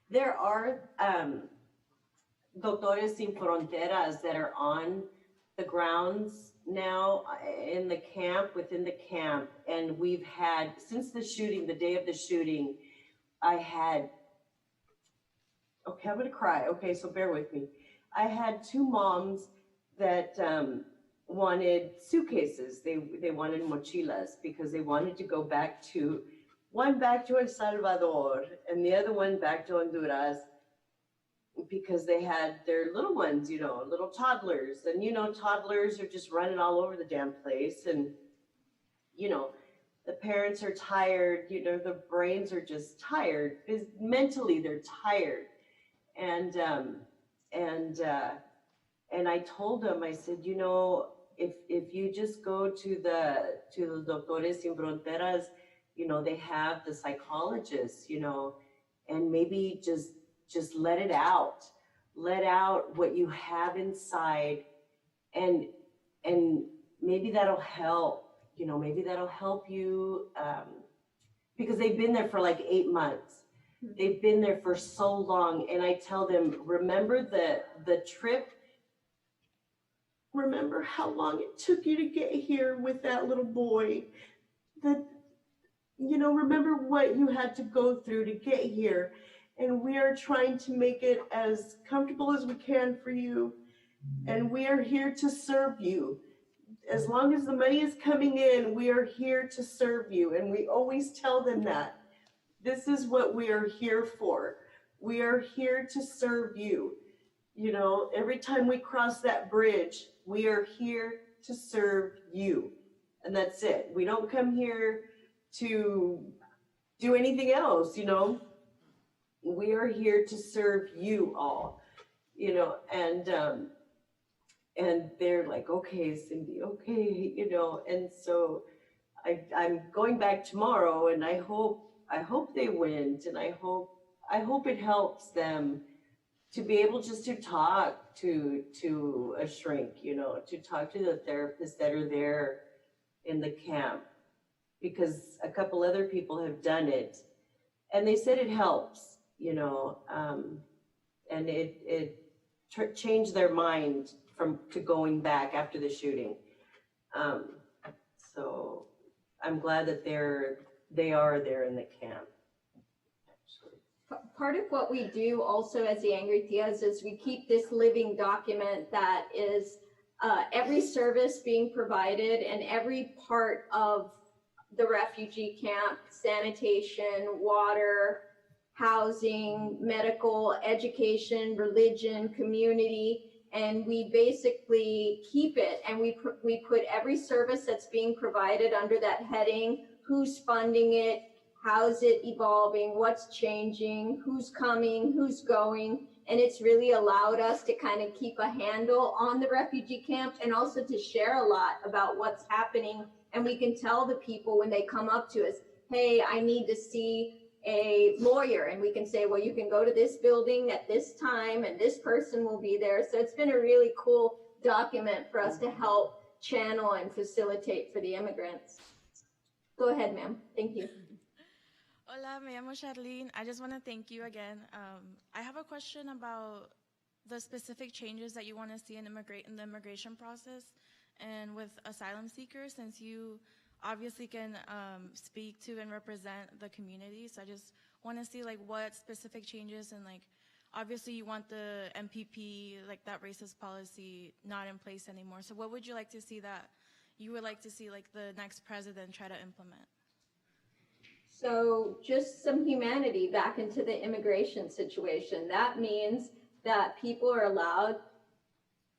There are Doctores Sin Fronteras that are on the grounds now in the camp, within the camp. And we've had, since the shooting, the day of the shooting, I had, okay, I'm gonna cry. Okay, so bear with me. I had two moms that wanted suitcases. They wanted mochilas because they wanted to go back to, one back to El Salvador and the other one back to Honduras, because they had their little ones, you know, little toddlers. And, you know, toddlers are just running all over the damn place. And, you know, the parents are tired, you know, the brains are just tired. Mentally, they're tired. And I told them, I said, you know, if you just go to the Doctores Sin Fronteras, you know, they have the psychologists, you know, and maybe just let it out. Let out what you have inside, and maybe that'll help, you know, maybe that'll help you, because they've been there for like 8 months. They've been there for so long. And I tell them, remember the trip? Remember how long it took you to get here with that little boy? You know, remember what you had to go through to get here. And we are trying to make it as comfortable as we can for you. And we are here to serve you. As long as the money is coming in, we are here to serve you. And we always tell them that. This is what we are here for. We are here to serve you. You know, every time we cross that bridge, we are here to serve you. And that's it. We don't come here to do anything else, you know. We are here to serve you all, you know, and they're like, okay, Cindy, okay, you know. And so I'm going back tomorrow, and I hope they went, and I hope it helps them to be able just to talk to a shrink, you know, to talk to the therapists that are there in the camp, because a couple other people have done it, and they said it helps. You know, and it changed their mind to going back after the shooting. So I'm glad that they are there in the camp. Part of what we do also as the Angry Tias is we keep this living document that is every service being provided and every part of the refugee camp: sanitation, water, housing, medical, education, religion, community, and we basically keep it, and we put every service that's being provided under that heading: who's funding it, how's it evolving, what's changing, who's coming, who's going. And it's really allowed us to kind of keep a handle on the refugee camps, and also to share a lot about what's happening. And we can tell the people when they come up to us, hey, I need to see a lawyer, and we can say, well, you can go to this building at this time and this person will be there. So it's been a really cool document for us to help channel and facilitate for the immigrants. Go ahead, ma'am. Thank you. Hola, me llamo Charlene. I just want to thank you again. I have a question about the specific changes that you want to see in the immigration process and with asylum seekers, since you obviously can speak to and represent the community. So I just want to see like what specific changes, and like obviously you want the MPP, like that racist policy, not in place anymore. So what would you like to see that you would like to see like the next president try to implement? So just some humanity back into the immigration situation. That means that people are allowed,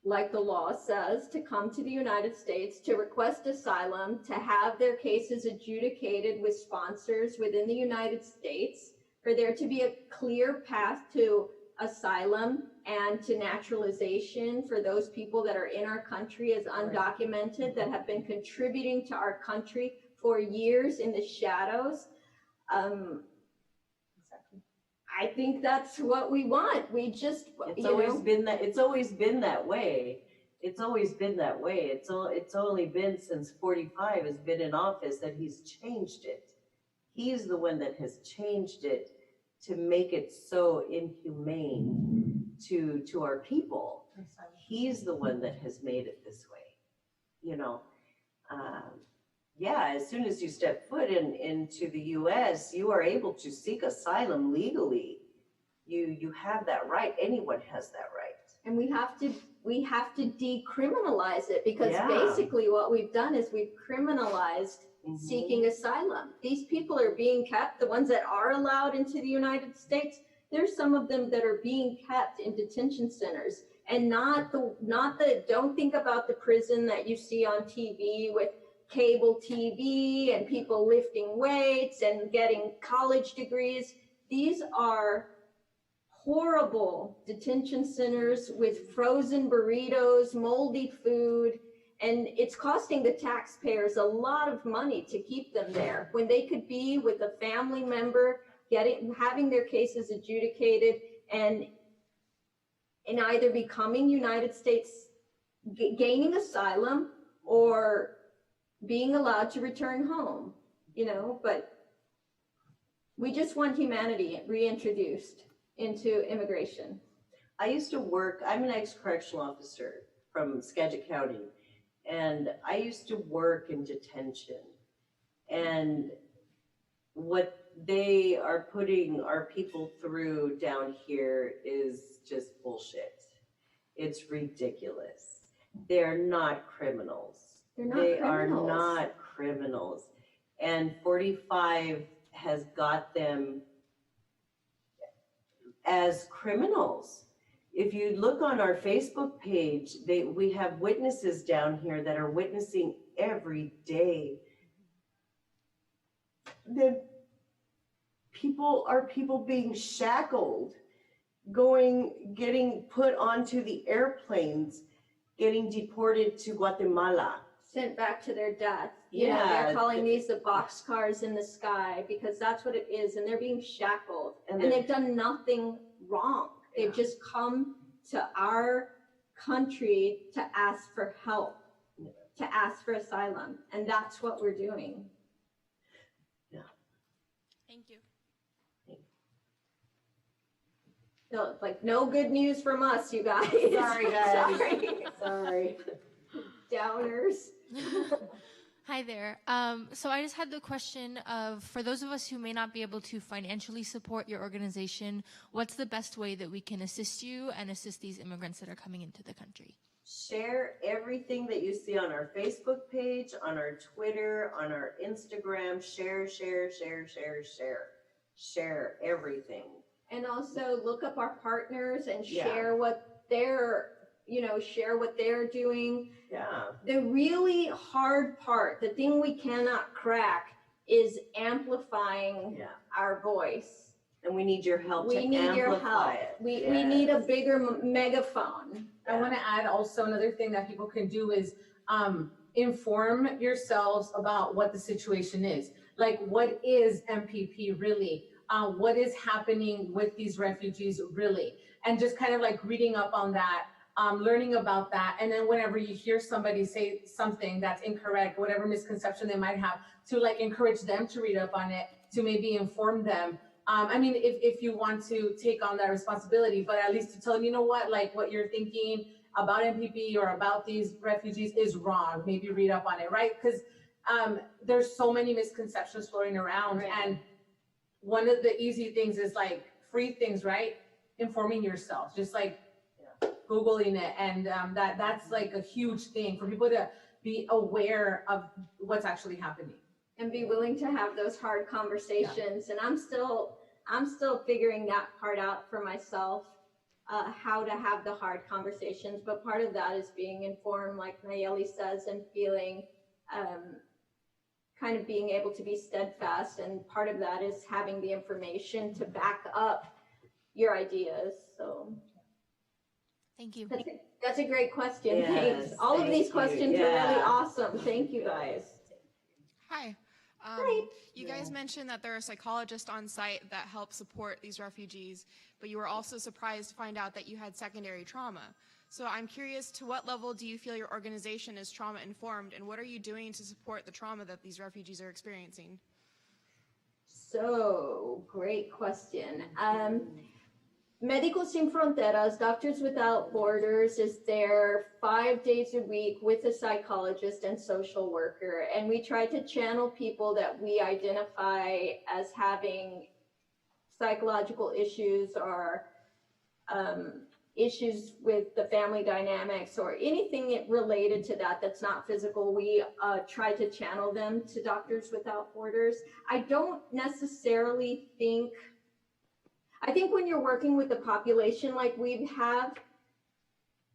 like the law says, to come to the United States, to request asylum, to have their cases adjudicated with sponsors within the United States, for there to be a clear path to asylum and to naturalization for those people that are in our country as undocumented, that have been contributing to our country for years in the shadows. I think that's what we want. We just, it's always been that. It's always been that way. It's always been that way. It's only been since 45 has been in office that he's changed it. He's the one that has changed it to make it so inhumane to our people. He's the one that has made it this way, you know. Yeah, as soon as you step foot into the U.S., you are able to seek asylum legally. You have that right. Anyone has that right. And we have to decriminalize it, because Yeah. basically what we've done is we've criminalized seeking asylum. These people are being kept, the ones that are allowed into the United States, there's some of them that are being kept in detention centers, and not the don't think about the prison that you see on TV with cable TV and people lifting weights and getting college degrees. These are horrible detention centers with frozen burritos, moldy food, and it's costing the taxpayers a lot of money to keep them there when they could be with a family member, having their cases adjudicated, and either becoming United States, gaining asylum, or being allowed to return home, you know. But we just want humanity reintroduced into immigration. I used to work, I'm an ex-correctional officer from Skagit County, and I used to work in detention. And what they are putting our people through down here is just bullshit. It's ridiculous. They're not criminals. They are not criminals. And 45 has got them as criminals. If you look on our Facebook page, we have witnesses down here that are witnessing every day. People being shackled, getting put onto the airplanes, getting deported to Guatemala. Sent back to their death. Yeah. You know, they're calling these the boxcars in the sky, because that's what it is, and they're being shackled. And they've done nothing wrong. They've just come to our country to ask for help, to ask for asylum, and that's what we're doing. Yeah. Thank you. No, like, no good news from us, you guys. Sorry, guys. Sorry. Downers. Hi there. So I just had the question of, for those of us who may not be able to financially support your organization, what's the best way that we can assist you and assist these immigrants that are coming into the country? Share everything that you see on our Facebook page, on our Twitter, on our Instagram. Share everything. And also look up our partners and share what they're doing. Yeah. The really hard part, the thing we cannot crack, is amplifying our voice. And we need your help to need your amplify help. it. We need a bigger megaphone. I want to add also another thing that people can do is inform yourselves about what the situation is. Like, what is MPP really? What is happening with these refugees really? And just kind of like reading up on that, learning about that. And then whenever you hear somebody say something that's incorrect, whatever misconception they might have, to like encourage them to read up on it, to maybe inform them. I mean, if you want to take on that responsibility, but at least to tell them, you know what, like what you're thinking about MPP or about these refugees is wrong. Maybe read up on it, right? Because there's so many misconceptions floating around. Right. And one of the easy things is like free things, right? Informing yourself, just like Googling it. And that's like a huge thing for people to be aware of what's actually happening. And be willing to have those hard conversations. And I'm still figuring that part out for myself, how to have the hard conversations. But part of that is being informed, like Nayeli says, and feeling kind of being able to be steadfast. And part of that is having the information to back up your ideas. So thank you. That's a great question. Yes, thanks. All of these questions are really awesome. Thank you, guys. Hi. You guys mentioned that there are psychologists on site that help support these refugees, but you were also surprised to find out that you had secondary trauma. So I'm curious, to what level do you feel your organization is trauma informed, and what are you doing to support the trauma that these refugees are experiencing? So, great question. Médicos Sin Fronteras, Doctors Without Borders, is there 5 days a week with a psychologist and social worker. And we try to channel people that we identify as having psychological issues or issues with the family dynamics or anything related to that that's not physical. We try to channel them to Doctors Without Borders. I don't necessarily think, I think when you're working with a population like we have,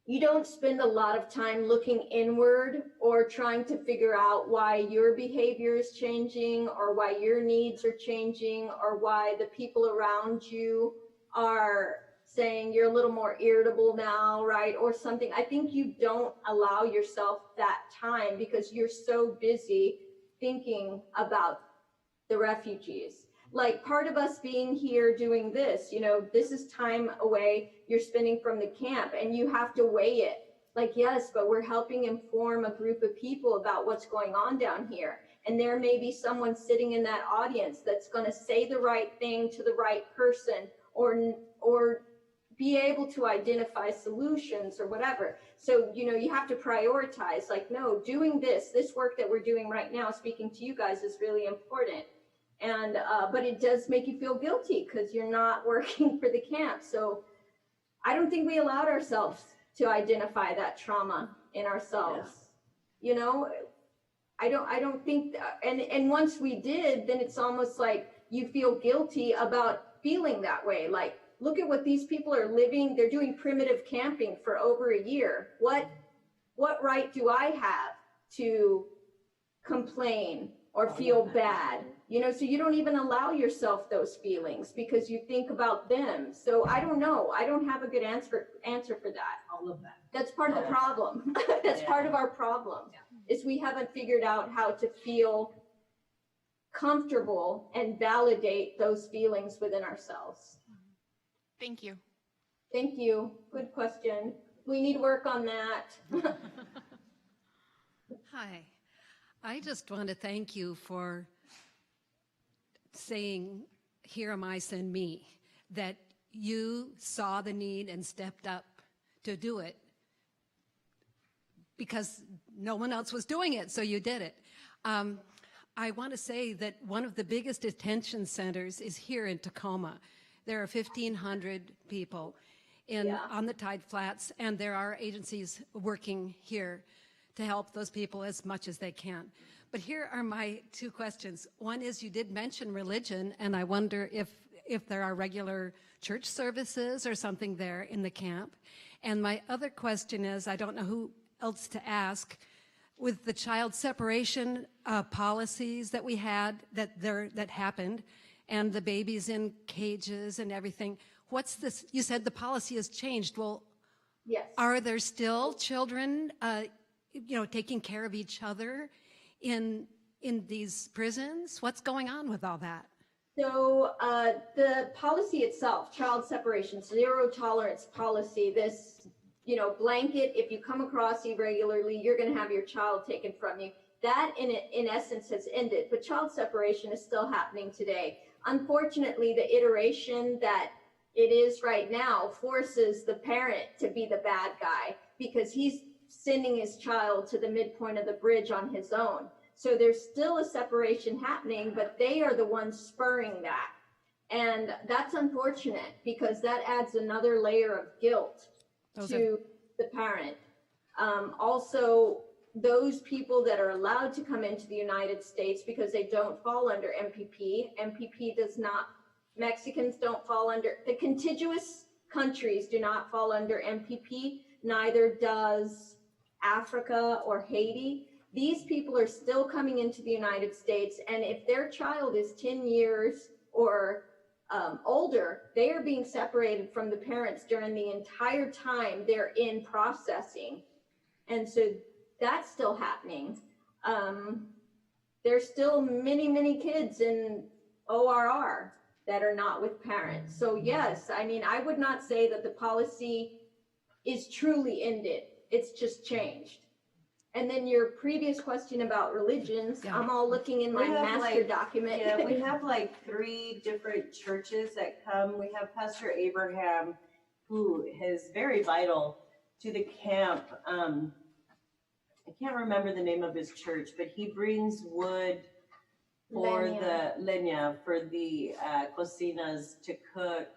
you don't spend a lot of time looking inward or trying to figure out why your behavior is changing or why your needs are changing or why the people around you are saying you're a little more irritable now, right? Or something. I think you don't allow yourself that time because you're so busy thinking about the refugees. Like part of us being here doing this, you know, this is time away you're spending from the camp and you have to weigh it. Like, yes, but we're helping inform a group of people about what's going on down here. And there may be someone sitting in that audience that's going to say the right thing to the right person or be able to identify solutions or whatever. So, you know, you have to prioritize, like, no, doing this work that we're doing right now, speaking to you guys, is really important. And, but it does make you feel guilty because you're not working for the camp. So I don't think we allowed ourselves to identify that trauma in ourselves. Yeah. You know, I don't think, and once we did, then it's almost like you feel guilty about feeling that way. Like, look at what these people are living. They're doing primitive camping for over a year. What right do I have to complain or feel bad? You know, so you don't even allow yourself those feelings because you think about them. So I don't know. I don't have a good answer for that. All of that. That's part of the problem. That's part of our problem, is we haven't figured out how to feel comfortable and validate those feelings within ourselves. Thank you. Thank you. Good question. We need work on that. Hi. I just want to thank you for saying, here am I, send me, that you saw the need and stepped up to do it because no one else was doing it, so you did it. I want to say that one of the biggest detention centers is here in Tacoma. There are 1,500 people on the Tide Flats, and there are agencies working here to help those people as much as they can. But here are my two questions. One is, you did mention religion, and I wonder if there are regular church services or something there in the camp. And my other question is, I don't know who else to ask, with the child separation policies that we had that happened, and the babies in cages and everything, what's this? You said the policy has changed. Well, yes. Are there still children, you know, taking care of each other in these prisons? What's going on with all that? So the policy itself, child separation, zero tolerance policy, this, you know, blanket, if you come across irregularly, you're going to have your child taken from you. That in essence has ended, but child separation is still happening today. Unfortunately, the iteration that it is right now forces the parent to be the bad guy because he's sending his child to the midpoint of the bridge on his own. So there's still a separation happening, but they are the ones spurring that. And that's unfortunate because that adds another layer of guilt to the parent. Also, those people that are allowed to come into the United States because they don't fall under MPP. MPP does not, Mexicans don't fall under, the contiguous countries do not fall under MPP, neither does Africa or Haiti. These people are still coming into the United States, and if their child is 10 years or older, they are being separated from the parents during the entire time they're in processing. And so that's still happening. There's still many, many kids in ORR that are not with parents. So yes, I mean, I would not say that the policy is truly ended. It's just changed. And then your previous question about religions, Yeah. I'm all looking in my We have, master like- document. Yeah, we have like 3 different churches that come. We have Pastor Abraham, who is very vital to the camp. I can't remember the name of his church, but he brings wood for Leña. the leña, for the cocinas to cook.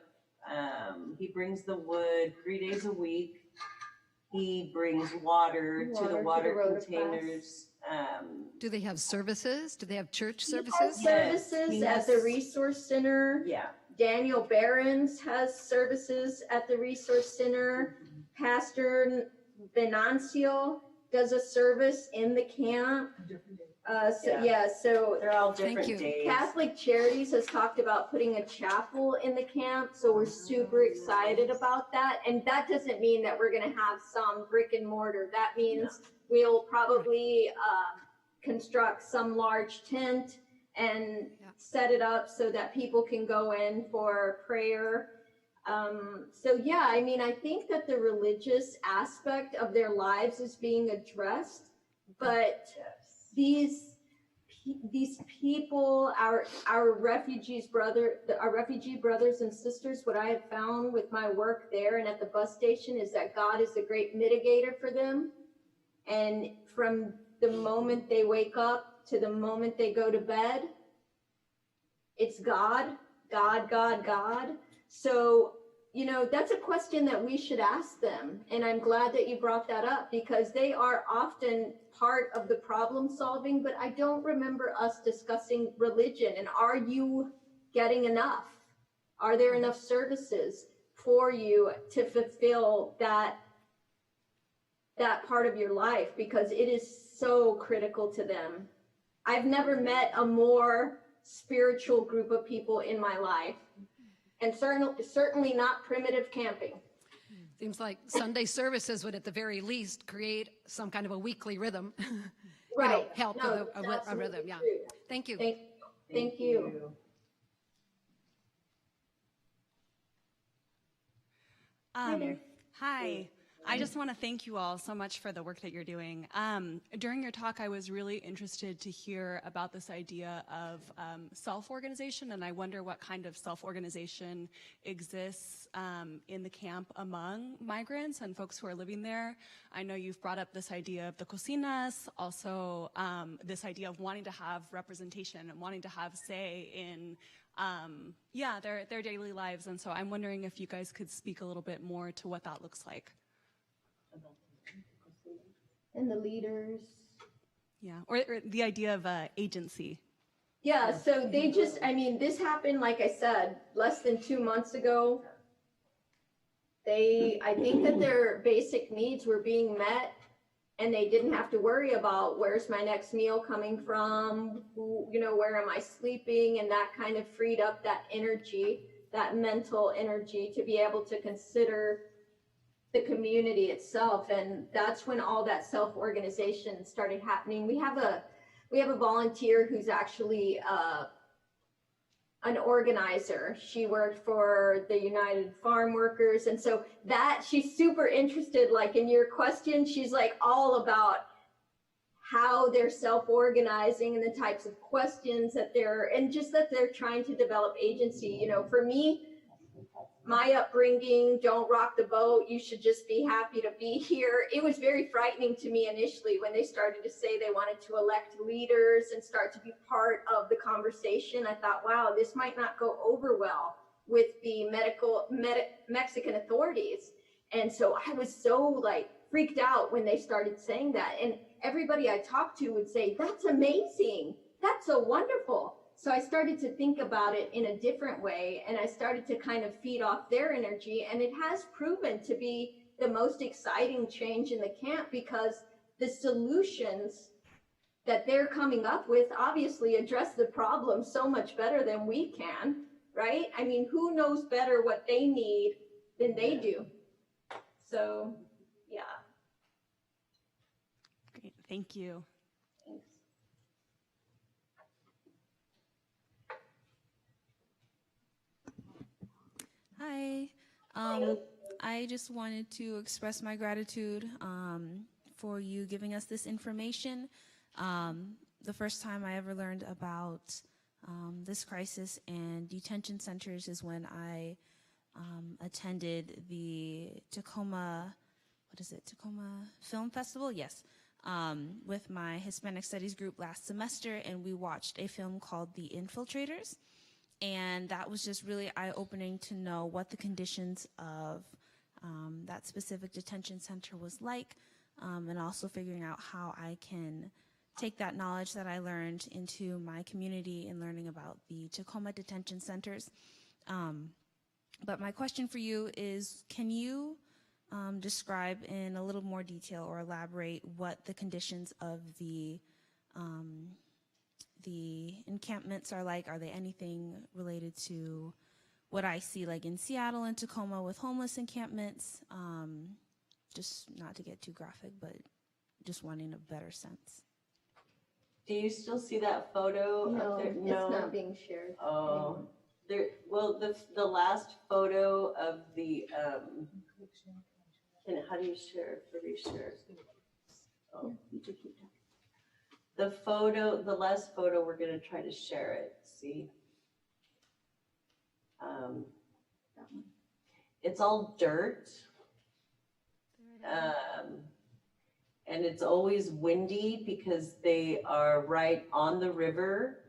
He brings the wood 3 days a week. He brings water to the water rota containers. Do they have services? Do they have church He has services? Yes, services he at the has- Resource Center. Yeah. Daniel Behrens has services at the Resource Center. Pastor Venancio does a service in the camp. So They're all Thank different you. days. Catholic Charities has talked about putting a chapel in the camp, so we're super excited about that. And that doesn't mean that we're gonna have some brick and mortar. That means we'll probably construct some large tent and set it up so that people can go in for prayer. So yeah, I mean, I think that the religious aspect of their lives is being addressed, but these people, our refugee brothers and sisters, what I have found with my work there and at the bus station is that God is a great mitigator for them. And from the moment they wake up to the moment they go to bed, it's God. So, you know, that's a question that we should ask them. And I'm glad that you brought that up because they are often part of the problem solving, but I don't remember us discussing religion. And are you getting enough? Are there enough services for you to fulfill that part of your life? Because it is so critical to them. I've never met a more spiritual group of people in my life. And certainly not primitive camping. Seems like Sunday services would at the very least create some kind of a weekly rhythm. Right. Help No, with a absolutely rhythm, yeah. true. Thank you. Thank you. Hi there. Hi. I just want to thank you all so much for the work that you're doing. During your talk, I was really interested to hear about this idea of self-organization, and I wonder what kind of self-organization exists in the camp among migrants and folks who are living there. I know you've brought up this idea of the cocinas, also this idea of wanting to have representation and wanting to have say in their daily lives, and so I'm wondering if you guys could speak a little bit more to what that looks like. And the leaders. Yeah, or the idea of agency. Yeah, so they just, I mean, this happened, like I said, less than 2 months ago. I think that their basic needs were being met and they didn't have to worry about where's my next meal coming from, where am I sleeping, and that kind of freed up that energy, that mental energy to be able to consider the community itself. And that's when all that self-organization started happening. We have a volunteer who's actually an organizer. She worked for the United Farm Workers, and so that she's super interested, like in your question, she's like all about how they're self-organizing and the types of questions that they're trying to develop agency. For me, my upbringing, don't rock the boat, you should just be happy to be here. It was very frightening to me initially when they started to say they wanted to elect leaders and start to be part of the conversation. I thought, wow, this might not go over well with the Mexican authorities. And so I was so freaked out when they started saying that. And everybody I talked to would say, that's amazing. That's so wonderful. So I started to think about it in a different way, and I started to kind of feed off their energy, and it has proven to be the most exciting change in the camp because the solutions that they're coming up with obviously address the problem so much better than we can, right? I mean, who knows better what they need than they do? So, yeah. Great, thank you. Hi. I just wanted to express my gratitude for you giving us this information. The first time I ever learned about this crisis and detention centers is when I attended the Tacoma Film Festival, yes, with my Hispanic Studies group last semester, and we watched a film called The Infiltrators, and that was just really eye-opening to know what the conditions of that specific detention center was like, and also figuring out how I can take that knowledge that I learned into my community and learning about the Tacoma detention centers. But my question for you is, can you describe in a little more detail or elaborate what the conditions of the encampments are like? Are they anything related to what I see like in Seattle and Tacoma with homeless encampments? Just not to get too graphic, but just wanting a better sense. Do you still see that photo up there? No, it's not being shared. Oh, there. Well, the last photo of the how do you share? Where do you share? Oh, the photo, the last photo. We're gonna try to share it. See. It's all dirt. And it's always windy because they are right on the river.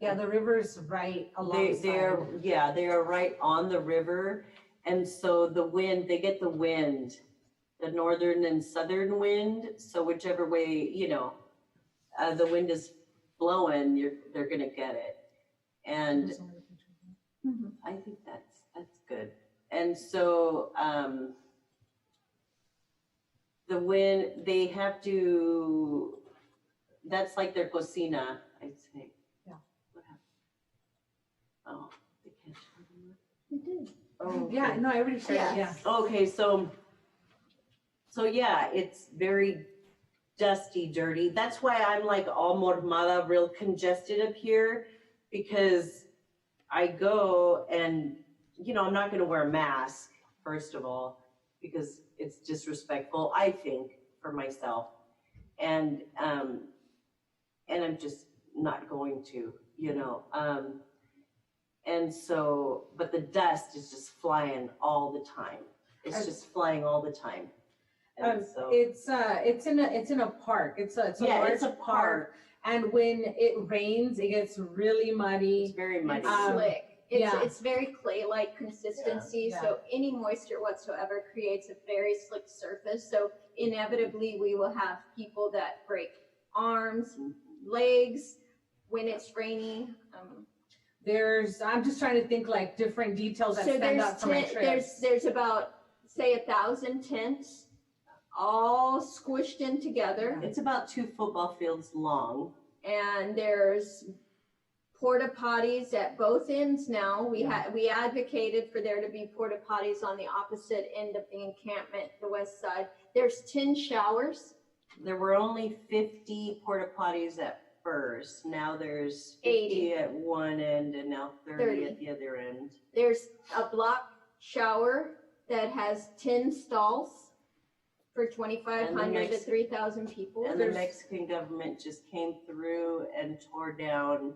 Yeah, the river's right alongside. They are right on the river. And so the wind, they get the wind, the northern and southern wind. So whichever way, the wind is blowing, they're gonna get it. And I think that's good. And so, the wind, they have to, that's like their cocina, I'd say. Yeah. What happened? Oh, they can't show them. They did. Oh, okay. Yeah, no, I already shared it, yeah. Okay, so yeah, it's very dusty, dirty. That's why I'm like all mormada, real congested up here, because I go and, I'm not gonna wear a mask, first of all, because it's disrespectful, I think, for myself. And I'm just not going to, and so, but the dust is just flying all the time. It's just flying all the time. And so, it's in a park. It's a large park. And when it rains, it gets really muddy. It's very muddy. Slick. It's very clay-like consistency, so any moisture whatsoever creates a very slick surface. So inevitably, we will have people that break arms, legs when it's rainy. I'm just trying to think like different details that stand out for my trip. There's about, say, 1,000 tents, all squished in together. It's about 2 football fields long. And there's porta potties at both ends now. We advocated for there to be porta potties on the opposite end of the encampment, the west side. There's 10 showers. There were only 50 porta potties at first. Now there's 50 at one end and now 30 at the other end. There's a block shower that has 10 stalls for 2,500 to 3,000 people. And the Mexican government just came through and tore down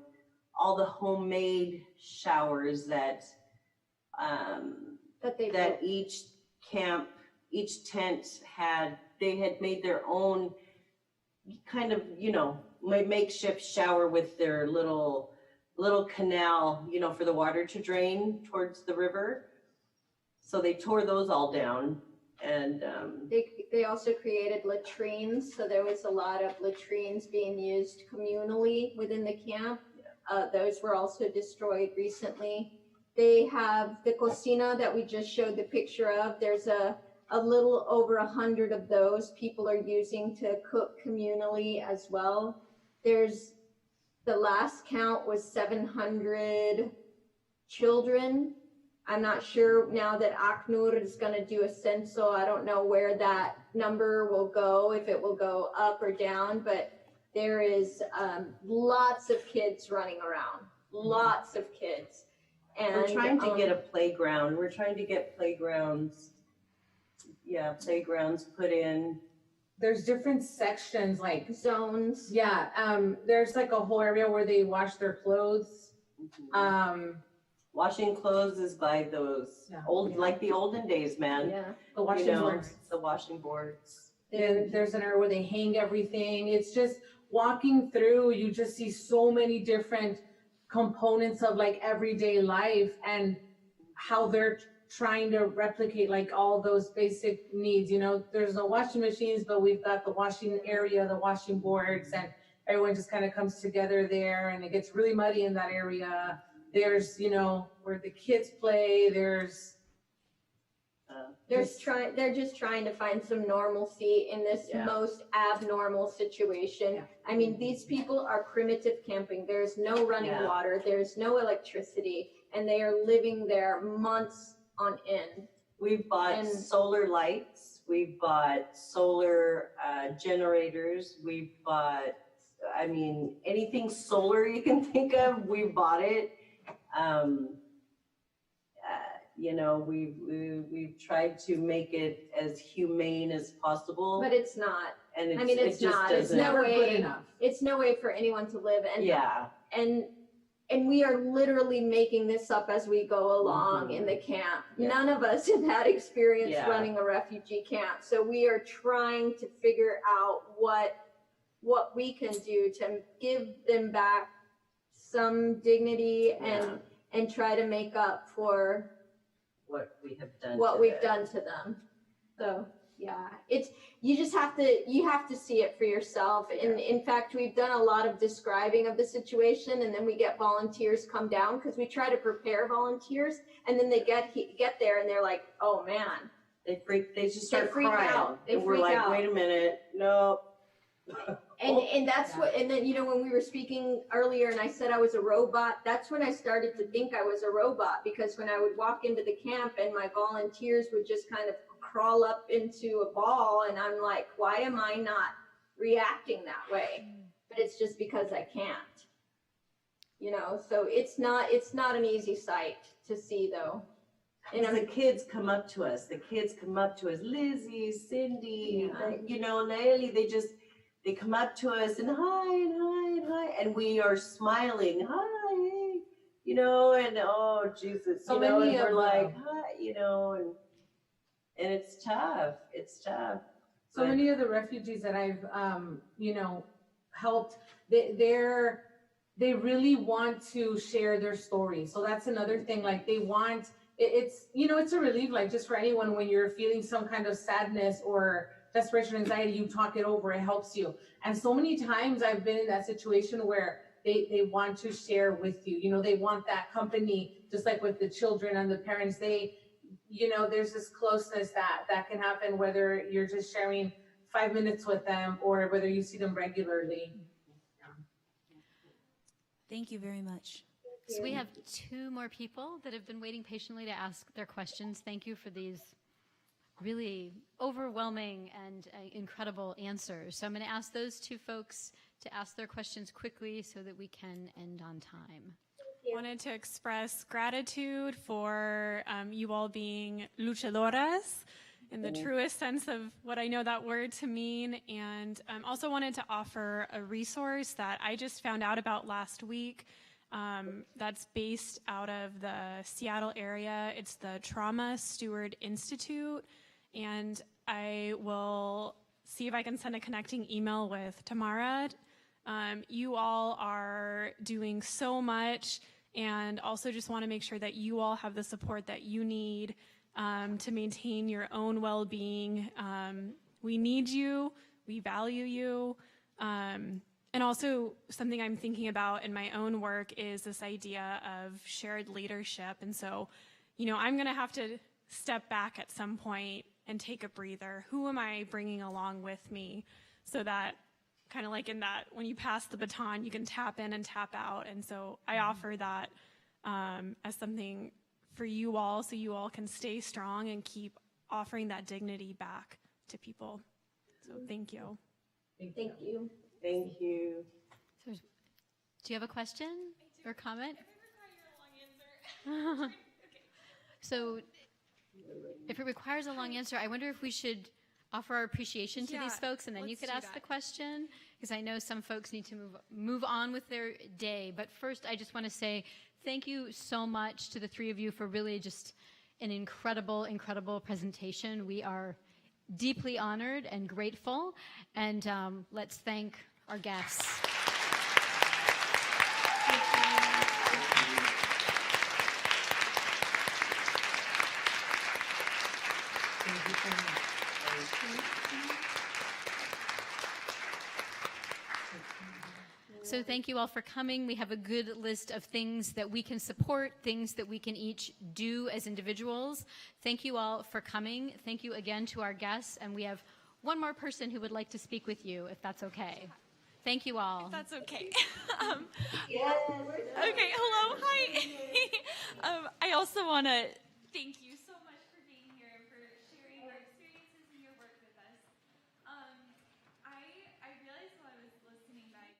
all the homemade showers that each tent had. They had made their own kind of, makeshift shower with their little canal, for the water to drain towards the river. So they tore those all down. And they also created latrines, so there was a lot of latrines being used communally within the camp. Those were also destroyed recently. They have the cocina that we just showed the picture of. There's a little over 100 of those people are using to cook communally as well. There's, the last count was 700 children. I'm not sure now that ACNUR is going to do a censo. I don't know where that number will go, if it will go up or down, but there is lots of kids running around, lots of kids. And we're trying to get a playground. We're trying to get playgrounds Yeah, playgrounds put in. There's different sections, like zones. Yeah, there's like a whole area where they wash their clothes. Washing clothes is by those like the olden days, man. Yeah, the washing boards. The washing boards. There's an area where they hang everything. It's just walking through, you just see so many different components of like everyday life and how they're trying to replicate like all those basic needs. You know, there's no washing machines, but we've got the washing area, the washing boards, and everyone just kind of comes together there, and it gets really muddy in that area. There's, you know, where the kids play, they're just trying to find some normalcy in this most abnormal situation. I mean, these people are primitive camping. There's no running water, there's no electricity, and they are living there months on end. We've bought solar lights, we've bought solar generators, we've bought, I mean, anything solar you can think of, we bought it. You know, we've tried to make it as humane as possible. But it's not. And it's not. It's never good enough. It's no way for anyone to live. And we are literally making this up as we go along in the camp. None of us have had experience running a refugee camp. So we are trying to figure out what we can do to give them back some dignity and try to make up for what we have done we've done to them. So you have to see it for yourself. And in fact, we've done a lot of describing of the situation, and then we get volunteers come down because we try to prepare volunteers, and then they get there and they're like, oh man, they just start freak crying. out. And we're like, wait a minute, no. And that's what, and then, you know, when we were speaking earlier and I said I was a robot, that's when I started to think I was a robot, because when I would walk into the camp and my volunteers would just kind of crawl up into a ball, and I'm like, why am I not reacting that way? But it's just because I can't, you know. So it's not an easy sight to see, though. And the kids come up to us. Lizzie, Cindy, you know, Naeli, they come up to us and hi, and we are smiling, hi, you know, and oh Jesus, so you know, many and we're of like, hi, you know, and it's tough. So many of the refugees that I've, you know, helped, they really want to share their story. So that's another thing. Like they want, it's, you know, it's a relief, like just for anyone when you're feeling some kind of sadness or desperation, anxiety, you talk it over, it helps you. And so many times I've been in that situation where they want to share with you, you know, they want that company, just like with the children and the parents, you know, there's this closeness that can happen, whether you're just sharing 5 minutes with them or whether you see them regularly. Thank you very much. So we have 2 more people that have been waiting patiently to ask their questions. Thank you for these really overwhelming and incredible answers. So I'm going to ask those 2 folks to ask their questions quickly so that we can end on time. Wanted to express gratitude for you all being luchadoras in the truest sense of what I know that word to mean, and also wanted to offer a resource that I just found out about last week that's based out of the Seattle area. It's the Trauma Steward Institute, and I will see if I can send a connecting email with Tamara. You all are doing so much, and also just want to make sure that you all have the support that you need to maintain your own well-being. We need you, we value you, and also something I'm thinking about in my own work is this idea of shared leadership. And so, you know, I'm going to have to step back at some point and take a breather. Who am I bringing along with me so that kind of like in that, when you pass the baton, you can tap in and tap out. And so I offer that as something for you all, so you all can stay strong and keep offering that dignity back to people. So thank you. Thank you. Thank you. So, do you have a question or comment? I never got your long answer. So If it requires a long answer, I wonder if we should offer our appreciation to these folks, and then you could ask the question, because I know some folks need to move on with their day. But first, I just want to say thank you so much to the three of you for really just an incredible, incredible presentation. We are deeply honored and grateful, and let's thank our guests. So thank you all for coming. We have a good list of things that we can support, things that we can each do as individuals. Thank you all for coming. Thank you again to our guests. And we have one more person who would like to speak with you, if that's okay. Thank you all. If that's okay. Yeah, Okay, hello, hi. I also want to thank you so much for being here and for sharing your experiences and your work with us. I realized while I was listening that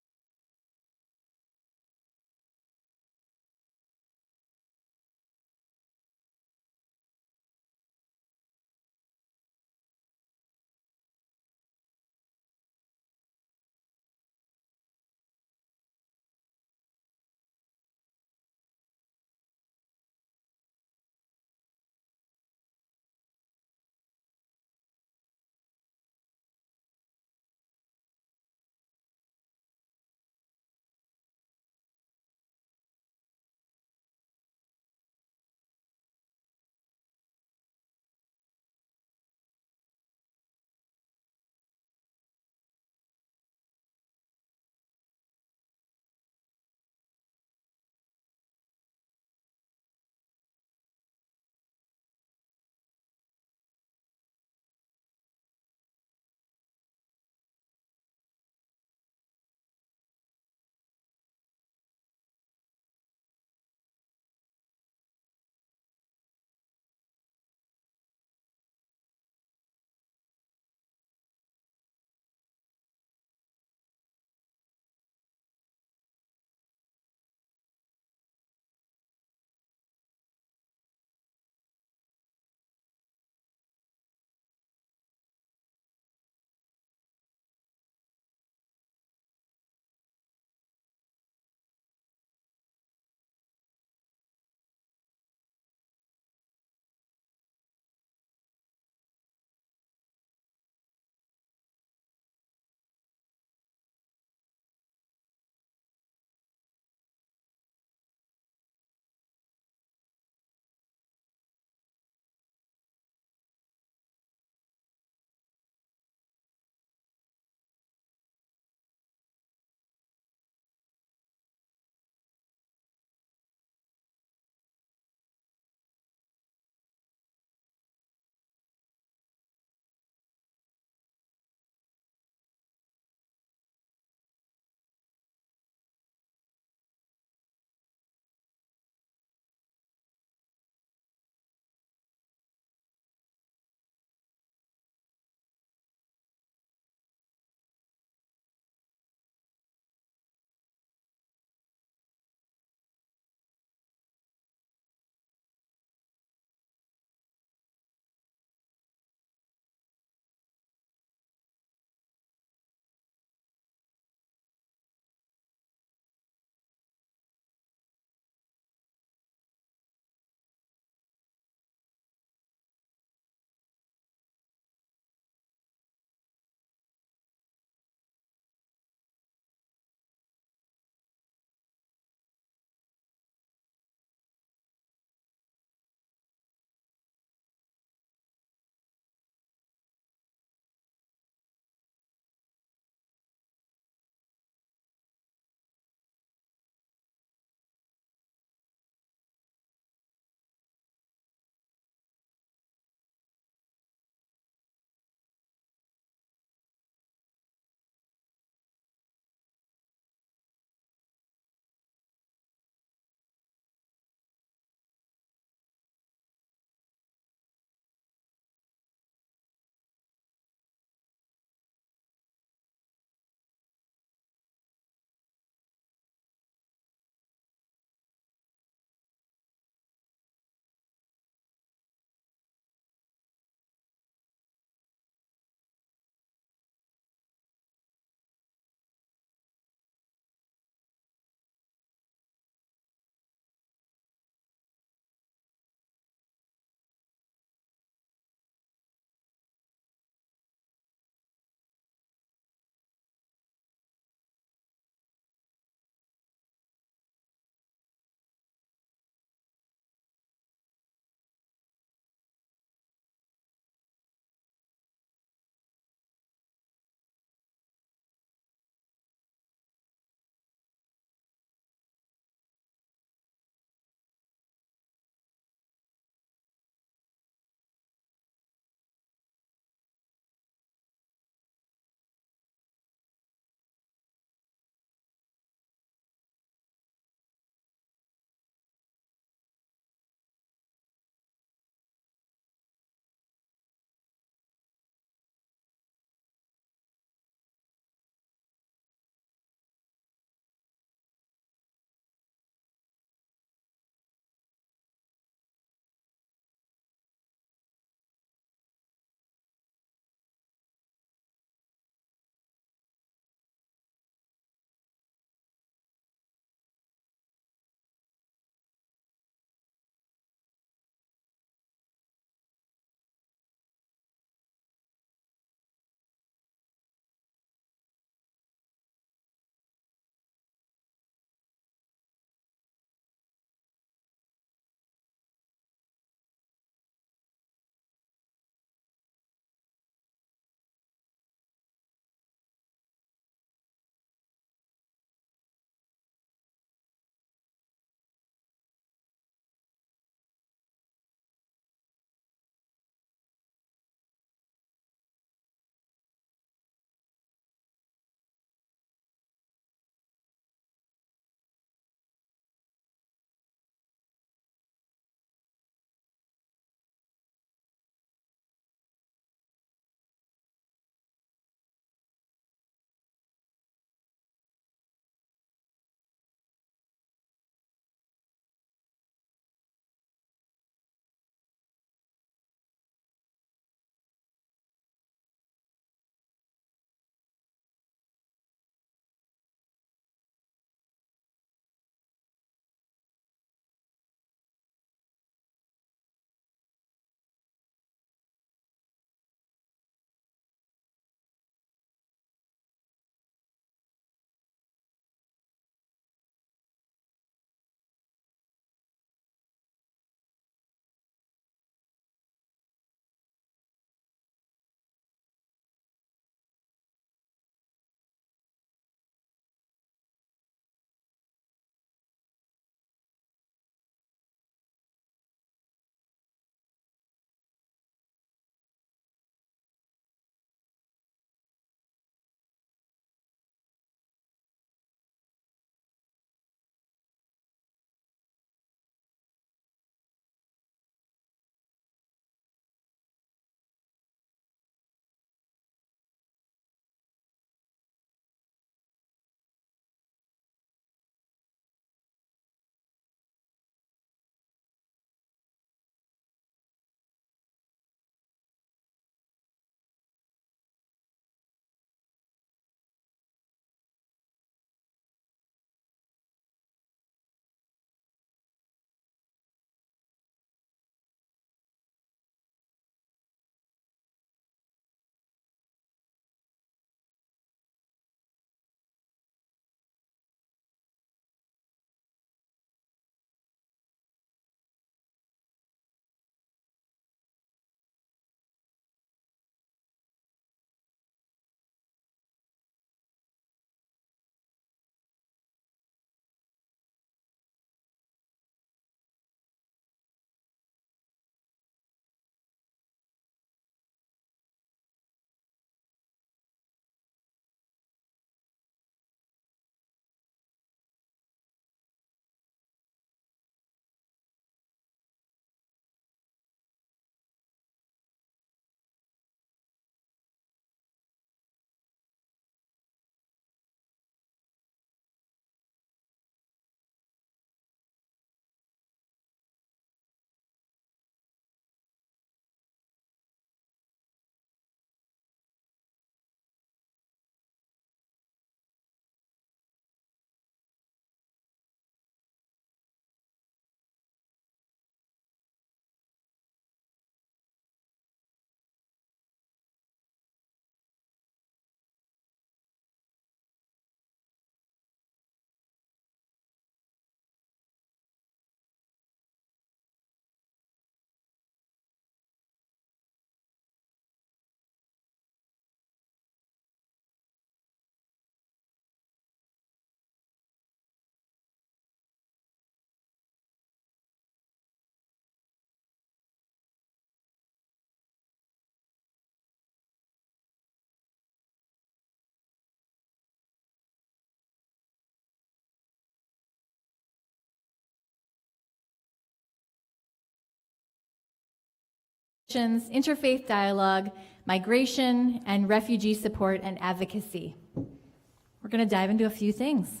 Christians, interfaith dialogue, migration, and refugee support and advocacy. We're going to dive into a few things.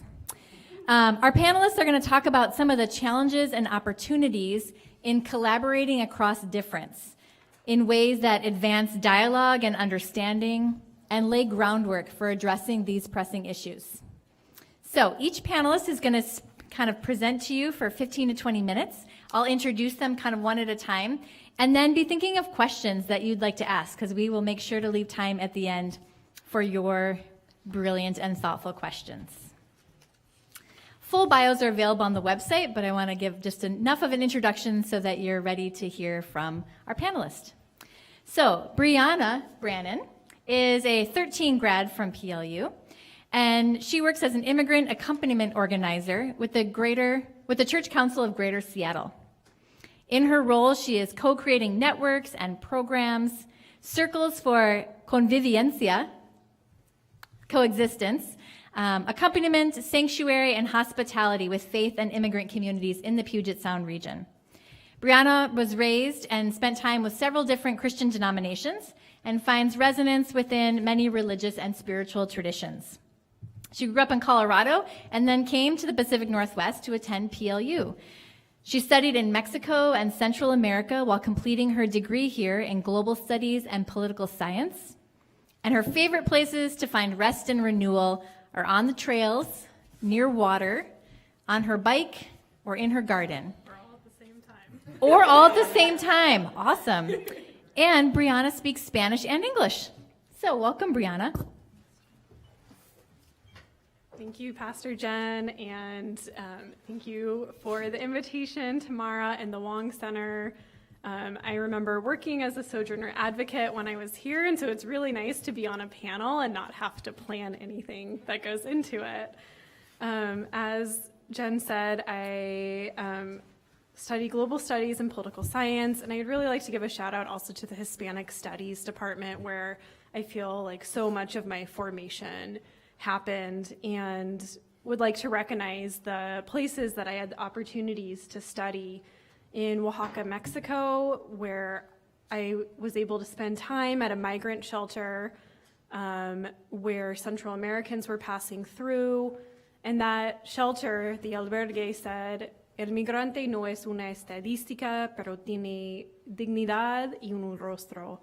Our panelists are going to talk about some of the challenges and opportunities in collaborating across difference in ways that advance dialogue and understanding and lay groundwork for addressing these pressing issues. So each panelist is going to kind of present to you for 15 to 20 minutes. I'll introduce them kind of one at a time, and then be thinking of questions that you'd like to ask, because we will make sure to leave time at the end for your brilliant and thoughtful questions. Full bios are available on the website, but I want to give just enough of an introduction so that you're ready to hear from our panelist. So, Brianna Brannon is a 13 grad from PLU, and she works as an immigrant accompaniment organizer with the Church Council of Greater Seattle. In her role, she is co-creating networks and programs, circles for convivencia, coexistence, accompaniment, sanctuary, and hospitality with faith and immigrant communities in the Puget Sound region. Brianna was raised and spent time with several different Christian denominations and finds resonance within many religious and spiritual traditions. She grew up in Colorado and then came to the Pacific Northwest to attend PLU. She studied in Mexico and Central America while completing her degree here in global studies and political science. And her favorite places to find rest and renewal are on the trails, near water, on her bike, or in her garden. Or all at the same time. Awesome. And Brianna speaks Spanish and English. So welcome, Brianna. Thank you, Pastor Jen, and thank you for the invitation to Mara and the Wang Center. I remember working as a Sojourner advocate when I was here, and so it's really nice to be on a panel and not have to plan anything that goes into it. As Jen said, I study global studies and political science, and I'd really like to give a shout out also to the Hispanic Studies department, where I feel like so much of my formation happened, and would like to recognize the places that I had the opportunities to study in Oaxaca, Mexico, where I was able to spend time at a migrant shelter where Central Americans were passing through. And that shelter, the albergue, said, "El migrante no es una estadística, pero tiene dignidad y un rostro."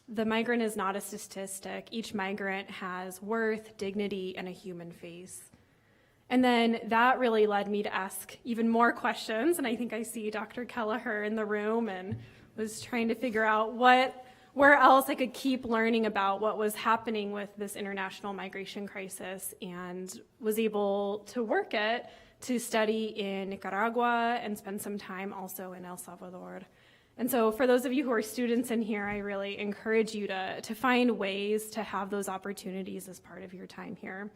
The migrant is not a statistic. Each migrant has worth, dignity, and a human face. And then that really led me to ask even more questions. And I think I see Dr. Kelleher in the room, and was trying to figure out where else I could keep learning about what was happening with this international migration crisis, and was able to work it to study in Nicaragua and spend some time also in El Salvador. And so for those of you who are students in here, I really encourage you to find ways to have those opportunities as part of your time here.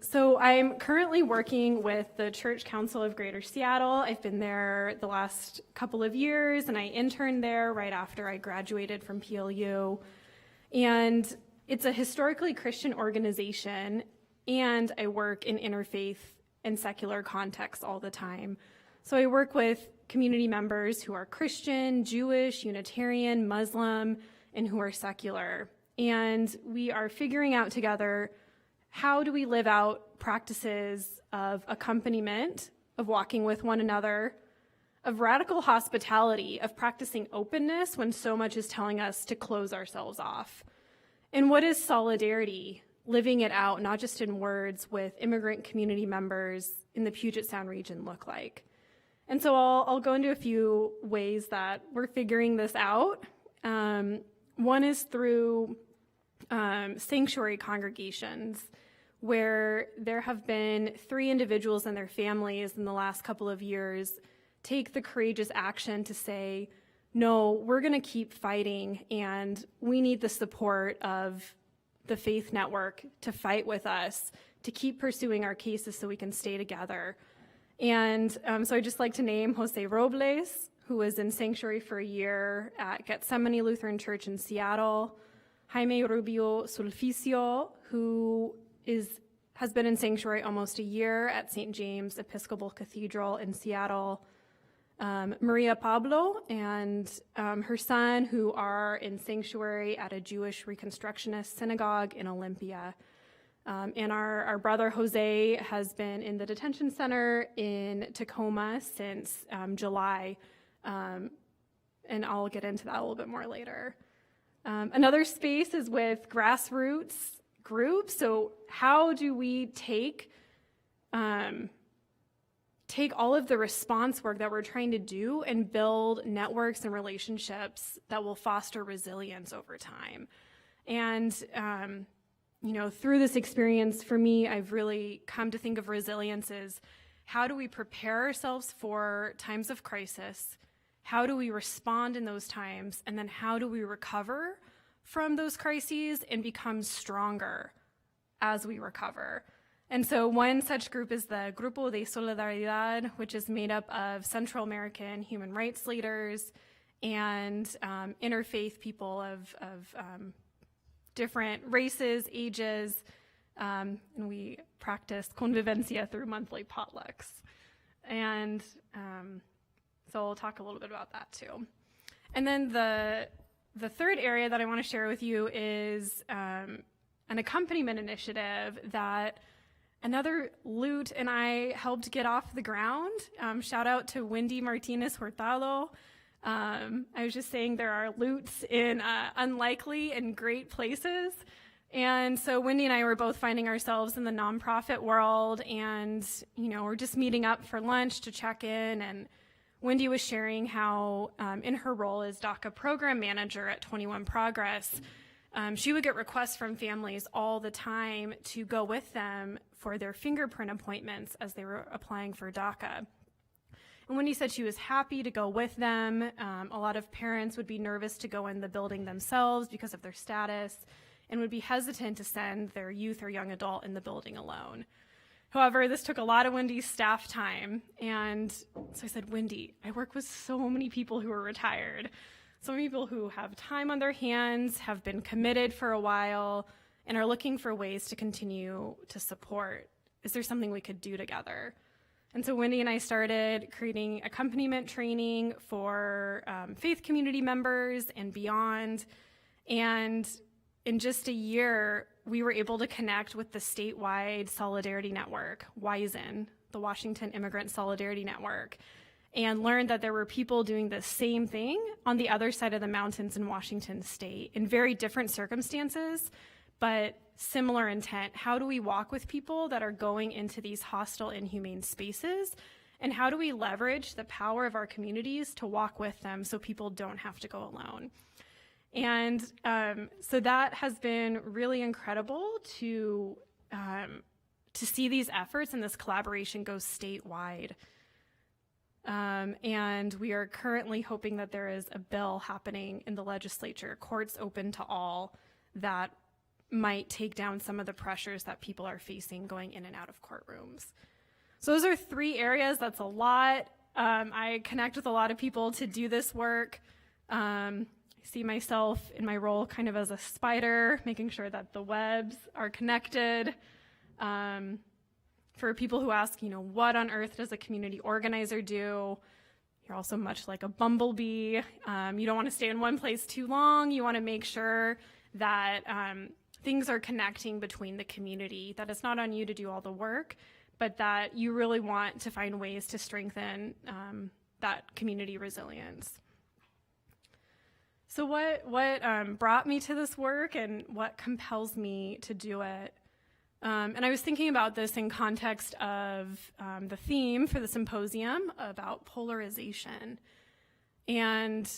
So I'm currently working with the Church Council of Greater Seattle. I've been there the last couple of years, and I interned there right after I graduated from PLU. And it's a historically Christian organization, and I work in interfaith and secular contexts all the time. So I work with community members who are Christian, Jewish, Unitarian, Muslim, and who are secular. And we are figuring out together, how do we live out practices of accompaniment, of walking with one another, of radical hospitality, of practicing openness when so much is telling us to close ourselves off? And what is solidarity, living it out, not just in words, with immigrant community members in the Puget Sound region look like? And so I'll go into a few ways that we're figuring this out. One is through sanctuary congregations, where there have been 3 individuals and their families in the last couple of years take the courageous action to say, no, we're going to keep fighting, and we need the support of the faith network to fight with us, to keep pursuing our cases so we can stay together. And so I'd just like to name Jose Robles, who was in sanctuary for a year at Gethsemane Lutheran Church in Seattle, Jaime Rubio Sulficio, who has been in sanctuary almost a year at St. James Episcopal Cathedral in Seattle, Maria Pablo and her son, who are in sanctuary at a Jewish Reconstructionist synagogue in Olympia. And our brother Jose has been in the detention center in Tacoma since July. And I'll get into that a little bit more later. Another space is with grassroots groups. So how do we take all of the response work that we're trying to do and build networks and relationships that will foster resilience over time? And, through this experience, for me, I've really come to think of resilience as how do we prepare ourselves for times of crisis? How do we respond in those times? And then how do we recover from those crises and become stronger as we recover? And so one such group is the Grupo de Solidaridad, which is made up of Central American human rights leaders and interfaith people of different races, ages, and we practice convivencia through monthly potlucks. And so I'll talk a little bit about that too. And then the third area that I want to share with you is an accompaniment initiative that another Lute and I helped get off the ground. Shout out to Wendy Martinez Hurtado. I was just saying there are Lutes in unlikely and great places. And so Wendy and I were both finding ourselves in the nonprofit world, and, we're just meeting up for lunch to check in. And Wendy was sharing how in her role as DACA program manager at 21 Progress, she would get requests from families all the time to go with them for their fingerprint appointments as they were applying for DACA. And Wendy said she was happy to go with them. A lot of parents would be nervous to go in the building themselves because of their status and would be hesitant to send their youth or young adult in the building alone. However, this took a lot of Wendy's staff time. And so I said, Wendy, I work with so many people who are retired, so many people who have time on their hands, have been committed for a while, and are looking for ways to continue to support. Is there something we could do together? And so Wendy and I started creating accompaniment training for faith community members and beyond. And in just a year, we were able to connect with the statewide solidarity network, WISN, the Washington Immigrant Solidarity Network, and learned that there were people doing the same thing on the other side of the mountains in Washington state in very different circumstances, but similar intent. How do we walk with people that are going into these hostile, inhumane spaces? And how do we leverage the power of our communities to walk with them so people don't have to go alone? And so that has been really incredible to see these efforts and this collaboration go statewide. And we are currently hoping that there is a bill happening in the legislature, courts open to all, that might take down some of the pressures that people are facing going in and out of courtrooms. So those are three areas. That's a lot. I connect with a lot of people to do this work. I see myself in my role kind of as a spider, making sure that the webs are connected. For people who ask, what on earth does a community organizer do? You're also much like a bumblebee. You don't want to stay in one place too long. You want to make sure that things are connecting between the community, that it's not on you to do all the work, but that you really want to find ways to strengthen that community resilience. So what brought me to this work and what compels me to do it? And I was thinking about this in context of the theme for the symposium about polarization. And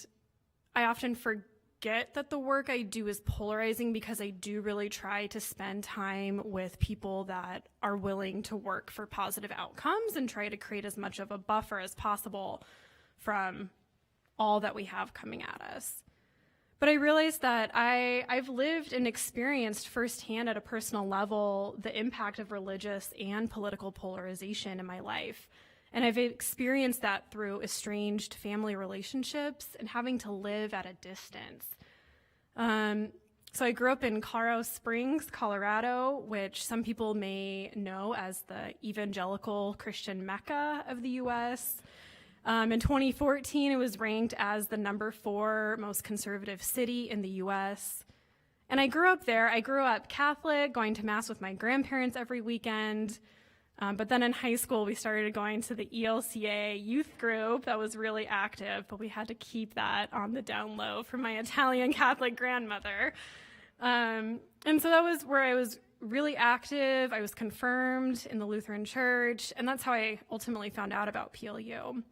I often forget that the work I do is polarizing because I do really try to spend time with people that are willing to work for positive outcomes and try to create as much of a buffer as possible from all that we have coming at us. But I realized that I've lived and experienced firsthand at a personal level the impact of religious and political polarization in my life. And I've experienced that through estranged family relationships and having to live at a distance. So I grew up in Colorado Springs, Colorado, which some people may know as the evangelical Christian Mecca of the U.S. In 2014, it was ranked as the #4 most conservative city in the US. And I grew up there. I grew up Catholic, going to Mass with my grandparents every weekend. But then in high school, we started going to the ELCA youth group that was really active, but we had to keep that on the down low from my Italian Catholic grandmother. And so that was where I was really active. I was confirmed in the Lutheran Church, and that's how I ultimately found out about PLU.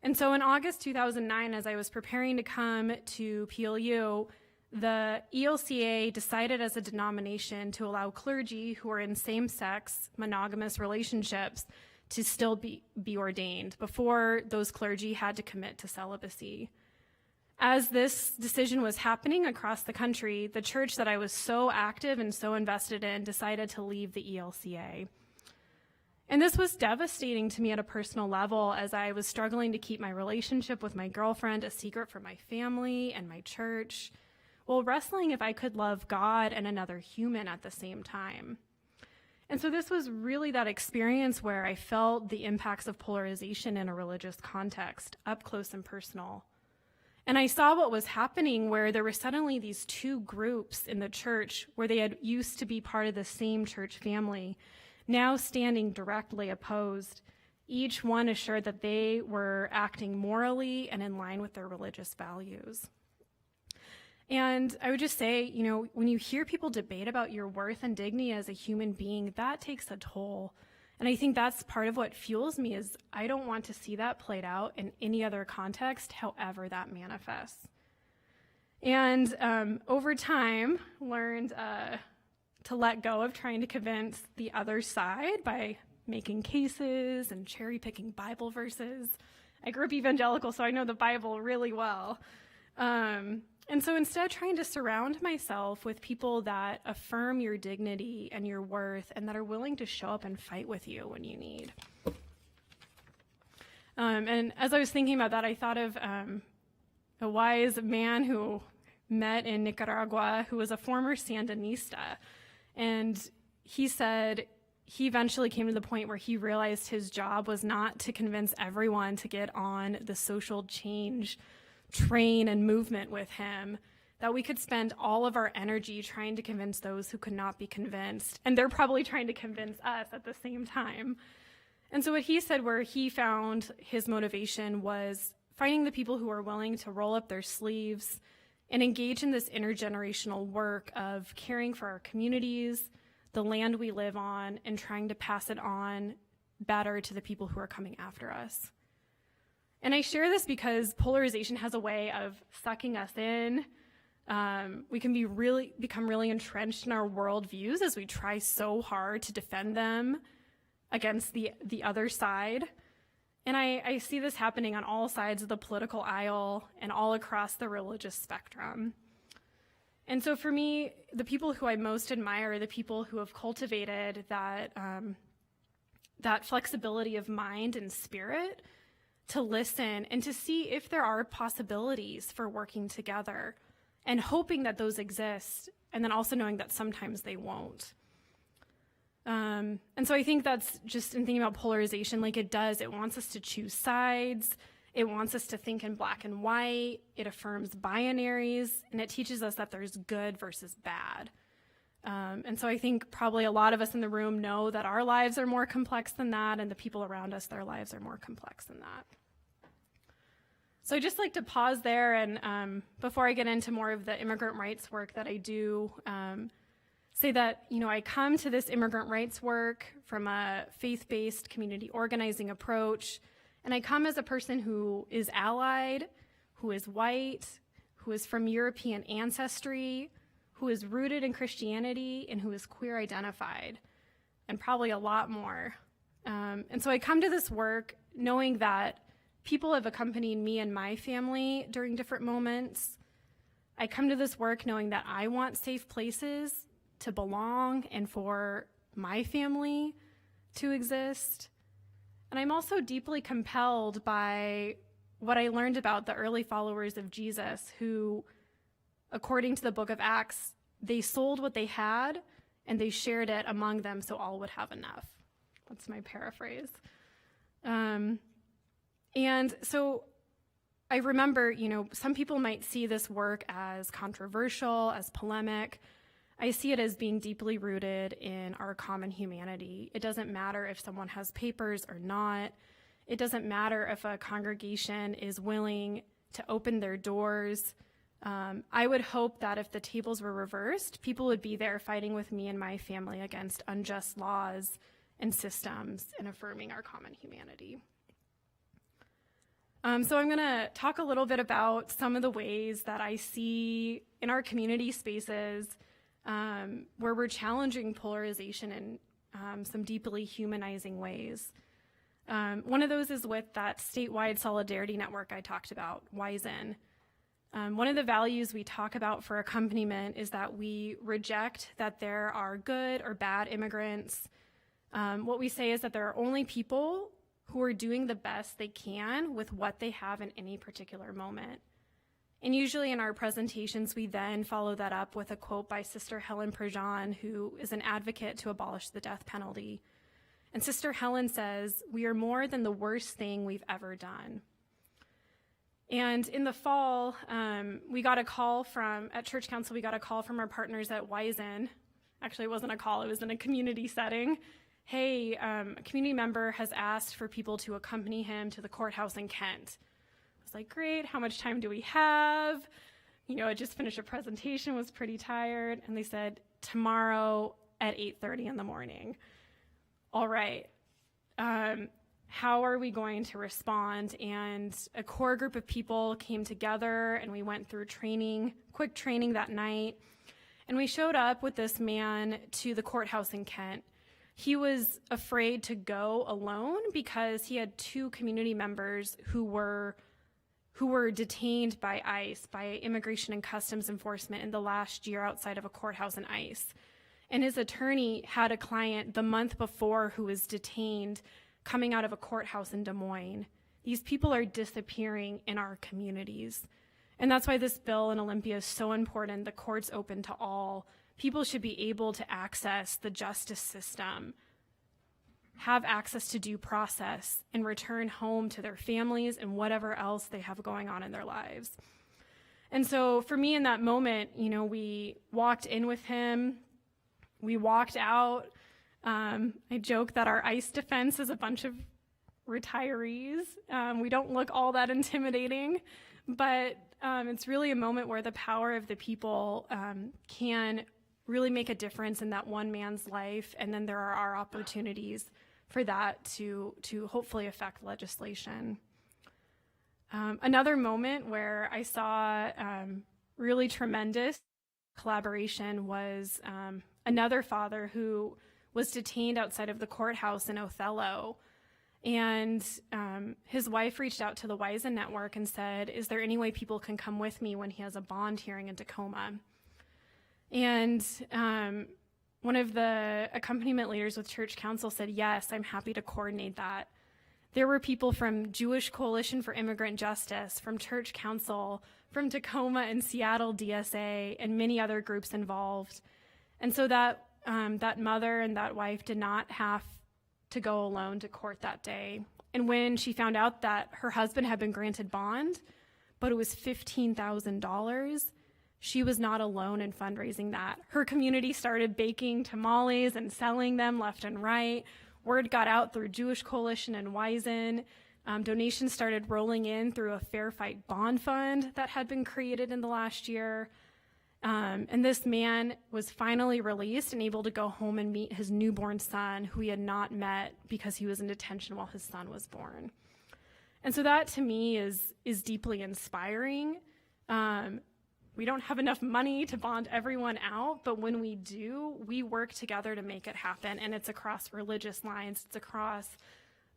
And so in August 2009, as I was preparing to come to PLU, the ELCA decided as a denomination to allow clergy who are in same-sex monogamous relationships to still be ordained. Before, those clergy had to commit to celibacy. As this decision was happening across the country, the church that I was so active and so invested in decided to leave the ELCA. And this was devastating to me at a personal level, as I was struggling to keep my relationship with my girlfriend a secret from my family and my church, while wrestling if I could love God and another human at the same time. And so this was really that experience where I felt the impacts of polarization in a religious context, up close and personal. And I saw what was happening, where there were suddenly these two groups in the church where they had used to be part of the same church family, now standing directly opposed, each one assured that they were acting morally and in line with their religious values. And I would just say, you know, when you hear people debate about your worth and dignity as a human being, that takes a toll. And I think that's part of what fuels me, is I don't want to see that played out in any other context, however that manifests. And over time, learned to let go of trying to convince the other side by making cases and cherry-picking Bible verses. I grew up evangelical, so I know the Bible really well. And so instead, trying to surround myself with people that affirm your dignity and your worth, and that are willing to show up and fight with you when you need. And as I was thinking about that, I thought of a wise man who met in Nicaragua, who was a former Sandinista. And he said he eventually came to the point where he realized his job was not to convince everyone to get on the social change train and movement with him, that we could spend all of our energy trying to convince those who could not be convinced, and they're probably trying to convince us at the same time. And so what he said, where he found his motivation, was finding the people who are willing to roll up their sleeves and engage in this intergenerational work of caring for our communities, the land we live on, and trying to pass it on better to the people who are coming after us. And I share this because polarization has a way of sucking us in. We can become really entrenched in our worldviews as we try so hard to defend them against the other side. And I see this happening on all sides of the political aisle and all across the religious spectrum. And so for me, the people who I most admire are the people who have cultivated that flexibility of mind and spirit to listen and to see if there are possibilities for working together, and hoping that those exist, and then also knowing that sometimes they won't. And so I think that's just, in thinking about polarization, like it wants us to choose sides, it wants us to think in black and white, it affirms binaries, and it teaches us that there's good versus bad. And so I think probably a lot of us in the room know that our lives are more complex than that, and the people around us, their lives are more complex than that. So I'd just like to pause there, and before I get into more of the immigrant rights work that I do, say that, you know, I come to this immigrant rights work from a faith-based community organizing approach, and I come as a person who is allied, who is white, who is from European ancestry, who is rooted in Christianity, and who is queer identified, and probably a lot more. And so I come to this work knowing that people have accompanied me and my family during different moments. I come to this work knowing that I want safe places to belong and for my family to exist. And I'm also deeply compelled by what I learned about the early followers of Jesus, who, according to the book of Acts, they sold what they had and they shared it among them so all would have enough. That's my paraphrase. And so I remember, some people might see this work as controversial, as polemic. I see it as being deeply rooted in our common humanity. It doesn't matter if someone has papers or not. It doesn't matter if a congregation is willing to open their doors. I would hope that if the tables were reversed, people would be there fighting with me and my family against unjust laws and systems and affirming our common humanity. So I'm going to talk a little bit about some of the ways that I see in our community spaces where we're challenging polarization in some deeply humanizing ways. One of those is with that statewide solidarity network I talked about, WISEN. One of the values we talk about for accompaniment is that we reject that there are good or bad immigrants. What we say is that there are only people who are doing the best they can with what they have in any particular moment. And usually in our presentations, we then follow that up with a quote by Sister Helen Prejean, who is an advocate to abolish the death penalty. And Sister Helen says, "We are more than the worst thing we've ever done." And in the fall, we got a call at Church Council, we got a call from our partners at WISEN. Actually, it wasn't a call, it was in a community setting. Hey, a community member has asked for people to accompany him to the courthouse in Kent. I was like, great, how much time do we have? I just finished a presentation, was pretty tired. And they said, tomorrow at 8:30 in the morning. All right, how are we going to respond? And a core group of people came together and we went through quick training that night. And we showed up with this man to the courthouse in Kent. He was afraid to go alone because he had 2 community members who were detained by ICE, by Immigration and Customs Enforcement in the last year outside of a courthouse in ICE. And his attorney had a client the month before who was detained coming out of a courthouse in Des Moines. These people are disappearing in our communities. And that's why this bill in Olympia is so important. The court's open to all. People should be able to access the justice system, have access to due process, and return home to their families and whatever else they have going on in their lives. And so for me in that moment, we walked in with him, we walked out. I joke that our ICE defense is a bunch of retirees. We don't look all that intimidating, but it's really a moment where the power of the people can really make a difference in that one man's life, and then there are our opportunities for that to hopefully affect legislation. Another moment where I saw really tremendous collaboration was another father who was detained outside of the courthouse in Othello. And his wife reached out to the WISEN network and said, is there any way people can come with me when he has a bond hearing in Tacoma? And one of the accompaniment leaders with Church Council said, yes, I'm happy to coordinate that. There were people from Jewish Coalition for Immigrant Justice, from Church Council, from Tacoma and Seattle DSA, and many other groups involved. And so that mother and that wife did not have to go alone to court that day. And when she found out that her husband had been granted bond, but it was $15,000, she was not alone in fundraising that. Her community started baking tamales and selling them left and right. Word got out through Jewish Coalition and WISEN. Donations started rolling in through a Fair Fight bond fund that had been created in the last year. And this man was finally released and able to go home and meet his newborn son, who he had not met because he was in detention while his son was born. And so that to me is deeply inspiring. We don't have enough money to bond everyone out, but when we do, we work together to make it happen. And it's across religious lines, it's across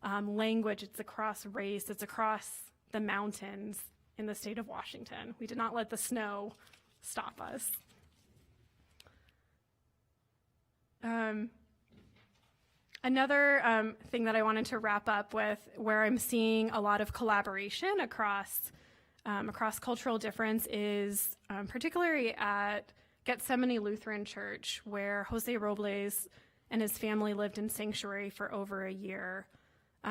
language, it's across race, it's across the mountains in the state of Washington. We did not let the snow stop us. Another thing that I wanted to wrap up with, where I'm seeing a lot of collaboration across cultural difference, is particularly at Gethsemane Lutheran Church, where Jose Robles and his family lived in sanctuary for over a year.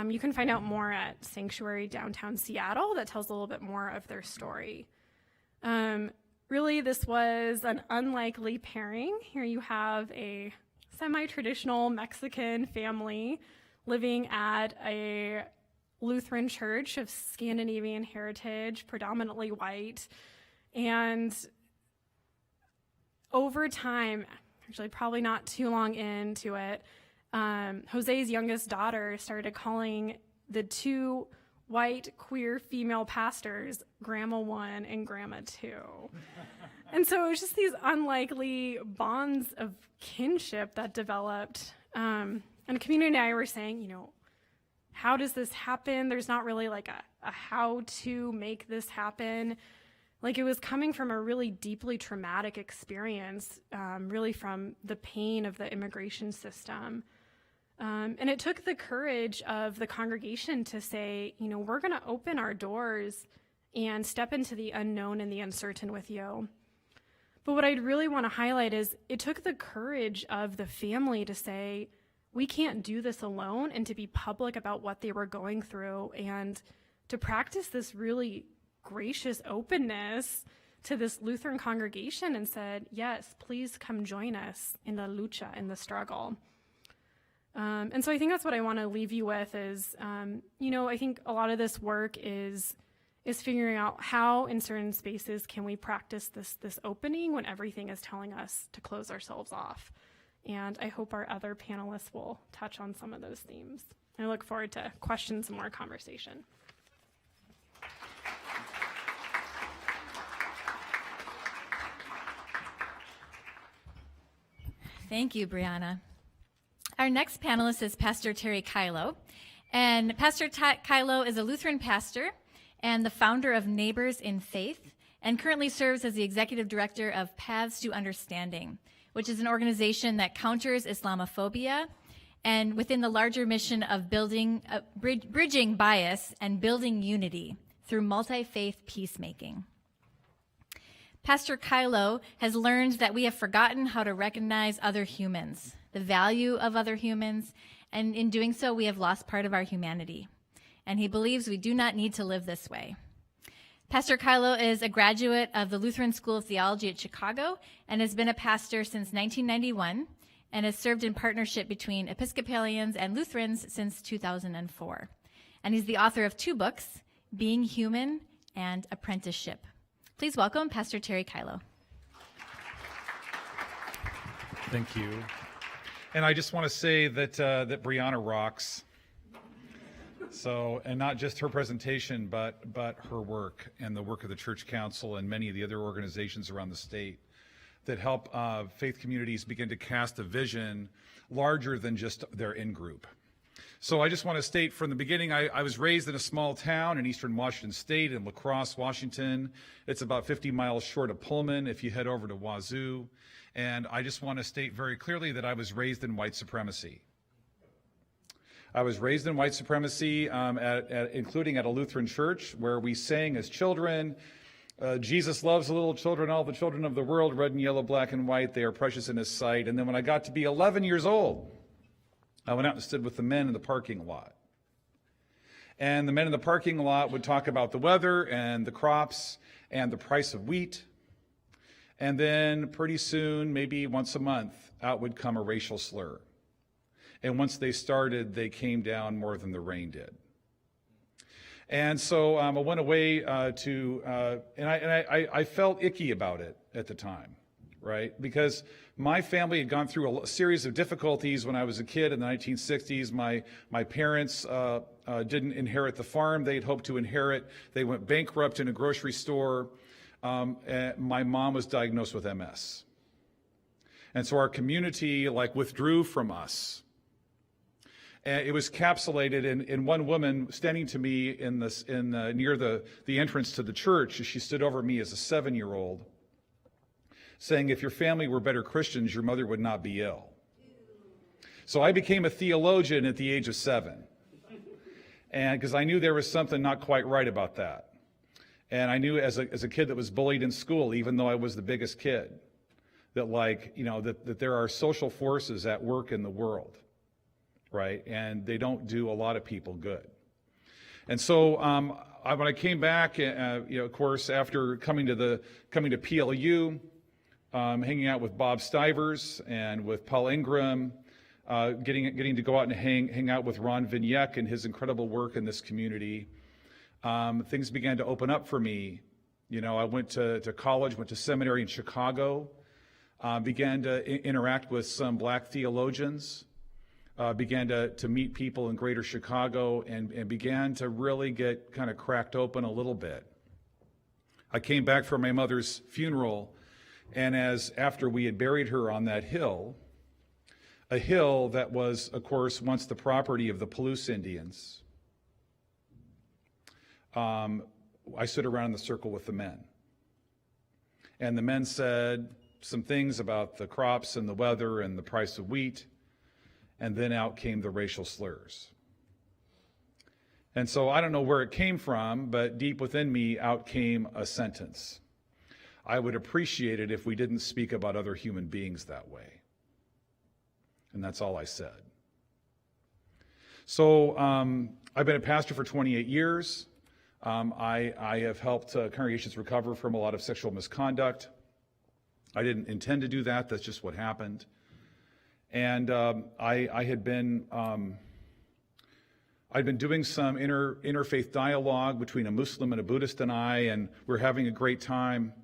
You can find out more at Sanctuary Downtown Seattle that tells a little bit more of their story. Really, this was an unlikely pairing. Here you have a semi-traditional Mexican family living at a Lutheran church of Scandinavian heritage, predominantly white. And over time, actually probably not too long into it, Jose's youngest daughter started calling the two white queer female pastors Grandma 1 and Grandma 2. And so it was just these unlikely bonds of kinship that developed. And the community and I were saying, how does this happen? There's not really like a how to make this happen. Like, it was coming from a really deeply traumatic experience, really from the pain of the immigration system. And it took the courage of the congregation to say, we're going to open our doors and step into the unknown and the uncertain with you. But what I'd really want to highlight is it took the courage of the family to say, we can't do this alone, and to be public about what they were going through, and to practice this really gracious openness to this Lutheran congregation and said, yes, please come join us in the lucha, in the struggle. And so I think that's what I want to leave you with is, I think a lot of this work is figuring out how in certain spaces can we practice this opening when everything is telling us to close ourselves off. And I hope our other panelists will touch on some of those themes. I look forward to questions and more conversation. Thank you, Brianna. Our next panelist is Pastor Terry Kylo. And Pastor Kylo is a Lutheran pastor and the founder of Neighbors in Faith, and currently serves as the executive director of Paths to Understanding, which is an organization that counters Islamophobia and within the larger mission of bridging bias and building unity through multi-faith peacemaking. Pastor Kylo has learned that we have forgotten how to recognize other humans, the value of other humans, and in doing so, we have lost part of our humanity. And he believes we do not need to live this way. Pastor Kylo is a graduate of the Lutheran School of Theology at Chicago and has been a pastor since 1991 and has served in partnership between Episcopalians and Lutherans since 2004. And he's the author of 2 books, Being Human and Apprenticeship. Please welcome Pastor Terry Kylo. Thank you. And I just want to say that Brianna rocks. So, and not just her presentation, but her work and the work of the Church Council and many of the other organizations around the state that help faith communities begin to cast a vision larger than just their in-group. So I just want to state from the beginning, I was raised in a small town in eastern Washington State, in La Crosse, Washington. It's about 50 miles short of Pullman if you head over to Wazoo. And I just want to state very clearly that I was raised in white supremacy. I was raised in white supremacy, including at a Lutheran church where we sang as children, Jesus loves the little children, all the children of the world, red and yellow, black and white, they are precious in his sight. And then when I got to be 11 years old, I went out and stood with the men in the parking lot. And the men in the parking lot would talk about the weather and the crops and the price of wheat. And then pretty soon, maybe once a month, out would come a racial slur. And once they started, they came down more than the rain did. And so I went away and I felt icky about it at the time, right? Because my family had gone through a series of difficulties when I was a kid in the 1960s. My parents didn't inherit the farm they'd hoped to inherit. They went bankrupt in a grocery store. And my mom was diagnosed with MS. And so our community withdrew from us. And it was encapsulated in one woman standing to me near the entrance to the church. She stood over me as a 7-year-old, saying, if your family were better Christians, your mother would not be ill. So I became a theologian at the age of 7. And because I knew there was something not quite right about that. And I knew as a kid that was bullied in school, even though I was the biggest kid, that that there are social forces at work in the world, right? And they don't do a lot of people good. And so when I came back, of course, after coming to PLU, hanging out with Bob Stivers and with Paul Ingram, getting to go out and hang out with Ron Vignac and his incredible work in this community, things began to open up for me. I went to college, went to seminary in Chicago, began to interact with some black theologians, began to meet people in greater Chicago, and began to really get kind of cracked open a little bit. I came back from my mother's funeral, and after we had buried her on that hill, a hill that was, of course, once the property of the Palouse Indians, I stood around in the circle with the men. And the men said some things about the crops and the weather and the price of wheat, and then out came the racial slurs. And so I don't know where it came from, but deep within me out came a sentence. I would appreciate it if we didn't speak about other human beings that way. And that's all I said. So I've been a pastor for 28 years. I have helped congregations recover from a lot of sexual misconduct. I didn't intend to do that. That's just what happened. And I had been I'd been doing some interfaith dialogue between a Muslim and a Buddhist and I, and we were having a great time,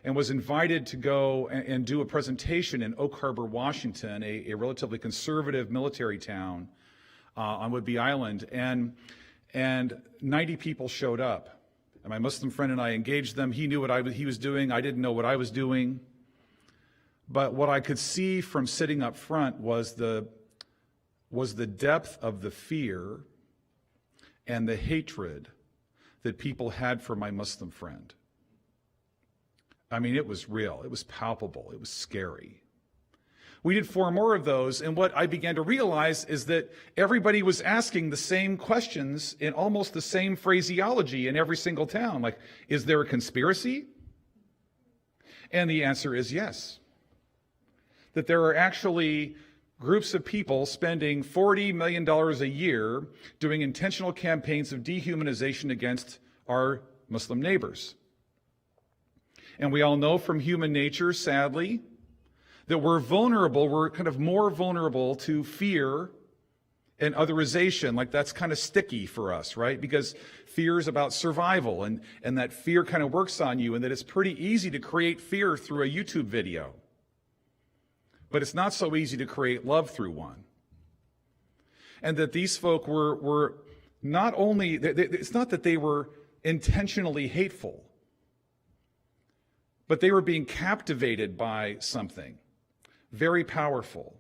and was invited to go and do a presentation in Oak Harbor, Washington, a relatively conservative military town on Whidbey Island, and 90 people showed up. And my Muslim friend and I engaged them. He knew what he was doing. I didn't know what I was doing. But what I could see from sitting up front was the depth of the fear and the hatred that people had for my Muslim friend. I mean, it was real. It was palpable. It was scary. We did 4 more of those, and what I began to realize is that everybody was asking the same questions in almost the same phraseology in every single town. Like, is there a conspiracy? And the answer is yes. That there are actually groups of people spending $40 million a year doing intentional campaigns of dehumanization against our Muslim neighbors. And we all know from human nature, sadly, that we're vulnerable, we're kind of more vulnerable to fear and otherization. Like, that's kind of sticky for us, right? Because fear is about survival, and that fear kind of works on you, and that it's pretty easy to create fear through a YouTube video. But it's not so easy to create love through one. And that these folk were not only, it's not that they were intentionally hateful, but they were being captivated by something very powerful.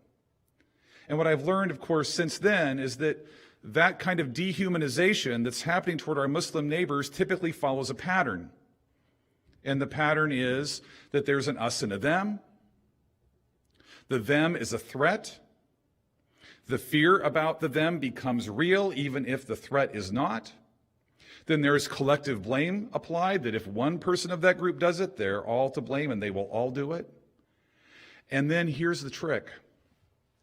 And what I've learned, of course, since then is that kind of dehumanization that's happening toward our Muslim neighbors typically follows a pattern. And the pattern is that there's an us and a them. The them is a threat. The fear about the them becomes real, even if the threat is not. Then there is collective blame applied, that if one person of that group does it, they're all to blame and they will all do it. And then here's the trick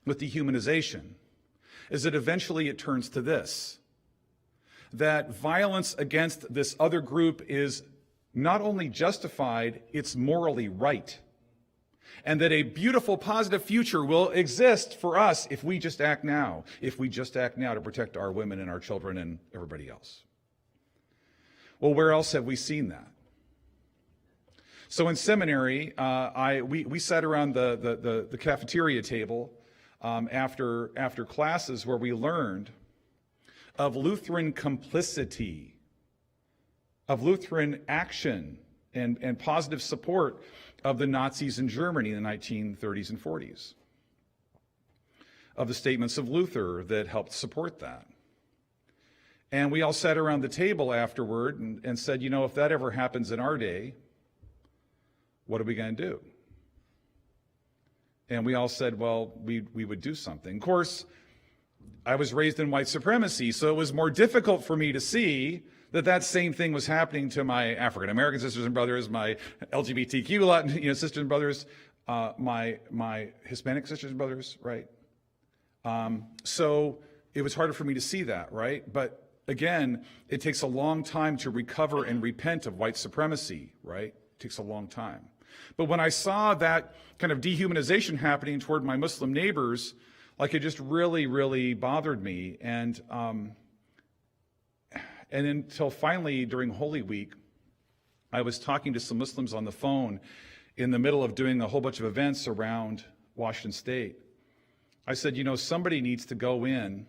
with dehumanization, is that eventually it turns to this, that violence against this other group is not only justified, it's morally right. And that a beautiful, positive future will exist for us if we just act now, to protect our women and our children and everybody else. Well, where else have we seen that? So in seminary, we sat around the cafeteria table after classes where we learned of Lutheran complicity, of Lutheran action and positive support of the Nazis in Germany in the 1930s and 40s, of the statements of Luther that helped support that. And we all sat around the table afterward and said, if that ever happens in our day, what are we going to do? And we all said, well, we would do something. Of course, I was raised in white supremacy, so it was more difficult for me to see that same thing was happening to my African American sisters and brothers, my LGBTQ Latin sisters and brothers, my Hispanic sisters and brothers, right? So it was harder for me to see that, right? But again, it takes a long time to recover and repent of white supremacy, right? It takes a long time. But when I saw that kind of dehumanization happening toward my Muslim neighbors, like it just really, really bothered me. And until finally during Holy Week, I was talking to some Muslims on the phone in the middle of doing a whole bunch of events around Washington State. I said, you know, somebody needs to go in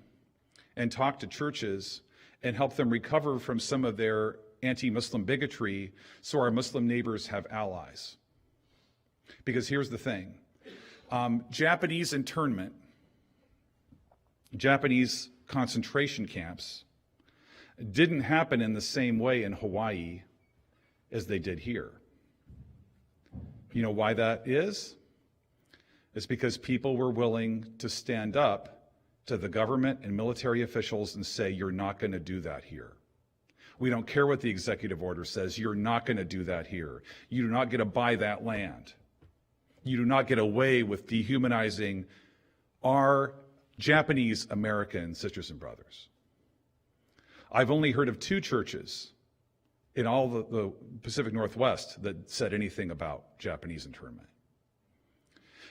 and talk to churches and help them recover from some of their anti-Muslim bigotry so our Muslim neighbors have allies. Because here's the thing, Japanese internment, Japanese concentration camps didn't happen in the same way in Hawaii as they did here. You know why that is? It's because people were willing to stand up to the government and military officials and say, you're not going to do that here. We don't care what the executive order says, you're not going to do that here. You do not get to buy that land. You do not get away with dehumanizing our Japanese American sisters and brothers. I've only heard of 2 churches in all the Pacific Northwest that said anything about Japanese internment.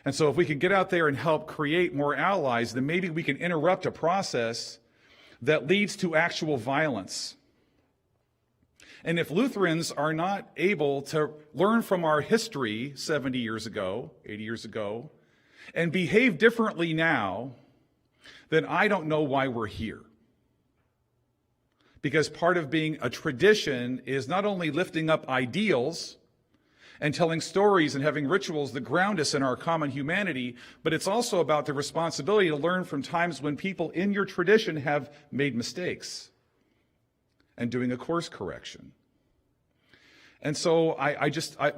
And so if we can get out there and help create more allies, then maybe we can interrupt a process that leads to actual violence. And if Lutherans are not able to learn from our history 70 years ago, 80 years ago, and behave differently now, then I don't know why we're here. Because part of being a tradition is not only lifting up ideals and telling stories and having rituals that ground us in our common humanity, but it's also about the responsibility to learn from times when people in your tradition have made mistakes and doing a course correction. And so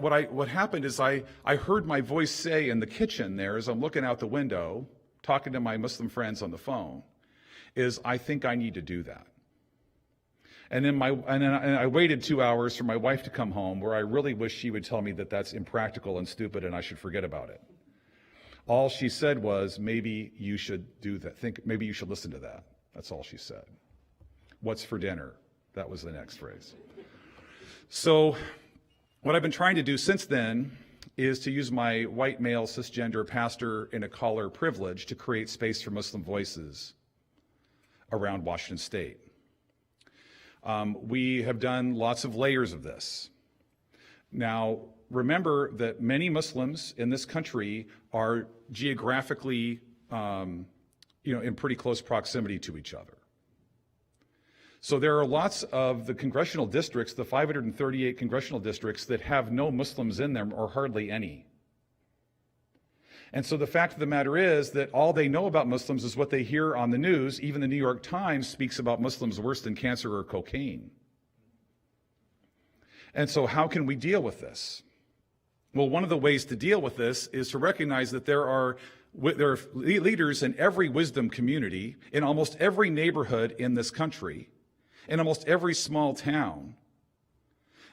what happened is I heard my voice say in the kitchen there as I'm looking out the window, talking to my Muslim friends on the phone, is I think I need to do that. And then I waited 2 hours for my wife to come home, where I really wish she would tell me that that's impractical and stupid and I should forget about it. All she said was, maybe you should do that. Maybe you should listen to that. That's all she said. What's for dinner? That was the next phrase. So what I've been trying to do since then is to use my white male cisgender pastor in a collar privilege to create space for Muslim voices around Washington State. We have done lots of layers of this. Now, remember that many Muslims in this country are geographically, in pretty close proximity to each other. So there are lots of the congressional districts, the 538 congressional districts, that have no Muslims in them or hardly any. And so the fact of the matter is that all they know about Muslims is what they hear on the news. Even the New York Times speaks about Muslims worse than cancer or cocaine. And so how can we deal with this? Well, one of the ways to deal with this is to recognize that there are leaders in every wisdom community, in almost every neighborhood in this country, in almost every small town,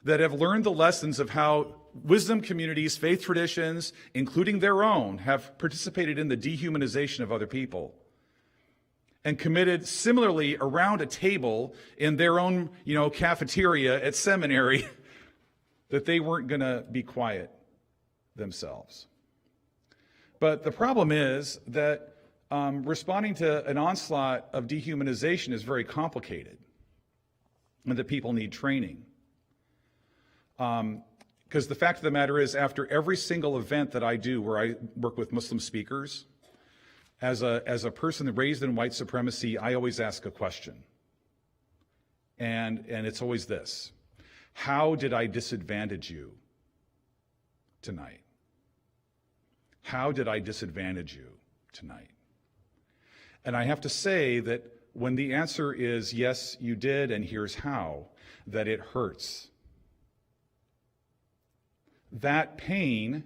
that have learned the lessons of how wisdom communities, faith traditions, including their own, have participated in the dehumanization of other people and committed similarly around a table in their own, cafeteria at seminary that they weren't going to be quiet themselves. But the problem is that responding to an onslaught of dehumanization is very complicated and that people need training. Because the fact of the matter is, after every single event that I do where I work with Muslim speakers, as a person raised in white supremacy, I always ask a question. And it's always this: how did I disadvantage you tonight? How did I disadvantage you tonight? And I have to say that when the answer is yes, you did, and here's how, that it hurts. That pain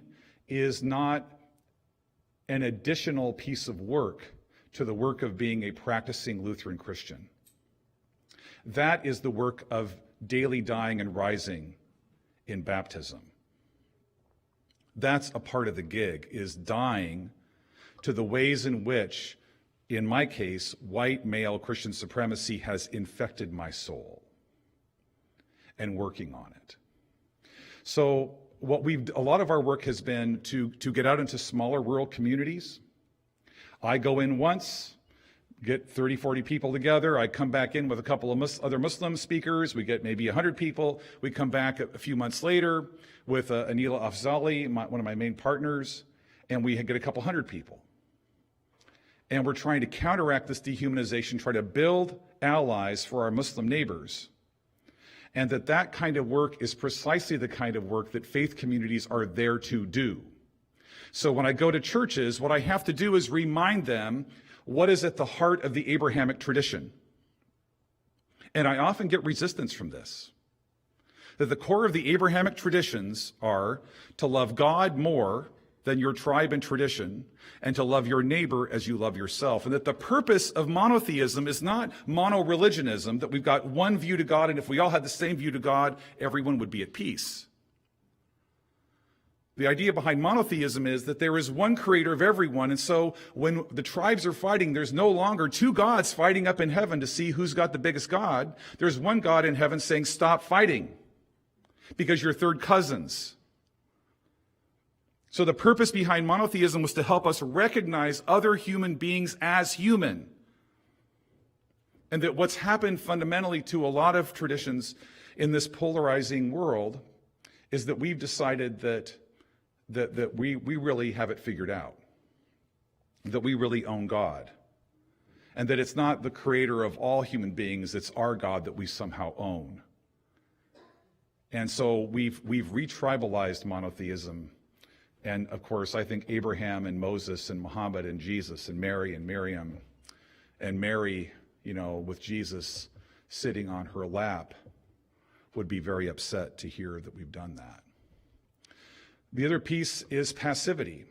is not an additional piece of work to the work of being a practicing Lutheran Christian. That is the work of daily dying and rising in baptism. That's a part of the gig, is dying to the ways in which in my case, white male Christian supremacy has infected my soul and working on it. So a lot of our work has been to get out into smaller rural communities. I go in once, get 30, 40 people together. I come back in with a couple of other Muslim speakers. We get maybe 100 people. We come back a few months later with Anila Afzali, one of my main partners, and we get a couple hundred people. And we're trying to counteract this dehumanization, try to build allies for our Muslim neighbors. And that kind of work is precisely the kind of work that faith communities are there to do. So when I go to churches, what I have to do is remind them what is at the heart of the Abrahamic tradition. And I often get resistance from this. That the core of the Abrahamic traditions are to love God more than your tribe and tradition, and to love your neighbor as you love yourself. And that the purpose of monotheism is not mono-religionism, that we've got one view to God, and if we all had the same view to God, everyone would be at peace. The idea behind monotheism is that there is one creator of everyone, and so when the tribes are fighting, there's no longer two gods fighting up in heaven to see who's got the biggest God. There's one God in heaven saying, stop fighting, because you're third cousins. So the purpose behind monotheism was to help us recognize other human beings as human. And that what's happened fundamentally to a lot of traditions in this polarizing world is that we've decided that we really have it figured out, that we really own God, and that it's not the creator of all human beings, it's our God that we somehow own. And so we've re-tribalized monotheism. And of course, I think Abraham and Moses and Muhammad and Jesus and Mary and Miriam and Mary, with Jesus sitting on her lap, would be very upset to hear that we've done that. The other piece is passivity.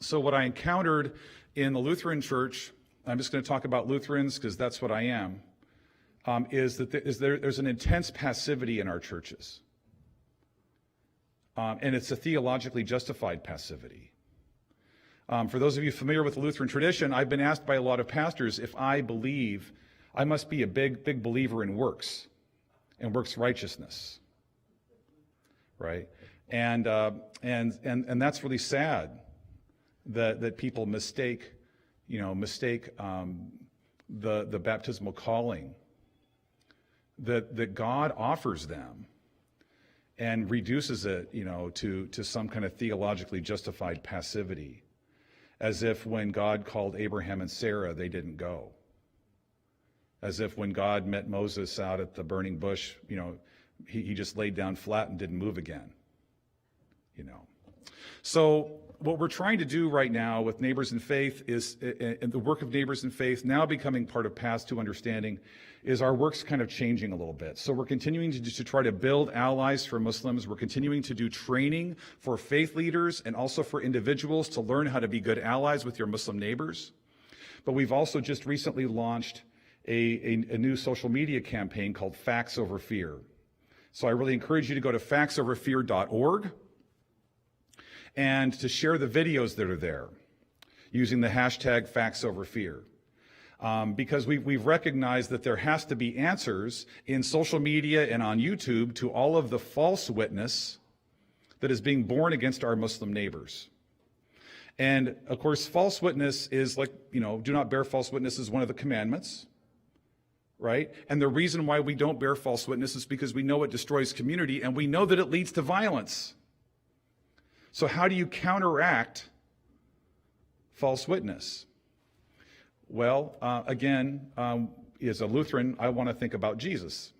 So what I encountered in the Lutheran Church, I'm just going to talk about Lutherans because that's what I am, is that there's an intense passivity in our churches. And it's a theologically justified passivity. For those of you familiar with the Lutheran tradition, I've been asked by a lot of pastors if I believe I must be a big believer in works and works righteousness, right? And that's really sad that people mistake the baptismal calling that God offers them, and reduces it, to some kind of theologically justified passivity, as if when God called Abraham and Sarah, they didn't go. As if when God met Moses out at the burning bush, he just laid down flat and didn't move again. So what we're trying to do right now with Neighbors in Faith is, and the work of Neighbors in Faith now becoming part of Paths to Understanding, is our work's kind of changing a little bit. So we're continuing to try to build allies for Muslims. We're continuing to do training for faith leaders and also for individuals to learn how to be good allies with your Muslim neighbors. But we've also just recently launched a new social media campaign called Facts Over Fear. So I really encourage you to go to factsoverfear.org and to share the videos that are there using the hashtag #FactsOverFear. Because we've recognized that there has to be answers in social media and on YouTube to all of the false witness that is being borne against our Muslim neighbors. And of course, false witness is like, do not bear false witness is one of the commandments, right? And the reason why we don't bear false witness is because we know it destroys community and we know that it leads to violence. So how do you counteract false witness? Well, again, as a Lutheran, I want to think about Jesus.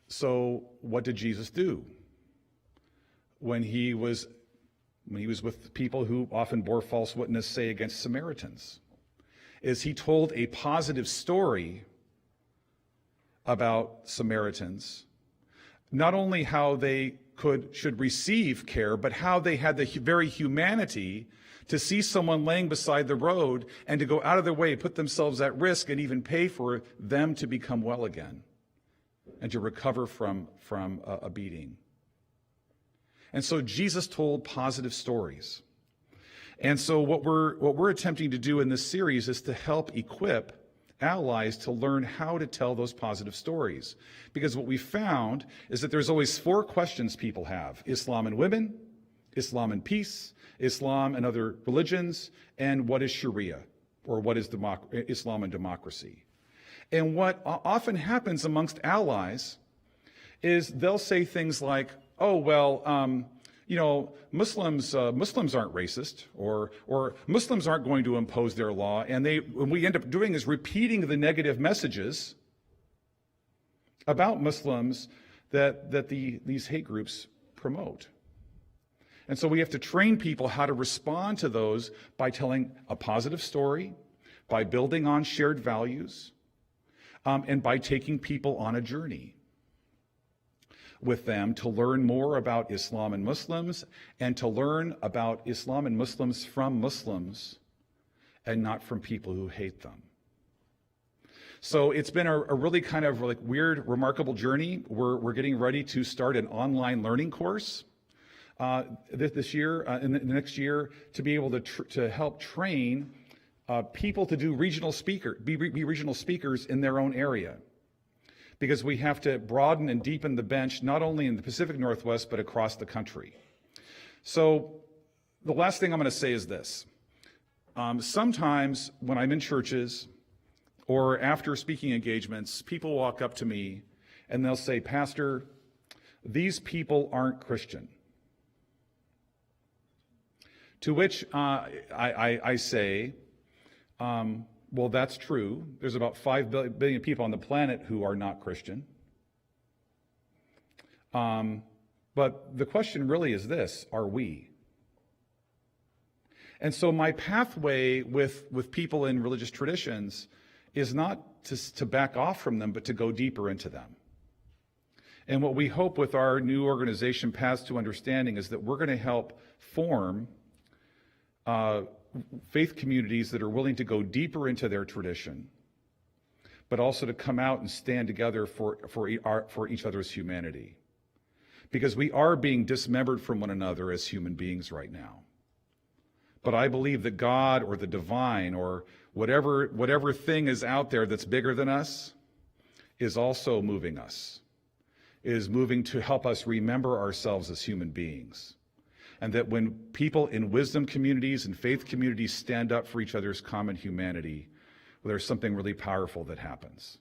So what did Jesus do when he was with people who often bore false witness, say, against Samaritans? Is he told a positive story about Samaritans, not only how they should receive care, but how they had the very humanity to see someone laying beside the road and to go out of their way, put themselves at risk, and even pay for them to become well again and to recover from a beating. And so Jesus told positive stories. And so what we're attempting to do in this series is to help equip allies to learn how to tell those positive stories. Because what we found is that there's always 4 questions people have: Islam and women, Islam and peace, Islam and other religions, and what is Sharia, or what is Islam and democracy. And what often happens amongst allies is they'll say things like, oh, well, Muslims aren't racist, or Muslims aren't going to impose their law, and what we end up doing is repeating the negative messages about Muslims that these hate groups promote. And so we have to train people how to respond to those by telling a positive story, by building on shared values, and by taking people on a journey with them to learn more about Islam and Muslims, and to learn about Islam and Muslims from Muslims and not from people who hate them. So it's been a really kind of like weird, remarkable journey. We're getting ready to start an online learning course this year, in the next year, to be able to help train people to do be regional speakers in their own area. Because we have to broaden and deepen the bench, not only in the Pacific Northwest, but across the country. So the last thing I'm going to say is this. Sometimes when I'm in churches or after speaking engagements, people walk up to me and they'll say, Pastor, these people aren't Christian. To which I say, well, that's true. There's about 5 billion people on the planet who are not Christian. But the question really is this: are we? And so my pathway with people in religious traditions is not to back off from them, but to go deeper into them. And what we hope with our new organization, Paths to Understanding, is that we're going to help form faith communities that are willing to go deeper into their tradition, but also to come out and stand together for each other's humanity. Because we are being dismembered from one another as human beings right now. But I believe that God, or the divine, or whatever thing is out there that's bigger than us, is also moving us, is moving to help us remember ourselves as human beings. And that when people in wisdom communities and faith communities stand up for each other's common humanity, there's something really powerful that happens.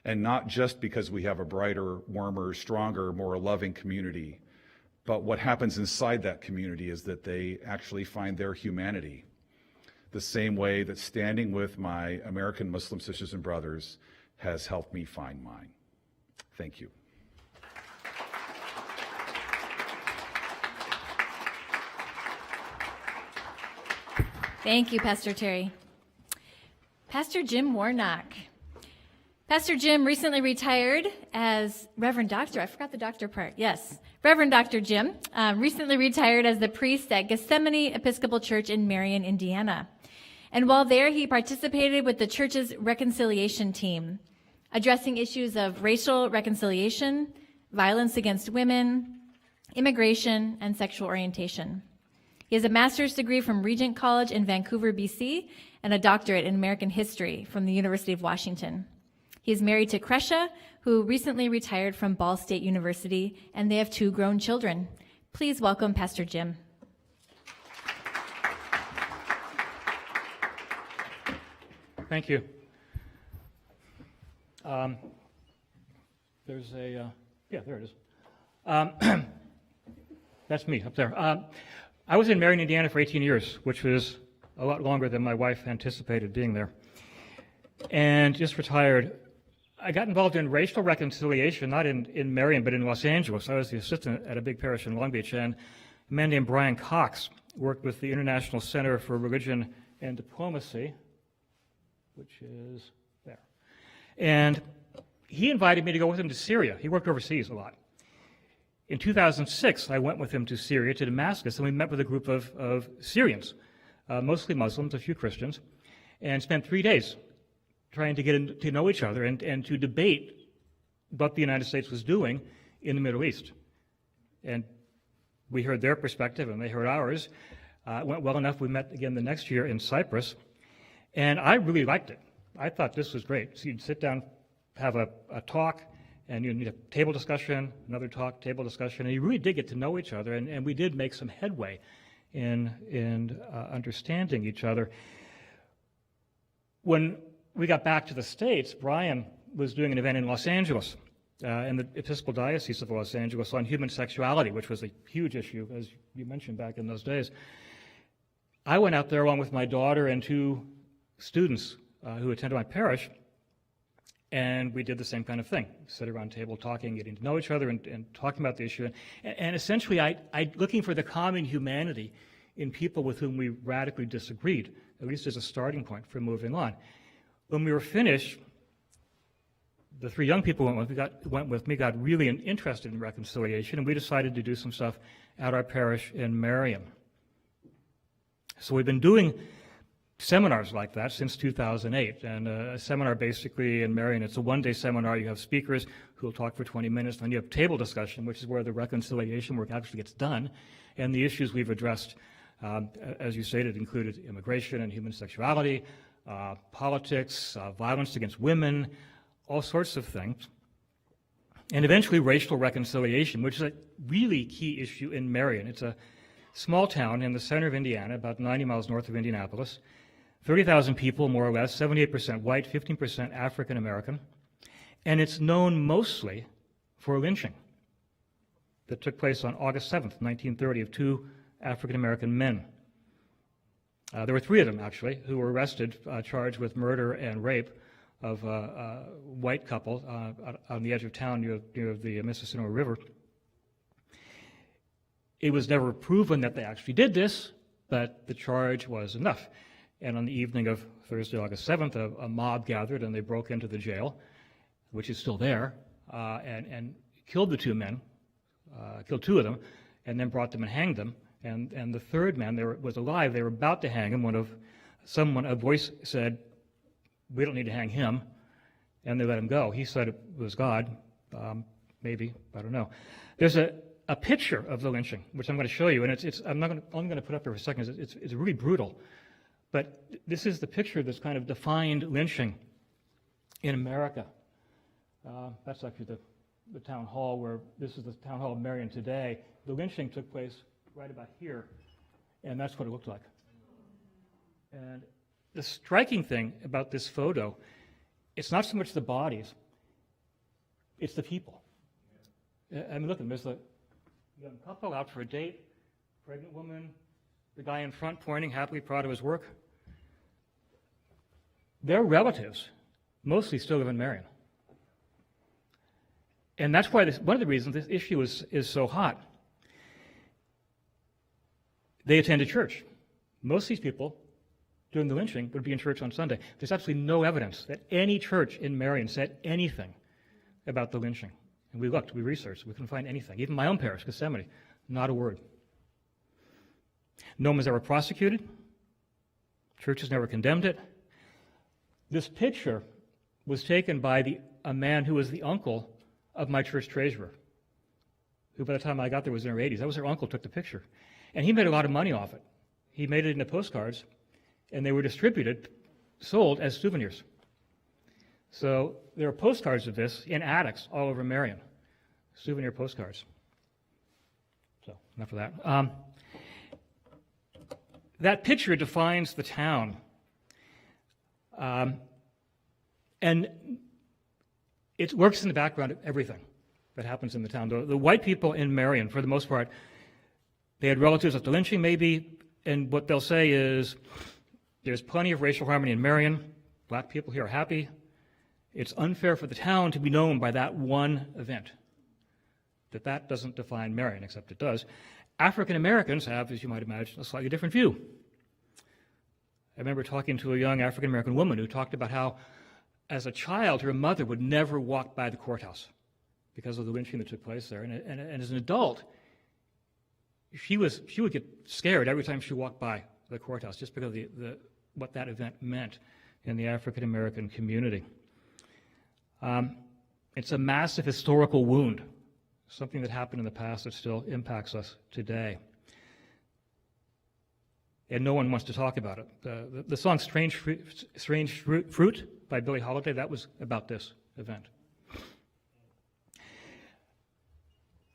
And not just because we have a brighter, warmer, stronger, more loving community, but what happens inside that community is that they actually find their humanity, the same way that standing with my American Muslim sisters and brothers has helped me find mine. Thank you. Thank you, Pastor Terry. Pastor Jim Warnock. Pastor Jim recently retired as Reverend Doctor. I forgot the doctor part. Yes. Reverend Dr. Jim recently retired as the priest at Gethsemane Episcopal Church in Marion, Indiana. And while there, he participated with the church's reconciliation team, addressing issues of racial reconciliation, violence against women, immigration, and sexual orientation. He has a master's degree from Regent College in Vancouver, BC, and a doctorate in American history from the University of Washington. He is married to Kresha, who recently retired from Ball State University, and they have 2 grown children. Please welcome Pastor Jim. Thank you. There's a, yeah, there it is. That's me up there. I was in Marion, Indiana for 18 years, which was a lot longer than my wife anticipated being there. And just retired. I got involved in racial reconciliation, not in Marion, but in Los Angeles. I was the assistant at a big parish in Long Beach, and a man named Brian Cox worked with the International Center for Religion and Diplomacy, which is there. And he invited me to go with him to Syria. He worked overseas a lot. In 2006, I went with him to Syria, to Damascus, and we met with a group of Syrians, mostly Muslims, a few Christians, and spent 3 days trying to get to know each other and to debate what the United States was doing in the Middle East. And we heard their perspective, and they heard ours. It went well enough, we met again the next year in Cyprus, and I really liked it. I thought this was great. So you'd sit down, have a talk, and you need a table discussion, another talk, table discussion, and you really did get to know each other, and we did make some headway in understanding each other. When we got back to the States, Brian was doing an event in Los Angeles, in the Episcopal Diocese of Los Angeles, on human sexuality, which was a huge issue, as you mentioned, back in those days. I went out there along with my daughter and 2 students who attended my parish, and we did the same kind of thing. Sit around a table talking, getting to know each other, and talking about the issue. And essentially, I looking for the common humanity in people with whom we radically disagreed, at least as a starting point for moving on. When we were finished, the 3 young people went with me got really interested in reconciliation, and we decided to do some stuff at our parish in Marion. So we've been doing seminars like that since 2008, and a seminar basically in Marion, it's a one-day seminar. You have speakers who will talk for 20 minutes, then you have table discussion, which is where the reconciliation work actually gets done, and the issues we've addressed, as you stated, included immigration and human sexuality, politics, violence against women, all sorts of things, and eventually racial reconciliation, which is a really key issue in Marion. It's a small town in the center of Indiana, about 90 miles north of Indianapolis, 30,000 people, more or less, 78% white, 15% African American, and it's known mostly for lynching that took place on August 7th, 1930, of 2 African American men. There were 3 of them, actually, who were arrested, charged with murder and rape of a white couple on the edge of town near the Mississippi River. It was never proven that they actually did this, but the charge was enough. And on the evening of Thursday, August 7th, a mob gathered and they broke into the jail, which is still there, and killed the 2 men, killed 2 of them, and then brought them and hanged them. And the 3rd man was alive. They were about to hang him when a voice said, "We don't need to hang him," and they let him go. He said it was God, maybe, I don't know. There's a picture of the lynching, which I'm going to show you, and I'm only going to put up there for a second. It's really brutal, but this is the picture that's kind of defined lynching in America. That's actually the town hall this is the town hall of Marion today. The lynching took place right about here, and that's what it looked like. And the striking thing about this photo, it's not so much the bodies, it's the people. I mean, look, there's a young couple out for a date, pregnant woman, the guy in front pointing, happily proud of his work. Their relatives mostly still live in Marion. And that's why one of the reasons this issue is so hot. They attended church. Most of these people during the lynching would be in church on Sunday. There's absolutely no evidence that any church in Marion said anything about the lynching. And we looked, we researched, we couldn't find anything. Even my own parish, Gethsemane, not a word. No one was ever prosecuted. Churches never condemned it. This picture was taken by a man who was the uncle of my church treasurer, who by the time I got there was in her 80s. That was her uncle, took the picture. And he made a lot of money off it. He made it into postcards, and they were distributed, sold as souvenirs. So there are postcards of this in attics all over Marion, souvenir postcards. So enough of that. That picture defines the town. And it works in the background of everything that happens in the town. The white people in Marion, for the most part, they had relatives at the lynching maybe, and what they'll say is, there's plenty of racial harmony in Marion. Black people here are happy. It's unfair for the town to be known by that one event. That doesn't define Marion, except it does. African Americans have, as you might imagine, a slightly different view. I remember talking to a young African American woman who talked about how, as a child, her mother would never walk by the courthouse because of the lynching that took place there. And as an adult, she would get scared every time she walked by the courthouse, just because of what that event meant in the African American community. It's a massive historical wound, something that happened in the past that still impacts us today. and no one wants to talk about it. The song Strange Fruit by Billie Holiday, that was about this event.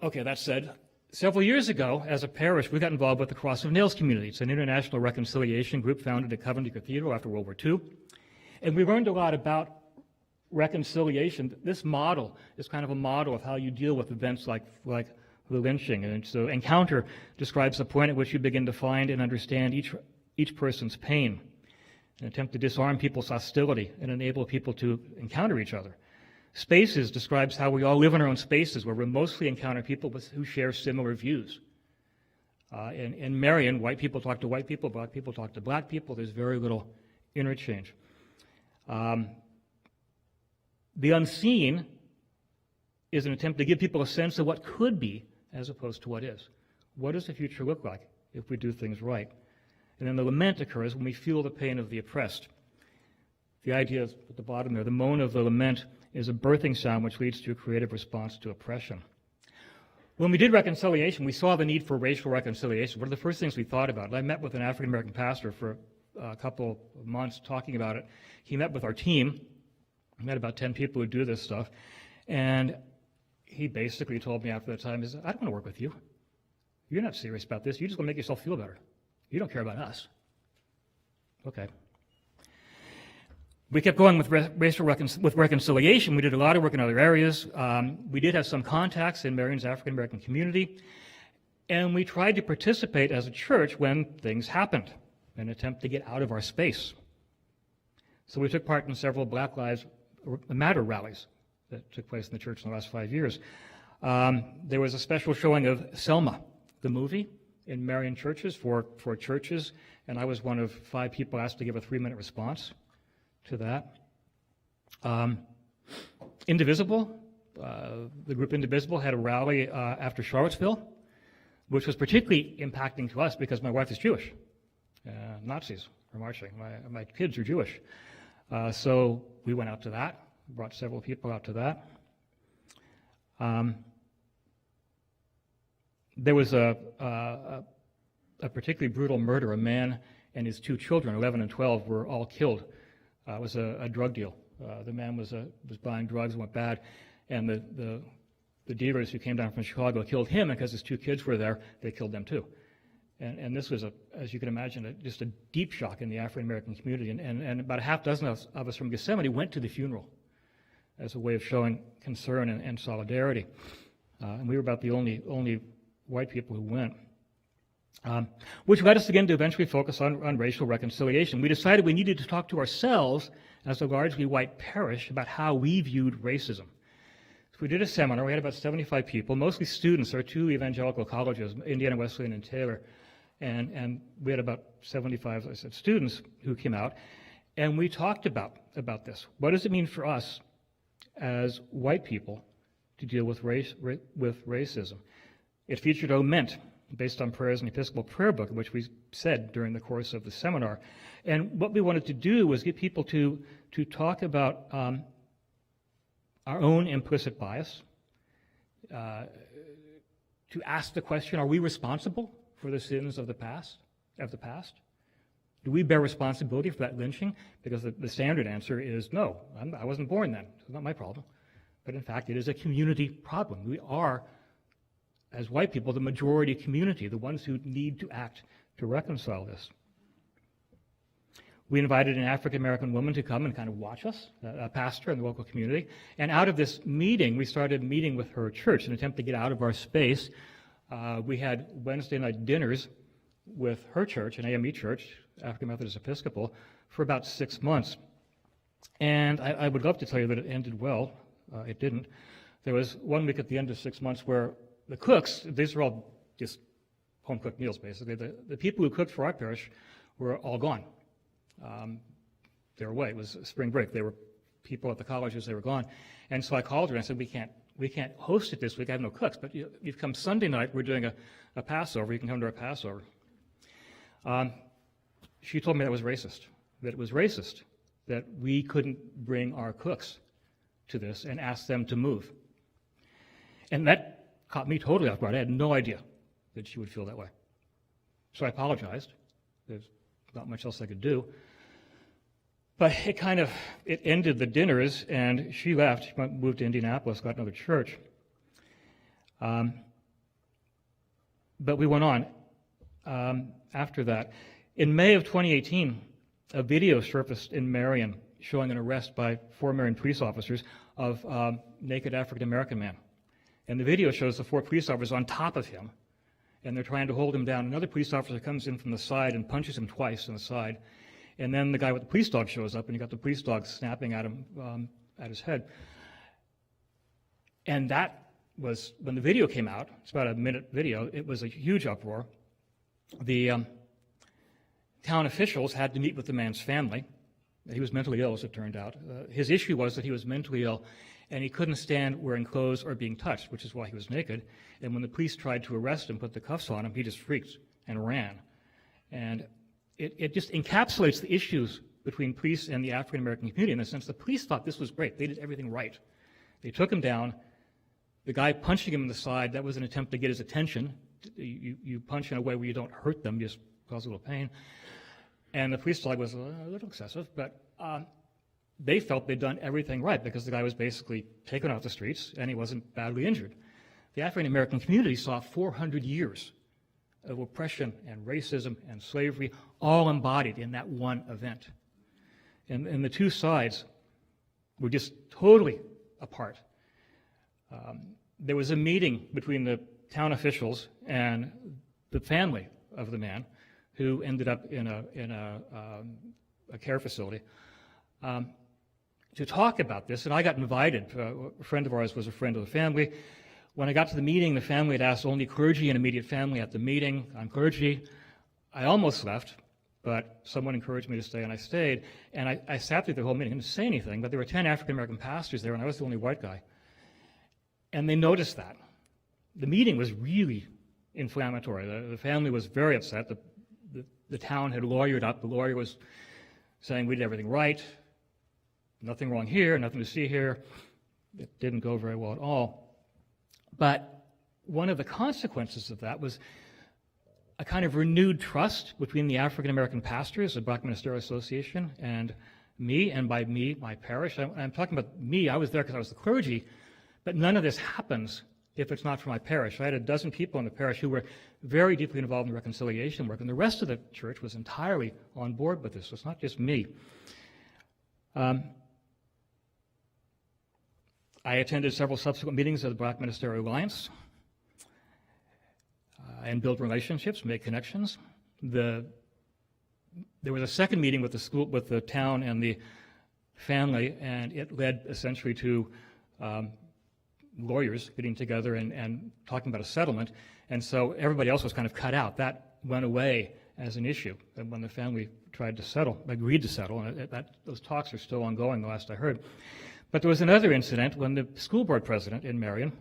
Okay, that said, several years ago, as a parish, we got involved with the Cross of Nails community. It's an international reconciliation group founded at Coventry Cathedral after World War II. And we learned a lot about reconciliation. This model is kind of a model of how you deal with events like the lynching. And so Encounter describes the point at which you begin to find and understand each person's pain, an attempt to disarm people's hostility and enable people to encounter each other. Spaces describes how we all live in our own spaces where we mostly encounter people who share similar views. In Marion, white people talk to white people, black people talk to black people. There's very little interchange. The unseen is an attempt to give people a sense of what could be as opposed to what is. What does the future look like if we do things right? And then the lament occurs when we feel the pain of the oppressed. The idea is at the bottom there, the moan of the lament is a birthing sound which leads to a creative response to oppression. When we did reconciliation, we saw the need for racial reconciliation. One of the first things we thought about, and I met with an African-American pastor for a couple of months talking about it. He met with our team. We met about 10 people who do this stuff. And he basically told me after that time, I don't want to work with you. You're not serious about this. You just want to make yourself feel better. You don't care about us. Okay. We kept going with reconciliation. We did a lot of work in other areas. We did have some contacts in Marion's African-American community. And we tried to participate as a church when things happened, in an attempt to get out of our space. So we took part in several Black Lives Matter rallies that took place in the church in the last 5 years. There was a special showing of Selma, the movie, in Marion churches for churches, and I was one of 5 people asked to give a 3-minute response to that. Indivisible, the group Indivisible had a rally after Charlottesville, which was particularly impacting to us because my wife is Jewish. Nazis were marching. My kids are Jewish. So we went out to that, brought several people out to that. There was a particularly brutal murder. A man and his 2 children, 11 and 12, were all killed. It was a drug deal. The man was buying drugs and went bad, and the dealers who came down from Chicago killed him, and because his 2 kids were there, they killed them too. And this was, as you can imagine, just a deep shock in the African-American community. And about a half dozen of us from Yosemite went to the funeral as a way of showing concern and solidarity. And we were about the only white people who went. Which led us again to eventually focus on racial reconciliation. We decided we needed to talk to ourselves as a largely white parish about how we viewed racism. So we did a seminar. We had about 75 people, mostly students. There are 2 evangelical colleges, Indiana Wesleyan and Taylor. And we had about 75, as I said, students who came out. And we talked about this. What does it mean for us as white people to deal with racism? It featured a lament based on prayers in the Episcopal Prayer Book, which we said during the course of the seminar. And what we wanted to do was get people to talk about our own implicit bias, to ask the question, are we responsible for the sins of the past? Do we bear responsibility for that lynching? Because the standard answer is no, I wasn't born then. It's not my problem. But in fact, it is a community problem. We are, as white people, the majority community, the ones who need to act to reconcile this. We invited an African-American woman to come and kind of watch us, a pastor in the local community. And out of this meeting, we started meeting with her church in an attempt to get out of our space. We had Wednesday night dinners with her church, an AME church, African Methodist Episcopal, for about 6 months. And I would love to tell you that it ended well. It didn't. There was 1 week at the end of 6 months where the cooks, these are all just home-cooked meals, basically. The people who cooked for our parish were all gone. They were away. It was spring break. They were people at the colleges. They were gone. And so I called her and I said, we can't host it this week. I have no cooks. But you've come Sunday night. We're doing a Passover. You can come to our Passover. She told me that was racist, that it was racist, that we couldn't bring our cooks to this and ask them to move. And that caught me totally off guard. I had no idea that she would feel that way. So I apologized There's not much else I could do. But it ended the dinners, and she left. She moved to Indianapolis, got another church. But we went on after that. In May of 2018, a video surfaced in Marion showing an arrest by 4 Marion police officers of a naked African-American man. And the video shows the 4 police officers on top of him, and they're trying to hold him down. Another police officer comes in from the side and punches him twice in the side. And then the guy with the police dog shows up, and you got the police dog snapping at him, at his head. And that was, when the video came out, it's about a minute video, it was a huge uproar. The town officials had to meet with the man's family. He was mentally ill, as it turned out. His issue was that he was mentally ill, and he couldn't stand wearing clothes or being touched, which is why he was naked. And when the police tried to arrest him, put the cuffs on him, he just freaked and ran. And it just encapsulates the issues between police and the African-American community in the sense the police thought this was great. They did everything right. They took him down. The guy punching him in the side, that was an attempt to get his attention. You punch in a way where you don't hurt them, just cause a little pain. And the police dog was a little excessive, but they felt they'd done everything right because the guy was basically taken off the streets and he wasn't badly injured. The African-American community saw 400 years of oppression and racism and slavery all embodied in that one event. And the two sides were just totally apart. There was a meeting between the town officials and the family of the man who ended up in a care facility to talk about this, and I got invited. A friend of ours was a friend of the family. When I got to the meeting, the family had asked only clergy and immediate family at the meeting. I'm clergy. I almost left, but someone encouraged me to stay, and I stayed. And I sat through the whole meeting. I didn't say anything, but there were 10 African-American pastors there, and I was the only white guy. And they noticed that. The meeting was really inflammatory. The family was very upset. The town had lawyered up. The lawyer was saying we did everything right, nothing wrong here, nothing to see here. It didn't go very well at all. But one of the consequences of that was a kind of renewed trust between the African-American pastors, the Black Ministerial Association, and me, and by me, my parish. I'm talking about me. I was there because I was the clergy, but none of this happens if it's not for my parish. I had a dozen people in the parish who were very deeply involved in reconciliation work, and the rest of the church was entirely on board with this. So it's not just me. I attended several subsequent meetings of the Black Ministerial Alliance and built relationships, made connections. There was a second meeting with the school, with the town and the family, and it led essentially to lawyers getting together and talking about a settlement. And so everybody else was kind of cut out. That went away as an issue. And when the family tried to settle, agreed to settle, and those talks are still ongoing, the last I heard. But there was another incident when the school board president in Marion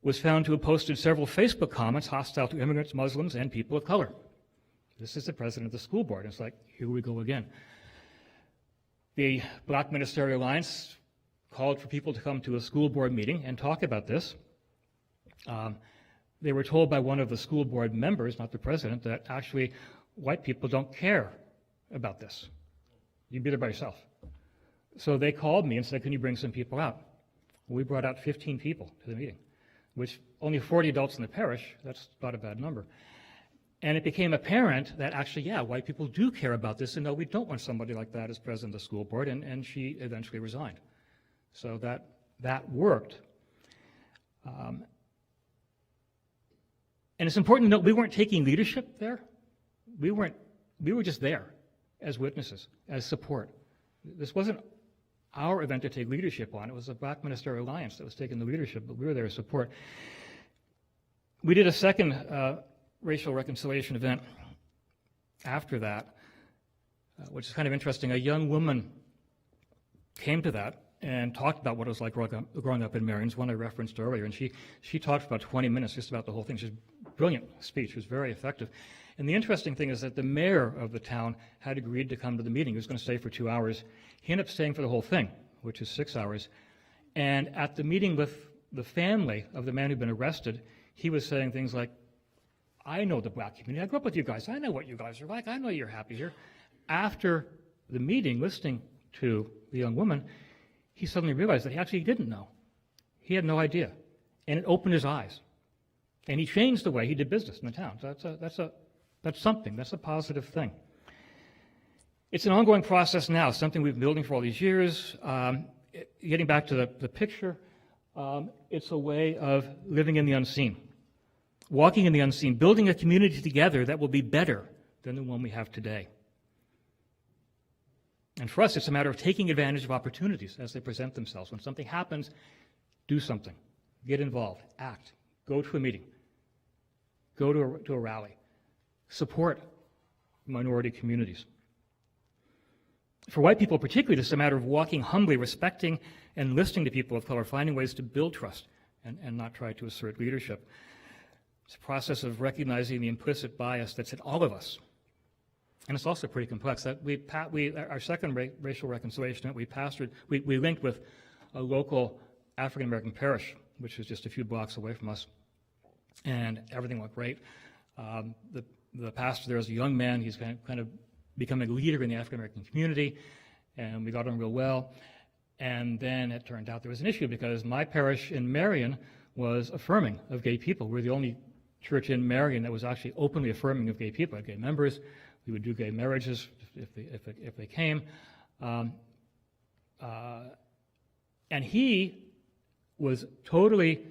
was found to have posted several Facebook comments hostile to immigrants, Muslims, and people of color. This is the president of the school board. It's like, here we go again. The Black Ministerial Alliance called for people to come to a school board meeting and talk about this. They were told by one of the school board members, not the president, that actually white people don't care about this. You'd be there by yourself. So they called me and said, can you bring some people out? We brought out 15 people to the meeting, which only 40 adults in the parish, that's not a bad number. And it became apparent that actually, yeah, white people do care about this, and no, we don't want somebody like that as president of the school board, and she eventually resigned. So that worked. And it's important to note we weren't taking leadership there. We were just there as witnesses, as support. This wasn't our event to take leadership on. It was the Black Ministerial Alliance that was taking the leadership, but we were there as support. We did a second racial reconciliation event after that, which is kind of interesting. A young woman came to that and talked about what it was like growing up in Marion, one I referenced earlier, and she talked for about 20 minutes just about the whole thing. She's a brilliant speech. It was very effective. And the interesting thing is that the mayor of the town had agreed to come to the meeting. He was going to stay for 2 hours. He ended up staying for the whole thing, which is 6 hours. And at the meeting with the family of the man who'd been arrested, he was saying things like, I know the black community. I grew up with you guys. I know what you guys are like. I know you're happy here. After the meeting, listening to the young woman, he suddenly realized that he actually didn't know. He had no idea. And it opened his eyes. And he changed the way he did business in the town. So that's something. That's a positive thing. It's an ongoing process now, something we've been building for all these years. Getting back to the picture, it's a way of living in the unseen, walking in the unseen, building a community together that will be better than the one we have today. And for us, it's a matter of taking advantage of opportunities as they present themselves. When something happens, do something. Get involved. Act. Go to a meeting. Go to a rally. Support minority communities. For white people particularly, it's a matter of walking humbly, respecting and listening to people of color, finding ways to build trust and not try to assert leadership. It's a process of recognizing the implicit bias that's in all of us. And it's also pretty complex. Our second racial reconciliation that we pastored, we linked with a local African-American parish, which is just a few blocks away from us, and everything went great. The pastor there is a young man. He's kind of becoming a leader in the African-American community, and we got on real well. And then it turned out there was an issue because my parish in Marion was affirming of gay people. We're the only church in Marion that was actually openly affirming of gay people, gay members. We would do gay marriages if they came. And he was totally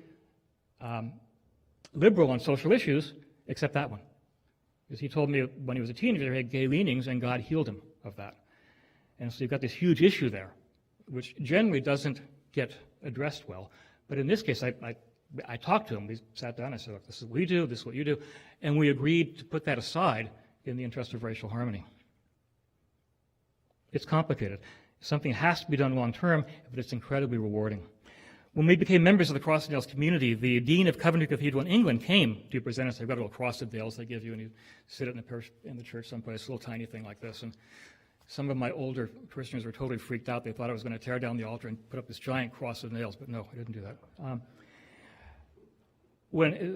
liberal on social issues, except that one. Because he told me when he was a teenager he had gay leanings, and God healed him of that. And so you've got this huge issue there, which generally doesn't get addressed well. But in this case, I talked to him. We sat down. I said, look, this is what we do. This is what you do. And we agreed to put that aside in the interest of racial harmony. It's complicated. Something has to be done long term, but it's incredibly rewarding. When we became members of the Crossdales community, the Dean of Coventry Cathedral in England came to present us. They've got a little Crossdales they give you, and you sit in the church someplace, a little tiny thing like this. And some of my older parishioners were totally freaked out. They thought I was going to tear down the altar and put up this giant cross of nails, but no, I didn't do that.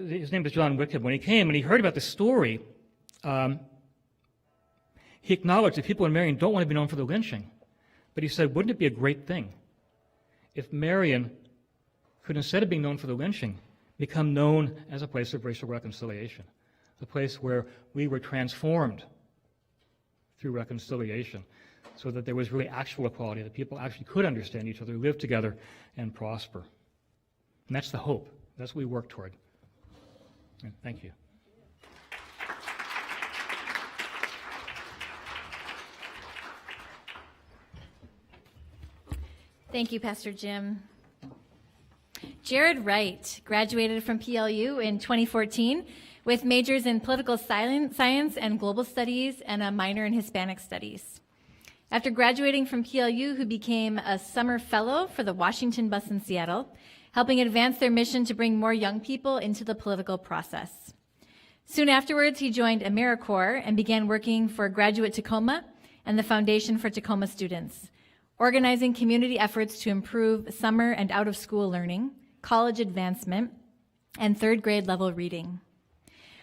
His name was John Wickham. When he came and he heard about the story, he acknowledged that people in Marion don't want to be known for the lynching. But he said, wouldn't it be a great thing if Marion could, instead of being known for the lynching, become known as a place of racial reconciliation, a place where we were transformed through reconciliation, so that there was really actual equality, that people actually could understand each other, live together, and prosper. And that's the hope. That's what we work toward. And thank you. Thank you, Pastor Jim. Jared Wright graduated from PLU in 2014 with majors in political science and global studies and a minor in Hispanic studies. After graduating from PLU, he became a summer fellow for the Washington Bus in Seattle, helping advance their mission to bring more young people into the political process. Soon afterwards, he joined AmeriCorps and began working for Graduate Tacoma and the Foundation for Tacoma Students, organizing community efforts to improve summer and out-of-school learning, college advancement, and third grade level reading.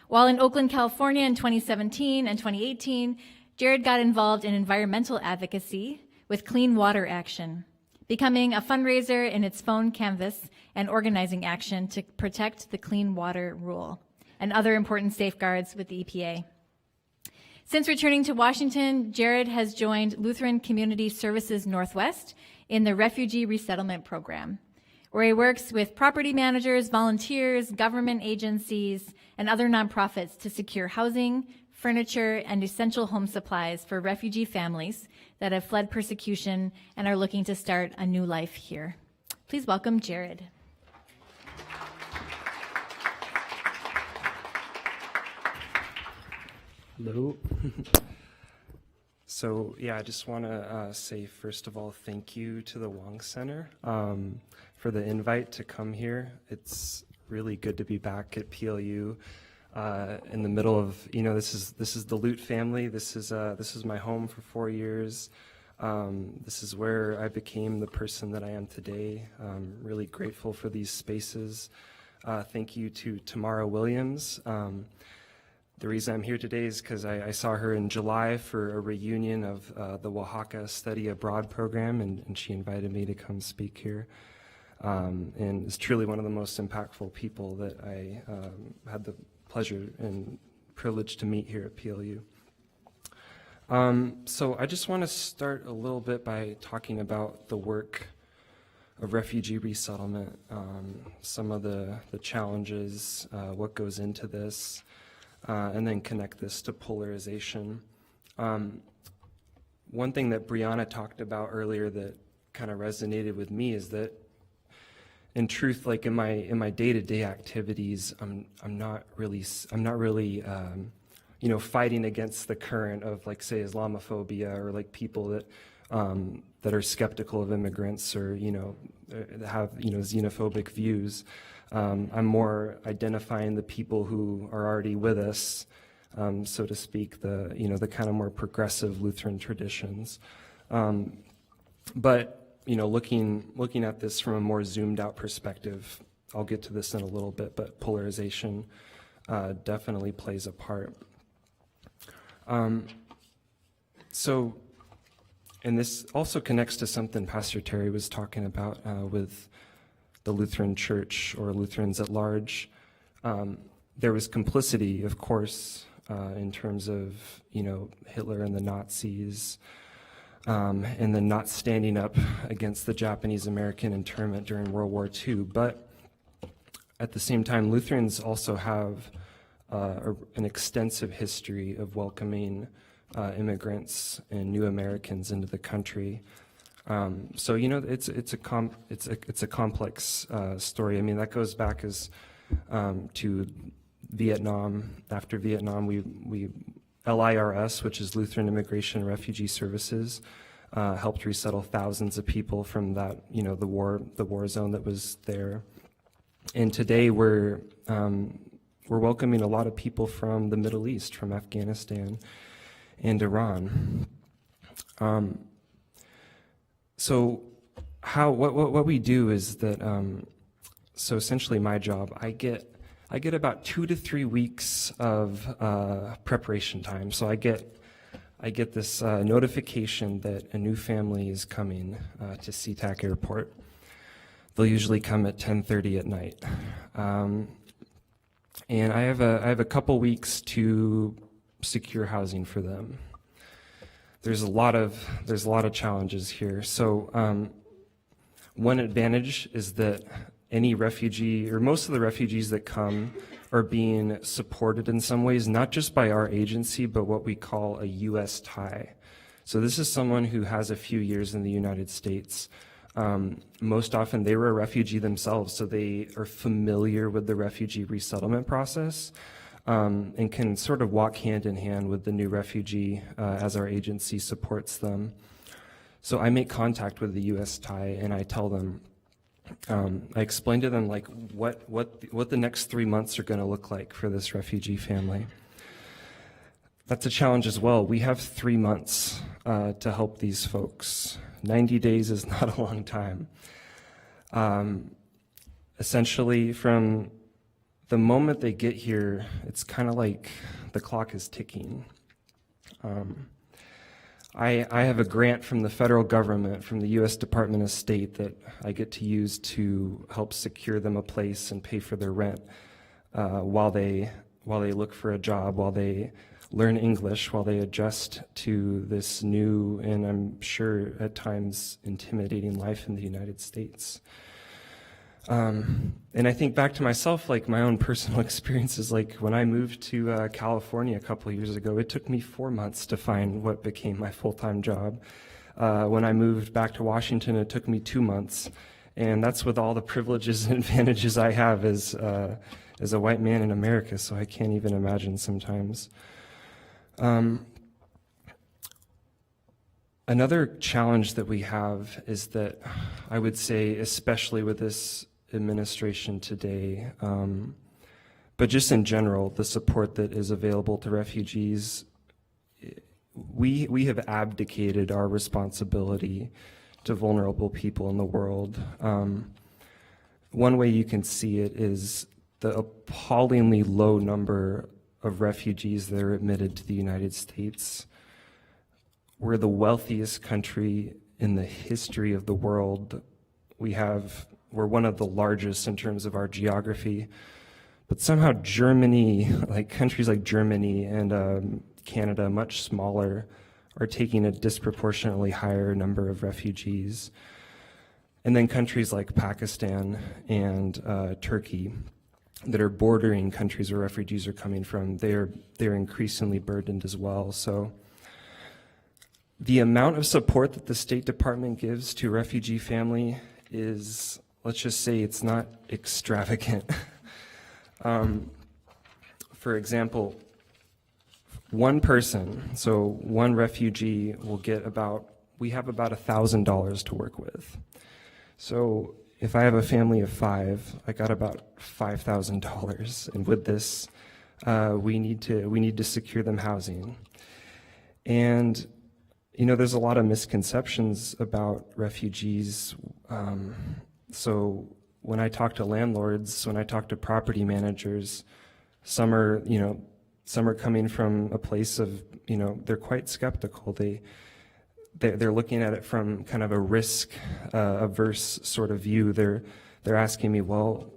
While in Oakland, California in 2017 and 2018, Jared got involved in environmental advocacy with Clean Water Action, becoming a fundraiser in its phone canvas and organizing action to protect the Clean Water Rule and other important safeguards with the EPA. Since returning to Washington, Jared has joined Lutheran Community Services Northwest in the Refugee Resettlement Program, where he works with property managers, volunteers, government agencies, and other nonprofits to secure housing, furniture, and essential home supplies for refugee families that have fled persecution and are looking to start a new life here. Please welcome Jared. Hello. So yeah, I just want to say, first of all, thank you to the Wang Center for the invite to come here. It's really good to be back at PLU in the middle of, this is the Lute family. This is my home for 4 years. This is where I became the person that I am today. I'm really grateful for these spaces. Thank you to Tamara Williams. The reason I'm here today is because I saw her in July for a reunion of the Oaxaca Study Abroad program, and she invited me to come speak here. And is truly one of the most impactful people that I had the pleasure and privilege to meet here at PLU. So I just want to start a little bit by talking about the work of refugee resettlement, some of the challenges, what goes into this, and then connect this to polarization. One thing that Brianna talked about earlier that kind of resonated with me is that, in truth, like in my day-to-day activities, I'm not really you know, fighting against the current of, like, say, Islamophobia, or like people that that are skeptical of immigrants, or, you know, have, you know, xenophobic views. I'm more identifying the people who are already with us, so to speak, the, you know, the kind of more progressive Lutheran traditions. But, you know, looking at this from a more zoomed out perspective, I'll get to this in a little bit, but polarization definitely plays a part. So, and this also connects to something Pastor Terry was talking about with the Lutheran Church, or Lutherans at large. There was complicity, of course, in terms of, you know, Hitler and the Nazis, and then not standing up against the Japanese-American internment during World War II. But at the same time, Lutherans also have an extensive history of welcoming immigrants and new Americans into the country. So, you know, it's a complex story. I mean, that goes back as to Vietnam. After Vietnam, we LIRS, which is Lutheran Immigration and Refugee Services, helped resettle thousands of people from that, you know, the war zone that was there. And today we're welcoming a lot of people from the Middle East, from Afghanistan and Iran. So what we do is that, so essentially my job, I get about 2 to 3 weeks of preparation time. So I get this notification that a new family is coming to SeaTac Airport. They'll usually come at 10:30 at night. And I have a couple weeks to secure housing for them. There's a lot of challenges here. So one advantage is that any refugee, or most of the refugees that come, are being supported in some ways, not just by our agency, but what we call a U.S. tie. So this is someone who has a few years in the United States. Most often they were a refugee themselves, so they are familiar with the refugee resettlement process, and can sort of walk hand in hand with the new refugee as our agency supports them. So I make contact with the U.S. tie, and I tell them, I explain to them like what the next 3 months are going to look like for this refugee family. That's a challenge as well. We have 3 months to help these folks. 90 days is not a long time. Essentially, from the moment they get here, it's kind of like the clock is ticking. I have a grant from the federal government, from the U.S. Department of State, that I get to use to help secure them a place and pay for their rent while they look for a job, while they learn English, while they adjust to this new, and I'm sure at times intimidating, life in the United States. And I think back to myself, like my own personal experiences, like when I moved to California a couple of years ago, it took me 4 months to find what became my full-time job. When I moved back to Washington, it took me 2 months. And that's with all the privileges and advantages I have as a white man in America, so I can't even imagine sometimes. Another challenge that we have is that I would say, especially with this administration today, but just in general, the support that is available to refugees, we have abdicated our responsibility to vulnerable people in the world. One way you can see it is the appallingly low number of refugees that are admitted to the United States. We're the wealthiest country in the history of the world. We're one of the largest in terms of our geography, but somehow Germany, like countries like Germany and Canada, much smaller, are taking a disproportionately higher number of refugees. And then countries like Pakistan and Turkey that are bordering countries where refugees are coming from, they're increasingly burdened as well. So the amount of support that the State Department gives to a refugee family is, let's just say, it's not extravagant. For example, one person, so one refugee will get we have about $1,000 to work with. So if I have a family of 5, I got about $5,000, and with this, we need to secure them housing. And there's a lot of misconceptions about refugees. So when I talk to landlords, when I talk to property managers, some are coming from a place of, they're quite skeptical. They're looking at it from kind of a risk averse sort of view. They're asking me, well,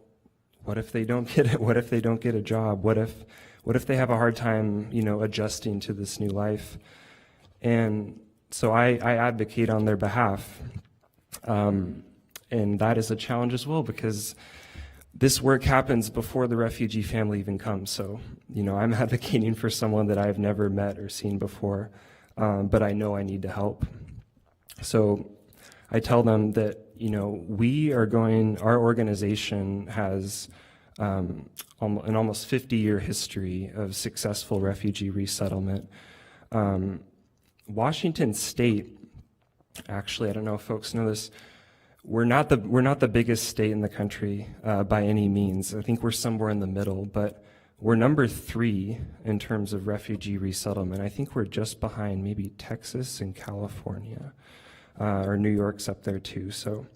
what if they don't get it? What if they don't get a job? What if they have a hard time, adjusting to this new life? And so I advocate on their behalf. And that is a challenge as well, because this work happens before the refugee family even comes. So, I'm advocating for someone that I've never met or seen before, but I know I need to help. So I tell them that, our organization has an almost 50-year history of successful refugee resettlement. Washington State, actually, I don't know if folks know this, we're not the biggest state in the country by any means. I think we're somewhere in the middle, but we're number 3 in terms of refugee resettlement. I think we're just behind maybe Texas and California, or New York's up there too. So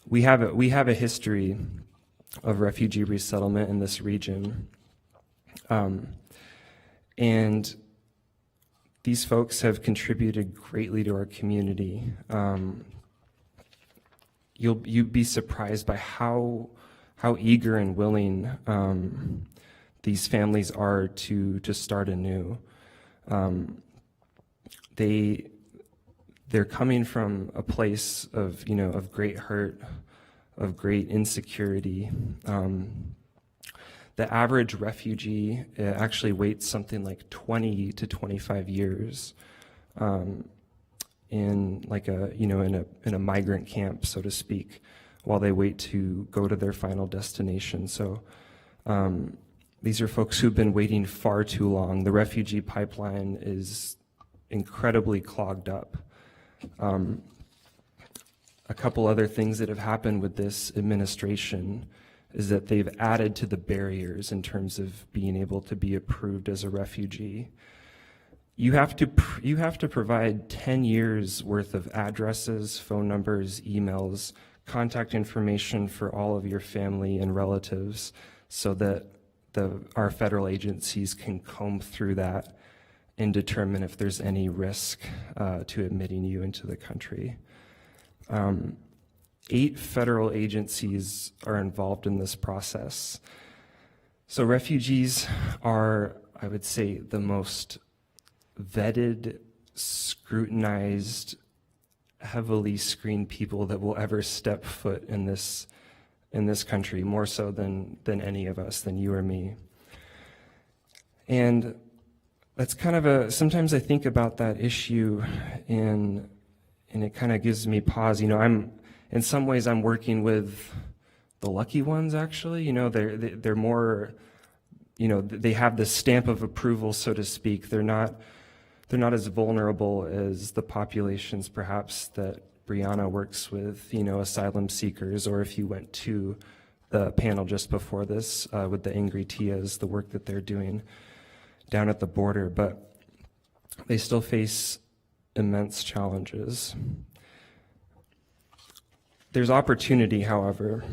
we have a history of refugee resettlement in this region, and these folks have contributed greatly to our community. You'd be surprised by how eager and willing these families are to start anew. They're coming from a place of great hurt, of great insecurity. The average refugee actually waits something like 20 to 25 years in a migrant camp, so to speak, while they wait to go to their final destination. So these are folks who've been waiting far too long. The refugee pipeline is incredibly clogged up. A couple other things that have happened with this administration is that they've added to the barriers in terms of being able to be approved as a refugee. You have to provide 10 years worth of addresses, phone numbers, emails, contact information for all of your family and relatives, so that our federal agencies can comb through that and determine if there's any risk to admitting you into the country. 8 federal agencies are involved in this process. So refugees are, I would say, the most vetted, scrutinized, heavily screened people that will ever step foot in this country, more so than any of us, than you or me. And that's kind of sometimes I think about that issue and it kind of gives me pause. In some ways I'm working with the lucky ones, actually. They're more, they have the stamp of approval, so to speak. They're not as vulnerable as the populations perhaps that Brianna works with, asylum seekers, or if you went to the panel just before this with the Angry Tias, the work that they're doing down at the border, but they still face immense challenges. There's opportunity, however.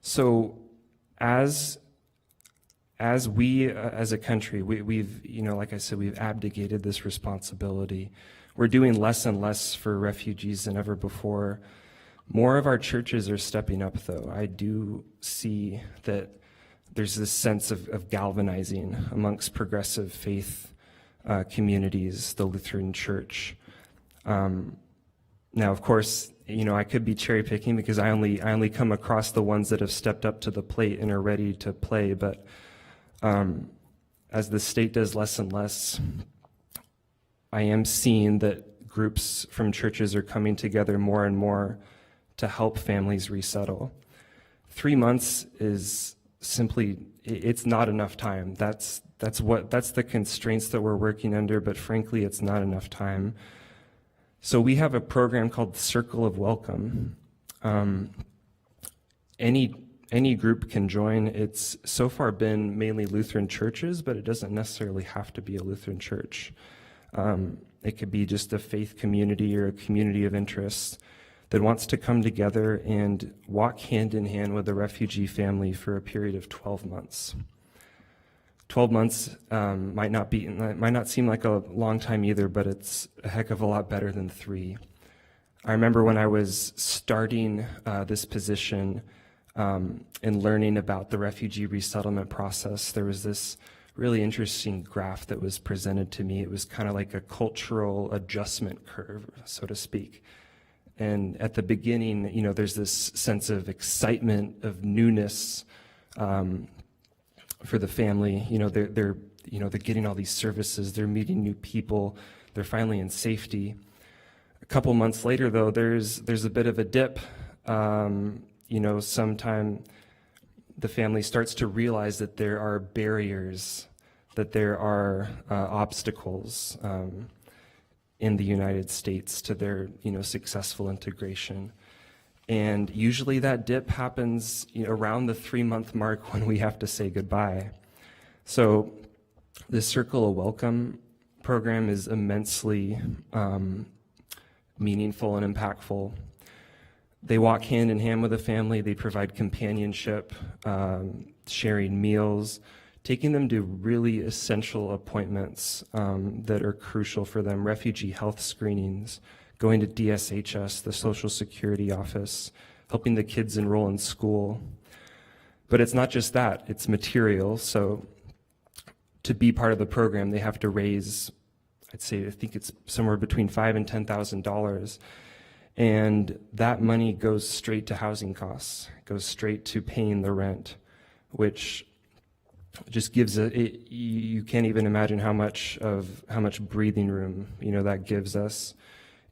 So as as we, as a country, we've, like I said, we've abdicated this responsibility. We're doing less and less for refugees than ever before. More of our churches are stepping up, though. I do see that there's this sense of galvanizing amongst progressive faith communities, the Lutheran Church. Now, of course, I could be cherry picking because I only come across the ones that have stepped up to the plate and are ready to play. But as the state does less and less, I am seeing that groups from churches are coming together more and more to help families resettle. 3 months is simply, it's not enough time. That's the constraints that we're working under, but frankly, it's not enough time. So we have a program called the Circle of Welcome. Any group can join. It's so far been mainly Lutheran churches, but it doesn't necessarily have to be a Lutheran church. It could be just a faith community or a community of interest that wants to come together and walk hand in hand with a refugee family for a period of 12 months. 12 months might not seem like a long time either, but it's a heck of a lot better than 3. I remember when I was starting this position and learning about the refugee resettlement process, there was this really interesting graph that was presented to me. It was kind of like a cultural adjustment curve, so to speak. And at the beginning, there's this sense of excitement, of newness, for the family. They're getting all these services, they're meeting new people, they're finally in safety. A couple months later, though, there's a bit of a dip. Sometime the family starts to realize that there are barriers, that there are obstacles in the United States to their successful integration. And usually that dip happens around the 3-month mark when we have to say goodbye. So the Circle of Welcome program is immensely meaningful and impactful. They walk hand in hand with the family. They provide companionship, sharing meals, taking them to really essential appointments that are crucial for them, refugee health screenings, going to DSHS, the Social Security office, helping the kids enroll in school. But it's not just that, it's material. So to be part of the program, they have to raise, I think it's somewhere between $5,000 and $10,000. And that money goes straight to housing costs, goes straight to paying the rent, which just gives you can't even imagine how much breathing room, that gives us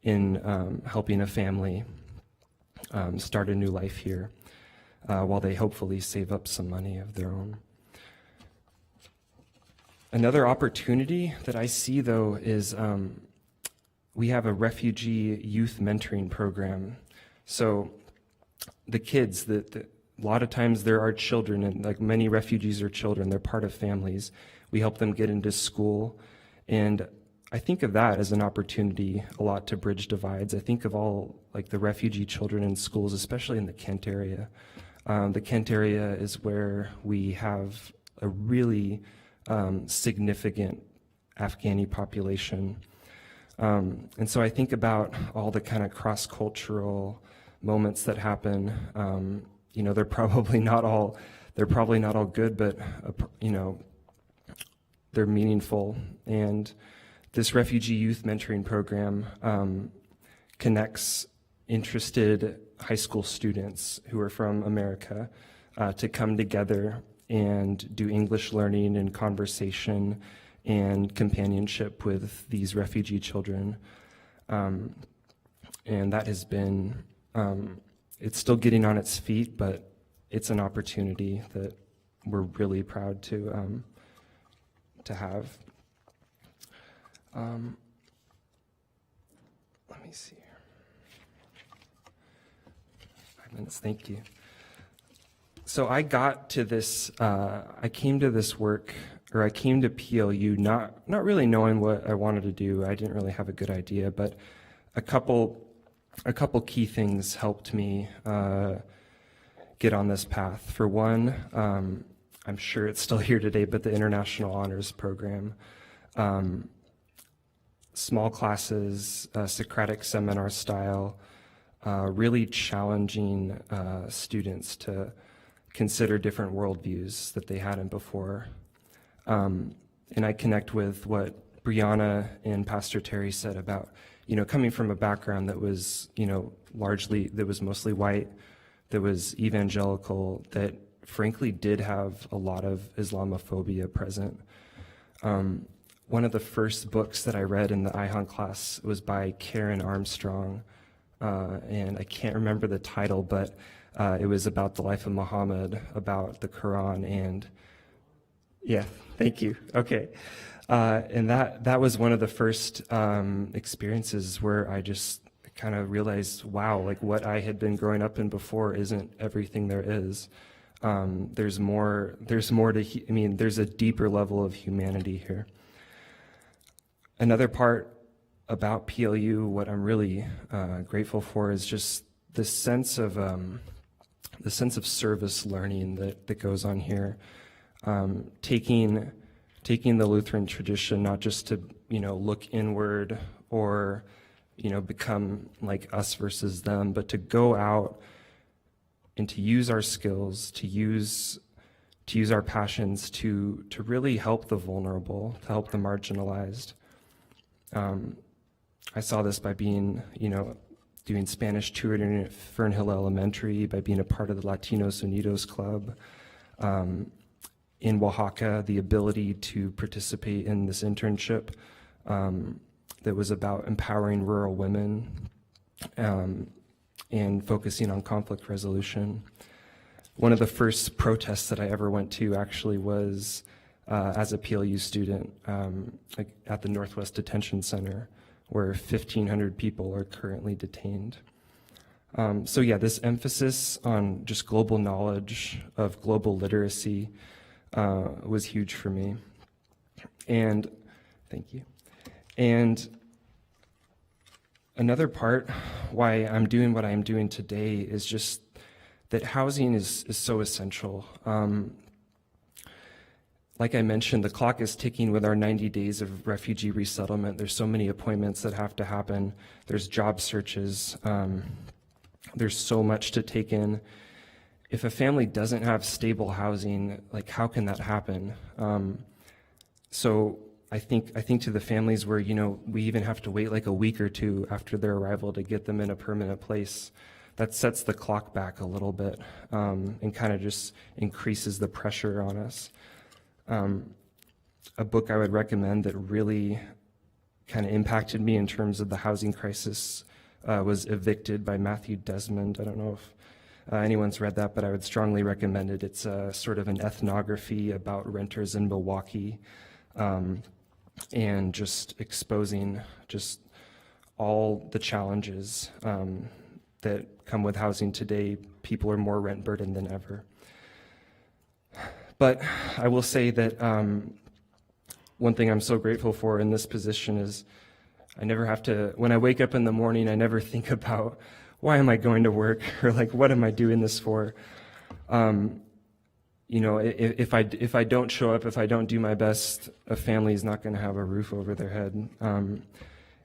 in helping a family start a new life here while they hopefully save up some money of their own. Another opportunity that I see, though, is we have a refugee youth mentoring program. So the kids, a lot of times there are children, and like many refugees are children, they're part of families. We help them get into school, and I think of that as an opportunity a lot to bridge divides. I think of all like the refugee children in schools, especially in the Kent area. The Kent area is where we have a really significant Afghani population. And so I think about all the kind of cross-cultural moments that happen. They're probably not all good, but they're meaningful. And this refugee youth mentoring program connects interested high school students who are from America to come together and do English learning and conversation and companionship with these refugee children. And that has been, it's still getting on its feet, but it's an opportunity that we're really proud to have. Let me see here. 5 minutes, thank you. So I got to this, I came to PLU not really knowing what I wanted to do. I didn't really have a good idea, but a couple key things helped me get on this path. For one, I'm sure it's still here today, but the International Honors Program. Small classes, Socratic seminar style, really challenging students to consider different worldviews that they hadn't before. And I connect with what Brianna and Pastor Terry said about, coming from a background that was, that was mostly white, that was evangelical, that frankly did have a lot of Islamophobia present. One of the first books that I read in the IHON class was by Karen Armstrong, and I can't remember the title, but it was about the life of Muhammad, about the Quran, and yeah, thank you. Okay. And that was one of the first experiences where I just kind of realized, wow, like what I had been growing up in before isn't everything there is. There's more to, there's a deeper level of humanity here. Another part about PLU, what I'm really grateful for is just the sense of service learning that goes on here. Taking the Lutheran tradition, not just to, look inward or, become like us versus them, but to go out and to use our skills, to use our passions to really help the vulnerable, to help the marginalized. I saw this by being, doing Spanish tutoring at Fernhill Elementary, by being a part of the Latinos Unidos Club. In Oaxaca, the ability to participate in this internship that was about empowering rural women and focusing on conflict resolution. One of the first protests that I ever went to actually was as a PLU student at the Northwest Detention Center, where 1,500 people are currently detained. So yeah, this emphasis on just global knowledge, of global literacy, was huge for me. And thank you. And another part why I'm doing what I'm doing today is just that housing is so essential. Like I mentioned, the clock is ticking with our 90 days of refugee resettlement. There's so many appointments that have to happen. There's job searches. There's so much to take in. If a family doesn't have stable housing, like how can that happen? So I think to the families where, we even have to wait like a week or two after their arrival to get them in a permanent place, that sets the clock back a little bit and kind of just increases the pressure on us. A book I would recommend that really kind of impacted me in terms of the housing crisis was Evicted by Matthew Desmond. I don't know if anyone's read that, but I would strongly recommend it. It's sort of an ethnography about renters in Milwaukee and just exposing just all the challenges that come with housing today. People are more rent burdened than ever. But I will say that one thing I'm so grateful for in this position is I never have to, when I wake up in the morning, I never think about why am I going to work or like what am I doing this for? If I don't show up, if I don't do my best, a family is not going to have a roof over their head.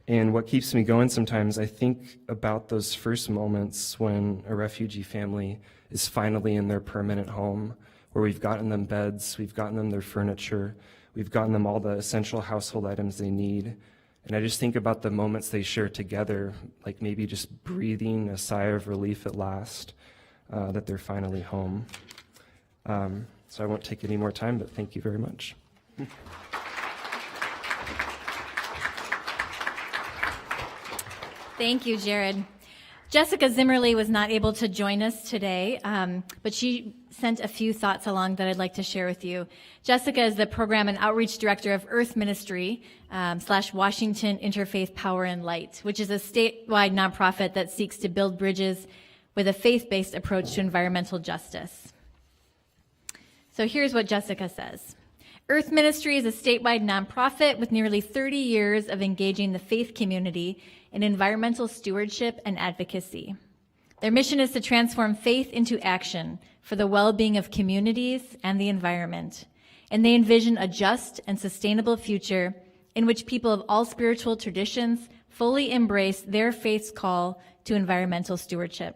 And what keeps me going sometimes, I think about those first moments when a refugee family is finally in their permanent home, where we've gotten them beds, we've gotten them their furniture, we've gotten them all the essential household items they need. And I just think about the moments they share together, like maybe just breathing a sigh of relief at last, that they're finally home. So I won't take any more time, but thank you very much. Thank you, Jared. Jessica Zimmerly was not able to join us today, but she sent a few thoughts along that I'd like to share with you. Jessica is the Program and Outreach Director of Earth Ministry / Washington Interfaith Power and Light, which is a statewide nonprofit that seeks to build bridges with a faith-based approach to environmental justice. So here's what Jessica says. Earth Ministry is a statewide nonprofit with nearly 30 years of engaging the faith community in environmental stewardship and advocacy. Their mission is to transform faith into action for the well-being of communities and the environment. And they envision a just and sustainable future in which people of all spiritual traditions fully embrace their faith's call to environmental stewardship.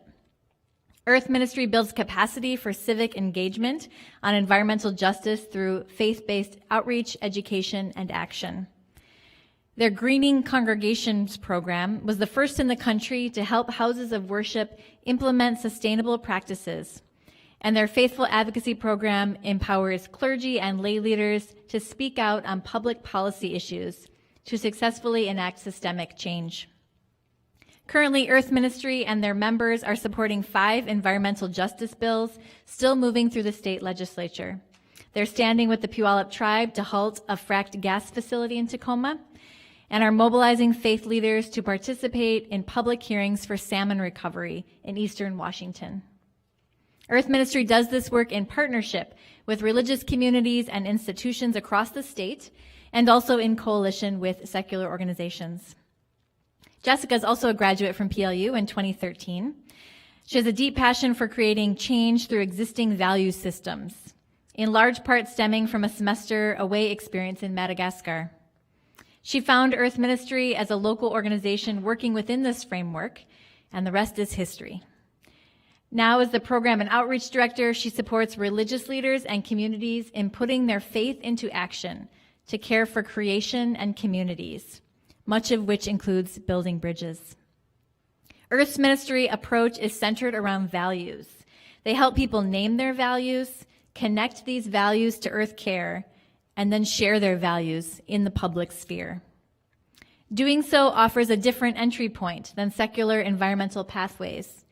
Earth Ministry builds capacity for civic engagement on environmental justice through faith-based outreach, education, and action. Their Greening Congregations program was the first in the country to help houses of worship implement sustainable practices. And their Faithful Advocacy program empowers clergy and lay leaders to speak out on public policy issues to successfully enact systemic change. Currently, Earth Ministry and their members are supporting 5 environmental justice bills still moving through the state legislature. They're standing with the Puyallup tribe to halt a fracked gas facility in Tacoma, and are mobilizing faith leaders to participate in public hearings for salmon recovery in eastern Washington. Earth Ministry does this work in partnership with religious communities and institutions across the state, and also in coalition with secular organizations. Jessica is also a graduate from PLU in 2013. She has a deep passion for creating change through existing value systems, in large part stemming from a semester away experience in Madagascar. She found Earth Ministry as a local organization working within this framework, and the rest is history. Now, as the program and outreach director, she supports religious leaders and communities in putting their faith into action to care for creation and communities, much of which includes building bridges. Earth's ministry approach is centered around values. They help people name their values, connect these values to Earth care, and then share their values in the public sphere. Doing so offers a different entry point than secular environmental pathways,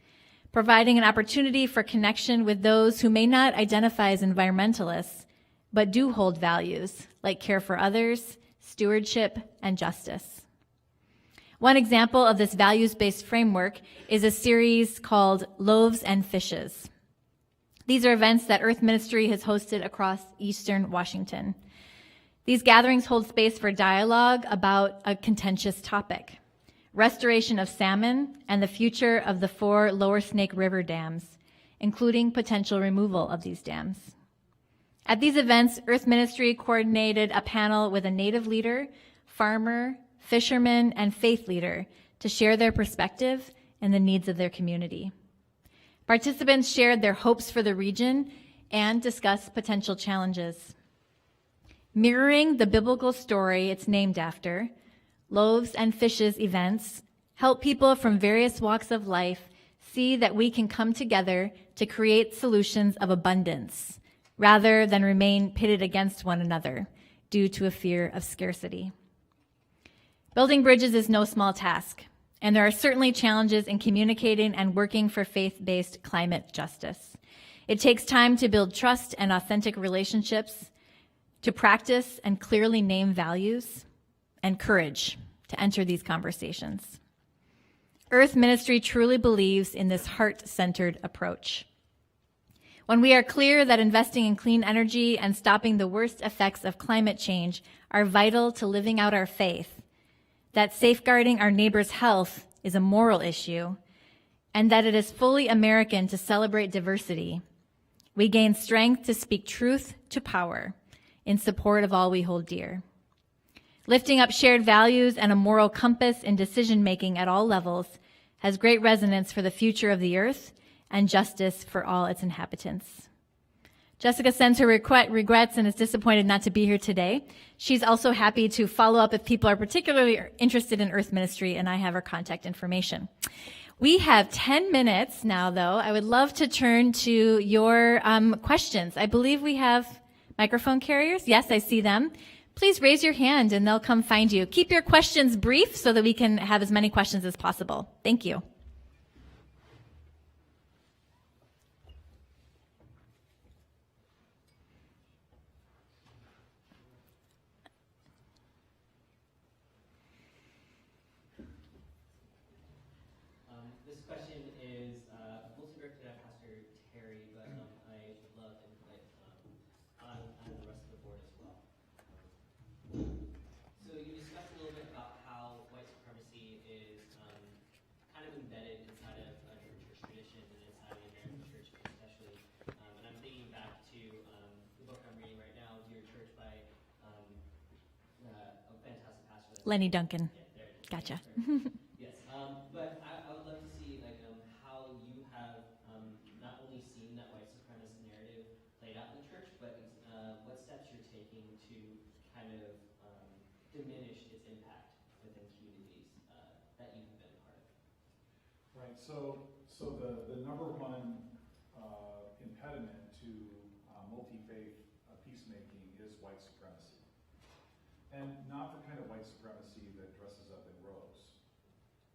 providing an opportunity for connection with those who may not identify as environmentalists, but do hold values like care for others, stewardship, and justice. One example of this values-based framework is a series called Loaves and Fishes. These are events that Earth Ministry has hosted across eastern Washington. These gatherings hold space for dialogue about a contentious topic: restoration of salmon and the future of the 4 Lower Snake River dams, including potential removal of these dams. At these events, Earth Ministry coordinated a panel with a Native leader, farmer, fisherman, and faith leader to share their perspective and the needs of their community. Participants shared their hopes for the region and discussed potential challenges. Mirroring the biblical story it's named after, Loaves and Fishes events help people from various walks of life see that we can come together to create solutions of abundance rather than remain pitted against one another due to a fear of scarcity. Building bridges is no small task, and there are certainly challenges in communicating and working for faith-based climate justice. It takes time to build trust and authentic relationships, to practice and clearly name values, and courage to enter these conversations. Earth Ministry truly believes in this heart-centered approach. When we are clear that investing in clean energy and stopping the worst effects of climate change are vital to living out our faith, that safeguarding our neighbor's health is a moral issue, and that it is fully American to celebrate diversity, we gain strength to speak truth to power in support of all we hold dear. Lifting up shared values and a moral compass in decision-making at all levels has great resonance for the future of the earth and justice for all its inhabitants. Jessica sends her regrets and is disappointed not to be here today. She's also happy to follow up if people are particularly interested in Earth Ministry, and I have her contact information. We have 10 minutes now, though. I would love to turn to your questions. I believe we have microphone carriers. Yes, I see them. Please raise your hand and they'll come find you. Keep your questions brief so that we can have as many questions as possible. Thank you. This question is mostly directed at Pastor Terry, but I would love input on the rest of the board as well. So you discussed a little bit about how white supremacy is kind of embedded inside of church tradition. Lenny Duncan. Gotcha. Yes, but I would love to see how you have not only seen that white supremacist narrative played out in the church, but what steps you're taking to kind of diminish its impact within communities that you have been a part of. Right. So the number one impediment to multi-faith peacemaking is white supremacy, and not the kind of white supremacy that dresses up in robes,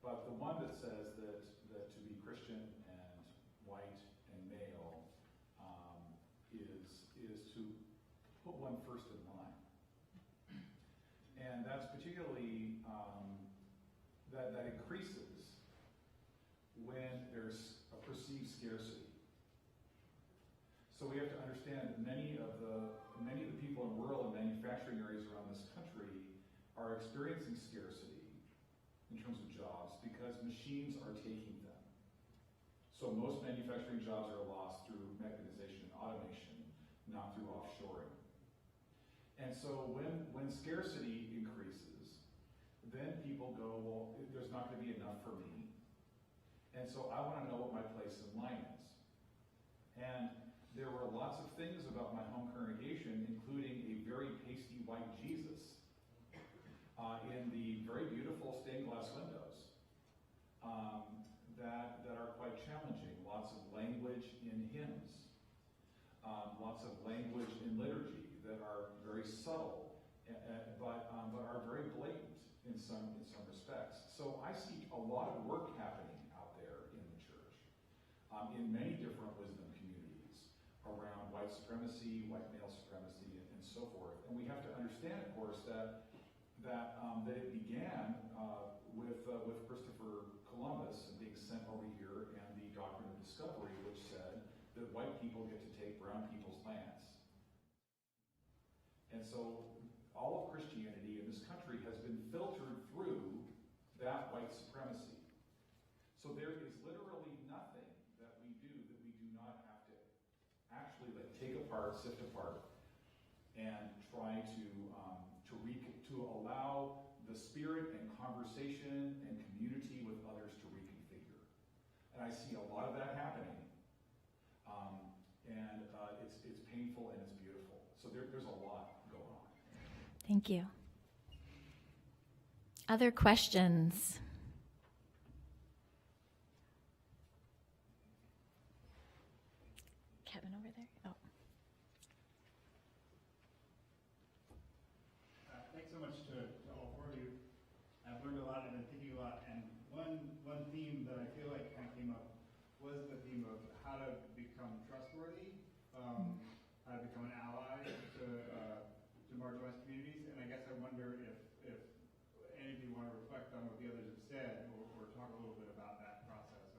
but the one that says that to be Christian and white and male is to put one first in line, and that's particularly that increases when there's a perceived scarcity. So we have to understand that many of the people in rural and manufacturing areas around this country are experiencing scarcity in terms of jobs because machines are taking them. So most manufacturing jobs are lost through mechanization and automation, not through offshoring. And so when scarcity increases, then people go, well, there's not going to be enough for me. And so I want to know what my place in line is. And there were lots of things about my home congregation, including a very pasty white Jesus in the very beautiful stained glass windows that are quite challenging. Lots of language in hymns, lots of language in liturgy that are very subtle, but are very blatant in some respects. So I see a lot of work happening out there in the church, in many different wisdom communities around white supremacy, white male supremacy, and so forth. And we have to understand, of course, that it began with Christopher Columbus being sent over here and the doctrine of discovery, which said that white people get to take brown people's lands. And so all of Christianity in this country has been filtered through that white supremacy. So there is literally nothing that we do not have to actually take apart, sift apart, and try to allow the spirit and conversation and community with others to reconfigure. And I see a lot of that happening, and it's painful and it's beautiful. So there's a lot going on. Thank you. Other questions? Kevin over there. Oh. Thanks so much to all four of you. I've learned a lot and been thinking a lot. And one theme that I feel like kind of came up was the theme of how to become trustworthy, how to become an ally to marginalized communities. And I guess I wonder if any of you want to reflect on what the others have said, or talk a little bit about that process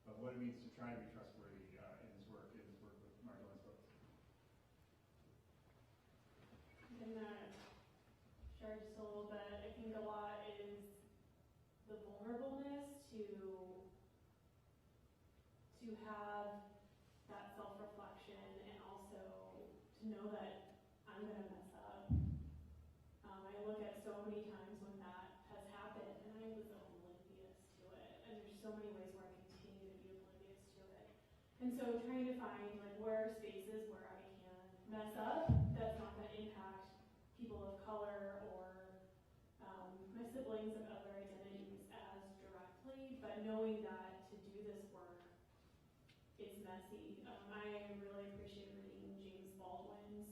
of what it means to try to be trustworthy in this work with marginalized folks. And share just a little bit. I think a lot is the vulnerableness to have that self-reflection, and also to know that I'm going to mess up. I look at so many times when that has happened, and I was oblivious to it. And there's so many ways where I continue to be oblivious to it. And so trying to find where are spaces where I can mess up that's not going to impact people of color or my siblings of other identities as directly, but knowing that to do this work, it's messy. I really appreciate reading James Baldwin's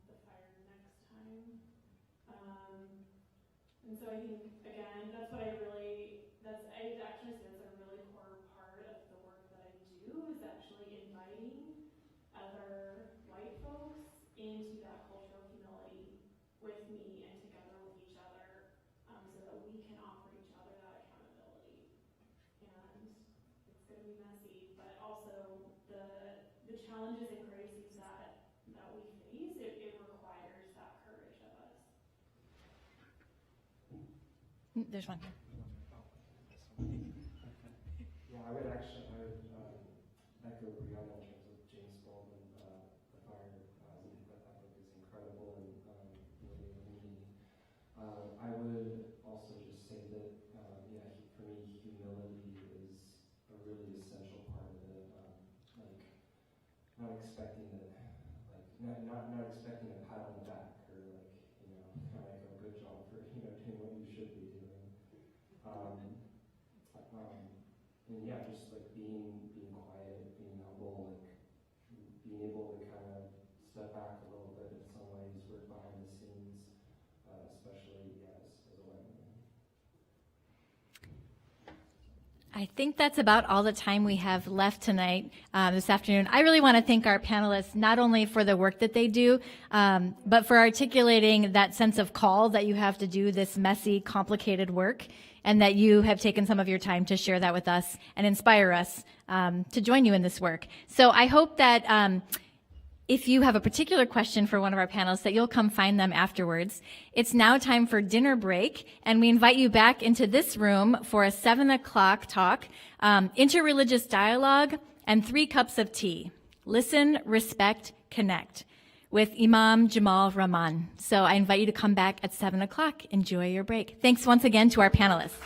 The Fire Next Time. And so I think, again, that's what I actually say that's a really core part of the work that I do, is actually inviting other white folks into that cultural humility with me and together with each other, so that we can offer each other that accountability. And it's going to be messy, but also the challenges and crises that we face, it requires that courage of us. There's one. Yeah, I would echo Brianna in terms of James Baldwin, The Fire. That book is incredible and really moving. I would expecting to, like, not expecting a pat on the back or like, you know, kind of like, oh, good job for, you know, doing what you should be doing. And yeah, just like being quiet, being humble, like being able to kind of step back a little bit in some ways, work behind the scenes, especially as a white man. I think that's about all the time we have left tonight, this afternoon. I really want to thank our panelists, not only for the work that they do, but for articulating that sense of call that you have to do this messy, complicated work, and that you have taken some of your time to share that with us and inspire us to join you in this work. So I hope that if you have a particular question for one of our panelists, that you'll come find them afterwards. It's now time for dinner break, and we invite you back into this room for a 7 o'clock talk, interreligious dialogue, and 3 cups of tea. Listen, respect, connect, with Imam Jamal Rahman. So I invite you to come back at 7 o'clock. Enjoy your break. Thanks once again to our panelists.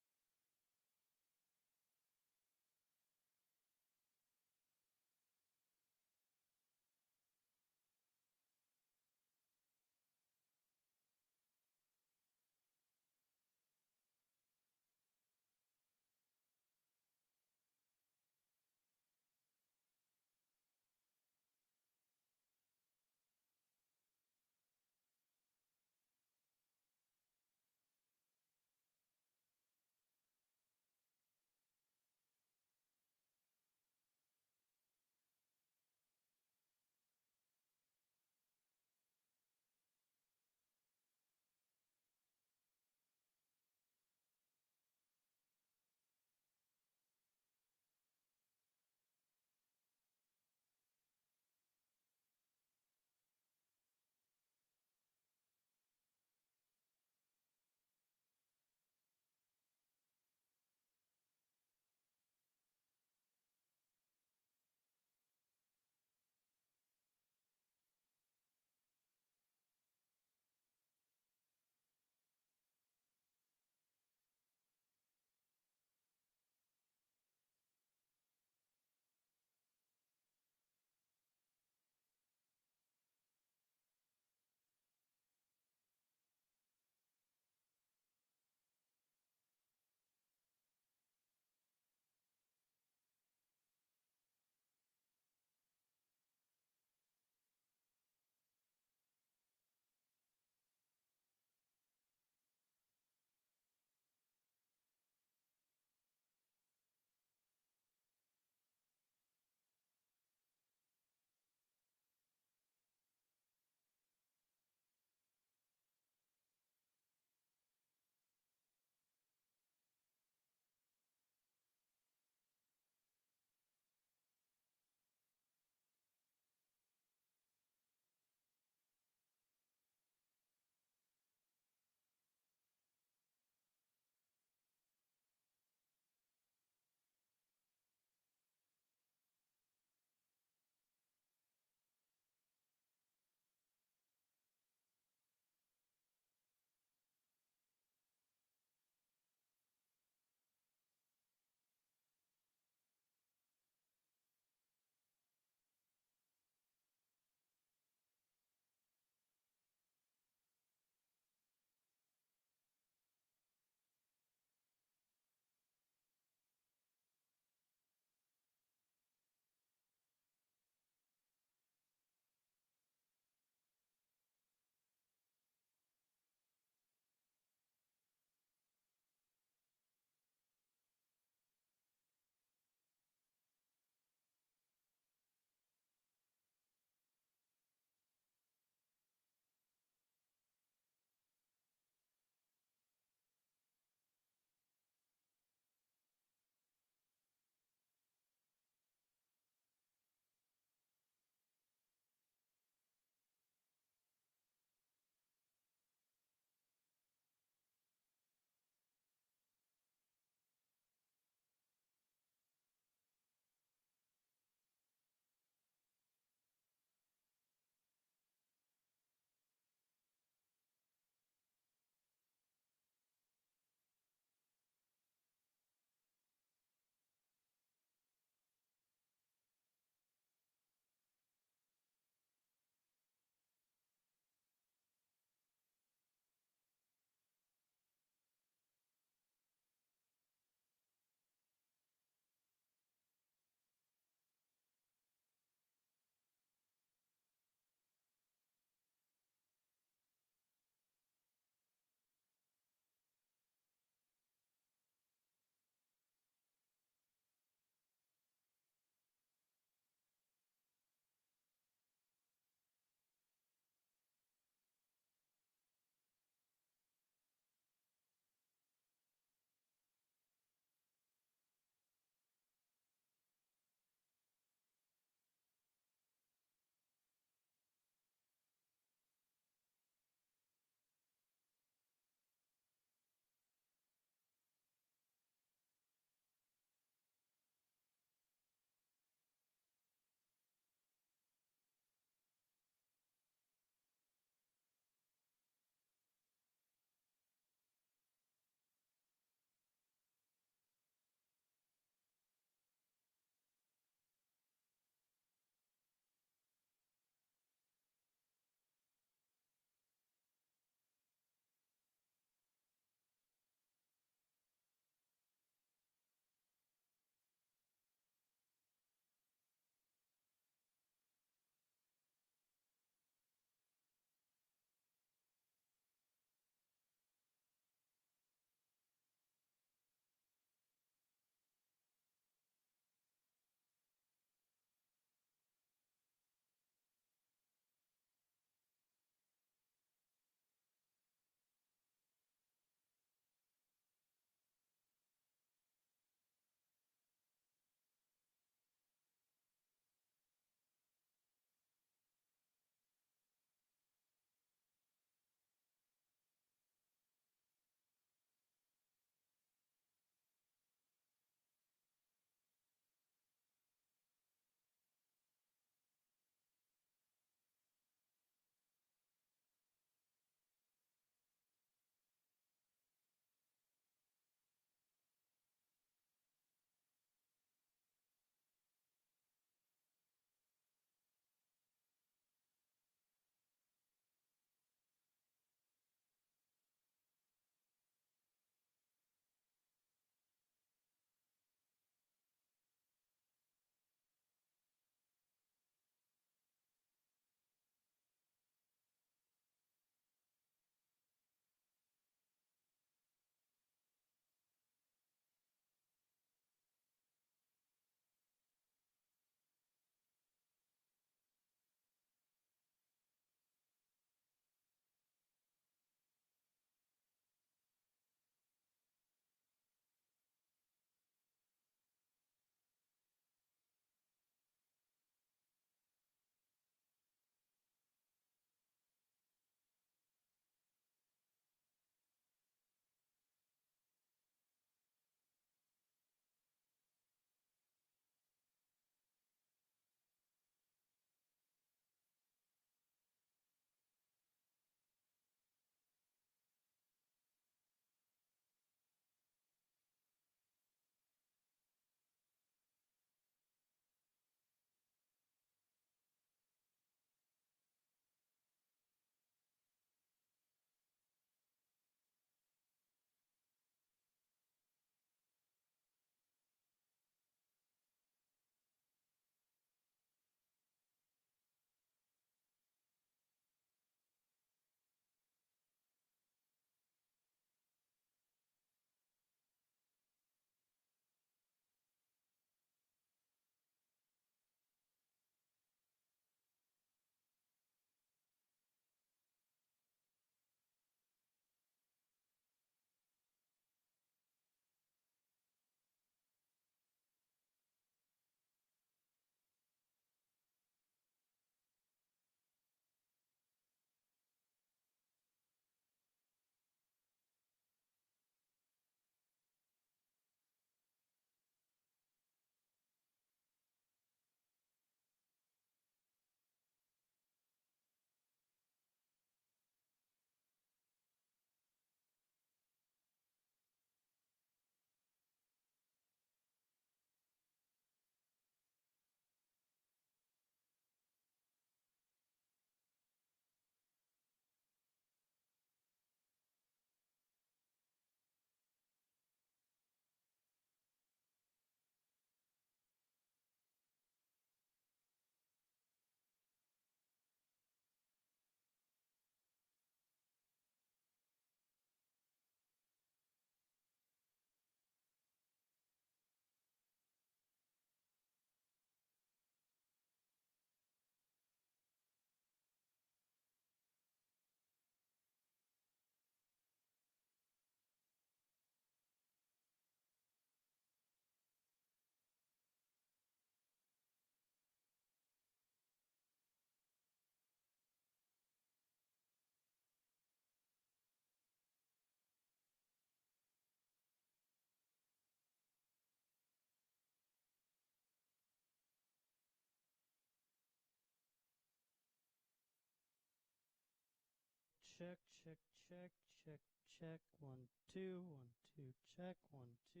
check, check, check, check, check. 1, 2, 1, 2, check. 1, 2,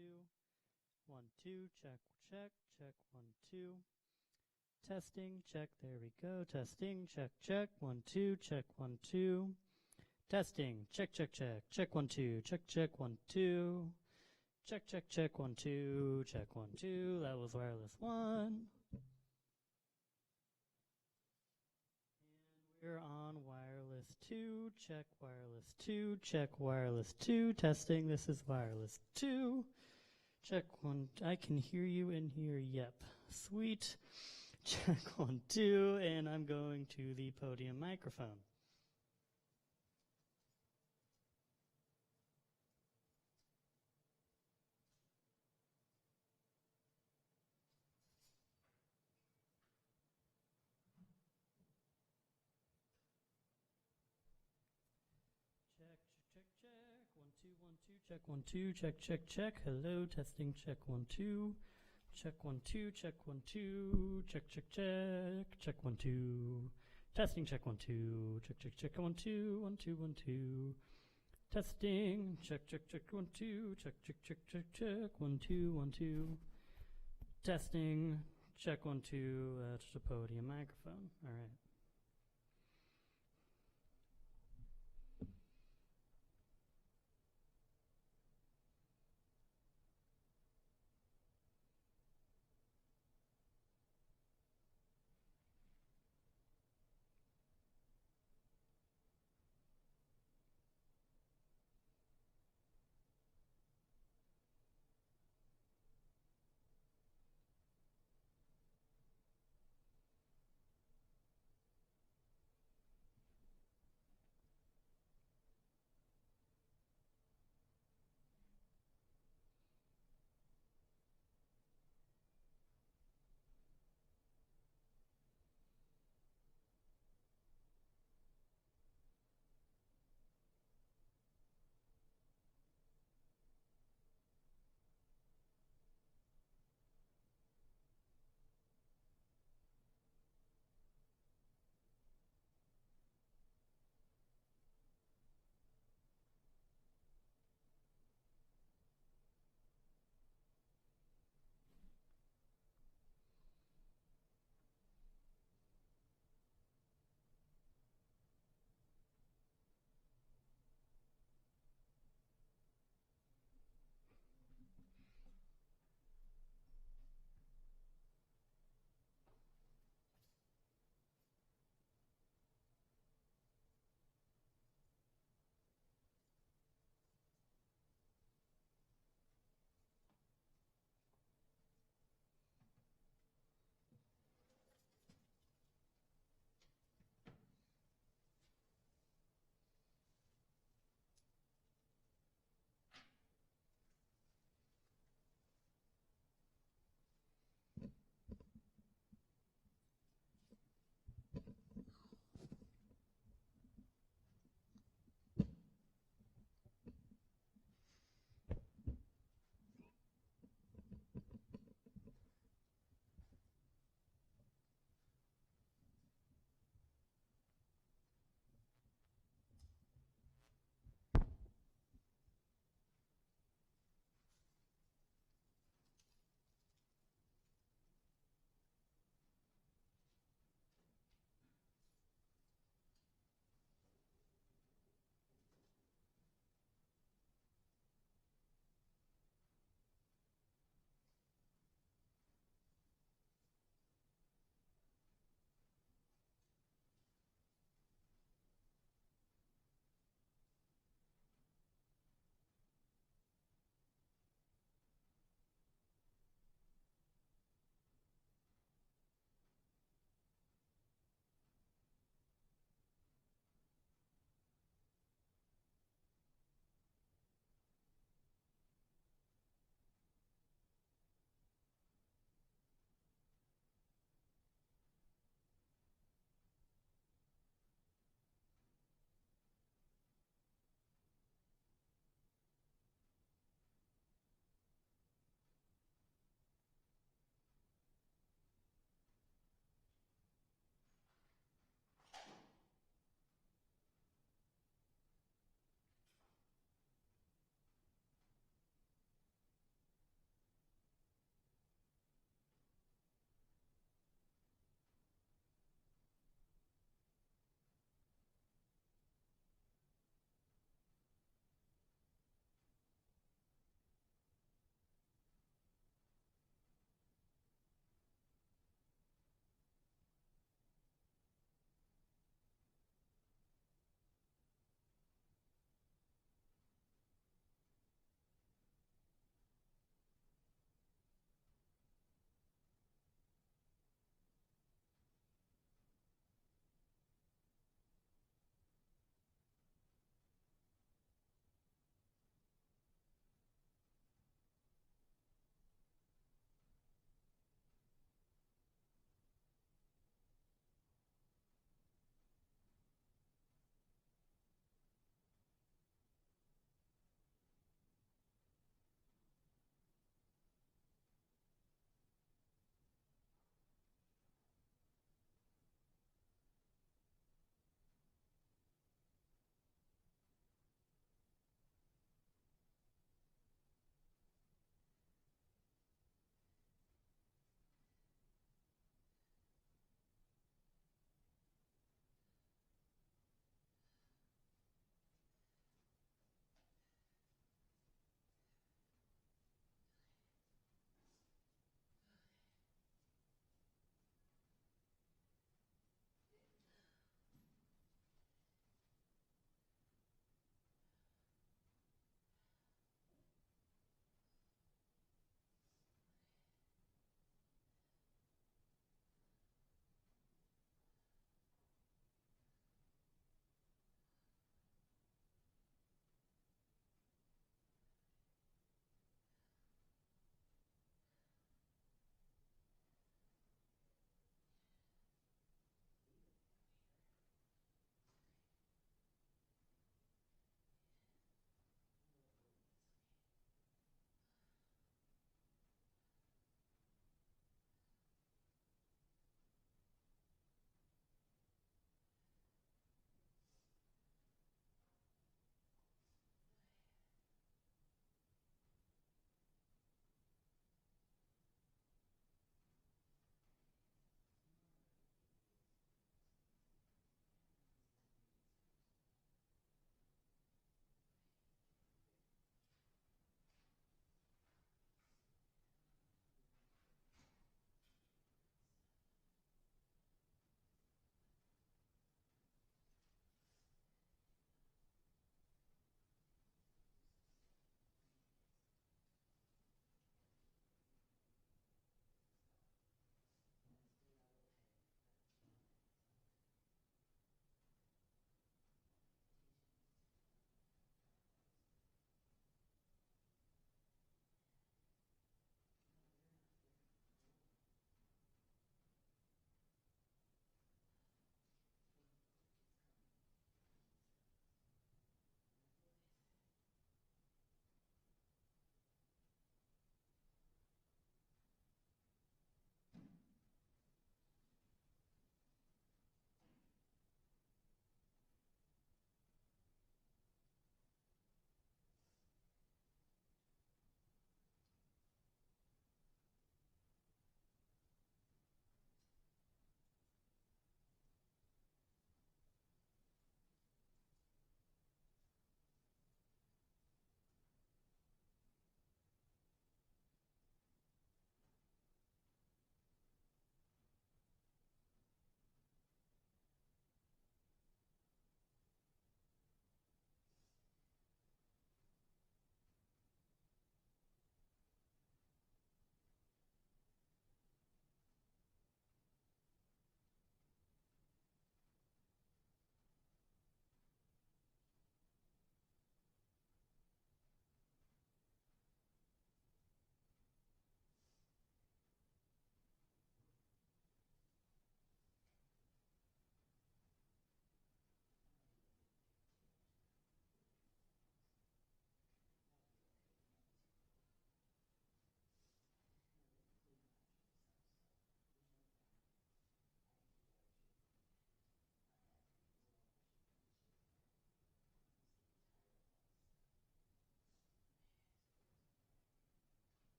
1, 2, check, check, check. 1, 2. Testing, check, there we go. Testing, check, check. 1, 2, check, 1, 2. Testing, check, check, check, check. 1, 2, check, check. 1, 2. Check, check, check. 1, 2, check. 1, 2. That was wireless 1. We're on wireless 2, check wireless 2, check wireless 2, testing, this is wireless 2, check 1, I can hear you in here, yep, sweet, check 1, 2, and I'm going to the podium microphone. Check, check, check, check. 1, 2, 1, 2, check 1, 2, check, check, check. Hello, testing, check 1, 2. Check 1, 2, check 1, 2. Check, check, check, check 1, 2. Testing, check 1, 2. Check, check, check 1, 2, 1, 2, 1, 2. Testing, check, check, check 1, 2. Check, check, check, check, check 1, 2, 1, 2. Testing, check 1, 2. That's the podium microphone. All right.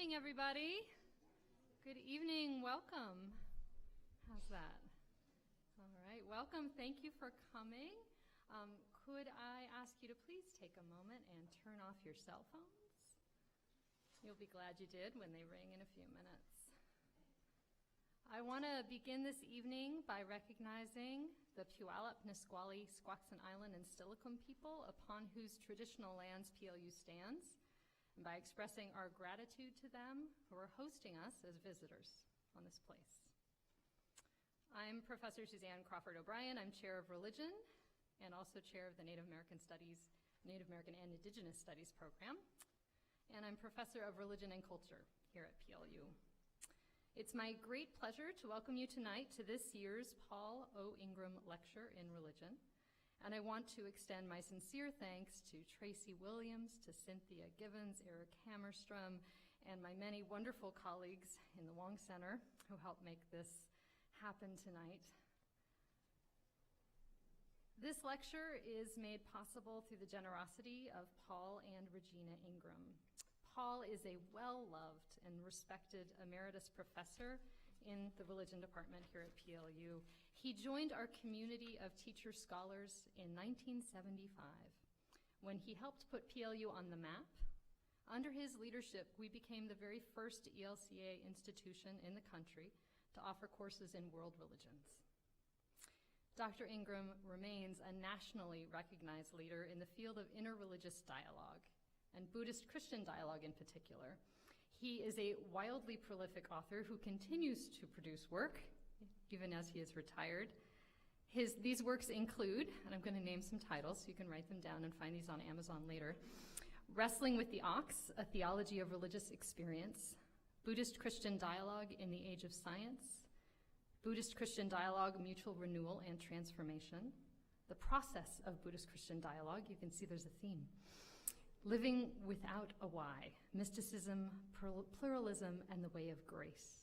evening, everybody. Good evening. Welcome. How's that? All right. Welcome. Thank you for coming. Could I ask you to please take a moment and turn off your cell phones? You'll be glad you did when they ring in a few minutes. I want to begin this evening by recognizing the Puyallup, Nisqually, Squaxin Island, and Steilacoom people upon whose traditional lands PLU stands, and by expressing our gratitude to them who are hosting us as visitors on this place. I'm Professor Suzanne Crawford O'Brien. I'm Chair of Religion and also Chair of the Native American and Indigenous Studies program. And I'm Professor of Religion and Culture here at PLU. It's my great pleasure to welcome you tonight to this year's Paul O. Ingram Lecture in Religion. And I want to extend my sincere thanks to Tracy Williams, to Cynthia Givens, Eric Hammerstrom, and my many wonderful colleagues in the Wang Center who helped make this happen tonight. This lecture is made possible through the generosity of Paul and Regina Ingram. Paul is a well-loved and respected emeritus professor in the religion department here at PLU. He joined our community of teacher scholars in 1975 when he helped put PLU on the map. Under his leadership, we became the very first ELCA institution in the country to offer courses in world religions. Dr. Ingram remains a nationally recognized leader in the field of interreligious dialogue, and Buddhist-Christian dialogue in particular. He is a wildly prolific author who continues to produce work, even as he is retired. These works include, and I'm going to name some titles so you can write them down and find these on Amazon later, Wrestling with the Ox, A Theology of Religious Experience, Buddhist-Christian Dialogue in the Age of Science, Buddhist-Christian Dialogue, Mutual Renewal and Transformation, The Process of Buddhist-Christian Dialogue, you can see there's a theme, Living Without a Why, Mysticism, Pluralism, and the Way of Grace.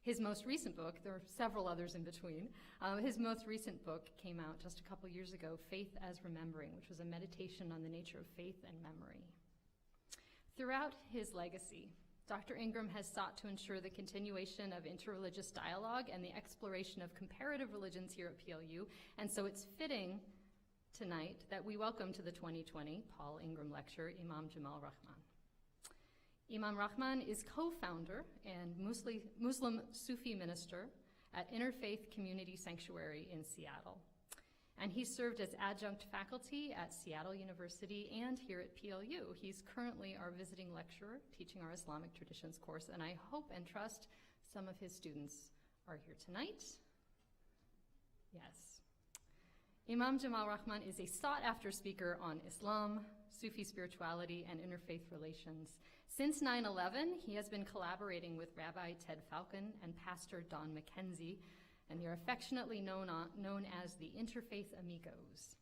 His most recent book, there are several others in between, his most recent book came out just a couple years ago, Faith as Remembering, which was a meditation on the nature of faith and memory. Throughout his legacy, Dr. Ingram has sought to ensure the continuation of interreligious dialogue and the exploration of comparative religions here at PLU, and so it's fitting tonight that we welcome to the 2020 Paul Ingram Lecture Imam Jamal Rahman. Imam Rahman is co-founder and Muslim Sufi minister at Interfaith Community Sanctuary in Seattle. And he served as adjunct faculty at Seattle University and here at PLU. He's currently our visiting lecturer teaching our Islamic traditions course, and I hope and trust some of his students are here tonight. Yes. Imam Jamal Rahman is a sought-after speaker on Islam, Sufi spirituality, and interfaith relations. Since 9/11, he has been collaborating with Rabbi Ted Falcon and Pastor Don McKenzie, and they're affectionately known as the Interfaith Amigos.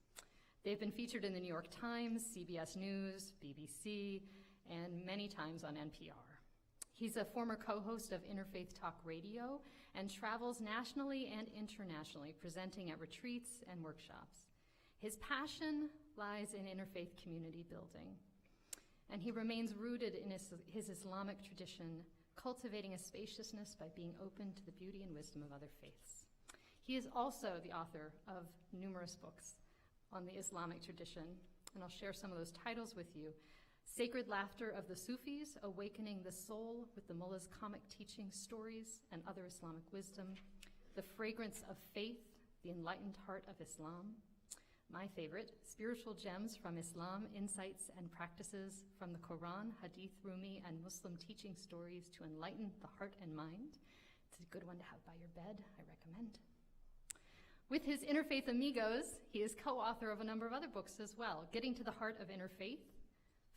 They've been featured in the New York Times, CBS News, BBC, and many times on NPR. He's a former co-host of Interfaith Talk Radio and travels nationally and internationally, presenting at retreats and workshops. His passion lies in interfaith community building, and he remains rooted in his Islamic tradition, cultivating a spaciousness by being open to the beauty and wisdom of other faiths. He is also the author of numerous books on the Islamic tradition, and I'll share some of those titles with you. Sacred Laughter of the Sufis, Awakening the Soul with the Mullah's Comic Teaching Stories and Other Islamic Wisdom, The Fragrance of Faith, The Enlightened Heart of Islam, my favorite, Spiritual Gems from Islam, Insights and Practices from the Quran, Hadith, Rumi, and Muslim Teaching Stories to Enlighten the Heart and Mind. It's a good one to have by your bed, I recommend. With his Interfaith Amigos, he is co-author of a number of other books as well, Getting to the Heart of Interfaith,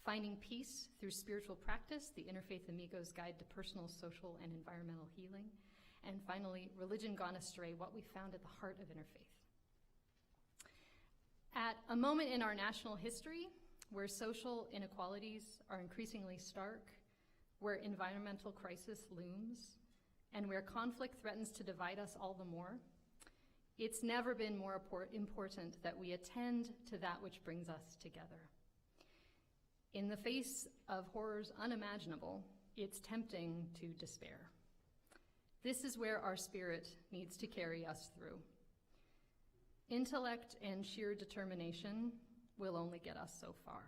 Finding Peace Through Spiritual Practice, The Interfaith Amigos Guide to Personal, Social, and Environmental Healing, and finally, Religion Gone Astray, What We Found at the Heart of Interfaith. At a moment in our national history where social inequalities are increasingly stark, where environmental crisis looms, and where conflict threatens to divide us all the more, it's never been more important that we attend to that which brings us together. In the face of horrors unimaginable, it's tempting to despair. This is where our spirit needs to carry us through. Intellect and sheer determination will only get us so far.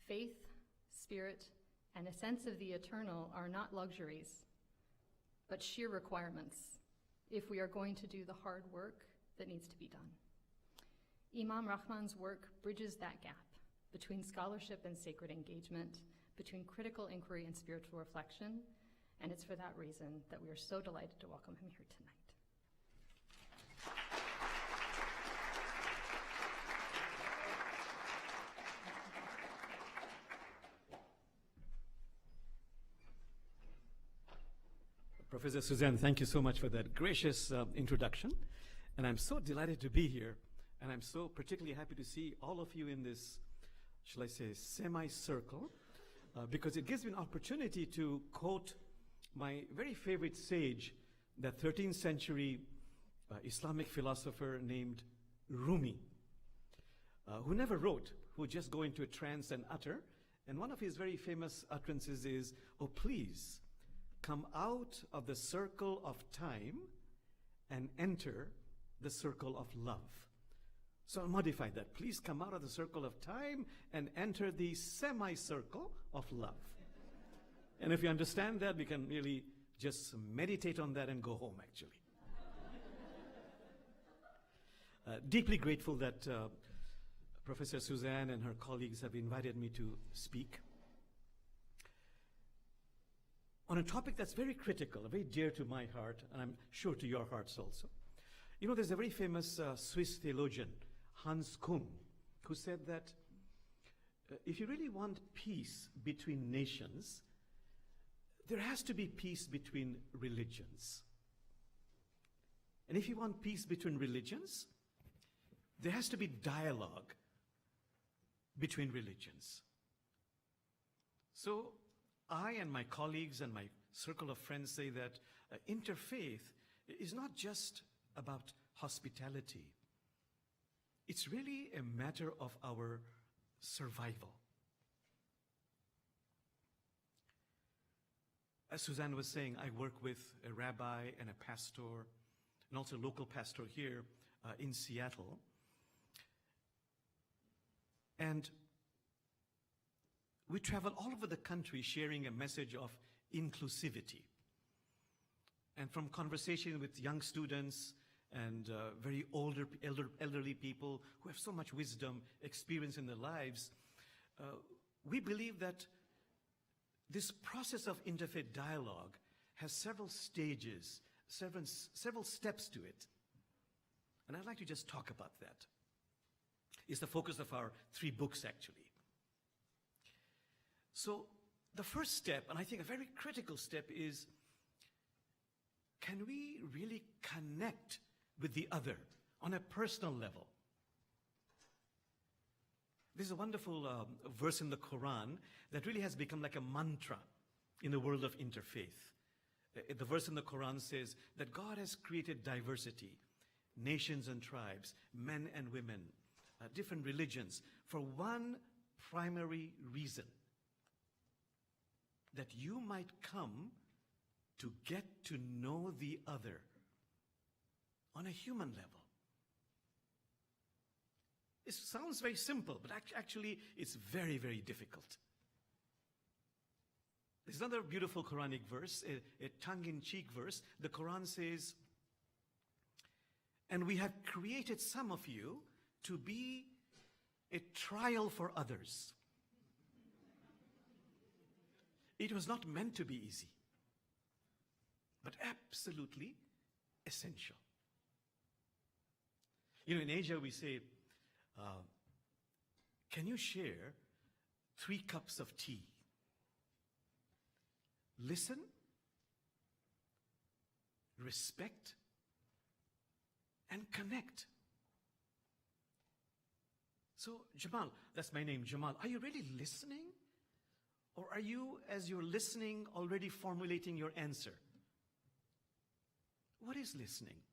Faith, spirit, and a sense of the eternal are not luxuries, but sheer requirements if we are going to do the hard work that needs to be done. Imam Rahman's work bridges that gap between scholarship and sacred engagement, between critical inquiry and spiritual reflection, and it's for that reason that we are so delighted to welcome him here tonight. Professor Suzanne, thank you so much for that gracious introduction. And I'm so delighted to be here. And I'm so particularly happy to see all of you in this, shall I say, semi-circle, because it gives me an opportunity to quote my very favorite sage, that 13th century Islamic philosopher named Rumi, who never wrote, who would just go into a trance and utter. And one of his very famous utterances is, "Oh, please, come out of the circle of time and enter the circle of love." So I'll modify that. Please come out of the circle of time and enter the semicircle of love. And if you understand that, we can really just meditate on that and go home, actually. Deeply grateful that Professor Suzanne and her colleagues have invited me to speak on a topic that's very critical, very dear to my heart, and I'm sure to your hearts also. You know, there's a very famous Swiss theologian, Hans Kuhn, who said that if you really want peace between nations, there has to be peace between religions. And if you want peace between religions, there has to be dialogue between religions. So I and my colleagues and my circle of friends say that interfaith is not just about hospitality. It's really a matter of our survival. As Suzanne was saying, I work with a rabbi and a pastor, and also a local pastor here in Seattle. And we travel all over the country sharing a message of inclusivity. And from conversation with young students and very elderly people who have so much wisdom, experience in their lives, we believe that this process of interfaith dialogue has several stages, several steps to it. And I'd like to just talk about that. It's the focus of our 3 books, actually. So the first step, and I think a very critical step, is can we really connect with the other on a personal level? There's a wonderful verse in the Quran that really has become like a mantra in the world of interfaith. The verse in the Quran says that God has created diversity, nations and tribes, men and women, different religions, for one primary reason: that you might come to get to know the other on a human level. It sounds very simple, but actually it's very, very difficult. There's another beautiful Quranic verse, a tongue-in-cheek verse. The Quran says, "And we have created some of you to be a trial for others." It was not meant to be easy, but absolutely essential. You know, in Asia we say, can you share 3 cups of tea? Listen, respect, and connect. So, Jamal, that's my name, Jamal. Are you really listening? Or are you, as you're listening, already formulating your answer? What is listening?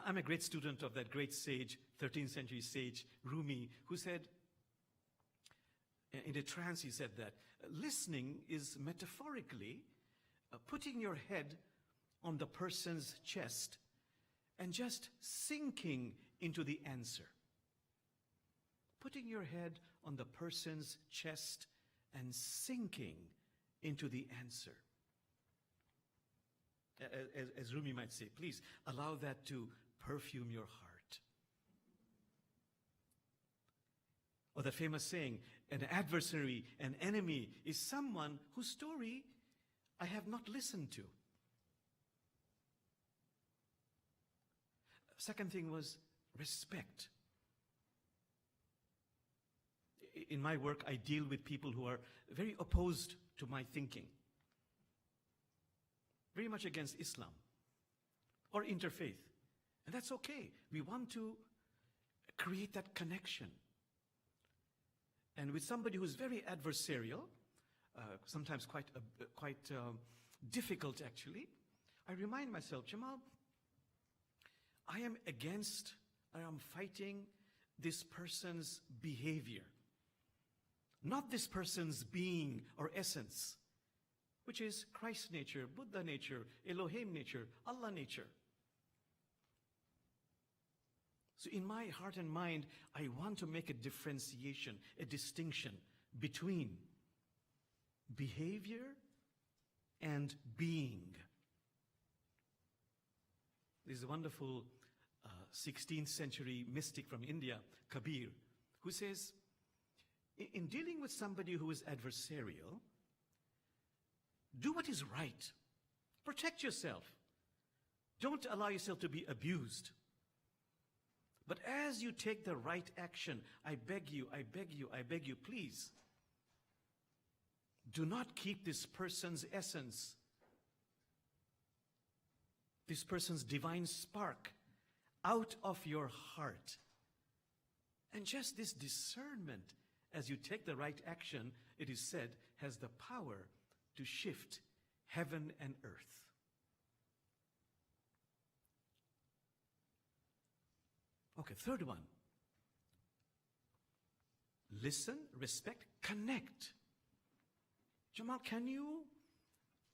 I'm a great student of that great sage, 13th century sage, Rumi, who said, In a trance, he said that listening is metaphorically putting your head on the person's chest and just sinking into the answer. Putting your head on the person's chest and sinking into the answer. As Rumi might say, please allow that to perfume your heart. Or the famous saying, an adversary, an enemy, is someone whose story I have not listened to. Second thing was respect. In my work, I deal with people who are very opposed to my thinking, very much against Islam or interfaith. And that's okay. We want to create that connection. And with somebody who's very adversarial, sometimes quite difficult actually, I remind myself, Jamal, I am fighting this person's behavior, not this person's being or essence, which is Christ nature, Buddha nature, Elohim nature, Allah nature. So in my heart and mind, I want to make a differentiation, a distinction between behavior and being. There's a wonderful 16th century mystic from India, Kabir, who says, in dealing with somebody who is adversarial, do what is right. Protect yourself. Don't allow yourself to be abused. But as you take the right action, I beg you, please, do not keep this person's essence, this person's divine spark out of your heart. And just this discernment, as you take the right action, it is said, has the power to shift heaven and earth. Okay, third one. Listen, respect, connect. Jamal, can you,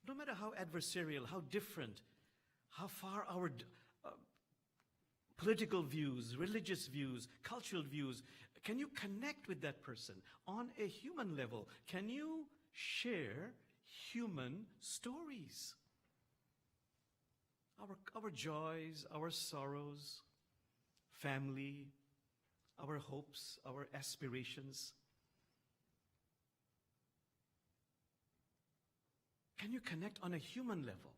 no matter how adversarial, how different, how far our political views, religious views, cultural views, can you connect with that person on a human level? Can you share human stories? Our joys, our sorrows, family, our hopes, our aspirations. Can you connect on a human level?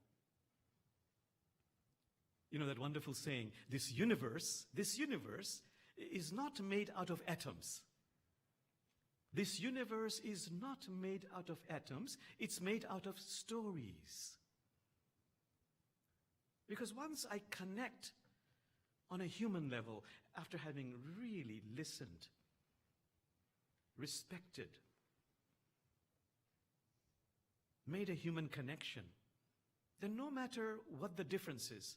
You know that wonderful saying, this universe is not made out of atoms. This universe is not made out of atoms, it's made out of stories. Because once I connect on a human level, after having really listened, respected, made a human connection, then no matter what the difference is,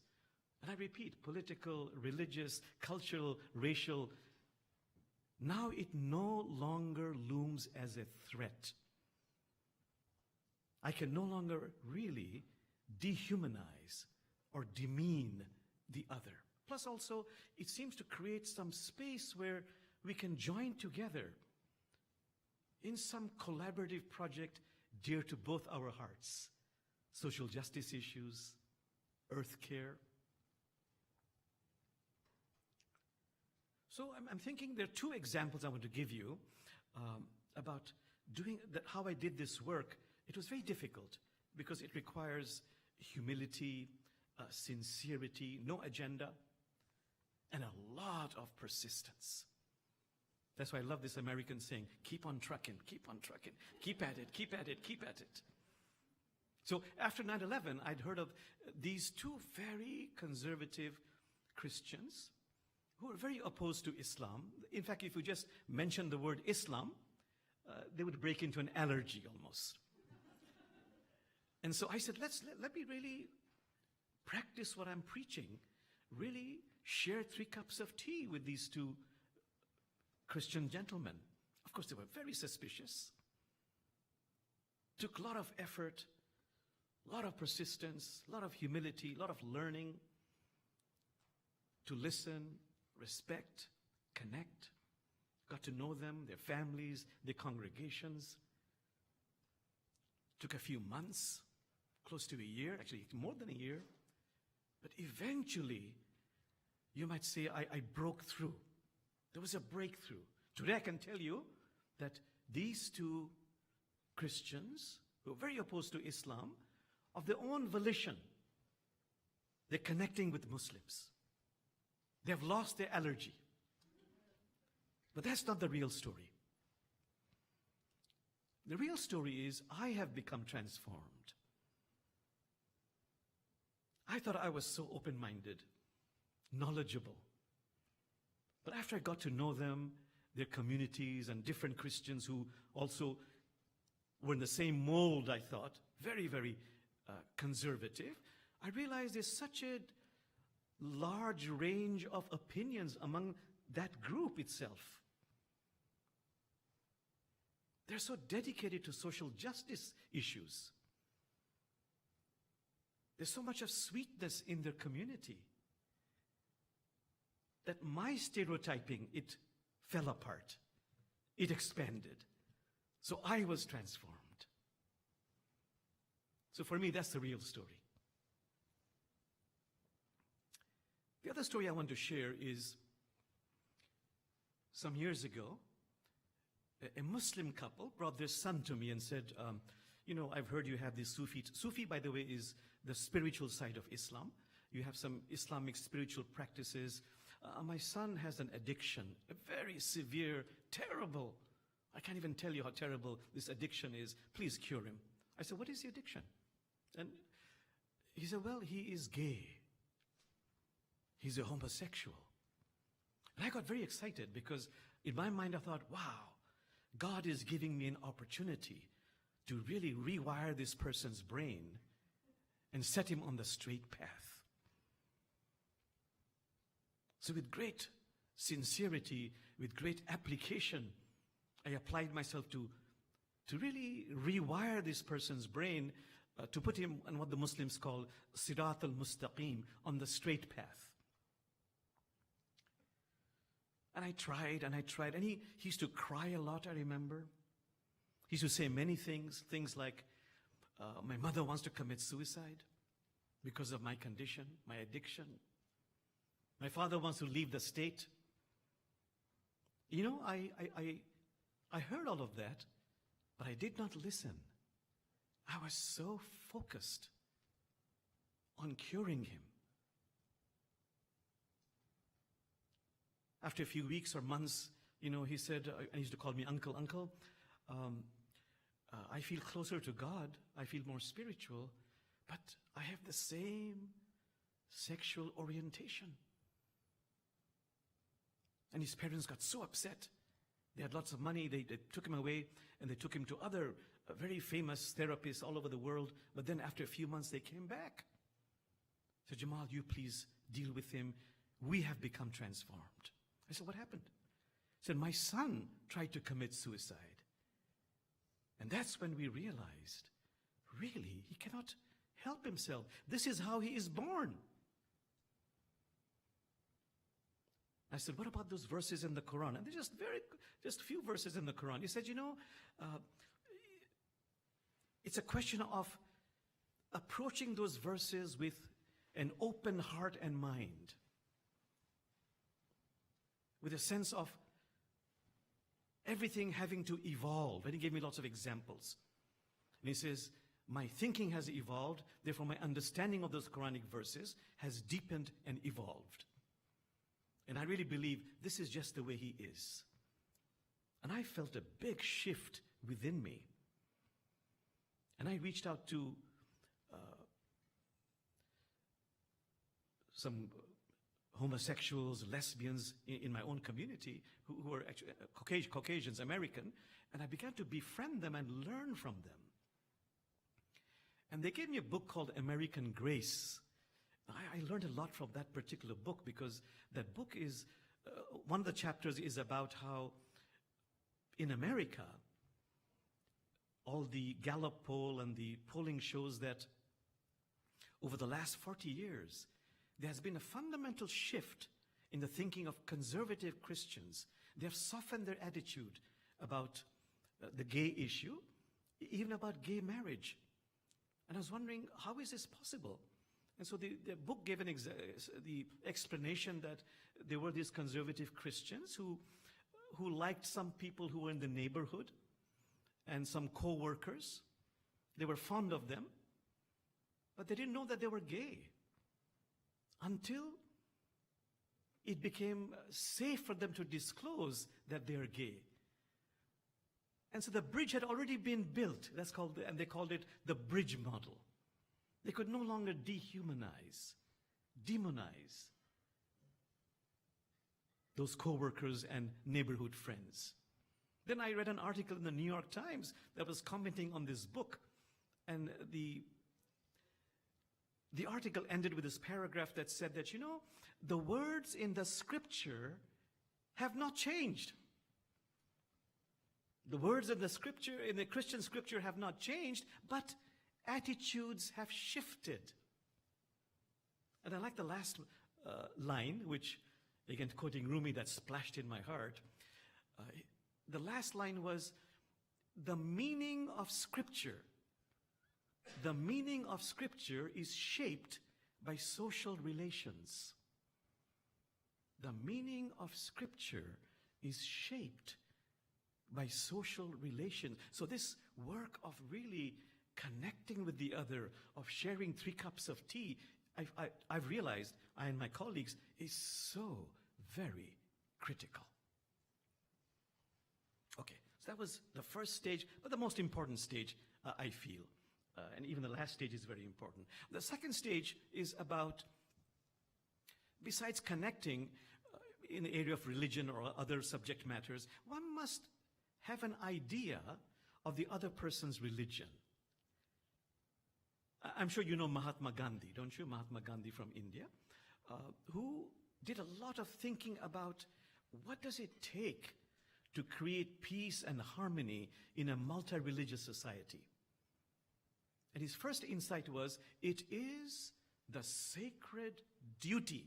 and I repeat, political, religious, cultural, racial, now it no longer looms as a threat. I can no longer really dehumanize or demean the other. Plus also, it seems to create some space where we can join together in some collaborative project dear to both our hearts. Social justice issues, earth care. So I'm thinking there are two examples I want to give you about doing that, how I did this work. It was very difficult because it requires humility, sincerity, no agenda, and a lot of persistence. That's why I love this American saying, keep on trucking, keep on trucking, keep at it, keep at it, keep at it. So after 9/11, I'd heard of these two very conservative Christians who were very opposed to Islam. In fact, if you just mention the word Islam, they would break into an allergy almost. And so I said, let me really practice what I'm preaching, really share 3 cups of tea with these two Christian gentlemen. Of course, they were very suspicious. Took a lot of effort, a lot of persistence, a lot of humility, a lot of learning to listen, respect, connect. Got to know them, their families, their congregations. Took a few months, close to a year, actually more than a year. But eventually, you might say, I broke through. There was a breakthrough. Today I can tell you that these two Christians who are very opposed to Islam, of their own volition, they're connecting with Muslims. They have lost their allergy. But that's not the real story. The real story is I have become transformed. I thought I was so open-minded, knowledgeable. But after I got to know them, their communities and different Christians who also were in the same mold, I thought, very, very conservative, I realized there's such a large range of opinions among that group itself. They're so dedicated to social justice issues. There's so much of sweetness in their community that my stereotyping, it fell apart. It expanded. So I was transformed. So for me, that's the real story. The other story I want to share is some years ago, a Muslim couple brought their son to me and said, you know, I've heard you have this Sufi. Sufi, by the way, is the spiritual side of Islam. You have some Islamic spiritual practices. My son has an addiction, a very severe, terrible. I can't even tell you how terrible this addiction is. Please cure him. I said, what is the addiction? And he said, well, he is gay. He's a homosexual. And I got very excited because in my mind I thought, wow, God is giving me an opportunity to really rewire this person's brain and set him on the straight path. So with great sincerity, with great application, I applied myself to really rewire this person's brain, to put him on what the Muslims call Sirat al-Mustaqim, on the straight path. And I tried, and he used to cry a lot, I remember. He used to say many things like, my mother wants to commit suicide because of my condition, my addiction. My father wants to leave the state. You know, I heard all of that, but I did not listen. I was so focused on curing him. After a few weeks or months, you know, he said, he used to call me uncle, I feel closer to God, I feel more spiritual, but I have the same sexual orientation. And his parents got so upset. They had lots of money, they took him away, and they took him to other very famous therapists all over the world, but then after a few months they came back. So Jamal, you please deal with him. We have become transformed. I said, what happened? He said, my son tried to commit suicide. And that's when we realized, really, he cannot help himself. This is how he is born. I said, what about those verses in the Quran? And there's just a few verses in the Quran. He said, you know, it's a question of approaching those verses with an open heart and mind, with a sense of everything having to evolve. And he gave me lots of examples. And he says, my thinking has evolved, therefore my understanding of those Quranic verses has deepened and evolved. And I really believe this is just the way he is. And I felt a big shift within me. And I reached out to some homosexuals, lesbians in my own community who are actually Caucasians, American, and I began to befriend them and learn from them. And they gave me a book called American Grace. I learned a lot from that particular book because that book is, one of the chapters is about how in America, all the Gallup poll and the polling shows that over the last 40 years, there has been a fundamental shift in the thinking of conservative Christians. They have softened their attitude about the gay issue, even about gay marriage. And I was wondering, how is this possible? And so the book gave the explanation that there were these conservative Christians who liked some people who were in the neighborhood and some co-workers. They were fond of them, but they didn't know that they were gay until it became safe for them to disclose that they are gay. And so the bridge had already been built. And they called it the bridge model. They could no longer dehumanize, demonize those co-workers and neighborhood friends. Then I read an article in the New York Times that was commenting on this book. And the article ended with this paragraph that said that, the words in the scripture have not changed. The words in the scripture, in the Christian scripture, have not changed, but attitudes have shifted. And I like the last line, which, again, quoting Rumi, that splashed in my heart. The last line was, the meaning of scripture is shaped by social relations. The meaning of scripture is shaped by social relations. So this work of really connecting with the other, of sharing 3 cups of tea, I've realized, I and my colleagues, is so very critical. Okay, so that was the first stage, but the most important stage, I feel. And even the last stage is very important. The second stage is about, besides connecting in the area of religion or other subject matters, one must have an idea of the other person's religion. I'm sure you know Mahatma Gandhi, don't you? Mahatma Gandhi from India, who did a lot of thinking about what does it take to create peace and harmony in a multi-religious society. And his first insight was, it is the sacred duty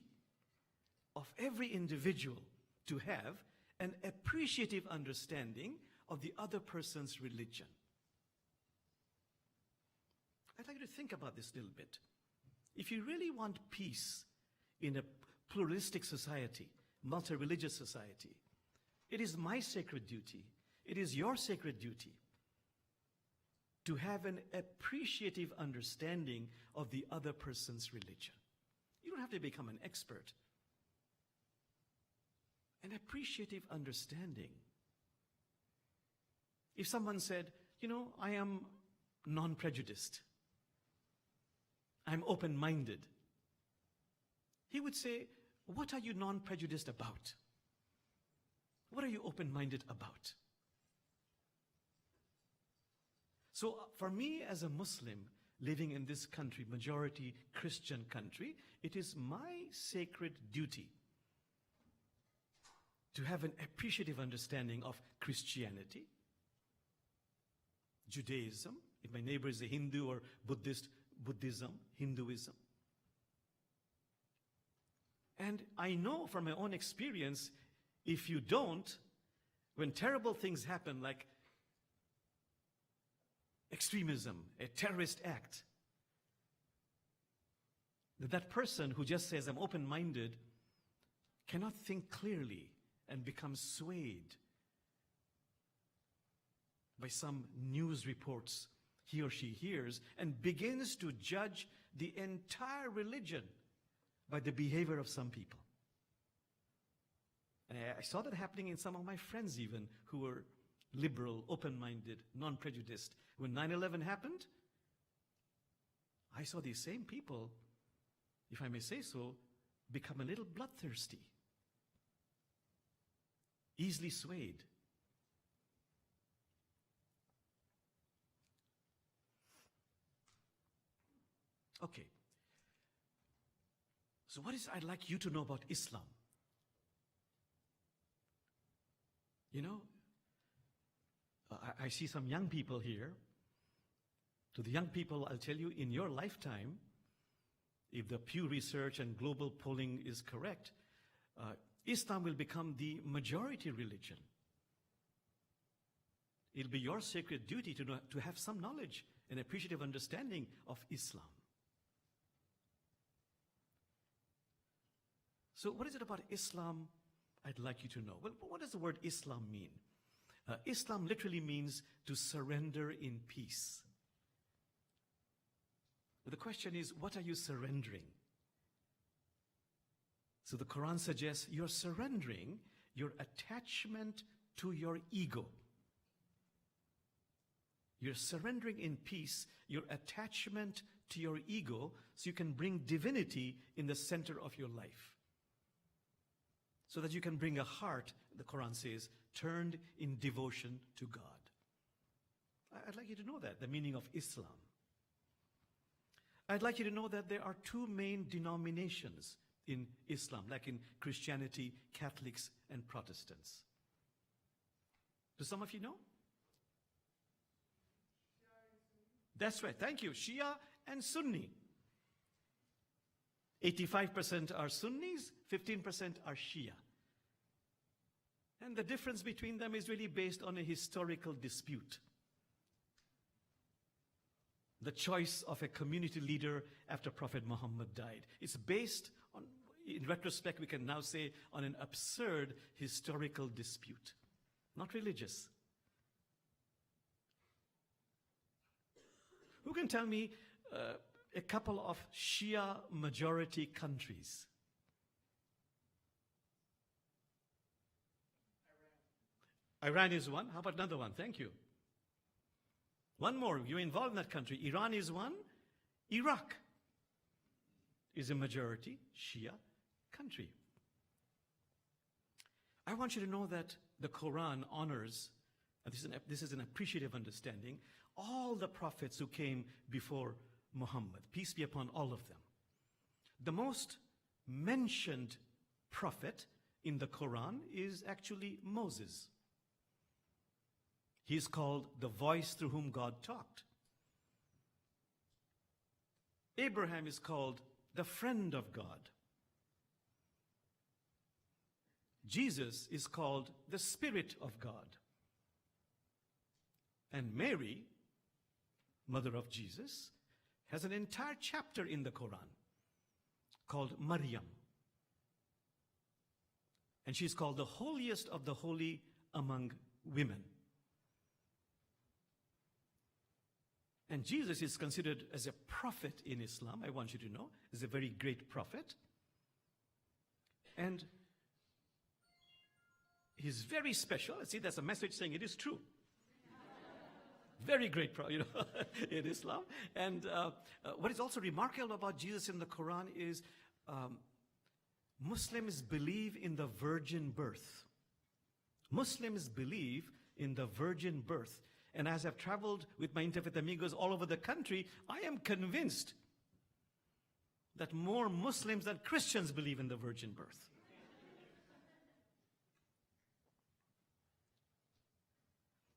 of every individual to have an appreciative understanding of the other person's religion. I'd like you to think about this a little bit. If you really want peace in a pluralistic society, multi-religious society, it is my sacred duty, it is your sacred duty to have an appreciative understanding of the other person's religion. You don't have to become an expert. An appreciative understanding. If someone said, I am non-prejudiced, I'm open-minded, he would say, what are you non-prejudiced about? What are you open-minded about? So for me as a Muslim living in this country, majority Christian country, it is my sacred duty to have an appreciative understanding of Christianity, Judaism, if my neighbor is a Hindu or Buddhism, Hinduism. And I know from my own experience, if you don't, when terrible things happen like extremism, a terrorist act, that person who just says, I'm open-minded, cannot think clearly and becomes swayed by some news reports he or she hears and begins to judge the entire religion by the behavior of some people. And I saw that happening in some of my friends even, who were liberal, open-minded, non-prejudiced. When 9/11 happened, I saw these same people, if I may say so, become a little bloodthirsty, easily swayed. Okay. So what is I'd like you to know about Islam? I see some young people here. To the young people, I'll tell you, in your lifetime, if the Pew Research and global polling is correct, Islam will become the majority religion. It'll be your sacred duty to have some knowledge and appreciative understanding of Islam. So what is it about Islam I'd like you to know? Well, what does the word Islam mean? Islam literally means to surrender in peace. But the question is, what are you surrendering? So the Quran suggests you're surrendering your attachment to your ego. You're surrendering in peace your attachment to your ego so you can bring divinity in the center of your life. So that you can bring a heart, the Quran says, turned in devotion to God. I'd like you to know that, the meaning of Islam. I'd like you to know that there are two main denominations in Islam, like in Christianity, Catholics, and Protestants. Do some of you know? That's right, thank you. Shia and Sunni. 85% are Sunnis, 15% are Shia. And the difference between them is really based on a historical dispute. The choice of a community leader after Prophet Muhammad died. It's based on, in retrospect, we can now say, on an absurd historical dispute, not religious. Who can tell me a couple of Shia majority countries? Iran is one. How about another one? Thank you. One more. You're involved in that country. Iran is one. Iraq is a majority Shia country. I want you to know that the Quran honors, this is an appreciative understanding, all the prophets who came before Muhammad, peace be upon all of them. The most mentioned prophet in the Quran is actually Moses. He is called the voice through whom God talked. Abraham is called the friend of God. Jesus is called the Spirit of God. And Mary, mother of Jesus, has an entire chapter in the Quran called Maryam. And she's called the holiest of the holy among women. And Jesus is considered as a prophet in Islam, I want you to know, is a very great prophet. And he's very special. See, there's a message saying it is true. Very great prophet, in Islam. And what is also remarkable about Jesus in the Quran is Muslims believe in the virgin birth. Muslims believe in the virgin birth. And as I've traveled with my Interfaith Amigos all over the country, I am convinced that more Muslims than Christians believe in the virgin birth.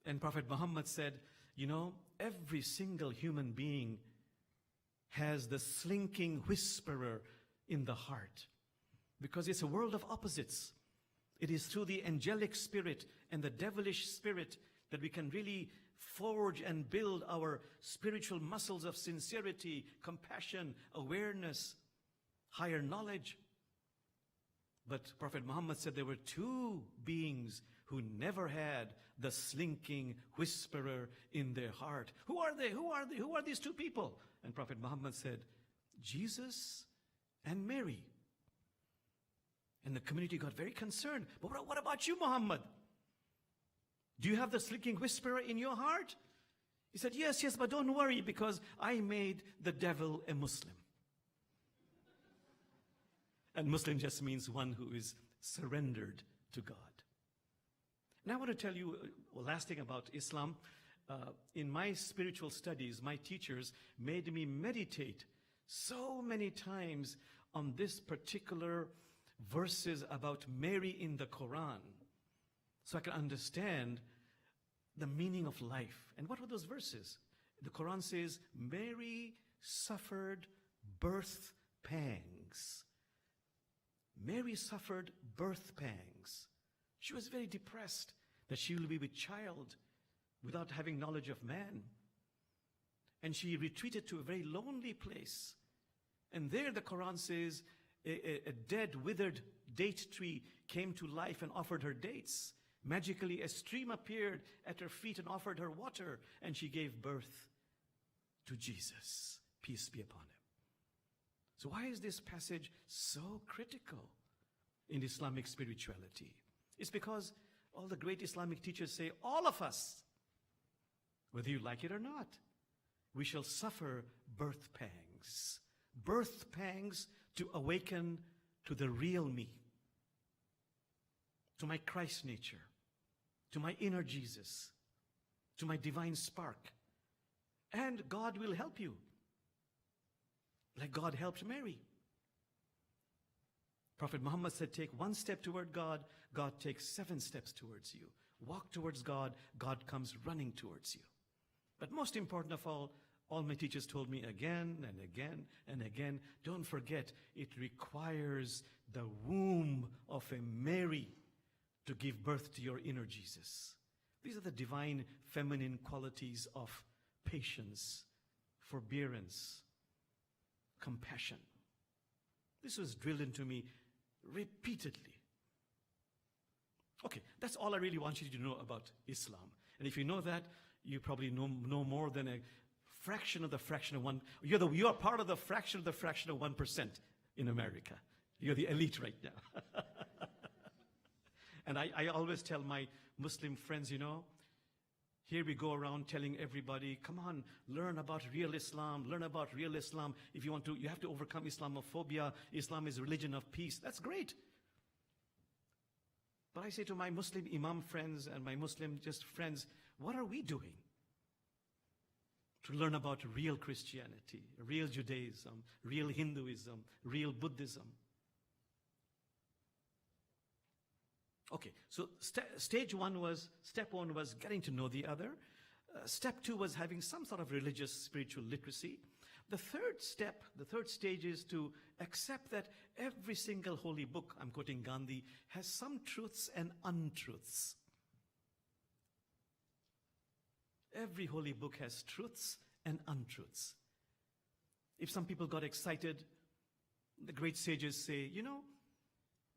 And Prophet Muhammad said, every single human being has the slinking whisperer in the heart, because it's a world of opposites. It is through the angelic spirit and the devilish spirit that we can really forge and build our spiritual muscles of sincerity, compassion, awareness, higher knowledge. But Prophet Muhammad said there were two beings who never had the slinking whisperer in their heart. Who are they? Who are these two people? And Prophet Muhammad said, Jesus and Mary. And the community got very concerned. But what about you, Muhammad? Do you have the slinking whisperer in your heart? He said, yes, but don't worry, because I made the devil a Muslim. And Muslim just means one who is surrendered to God. And I want to tell you last thing about Islam. In my spiritual studies, my teachers made me meditate so many times on this particular verses about Mary in the Quran, so I can understand the meaning of life. And what were those verses? The Quran says, Mary suffered birth pangs. Mary suffered birth pangs. She was very depressed that she will be with child without having knowledge of man. And she retreated to a very lonely place. And there the Quran says, a dead, withered date tree came to life and offered her dates. Magically, a stream appeared at her feet and offered her water, and she gave birth to Jesus. Peace be upon him. So why is this passage so critical in Islamic spirituality? It's because all the great Islamic teachers say, all of us, whether you like it or not, we shall suffer birth pangs. Birth pangs to awaken to the real me, to my Christ nature, to my inner Jesus, to my divine spark. And God will help you, like God helped Mary. Prophet Muhammad said, take one step toward God, God takes 7 steps towards you. Walk towards God, God comes running towards you. But most important of all my teachers told me again and again and again, don't forget, it requires the womb of a Mary to give birth to your inner Jesus. These are the divine feminine qualities of patience, forbearance, compassion. This was drilled into me repeatedly. Okay, that's all I really want you to know about Islam. And if you know that, you probably know more than a fraction of the fraction of one. You are part of the fraction of 1% in America. You're the elite right now. And I always tell my Muslim friends, here we go around telling everybody, come on, learn about real Islam, learn about real Islam. If you want to, you have to overcome Islamophobia. Islam is a religion of peace. That's great. But I say to my Muslim Imam friends and my Muslim just friends, what are we doing to learn about real Christianity, real Judaism, real Hinduism, real Buddhism? Okay, so step one was getting to know the other. Step 2 was having some sort of religious, spiritual literacy. The third stage is to accept that every single holy book, I'm quoting Gandhi, has some truths and untruths. Every holy book has truths and untruths. If some people got excited, the great sages say,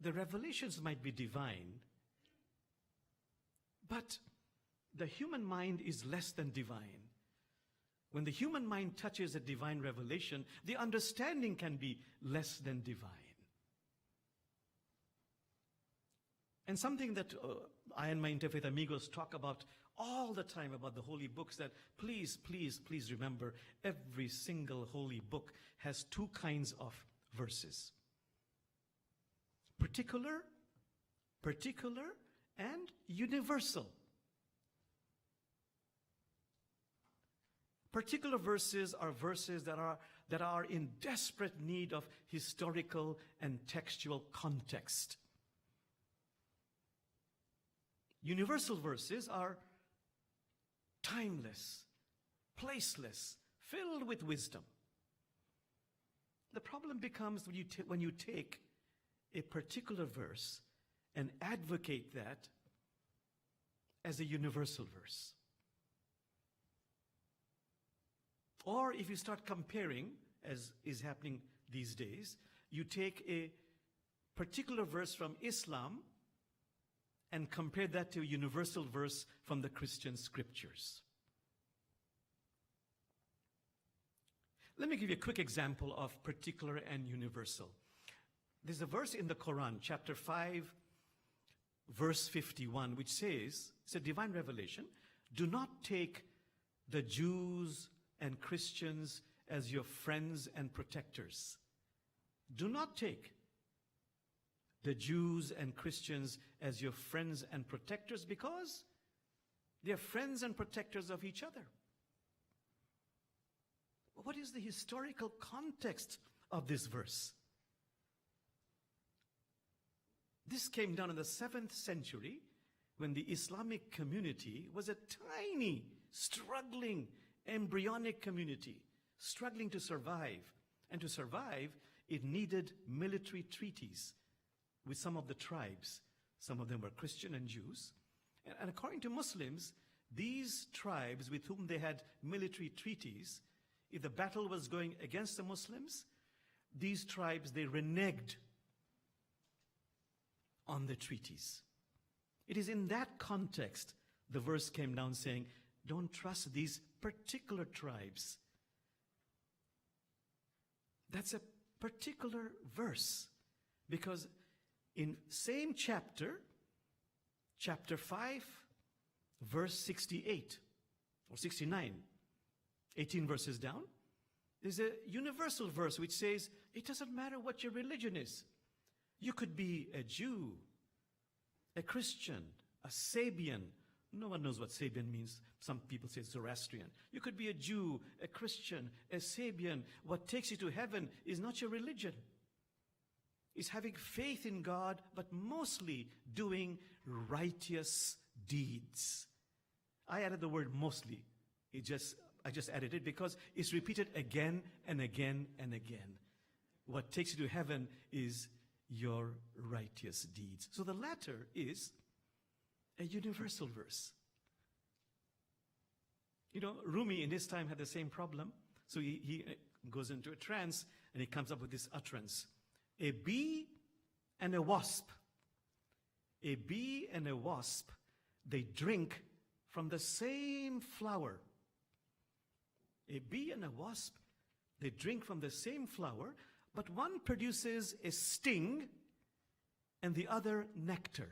the revelations might be divine, but the human mind is less than divine. When the human mind touches a divine revelation, the understanding can be less than divine. And something that I and my Interfaith Amigos talk about all the time about the holy books, that please, please, please remember, every single holy book has 2 kinds of verses. Particular, and universal. Particular verses are verses that are in desperate need of historical and textual context. Universal verses are timeless, placeless, filled with wisdom. The problem becomes when you take a particular verse and advocate that as a universal verse. Or if you start comparing, as is happening these days, you take a particular verse from Islam and compare that to a universal verse from the Christian scriptures. Let me give you a quick example of particular and universal. There's a verse in the Quran, chapter 5, verse 51, which says, it's a divine revelation, do not take the Jews and Christians as your friends and protectors. Do not take the Jews and Christians as your friends and protectors, because they are friends and protectors of each other. What is the historical context of this verse? This came down in the 7th century when the Islamic community was a tiny, struggling, embryonic community, struggling to survive. And to survive, it needed military treaties with some of the tribes. Some of them were Christian and Jews. And according to Muslims, these tribes with whom they had military treaties, if the battle was going against the Muslims, these tribes, they reneged on the treaties. It is in that context the verse came down saying, don't trust these particular tribes. That's a particular verse, because in same chapter, chapter 5, verse 68 or 69, 18 verses down, there's a universal verse which says, it doesn't matter what your religion is. You could be a Jew, a Christian, a Sabian. No one knows what Sabian means. Some people say Zoroastrian. You could be a Jew, a Christian, a Sabian. What takes you to heaven is not your religion. It's having faith in God, but mostly doing righteous deeds. I added the word mostly. I just added it because it's repeated again and again and again. What takes you to heaven is your righteous deeds. So the latter is a universal verse. You know, Rumi in his time had the same problem. So he goes into a trance and he comes up with this utterance. A bee and a wasp. A bee and a wasp, they drink from the same flower. A bee and a wasp, they drink from the same flower, but one produces a sting and the other nectar.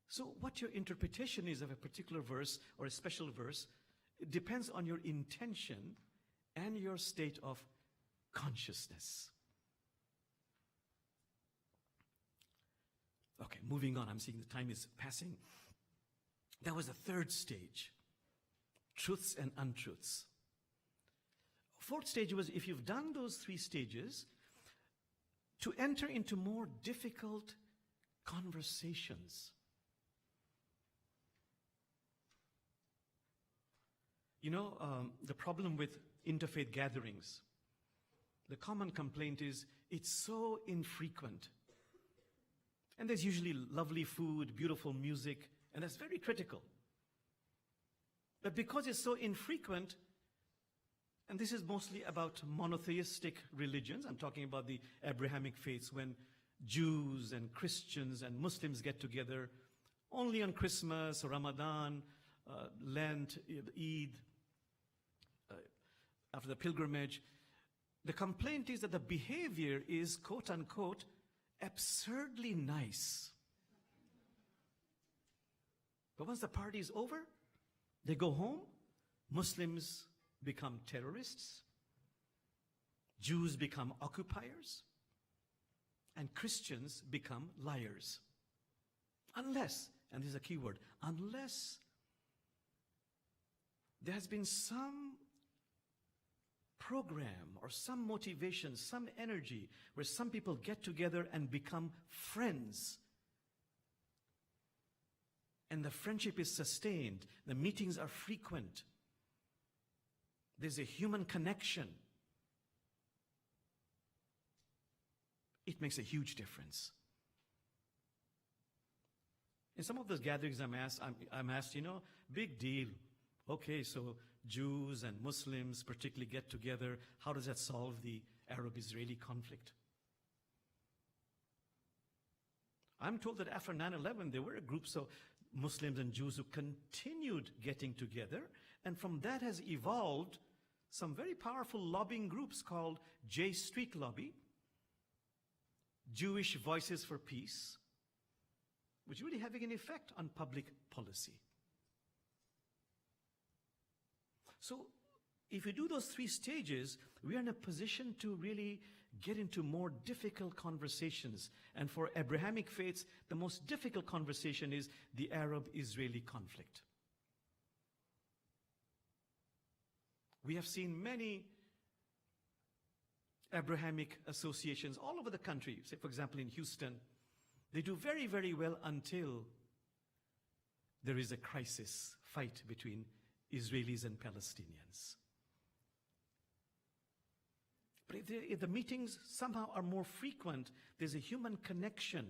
So what your interpretation is of a particular verse or a special verse, it depends on your intention and your state of consciousness. Okay, moving on. I'm seeing the time is passing. That was the third stage. Truths and untruths. Fourth stage was, if you've done those three stages, to enter into more difficult conversations. You know, the problem with interfaith gatherings, the common complaint is it's so infrequent. And there's usually lovely food, beautiful music, and that's very critical. But because it's so infrequent, and this is mostly about monotheistic religions, I'm talking about the Abrahamic faiths, when Jews and Christians and Muslims get together only on Christmas, Ramadan, Lent, Eid, after the pilgrimage. The complaint is that the behavior is, quote unquote, absurdly nice. But once the party is over, they go home, Muslims become terrorists, Jews become occupiers, and Christians become liars. Unless, and this is a key word, unless there has been some program or some motivation, some energy where some people get together and become friends. And the friendship is sustained. The meetings are frequent. There's a human connection. It makes a huge difference. In some of those gatherings I'm asked, you know, big deal. Okay, so Jews and Muslims particularly get together. How does that solve the Arab-Israeli conflict? I'm told that after 9/11, there were groups of Muslims and Jews who continued getting together, and from that has evolved some very powerful lobbying groups called J Street Lobby, Jewish Voices for Peace, which is really having an effect on public policy. So if we do those three stages, we are in a position to really get into more difficult conversations. And for Abrahamic faiths, the most difficult conversation is the Arab-Israeli conflict. We have seen many Abrahamic associations all over the country. Say, for example, in Houston, They do very, very well until there is a crisis, fight between Israelis and Palestinians. But if the meetings somehow are more frequent, there's a human connection.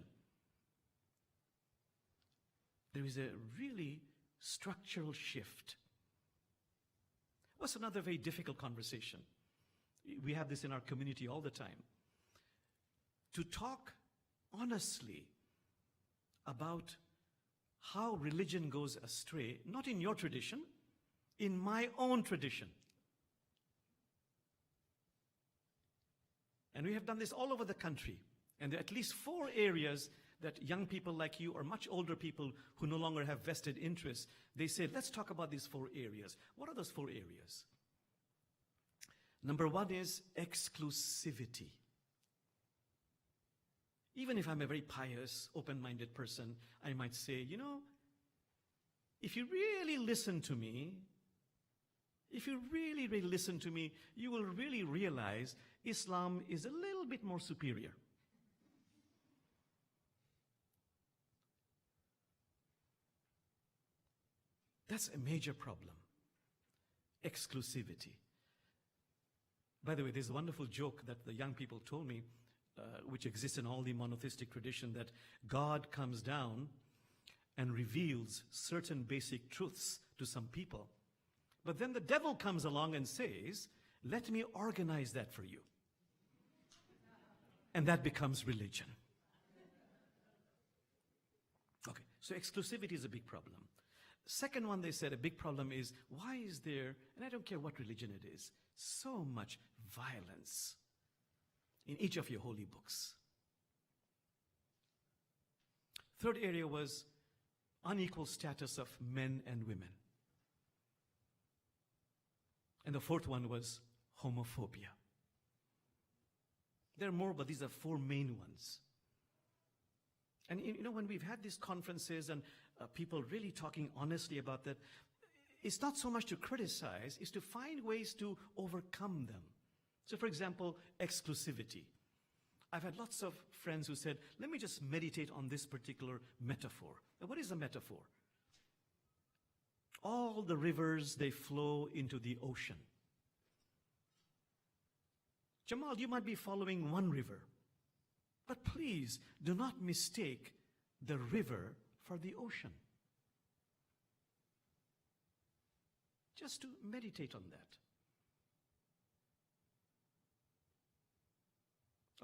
There is a really structural shift. What's another very difficult conversation? We have this in our community all the time. To talk honestly about how religion goes astray, not in your tradition, in my own tradition. And we have done this all over the country. And there are at least 4 areas that young people like you or much older people who no longer have vested interests, they say, let's talk about these 4 areas. What are those 4 areas? Number 1 is exclusivity. Even if I'm a very pious, open-minded person, I might say, you know, if you really listen to me, you will really realize Islam is a little bit more superior. That's a major problem. Exclusivity. By the way, there's a wonderful joke that the young people told me, which exists in all the monotheistic tradition, that God comes down and reveals certain basic truths to some people. But then the devil comes along and says, let me organize that for you. And that becomes religion. Okay, so exclusivity is a big problem. Second one, they said, a big problem is, why is there, and I don't care what religion it is, so much violence in each of your holy books? Third area was unequal status of men and women. And the fourth one was homophobia. There are more, but these are 4 main ones. And you know, when we've had these conferences and people really talking honestly about that, it's not so much to criticize, it's to find ways to overcome them. So for example, exclusivity. I've had lots of friends who said, let me just meditate on this particular metaphor. Now, what is a metaphor? All the rivers, they flow into the ocean. Jamal, you might be following one river, but please do not mistake the river for the ocean. Just to meditate on that.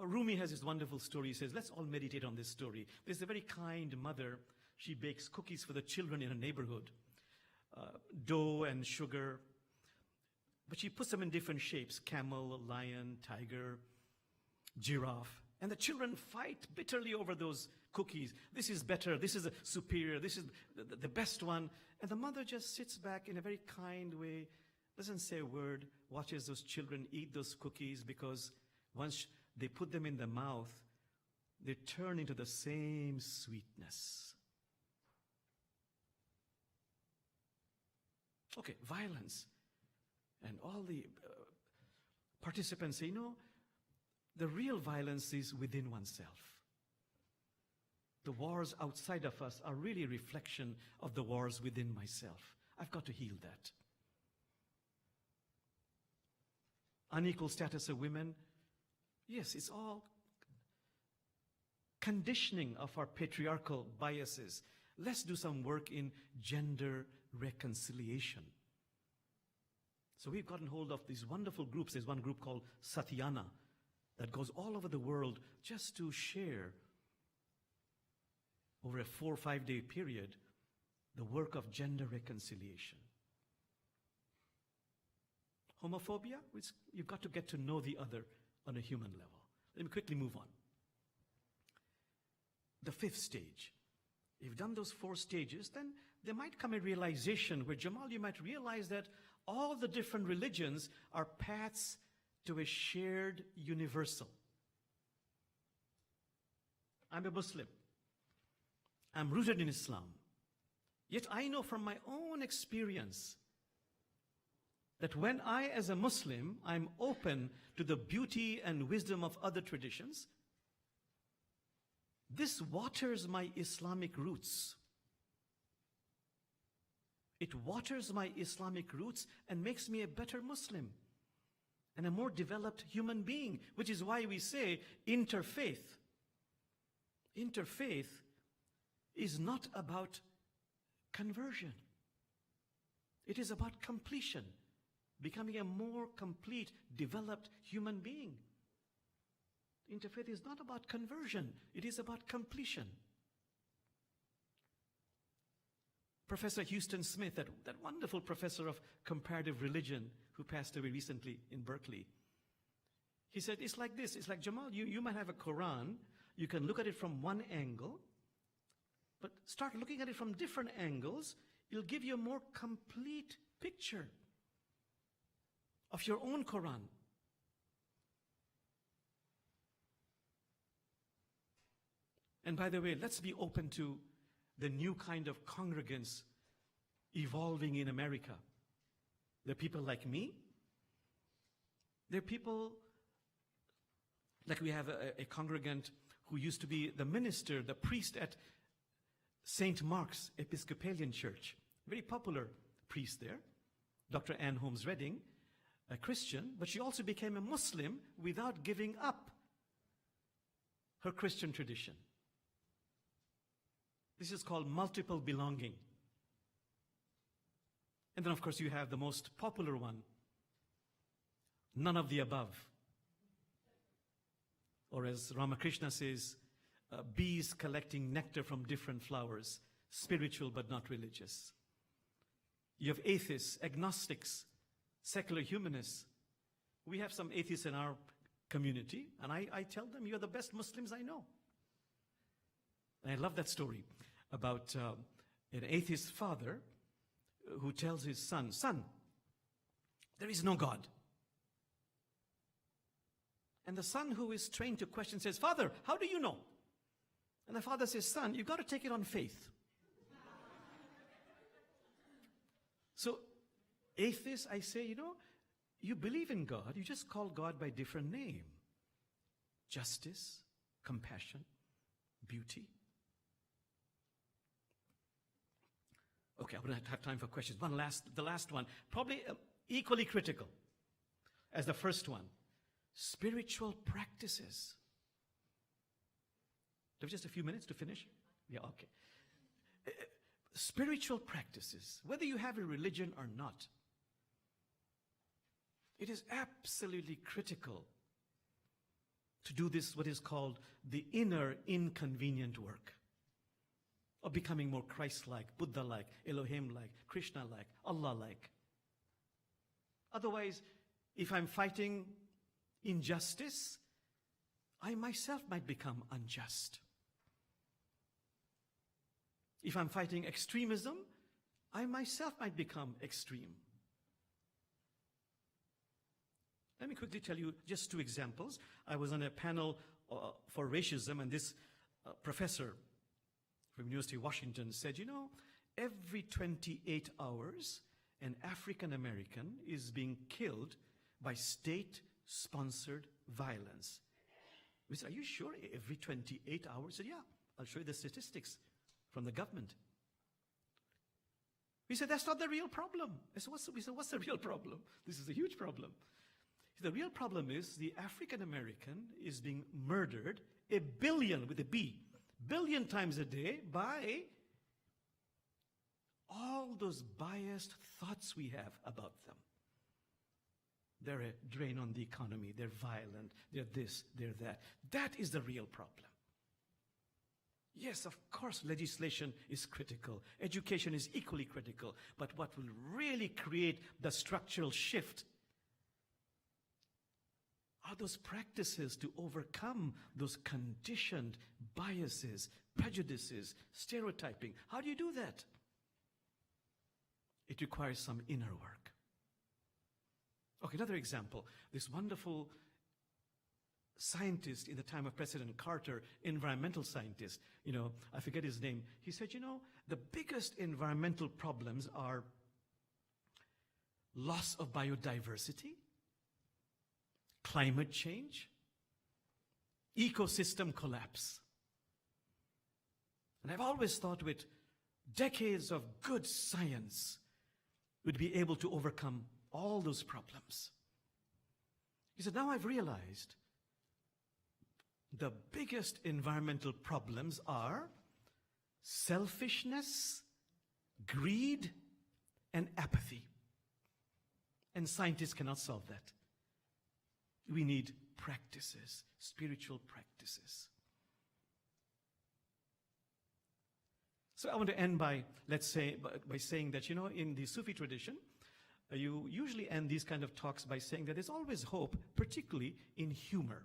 Rumi has this wonderful story. He says, let's all meditate on this story. There's a very kind mother. She bakes cookies for the children in her neighborhood. Dough and sugar. But she puts them in different shapes. Camel, lion, tiger, giraffe. And the children fight bitterly over those cookies. This is better. This is superior. This is the best one. And the mother just sits back in a very kind way, doesn't say a word, watches those children eat those cookies, because once they put them in the mouth, they turn into the same sweetness. Okay, violence. And all the participants say, no, the real violence is within oneself. The wars outside of us are really a reflection of the wars within myself. I've got to heal that. Unequal status of women. Yes, it's all conditioning of our patriarchal biases. Let's do some work in gender reconciliation. So we've gotten hold of these wonderful groups. There's one group called Satyana that goes all over the world just to share over a 4 or 5 day period the work of gender reconciliation. Homophobia, you've got to get to know the other on a human level. Let me quickly move on. The 5th stage. If you've done those 4 stages, then there might come a realization where, Jamal, you might realize that all the different religions are paths to a shared universal. I'm a Muslim. I'm rooted in Islam. Yet I know from my own experience that when I, as a Muslim, I'm open to the beauty and wisdom of other traditions, This waters my Islamic roots. It waters my Islamic roots and makes me a better Muslim and a more developed human being, which is why we say interfaith. Interfaith is not about conversion. It is about completion, becoming a more complete, developed human being. Interfaith is not about conversion, it is about completion. Professor Houston Smith, that wonderful professor of comparative religion who passed away recently in Berkeley, he said, it's like this. It's like, Jamal, you might have a Quran. You can look at it from one angle, but start looking at it from different angles. It'll give you a more complete picture of your own Quran. And by the way, let's be open to the new kind of congregants evolving in America. There are people like me. There are people, like we have a congregant who used to be the minister, the priest at St. Mark's Episcopalian Church. Very popular priest there, Dr. Ann Holmes Redding, a Christian, but she also became a Muslim without giving up her Christian tradition. This is called multiple belonging. And then, of course, you have the most popular one, none of the above. Or as Ramakrishna says, bees collecting nectar from different flowers, spiritual but not religious. You have atheists, agnostics, secular humanists. We have some atheists in our community, and I tell them, you're the best Muslims I know. And I love that story about an atheist father who tells his son, son, there is no God. And the son, who is trained to question, says, Father, how do you know? And the father says, son, you've got to take it on faith. So, atheists, I say, you believe in God, you just call God by different name. Justice, compassion, beauty. Okay, I wouldn't have time for questions. The last one, probably equally critical as the first one. Spiritual practices. Do we have just a few minutes to finish? Yeah, okay. Spiritual practices, whether you have a religion or not, it is absolutely critical to do this, what is called the inner inconvenient work of becoming more Christ-like, Buddha-like, Elohim-like, Krishna-like, Allah-like. Otherwise, if I'm fighting injustice, I myself might become unjust. If I'm fighting extremism, I myself might become extreme. Let me quickly tell you just two examples. I was on a panel for racism, and this professor from University of Washington said, every 28 hours, an African American is being killed by state-sponsored violence. We said, are you sure? Every 28 hours? He said, yeah, I'll show you the statistics from the government. We said, that's not the real problem. We said, what's the real problem? This is a huge problem. The real problem is the African American is being murdered 1 billion, with a B, billion times a day by all those biased thoughts we have about them. They're a drain on the economy, they're violent, they're this, they're that. That is the real problem. Yes, of course, legislation is critical. Education is equally critical. But what will really create the structural shift are those practices to overcome those conditioned biases, prejudices, stereotyping. How do you do that? It requires some inner work. Okay, another example. This wonderful scientist in the time of President Carter, environmental scientist, I forget his name. He said, the biggest environmental problems are loss of biodiversity, climate change, ecosystem collapse. And I've always thought with decades of good science, we'd be able to overcome all those problems. He said, now I've realized the biggest environmental problems are selfishness, greed, and apathy. And scientists cannot solve that. We need practices, spiritual practices. So I want to end by, let's say, by saying that, in the Sufi tradition, you usually end these kind of talks by saying that there's always hope, particularly in humor.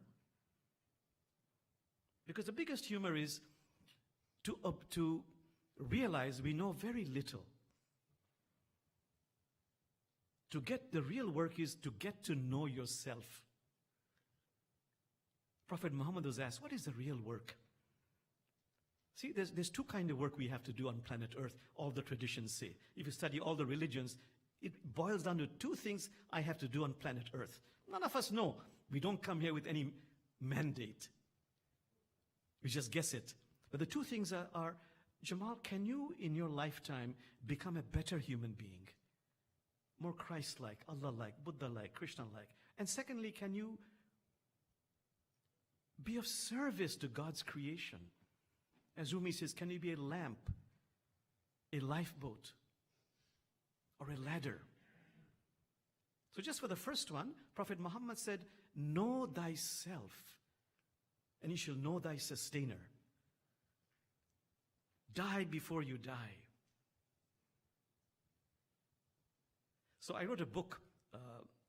Because the biggest humor is to realize we know very little. To get the real work is to get to know yourself. Prophet Muhammad was asked, what is the real work? See, there's two kinds of work we have to do on planet Earth, all the traditions say. If you study all the religions, it boils down to two things I have to do on planet Earth. None of us know. We don't come here with any mandate. We just guess it. But the two things are, Jamal, can you in your lifetime become a better human being? More Christ-like, Allah-like, Buddha-like, Krishna-like. And secondly, can you be of service to God's creation? As Rumi says, can you be a lamp, a lifeboat, or a ladder? So just for the first one, Prophet Muhammad said, know thyself, and you shall know thy sustainer. Die before you die. So I wrote a book,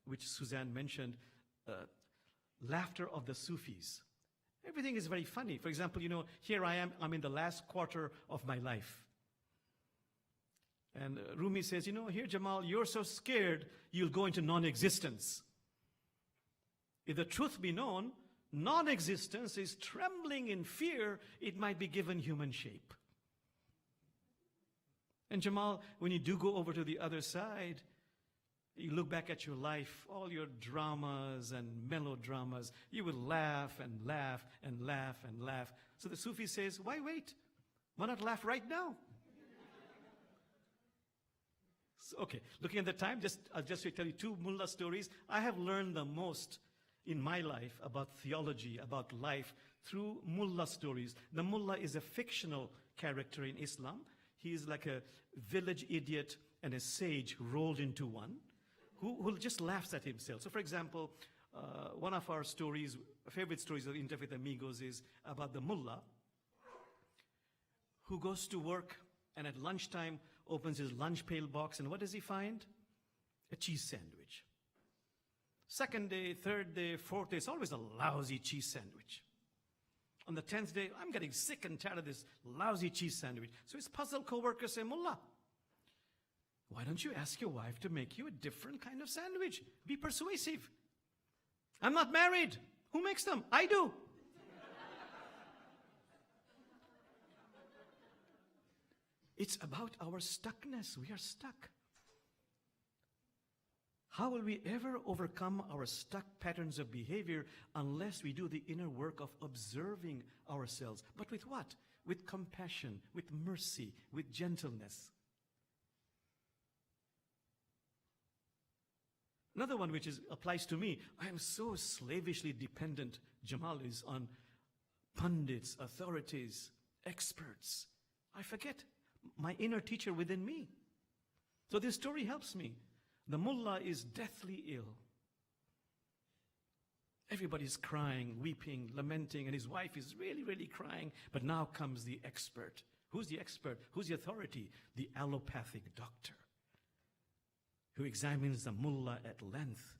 which Suzanne mentioned, Laughter of the Sufis. Everything is very funny. For example, here I am, I'm in the last quarter of my life. And Rumi says, here, Jamal, you're so scared, you'll go into non-existence. If the truth be known, non-existence is trembling in fear it might be given human shape. And Jamal, when you do go over to the other side, you look back at your life, all your dramas and melodramas, you will laugh and laugh and laugh and laugh. So the Sufi says, why wait? Why not laugh right now? So, okay, looking at the time, I'll just tell you two mullah stories. I have learned the most in my life about theology, about life, through mullah stories. The mullah is a fictional character in Islam. He is like a village idiot and a sage rolled into one, who just laughs at himself. So for example, one of our stories, favorite stories of Interfaith Amigos is about the mullah who goes to work and at lunchtime opens his lunch pail box, and what does he find? A cheese sandwich. Second day, third day, fourth day, it's always a lousy cheese sandwich. On the 10th day, I'm getting sick and tired of this lousy cheese sandwich. So his puzzled co-workers say, Mullah, why don't you ask your wife to make you a different kind of sandwich? Be persuasive. I'm not married. Who makes them? I do. It's about our stuckness. We are stuck. How will we ever overcome our stuck patterns of behavior unless we do the inner work of observing ourselves? But with what? With compassion, with mercy, with gentleness. Another one which applies to me, I am so slavishly dependent, Jamal, is on pundits, authorities, experts. I forget my inner teacher within me. So this story helps me. The mullah is deathly ill. Everybody's crying, weeping, lamenting, and his wife is really, really crying. But now comes the expert. Who's the expert? Who's the authority? The allopathic doctor, who examines the mullah at length,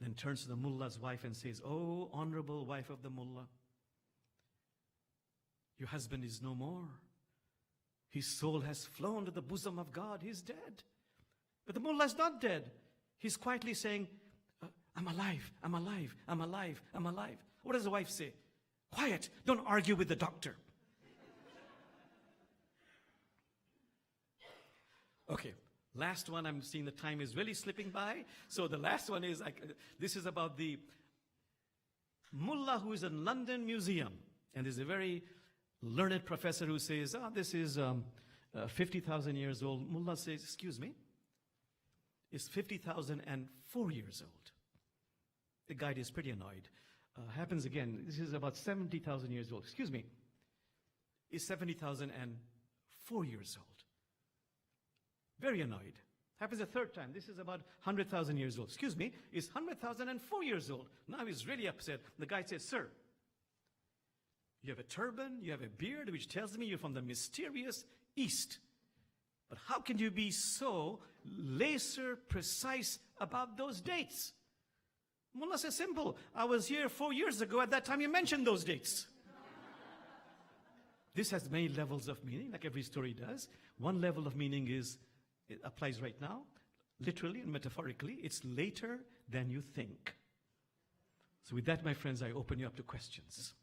then turns to the mullah's wife and says, "Oh, honorable wife of the mullah, your husband is no more. His soul has flown to the bosom of God. He's dead." But the mullah is not dead. He's quietly saying, I'm alive, I'm alive, I'm alive, I'm alive. What does the wife say? Quiet, don't argue with the doctor. Okay, last one. I'm seeing the time is really slipping by. So the last one is, this is about the mullah who is in London Museum. And there's a very learned professor who says, this is 50,000 years old. Mullah says, excuse me, it's 50,004 years old. The guide is pretty annoyed. Happens again, this is about 70,000 years old. Excuse me, it's 70,004 years old. Very annoyed. Happens a third time. This is about 100,000 years old. Excuse me, it's 100,004 years old. Now he's really upset. The guy says, sir, you have a turban, you have a beard, which tells me you're from the mysterious East. But how can you be so laser precise about those dates? Mullah says, simple. I was here 4 years ago. At that time, you mentioned those dates. This has many levels of meaning, like every story does. One level of meaning is, it applies right now, literally and metaphorically. It's later than you think. So with that, my friends, I open you up to questions.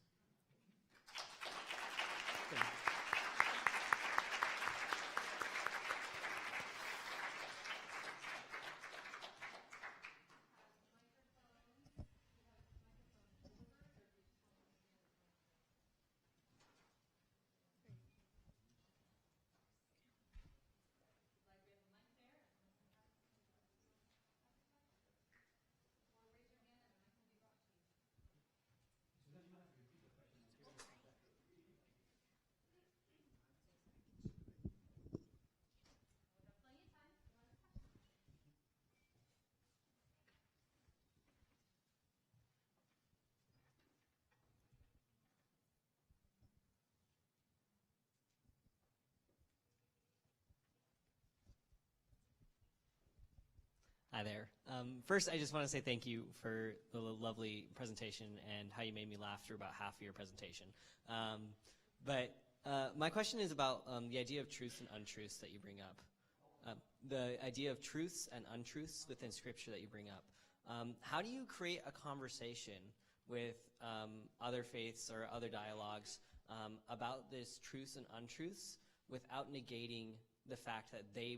Hi there. First, I just want to say thank you for the lovely presentation and how you made me laugh through about half of your presentation. But my question is about the idea of truths and untruths that you bring up. The idea of truths and untruths within Scripture that you bring up. How do you create a conversation with other faiths or other dialogues about this truths and untruths without negating the fact that they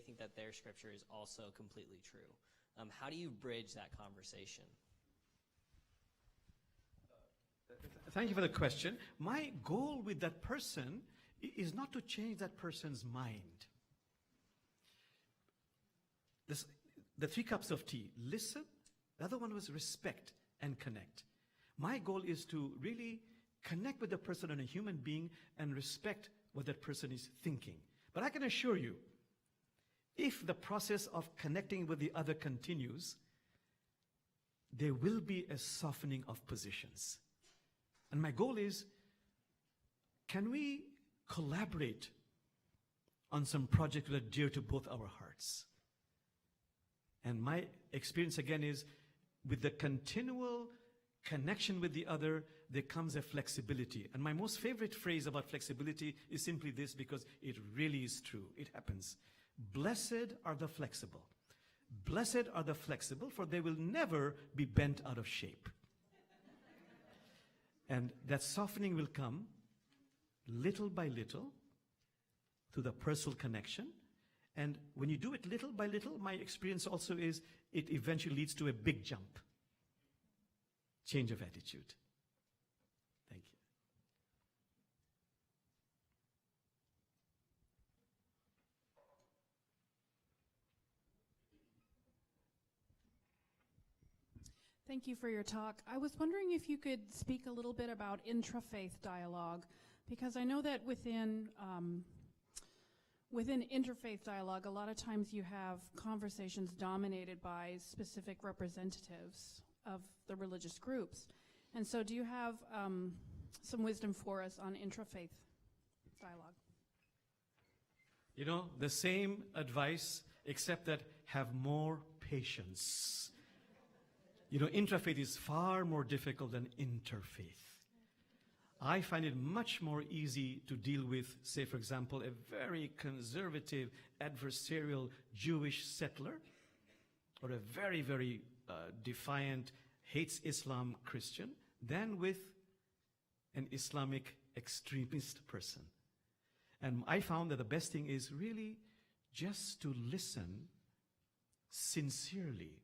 think that their Scripture is also completely true? How do you bridge that conversation? Thank you for the question. My goal with that person is not to change that person's mind. The 3 cups of tea: listen. The other one was respect and connect. My goal is to really connect with the person and a human being and respect what that person is thinking. But I can assure you, if the process of connecting with the other continues, there will be a softening of positions. And my goal is, can we collaborate on some projects that are dear to both our hearts? And my experience again is, with the continual connection with the other, there comes a flexibility. And my most favorite phrase about flexibility is simply this, because it really is true. It happens. Blessed are the flexible. Blessed are the flexible, for they will never be bent out of shape. And that softening will come little by little through the personal connection. And when you do it little by little, my experience also is it eventually leads to a big jump. Change of attitude. Thank you. Thank you for your talk. I was wondering if you could speak a little bit about intrafaith dialogue, because I know that within interfaith dialogue, a lot of times you have conversations dominated by specific representatives of the religious groups. And so do you have some wisdom for us on intrafaith dialogue? You know, the same advice, except that have more patience. You know, intrafaith is far more difficult than interfaith. I find it much more easy to deal with, say, for example, a very conservative, adversarial Jewish settler, or a very, very defiant, hates Islam Christian, than with an Islamic extremist person. And I found that the best thing is really just to listen sincerely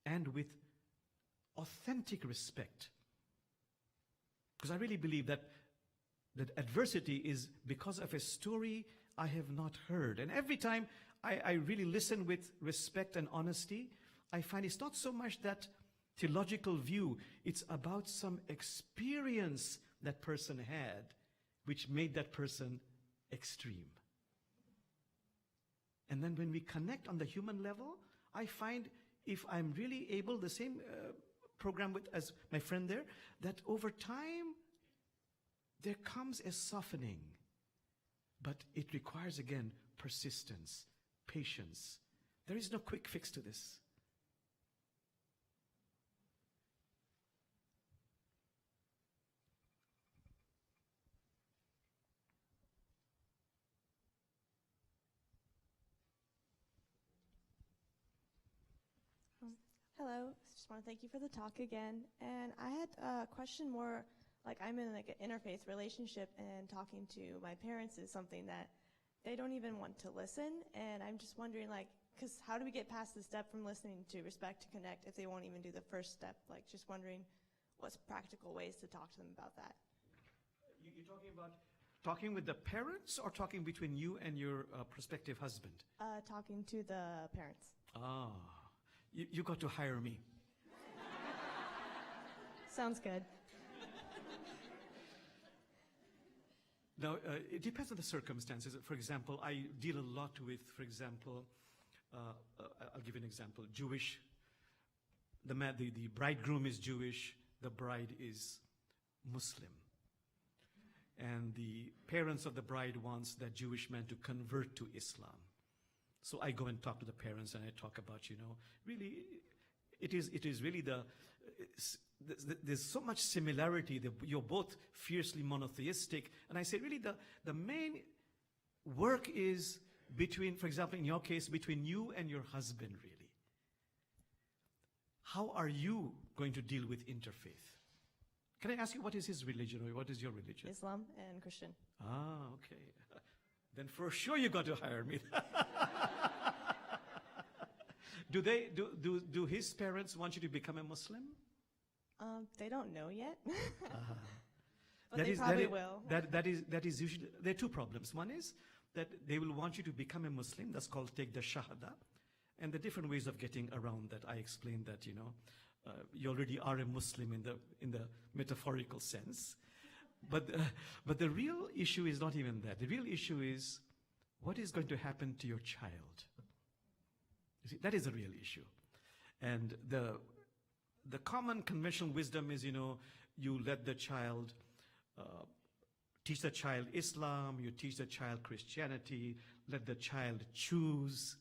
and with authentic respect. Because I really believe that that adversity is because of a story I have not heard. And every time I really listen with respect and honesty, I find it's not so much that theological view, it's about some experience that person had, which made that person extreme. And then when we connect on the human level, I find if I'm really able, the same program with as my friend there, that over time there comes a softening. But it requires, again, persistence, patience. There is no quick fix to this. Hello, just want to thank you for the talk again. And I had a question more, like I'm in like an interfaith relationship, and talking to my parents is something that they don't even want to listen. And I'm just wondering, like, because how do we get past the step from listening to respect to connect if they won't even do the first step? Like, just wondering what's practical ways to talk to them about that. You're talking about talking with the parents or talking between you and your prospective husband? Talking to the parents. Ah. You got to hire me. Sounds good. Now, it depends on the circumstances. For example, I deal a lot with, for example, I'll give you an example. Jewish, the bridegroom is Jewish, the bride is Muslim. And the parents of the bride wants that Jewish man to convert to Islam. So I go and talk to the parents and I talk about, really, it is really there's so much similarity. You're both fiercely monotheistic. And I say, really, the main work is between, for example, in your case, between you and your husband, really. How are you going to deal with interfaith? Can I ask you, what is his religion or what is your religion? Islam and Christian. Ah, okay. Then for sure you got to hire me. Do his parents want you to become a Muslim? They don't know yet. But That they is- probably will. That is usually, there are two problems. One is that they will want you to become a Muslim. That's called take the shahada. And the different ways of getting around that. I explained that, you already are a Muslim in the metaphorical sense. But the real issue is not even that. The real issue is what is going to happen to your child. You see, that is a real issue. And the common conventional wisdom is, you let the child, teach the child Islam, you teach the child Christianity, let the child choose.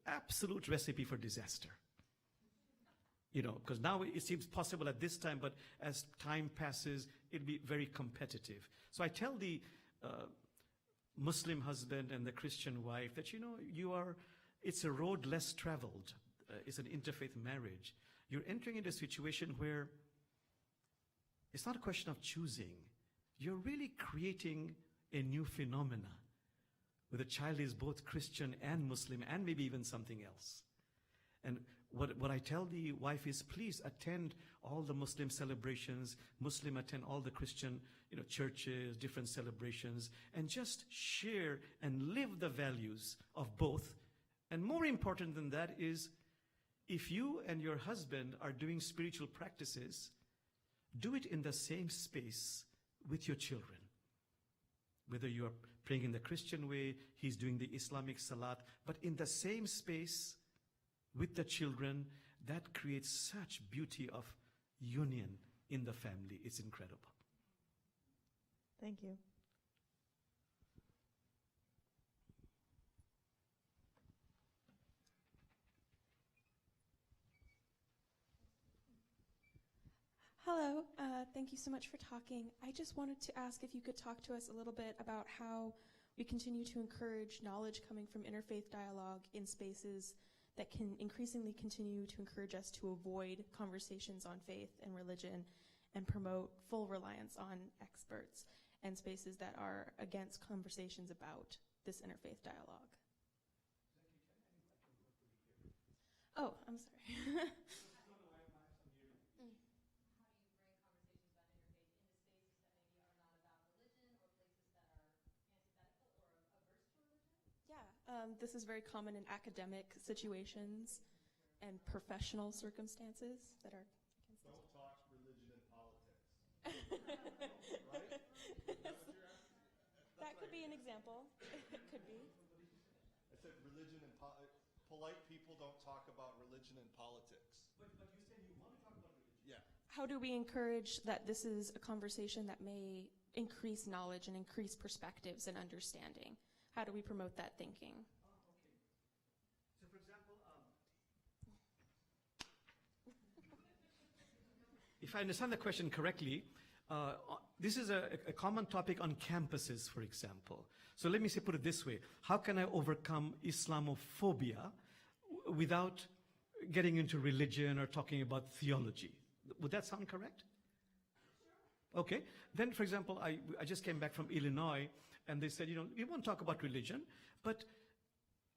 Absolute recipe for disaster. Because now it seems possible at this time, but as time passes, it'll be very competitive. So I tell the Muslim husband and the Christian wife that, it's a road less traveled. It's an interfaith marriage. You're entering into a situation where it's not a question of choosing. You're really creating a new phenomena where the child is both Christian and Muslim and maybe even something else. And what I tell the wife is, please attend all the Muslim celebrations, attend all the Christian, churches, different celebrations, and just share and live the values of both. And more important than that is, if you and your husband are doing spiritual practices, do it in the same space with your children. Whether you are praying in the Christian way, he's doing the Islamic salat, but in the same space with the children, that creates such beauty of union in the family. It's incredible. Thank you. Hello, thank you so much for talking. I just wanted to ask if you could talk to us a little bit about how we continue to encourage knowledge coming from interfaith dialogue in spaces that can increasingly continue to encourage us to avoid conversations on faith and religion and promote full reliance on experts and spaces that are against conversations about this interfaith dialogue. Oh, I'm sorry. This is very common in academic situations and professional circumstances that are. Don't talk religion and politics. Right? That could be an example. It could be. I said religion and polite people don't talk about religion and politics. But you said you want to talk about religion. Yeah. How do we encourage that this is a conversation that may increase knowledge and increase perspectives and understanding? How do we promote that thinking? Okay. So, for example, if I understand the question correctly, this is a common topic on campuses, for example. So let me put it this way. How can I overcome Islamophobia without getting into religion or talking about theology? Would that sound correct? Okay. Then, for example, I just came back from Illinois, and they said, we won't talk about religion, but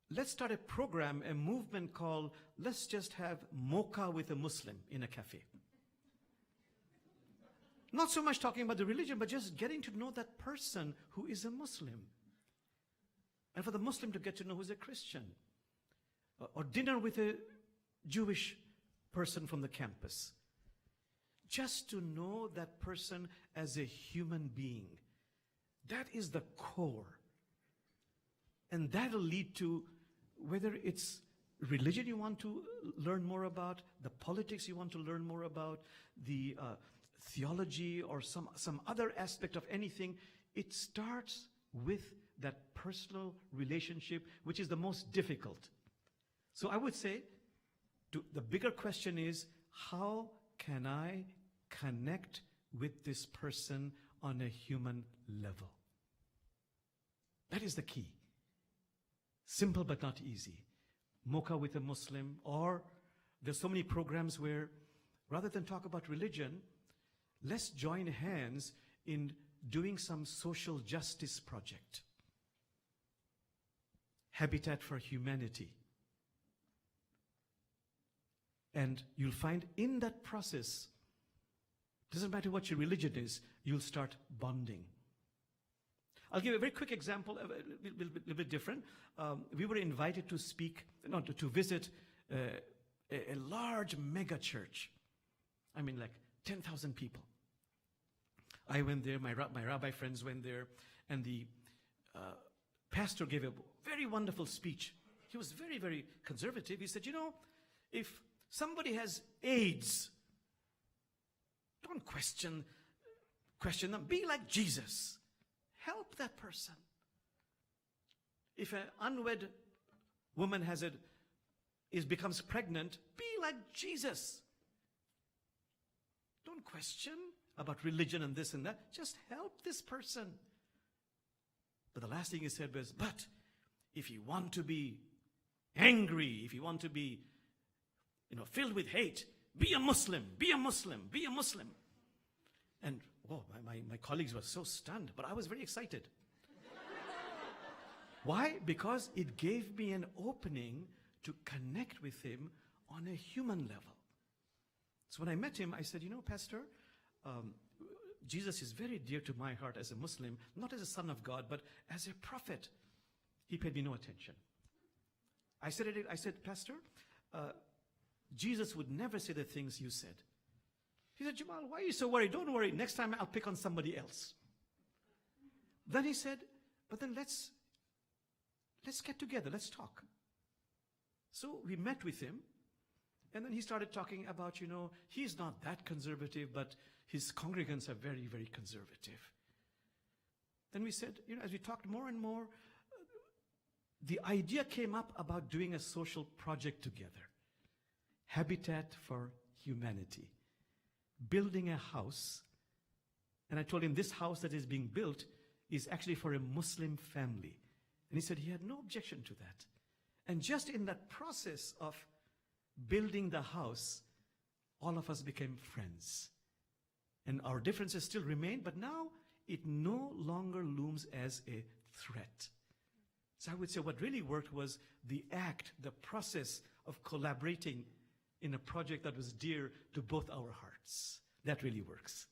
let's start a program, a movement called Let's Just Have Mocha with a Muslim in a cafe. Not so much talking about the religion, but just getting to know that person who is a Muslim. And for the Muslim to get to know who's a Christian. Or dinner with a Jewish person from the campus. Just to know that person as a human being. That is the core. And that'll lead to whether it's religion you want to learn more about, the politics you want to learn more about, the theology or some other aspect of anything. It starts with that personal relationship, which is the most difficult. So I would say the bigger question is, how can I connect with this person on a human level? That is the key. Simple but not easy. Mocha with a Muslim, or there's so many programs where rather than talk about religion, let's join hands in doing some social justice project. Habitat for Humanity. And you'll find in that process, doesn't matter what your religion is, you'll start bonding. I'll give a very quick example, a little bit different. We were invited to visit a large mega church. I mean, like 10,000 people. I went there, my rabbi friends went there, and the pastor gave a very wonderful speech. He was very, very conservative. He said, if somebody has AIDS, don't question them. Be like Jesus. Help that person. If an unwed woman becomes pregnant, be like Jesus. Don't question about religion and this and that. Just help this person. But the last thing he said was, but if you want to be angry, if you want to be, filled with hate, be a Muslim, be a Muslim, be a Muslim. And my colleagues were so stunned, but I was very excited. Why? Because it gave me an opening to connect with him on a human level. So when I met him, I said, Pastor, Jesus is very dear to my heart as a Muslim, not as a son of God, but as a prophet. He paid me no attention. I said, Pastor, Jesus would never say the things you said. He said, Jamal, why are you so worried? Don't worry. Next time I'll pick on somebody else. Then he said, but then let's get together. Let's talk. So we met with him. And then he started talking about, he's not that conservative, but his congregants are very, very conservative. Then we said, as we talked more and more, the idea came up about doing a social project together. Habitat for Humanity. Building a house. And I told him this house that is being built is actually for a Muslim family. And he said he had no objection to that. And just in that process of building the house, all of us became friends. And our differences still remain, but now it no longer looms as a threat. So I would say what really worked was the process of collaborating in a project that was dear to both our hearts. That really works.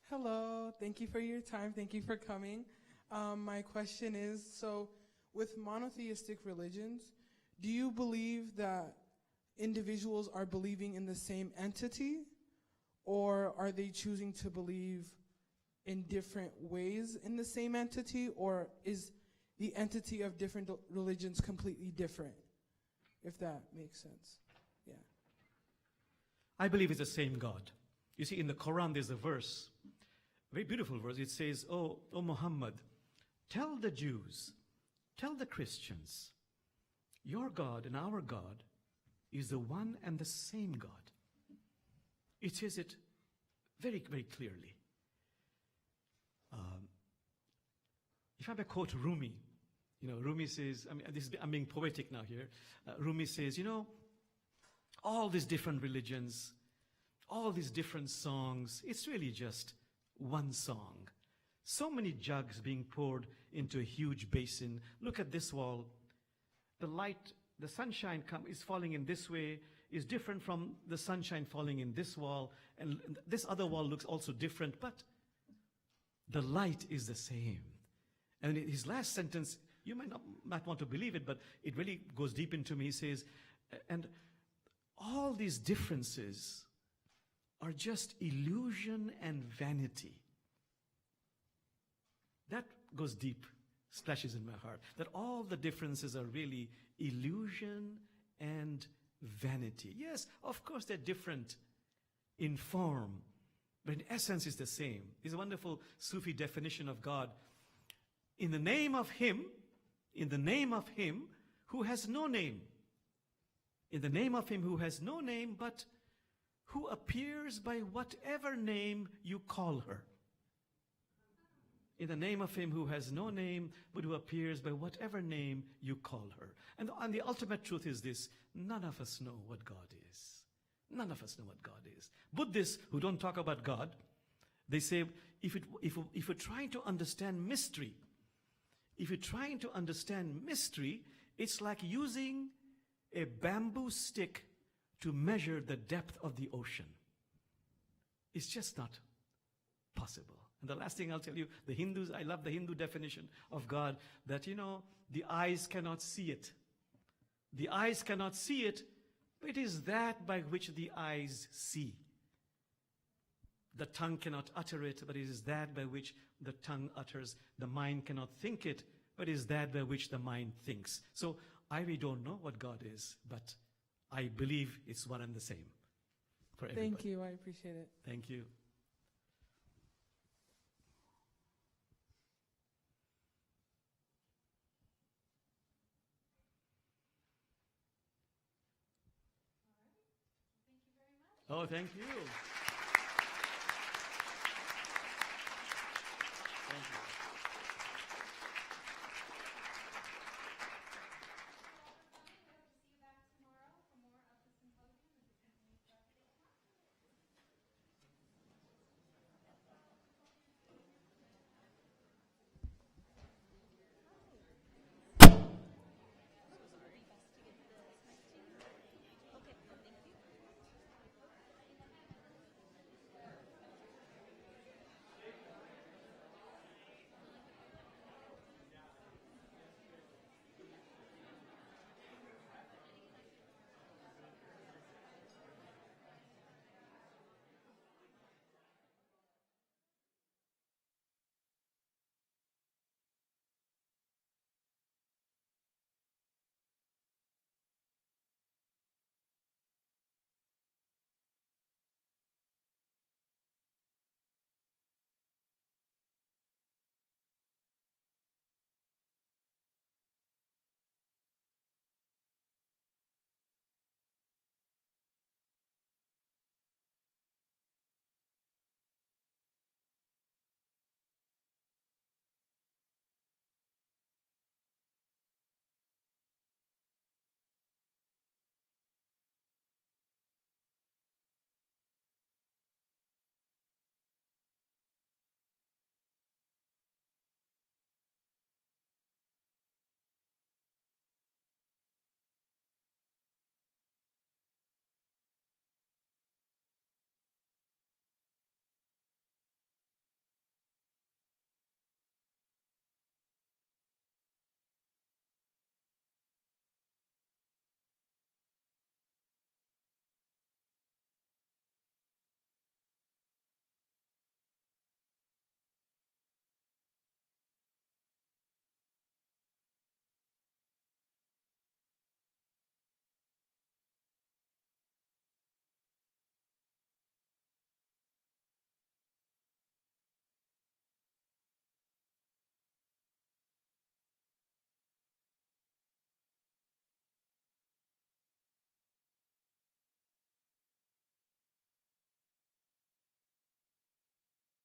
Hello, thank you for your time. Thank you for coming. My question is, so with monotheistic religions, do you believe that individuals are believing in the same entity, or are they choosing to believe in different ways in the same entity, or is the entity of different religions completely different, if that makes sense? Yeah. I believe it's the same God. You see, in the Quran, there's a verse, a very beautiful verse. It says, oh Muhammad, tell the Jews, tell the Christians, your God and our God is the one and the same God. It says it very, very clearly. If I may quote Rumi, Rumi says, I'm being poetic now here. Rumi says, all these different religions, all these different songs, it's really just one song. So many jugs being poured into a huge basin. Look at this wall. The light, the sunshine is falling in this way, is different from the sunshine falling in this wall, and this other wall looks also different, but the light is the same. And in his last sentence, you might not want to believe it, but it really goes deep into me. He says, and all these differences are just illusion and vanity. That goes deep, splashes in my heart, that all the differences are really illusion and vanity. Yes, of course they're different in form, but in essence it's the same. It's a wonderful Sufi definition of God. In the name of Him who has no name. In the name of Him who has no name, but who appears by whatever name you call her. In the name of Him who has no name, but who appears by whatever name you call her. And the ultimate truth is this: none of us know what God is. None of us know what God is. Buddhists who don't talk about God, they say, if we're trying to understand mystery, it's like using a bamboo stick to measure the depth of the ocean. It's just not possible. And the last thing I'll tell you, the Hindus, I love the Hindu definition of God, that, the eyes cannot see it. The eyes cannot see it, but it is that by which the eyes see. The tongue cannot utter it, but it is that by which the tongue utters. The mind cannot think it, but it is that by which the mind thinks. So I really don't know what God is, but I believe it's one and the same for everybody. Thank you, I appreciate it. Thank you. Oh, thank you.